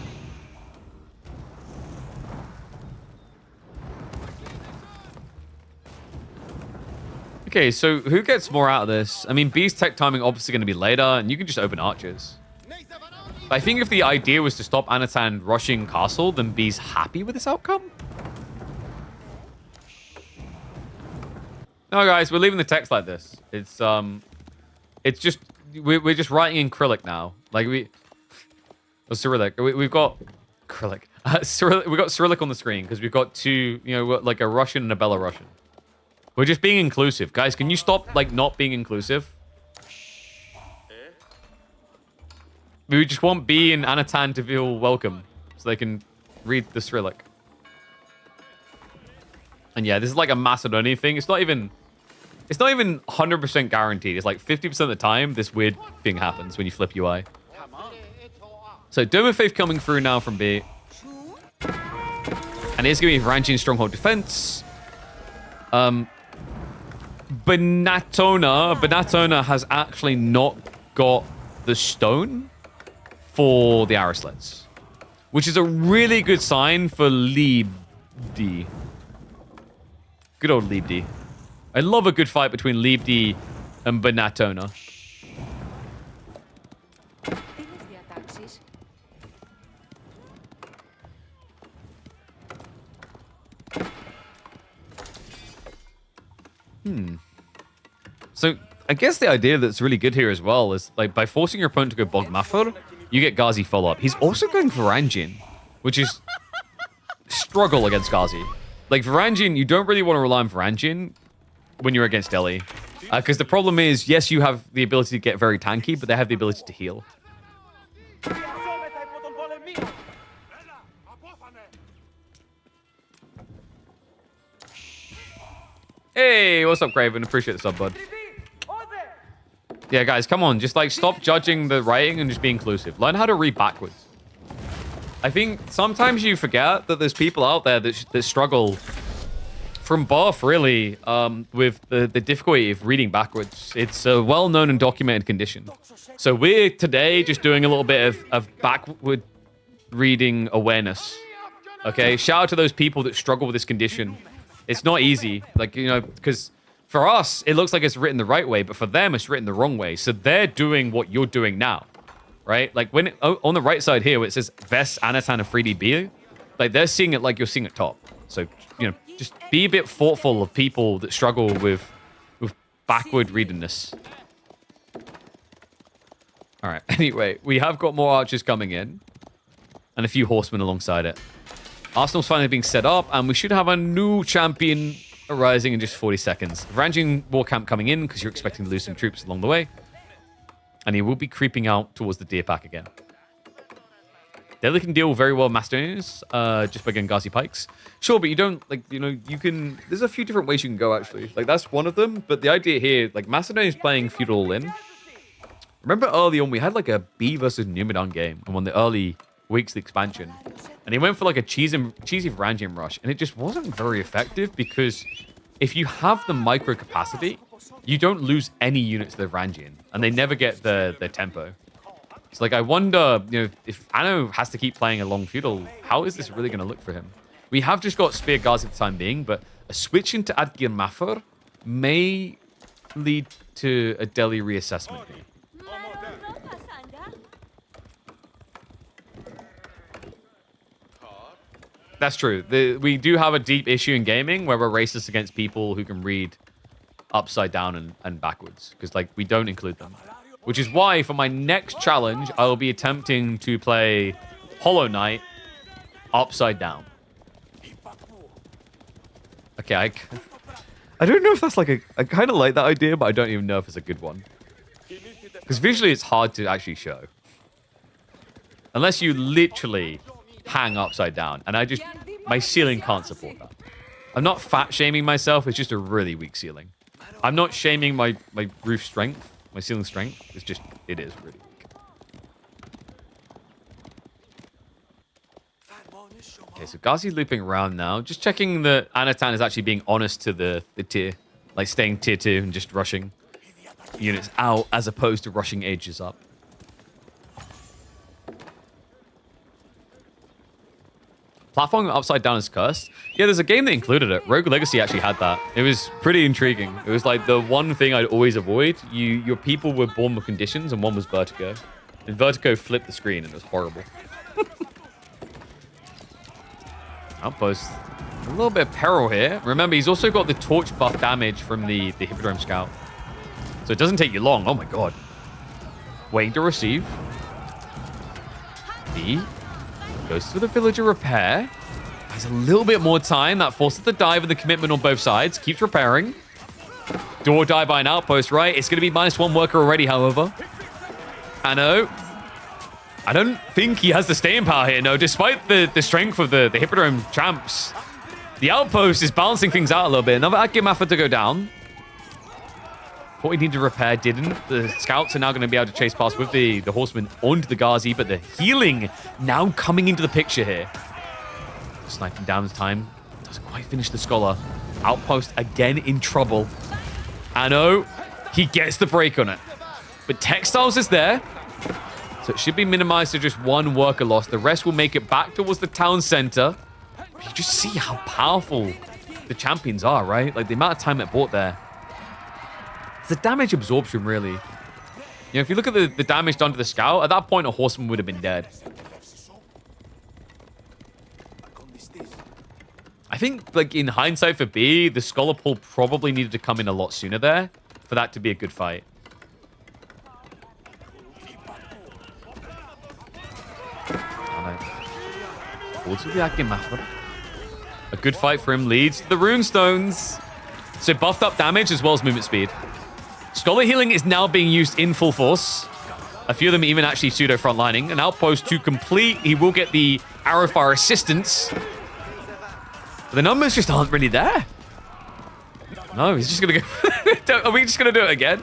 Okay, so who gets more out of this? I mean, B's tech timing obviously going to be later, and you can just open archers. But I think if the idea was to stop Anatan rushing castle, then B's happy with this outcome. No, guys, we're leaving the text like this. It's just we're just writing in Cyrillic now. Like Cyrillic. We've got Cyrillic. We've got Cyrillic on the screen because we've got two, like a Russian and a Belarusian. We're just being inclusive. Guys, can you stop, like, not being inclusive? We just want B and Anatan to feel welcome so they can read the Cyrillic. And yeah, this is like a Macedonian thing. It's not even 100% guaranteed. It's like 50% of the time this weird thing happens when you flip UI. So Dome of Faith coming through now from B. And it's going to be Varangian Stronghold Defense. Benatona has actually not got the stone for the Araslets, which is a really good sign for Liebdi. Good old Liebdi. I love a good fight between Liebdi and Benatona. So I guess the idea that's really good here as well is, like, by forcing your opponent to go Bog Mafur, you get Ghazi follow-up. He's also going Varangian, which is struggle against Ghazi. Like, Varangian, you don't really want to rely on Varangian when you're against Delhi. Because the problem is, yes, you have the ability to get very tanky, but they have the ability to heal. Hey, what's up, Craven? Appreciate the sub, bud. Yeah, guys, come on. Just, like, stop judging the writing and just be inclusive. Learn how to read backwards. I think sometimes you forget that there's people out there that struggle from birth, really, with the difficulty of reading backwards. It's a well-known and documented condition. So we're today just doing a little bit of backward reading awareness. Okay? Shout out to those people that struggle with this condition. It's not easy. Like, because for us, it looks like it's written the right way, but for them, it's written the wrong way. So they're doing what you're doing now, right? Like, when on the right side here, where it says Ves, Anatan, and 3DB, like, they're seeing it like you're seeing it top. So, just be a bit thoughtful of people that struggle with backward readingness. All right. Anyway, we have got more archers coming in and a few horsemen alongside it. Arsenal's finally being set up, and we should have a new champion arising in just 40 seconds. Varangian War Camp coming in because you're expecting to lose some troops along the way. And he will be creeping out towards the deer pack again. Delhi can deal very well with Macedonians just by getting Ghazi pikes. Sure, but you don't, like, you know, you can... There's a few different ways you can go, actually. Like, that's one of them. But the idea here, like, Macedonia's playing feudal all-in. Remember early on, we had, like, a B versus Numidan game in one of the early weeks of the expansion. And he went for, like, a cheesy Varangian rush. And it just wasn't very effective because if you have the micro capacity, you don't lose any units to the Varangian. And they never get the tempo. So, like, I wonder, you know, if Anno has to keep playing a long feudal, how is this really going to look for him? We have just got Spear Ghazi for the time being, but a switch into Adgir Mafar may lead to a Delhi reassessment here. That's true. We do have a deep issue in gaming where we're racist against people who can read upside down and backwards, because, like, we don't include them. Which is why, for my next challenge, I will be attempting to play Hollow Knight upside down. Okay, I don't know if that's like I kind of like that idea, but I don't even know if it's a good one. Because visually, it's hard to actually show. Unless you literally hang upside down. And my ceiling can't support that. I'm not fat shaming myself, it's just a really weak ceiling. I'm not shaming my roof strength. My ceiling strength is just, it is really weak. Okay, so Ghazi's looping around now. Just checking that Anatan is actually being honest to the tier. Like staying tier 2 and just rushing units out as opposed to rushing ages up. Platforming upside down is cursed. Yeah, there's a game that included it. Rogue Legacy actually had that. It was pretty intriguing. It was like the one thing I'd always avoid. Your people were born with conditions, and one was Vertigo. And Vertigo flipped the screen, and it was horrible. Outpost. A little bit of peril here. Remember, he's also got the torch buff damage from the Hippodrome Scout. So it doesn't take you long. Oh my god. Waiting to receive. B. Goes for the villager repair. Has a little bit more time. That forces the dive and the commitment on both sides. Keeps repairing. Do or die by an outpost, right? It's going to be -1 worker already, however. Anno. I don't think he has the staying power here, no. Despite the strength of the Hippodrome champs, the outpost is balancing things out a little bit. Another Adgir Mafar to go down. What he needed to repair didn't. The scouts are now going to be able to chase past with the horsemen onto the Ghazi, but the healing now coming into the picture here. Sniping down his time. Doesn't quite finish the Scholar. Outpost again in trouble. Anno, he gets the break on it. But Textiles is there. So it should be minimized to just 1 worker loss. The rest will make it back towards the town center. But you just see how powerful the champions are, right? Like the amount of time it bought there. It's the damage absorption, really. You know, if you look at the damage done to the scout, at that point, a horseman would have been dead. I think, like, in hindsight for B, the Scholar pull probably needed to come in a lot sooner there for that to be a good fight. Forwards with the Adgir Mafar. A good fight for him leads to the runestones. So buffed up damage as well as movement speed. Scholar healing is now being used in full force. A few of them even actually pseudo frontlining. An outpost to complete. He will get the arrow fire assistance. But the numbers just aren't really there. No, he's just going to go... Are we just going to do it again?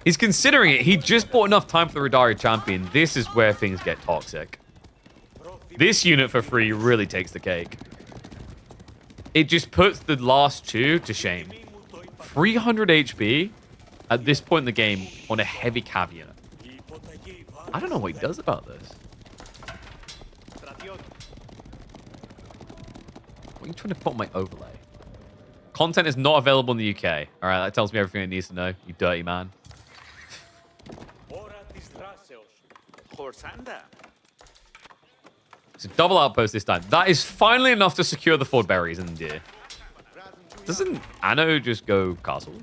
He's considering it. He just bought enough time for the Radari champion. This is where things get toxic. This unit for free really takes the cake. It just puts the last 2 to shame. 300 HP at this point in the game on a heavy cav unit. I don't know what he does about this. What are you trying to put on my overlay? Content is not available in the UK. All right, that tells me everything it needs to know. You dirty man. It's a double outpost this time. That is finally enough to secure the Ford berries in the deer. Doesn't Anno just go castle?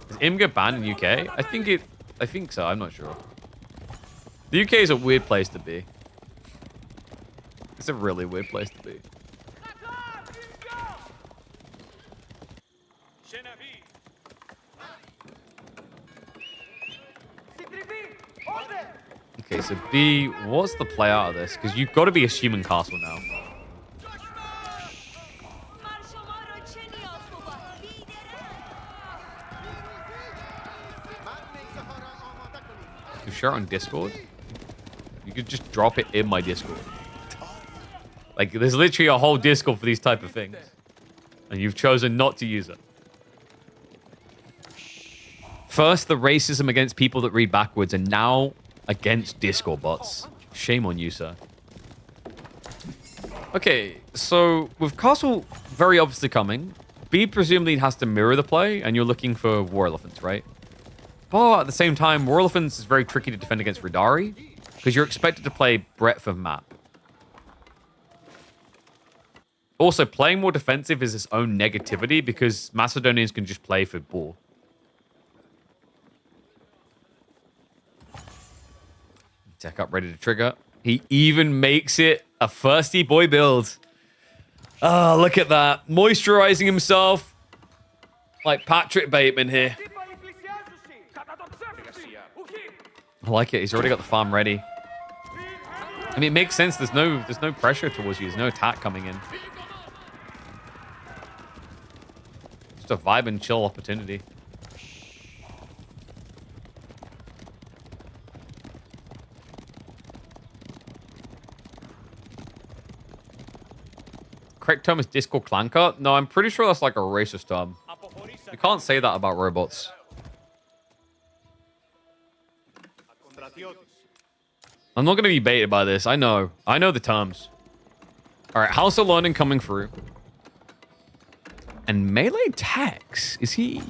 Is Imga banned in UK? I think so. I'm not sure. The UK is a weird place to be. It's a really weird place to be. Okay, so B, what's the play out of this? Because you've got to be assuming castle now. You share it on Discord? You could just drop it in my Discord. Like, there's literally a whole Discord for these type of things. And you've chosen not to use it. First, the racism against people that read backwards, and now against Discord bots. Shame on you, sir. Okay, so with Castle very obviously coming, B presumably has to mirror the play, and you're looking for War Elephants, right? But at the same time, War Elephants is very tricky to defend against Radari, because you're expected to play breadth of map. Also, playing more defensive is its own negativity, because Macedonians can just play for ball. Tech up, ready to trigger. He even makes it a thirsty boy build. Oh, look at that. Moisturizing himself like Patrick Bateman here. I like it. He's already got the farm ready. I mean, it makes sense. There's no pressure towards you. There's no attack coming in. Just a vibe and chill opportunity. Correct term is disco clanker? No, I'm pretty sure that's like a racist term. You can't say that about robots. I'm not going to be baited by this. I know. I know the terms. All right, House of Learning coming through. And melee Tex, is he...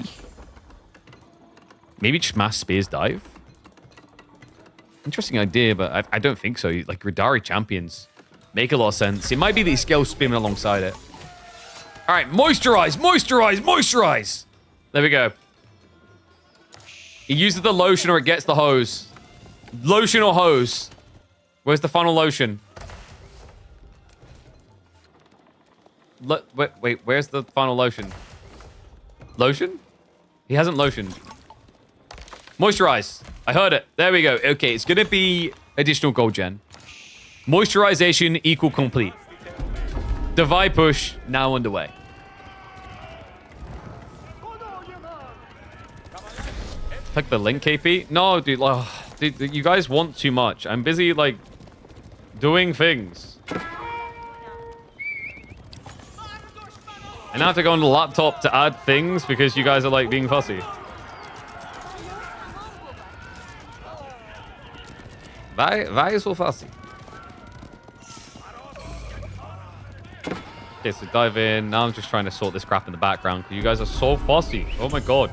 Maybe just mass spears dive? Interesting idea, but I don't think so. Like, Radari champions make a lot of sense. It might be that he scales spinning alongside it. All right, moisturize, moisturize, moisturize. There we go. He uses the lotion or it gets the hose. Lotion or hose? Where's the final lotion? Wait, where's the final lotion? Lotion? He hasn't lotioned. Moisturize. I heard it. There we go. Okay, it's going to be additional gold gen. Moisturization equal complete. Divide push now underway. Click the link, KP. No, dude, dude, you guys want too much. I'm busy, like, doing things. I now have to go on the laptop to add things because you guys are, like, being fussy. Why is so fussy? Okay, so dive in. Now I'm just trying to sort this crap in the background because you guys are so fussy. Oh my god.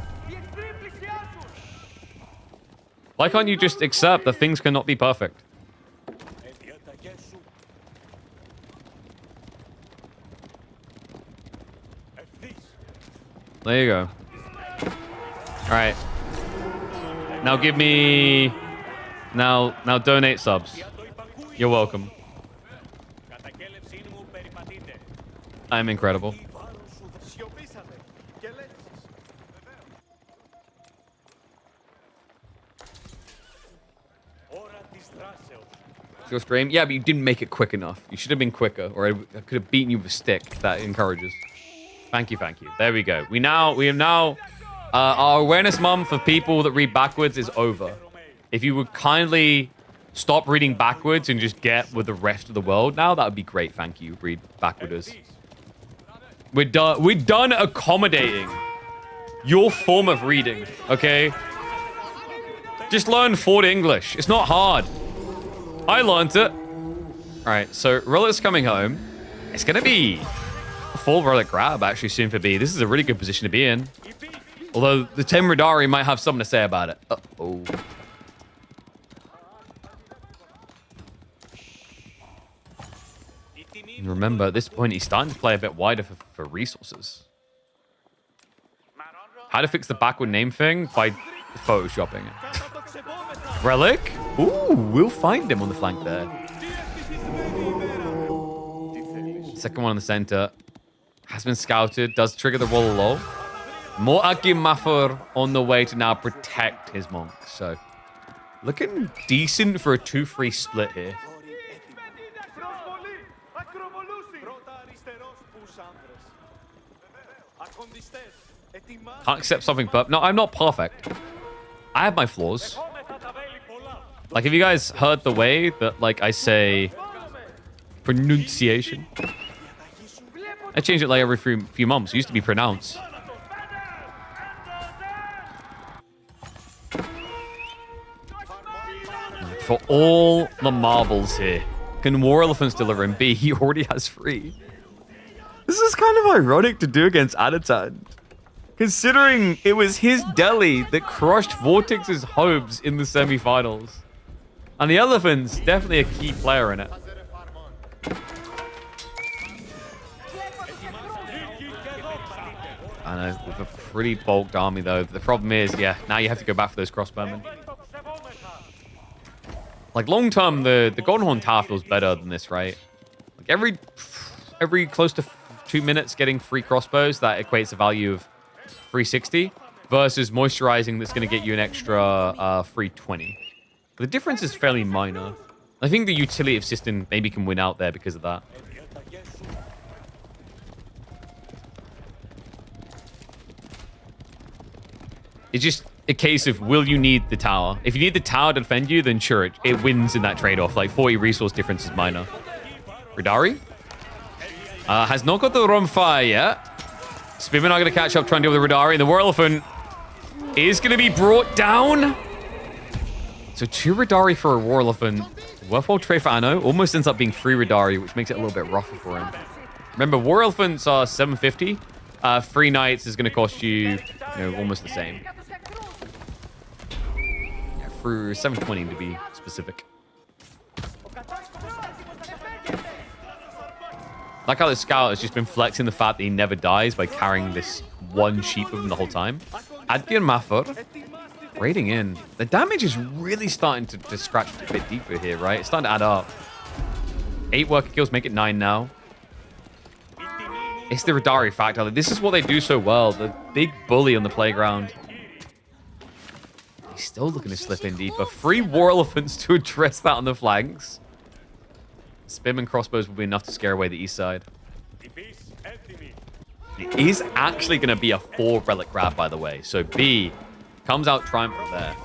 Why can't you just accept that things cannot be perfect? There you go. Alright. Now give me... Now donate subs. You're welcome. I'm incredible. Your stream? Yeah, but you didn't make it quick enough. You should have been quicker, or I could have beaten you with a stick. That encourages. Thank you, thank you. There we go. We have now our awareness month of people that read backwards is over. If you would kindly stop reading backwards and just get with the rest of the world now, that would be great. Thank you, read backwarders. We're done accommodating your form of reading, okay? Just learn Ford English. It's not hard. I learned it. All right, so Relic's coming home. It's going to be a full Relic grab, actually, soon for B. This is a really good position to be in. Although the 10 Radari might have something to say about it. Uh-oh. And remember, at this point, he's starting to play a bit wider for resources. How to fix the backward name thing? By photoshopping it. Relic? Ooh, we'll find him on the flank there. Second one in the center. Has been scouted. Does trigger the roll low. More Akim Mafur on the way to now protect his monk. So Looking decent for a 2-3 split here. Can't accept something, but no, I'm not perfect. I have my flaws. Like, have you guys heard the way that, like, I say pronunciation? I change it like every few months. It used to be pronounce. For all the marbles here, can War Elephants deliver? And B, he already has 3. This is kind of ironic to do against Anatan, considering it was his deli that crushed VortiX's hopes in the semifinals. And the Elephant's definitely a key player in it. I know, with a pretty bulked army though. The problem is, yeah, now you have to go back for those crossbowmen. Like, long term, the Golden Horn Tower feels better than this, right? Like, every close to 2 minutes getting 3 crossbows, that equates a value of 360 versus moisturizing that's going to get you an extra 320. The difference is fairly minor. I think the utility of system maybe can win out there because of that. It's just a case of, will you need the tower? If you need the tower to defend you, then sure, it wins in that trade-off. Like, 40 resource difference is minor. Ridari? Has not got the Rom Fire yet. Spimmer not going to catch up, trying to deal with the Ridari. And the War Elephant is going to be brought down. So 2 Ridari for a War Elephant. Worthwhile trade for Anno. Almost ends up being 3 Ridari, which makes it a little bit rougher for him. Remember, War Elephants are 750. 3 Knights is going to cost you, almost the same. Yeah, for 720 to be specific. Like how the scout has just been flexing the fact that he never dies by carrying this one sheep with him the whole time. Adgir Mafur, raiding in. The damage is really starting to scratch a bit deeper here, right? It's starting to add up. 8 worker kills make it 9 now. It's the Ridari factor. Like, this is what they do so well. The big bully on the playground. He's still looking to slip in deeper. 3 War Elephants to address that on the flanks. Spim and crossbows will be enough to scare away the east side. It is actually going to be a 4 relic grab, by the way. So B comes out triumphant there.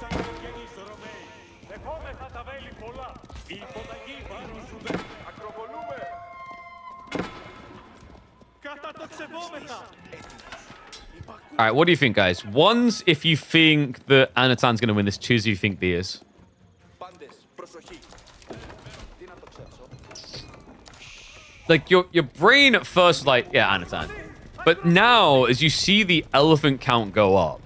All right, what do you think, guys? One's if you think that Anatan's going to win this. Two's if you think B is. Like, your brain at first was like, yeah, Anatan. But now, as you see the elephant count go up,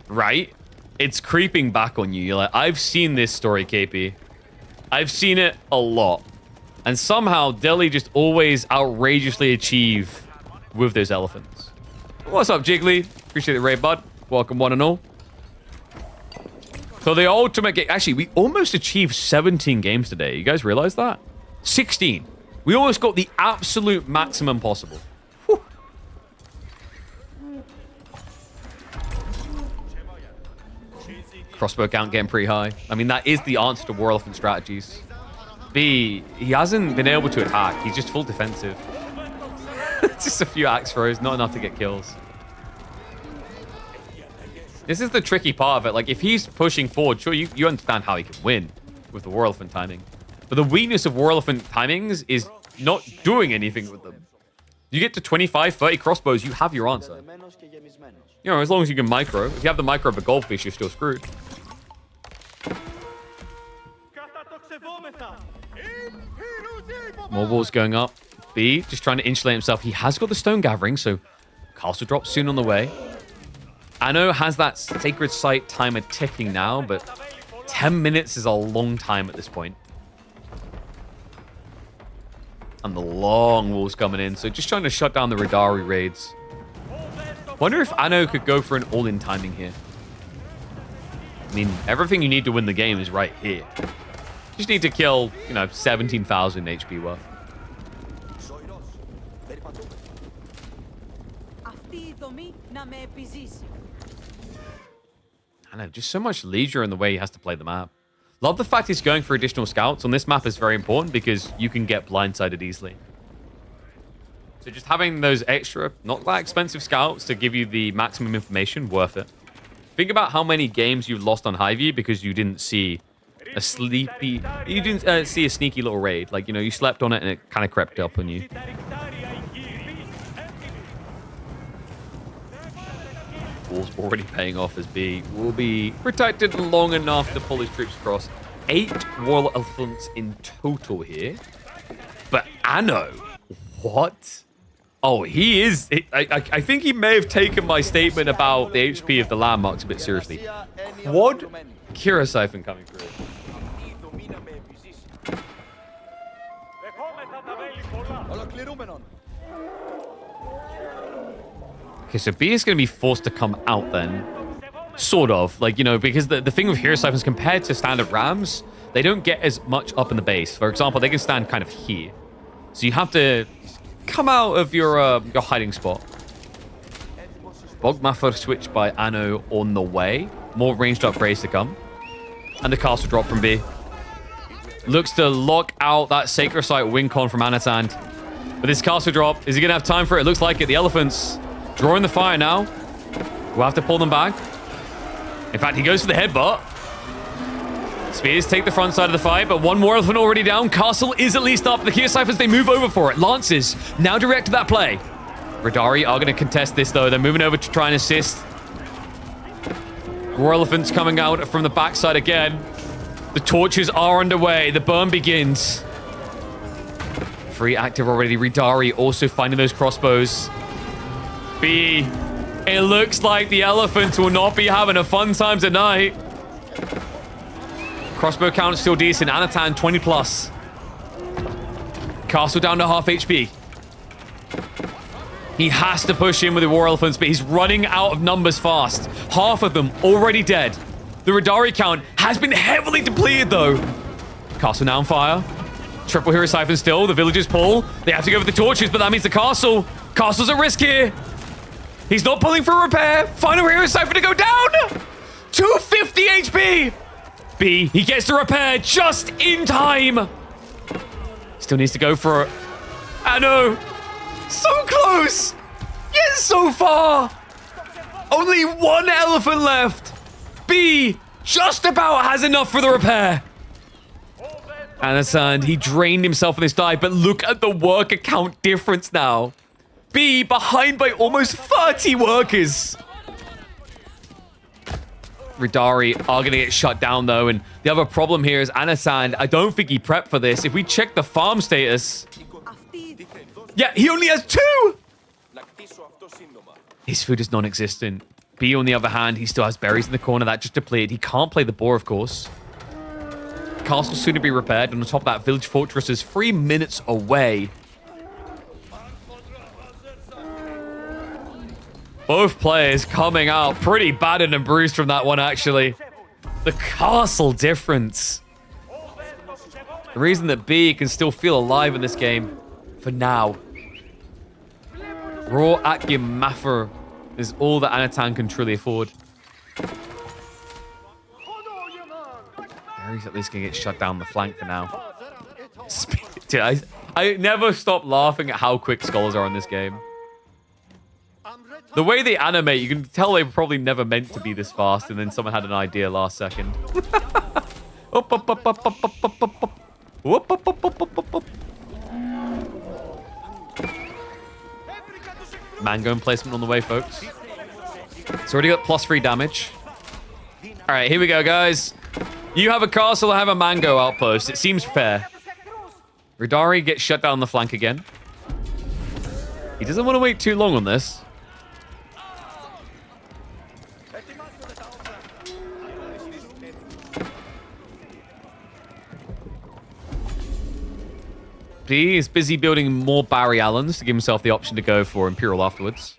right? It's creeping back on you. You're like, I've seen this story, KP. I've seen it a lot. And somehow, Delhi just always outrageously achieve with those elephants. What's up, Jiggly? Appreciate the raid, bud. Welcome, one and all. So the ultimate game... Actually, we almost achieved 17 games today. You guys realize that? 16. We almost got the absolute maximum possible. Whew. Crossbow count getting pretty high. I mean, that is the answer to War Elephant strategies. B, he hasn't been able to attack. He's just full defensive. Just a few axe throws, not enough to get kills. This is the tricky part of it. Like, if he's pushing forward, sure, you understand how he can win with the War Elephant timing. But the weakness of War Elephant timings is not doing anything with them. You get to 25, 30 crossbows, you have your answer. As long as you can micro. If you have the micro of a goldfish, you're still screwed. More walls going up. B, just trying to insulate himself. He has got the stone gathering, so castle drop soon on the way. Anno has that sacred site timer ticking now, but 10 minutes is a long time at this point. And the long walls coming in, so just trying to shut down the Ridari raids. Wonder if Anno could go for an all-in timing here. I mean, everything you need to win the game is right here. Just need to kill, 17,000 HP worth. I know, just so much leisure in the way he has to play the map. Love the fact he's going for additional scouts. On this map is very important because you can get blindsided easily. So just having those extra, not that expensive scouts to give you the maximum information, worth it. Think about how many games you've lost on Hy-Vee because you didn't see a sneaky little raid. Like, you know, you slept on it and it kind of crept up on you. Wall's already paying off as B will be protected long enough to pull his troops across. 8 Royal Elephants in total here. But Anno, what? Oh, he is... I think he may have taken my statement about the HP of the landmarks a bit seriously. Quad Kira Siphon coming through. Okay, so B is going to be forced to come out then. Sort of. Like, you know, because the thing with Hero Siphons compared to standard Rams, they don't get as much up in the base. For example, they can stand kind of here. So you have to come out of your hiding spot. Bogmaffer switch by Anno on the way. More ranged upgrades to come. And the castle drop from B. Looks to lock out that Sacred Site win con from Anatan. But this castle drop, is he going to have time for it? It looks like it. The elephants drawing the fire now. We'll have to pull them back. In fact, he goes for the headbutt. Spears take the front side of the fight, but one more elephant already down. Castle is at least up. The Kir Cyphers, they move over for it. Lances now direct to that play. Radari are going to contest this, though. They're moving over to try and assist. More elephants coming out from the backside again. The torches are underway. The burn begins. 3 active already. Radari also finding those crossbows. B. It looks like the elephants will not be having a fun time tonight. Crossbow count still decent. Anatan 20 plus. Castle down to half HP. He has to push in with the war elephants, but he's running out of numbers fast. Half of them already dead. The Radari count has been heavily depleted though. Castle now on fire. Triple hero siphon still. The villagers pull. They have to go with the torches, but that means the castle. Castle's at risk here. He's not pulling for repair. Final hero siphon to go down. 250 HP. B, he gets the repair just in time. Still needs to go for it. Anno. So close. Yet so far. Only 1 elephant left. B just about has enough for the repair. Anatan, he drained himself in this dive, but look at the worker count difference now. B behind by almost 30 workers. Radari are going to get shut down, though. And the other problem here is Anatan, I don't think he prepped for this. If we check the farm status... Yeah, he only has 2! His food is non-existent. B, on the other hand, he still has berries in the corner. That just depleted. He can't play the boar, of course. Castle soon to be repaired. And on top of that, village fortress is 3 minutes away. Both players coming out pretty battered and bruised from that one, actually. The castle difference. The reason that B can still feel alive in this game, for now. Raw Akim Maffer is all that Anatan can truly afford. He's at least going to get shut down the flank for now. Dude, I never stop laughing at how quick scholars are in this game. The way they animate, you can tell they were probably never meant to be this fast, and then someone had an idea last second. Mango placement on the way, folks. It's already got +3 damage. All right, here we go, guys. You have a castle, I have a mango outpost. It seems fair. Radari gets shut down the flank again. He doesn't want to wait too long on this. He is busy building more Barry Allens to give himself the option to go for Imperial afterwards.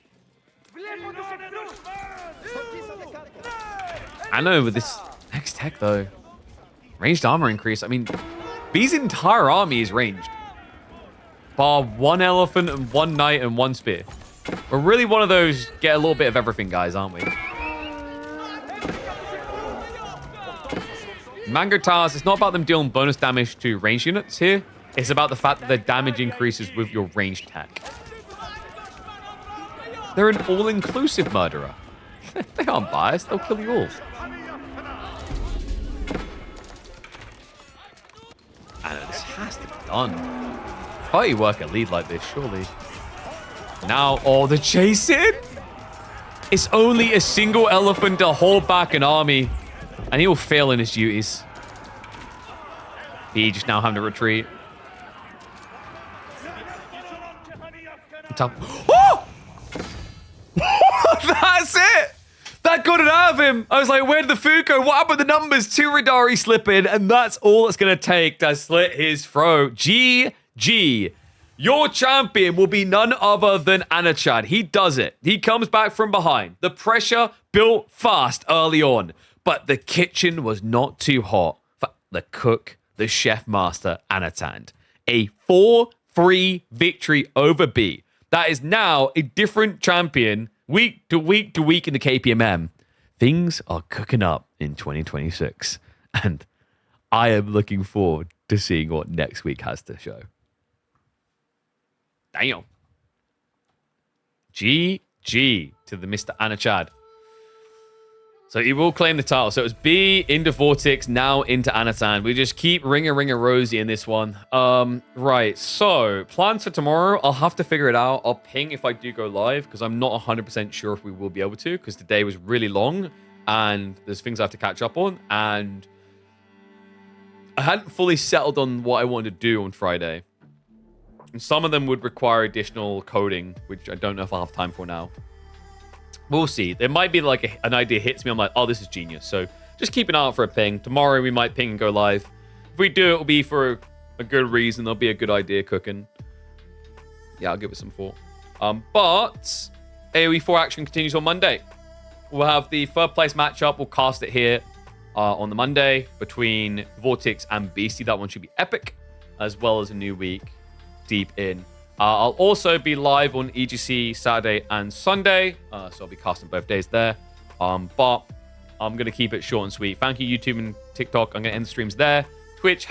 I know with this next tech though. Ranged armor increase. I mean, B's entire army is ranged. Bar 1 elephant and 1 knight and 1 spear. We're really one of those get a little bit of everything guys, aren't we? Mango Towers, it's not about them dealing bonus damage to ranged units here. It's about the fact that their damage increases with your ranged tech. They're an all-inclusive murderer. They aren't biased. They'll kill you all. I know, this has to be done. Why you work a lead like this, surely? Now, oh, the chasing? It's only a single elephant to hold back an army, and he'll fail in his duties. He just now having to retreat. Oh! That's it! That got it out of him. I was like, where did the food go? What happened with the numbers? 2 Radari slip in, and that's all it's going to take to slit his throat. GG. Your champion will be none other than Anatan. He does it. He comes back from behind. The pressure built fast early on, but the kitchen was not too hot for the cook, the chef master, Anatan. A 4-3 victory over B. That is now a different champion week to week to week in the KPMM. Things are cooking up in 2026, and I am looking forward to seeing what next week has to show. Damn. GG to the Mr. Anachad. So he will claim the title. So it was B into VortiX, now into Anatan. We just keep ringa Rosie in this one. Right, so plans for tomorrow, I'll have to figure it out. I'll ping if I do go live, because I'm not 100% sure if we will be able to, because today was really long, and there's things I have to catch up on, and I hadn't fully settled on what I wanted to do on Friday. And some of them would require additional coding, which I don't know if I'll have time for now. We'll see. There might be like an idea hits me. I'm like, oh, this is genius. So just keep an eye out for a ping. Tomorrow we might ping and go live. If we do, it'll be for a good reason. There'll be a good idea cooking. Yeah, I'll give it some thought. But AoE 4 action continues on Monday. We'll have the third place matchup. We'll cast it here on the Monday between VortiX and Beasty. That one should be epic, as well as a new week deep in. I'll also be live on EGC Saturday and Sunday, so I'll be casting both days there. But I'm going to keep it short and sweet. Thank you, YouTube and TikTok. I'm going to end the streams there. Twitch.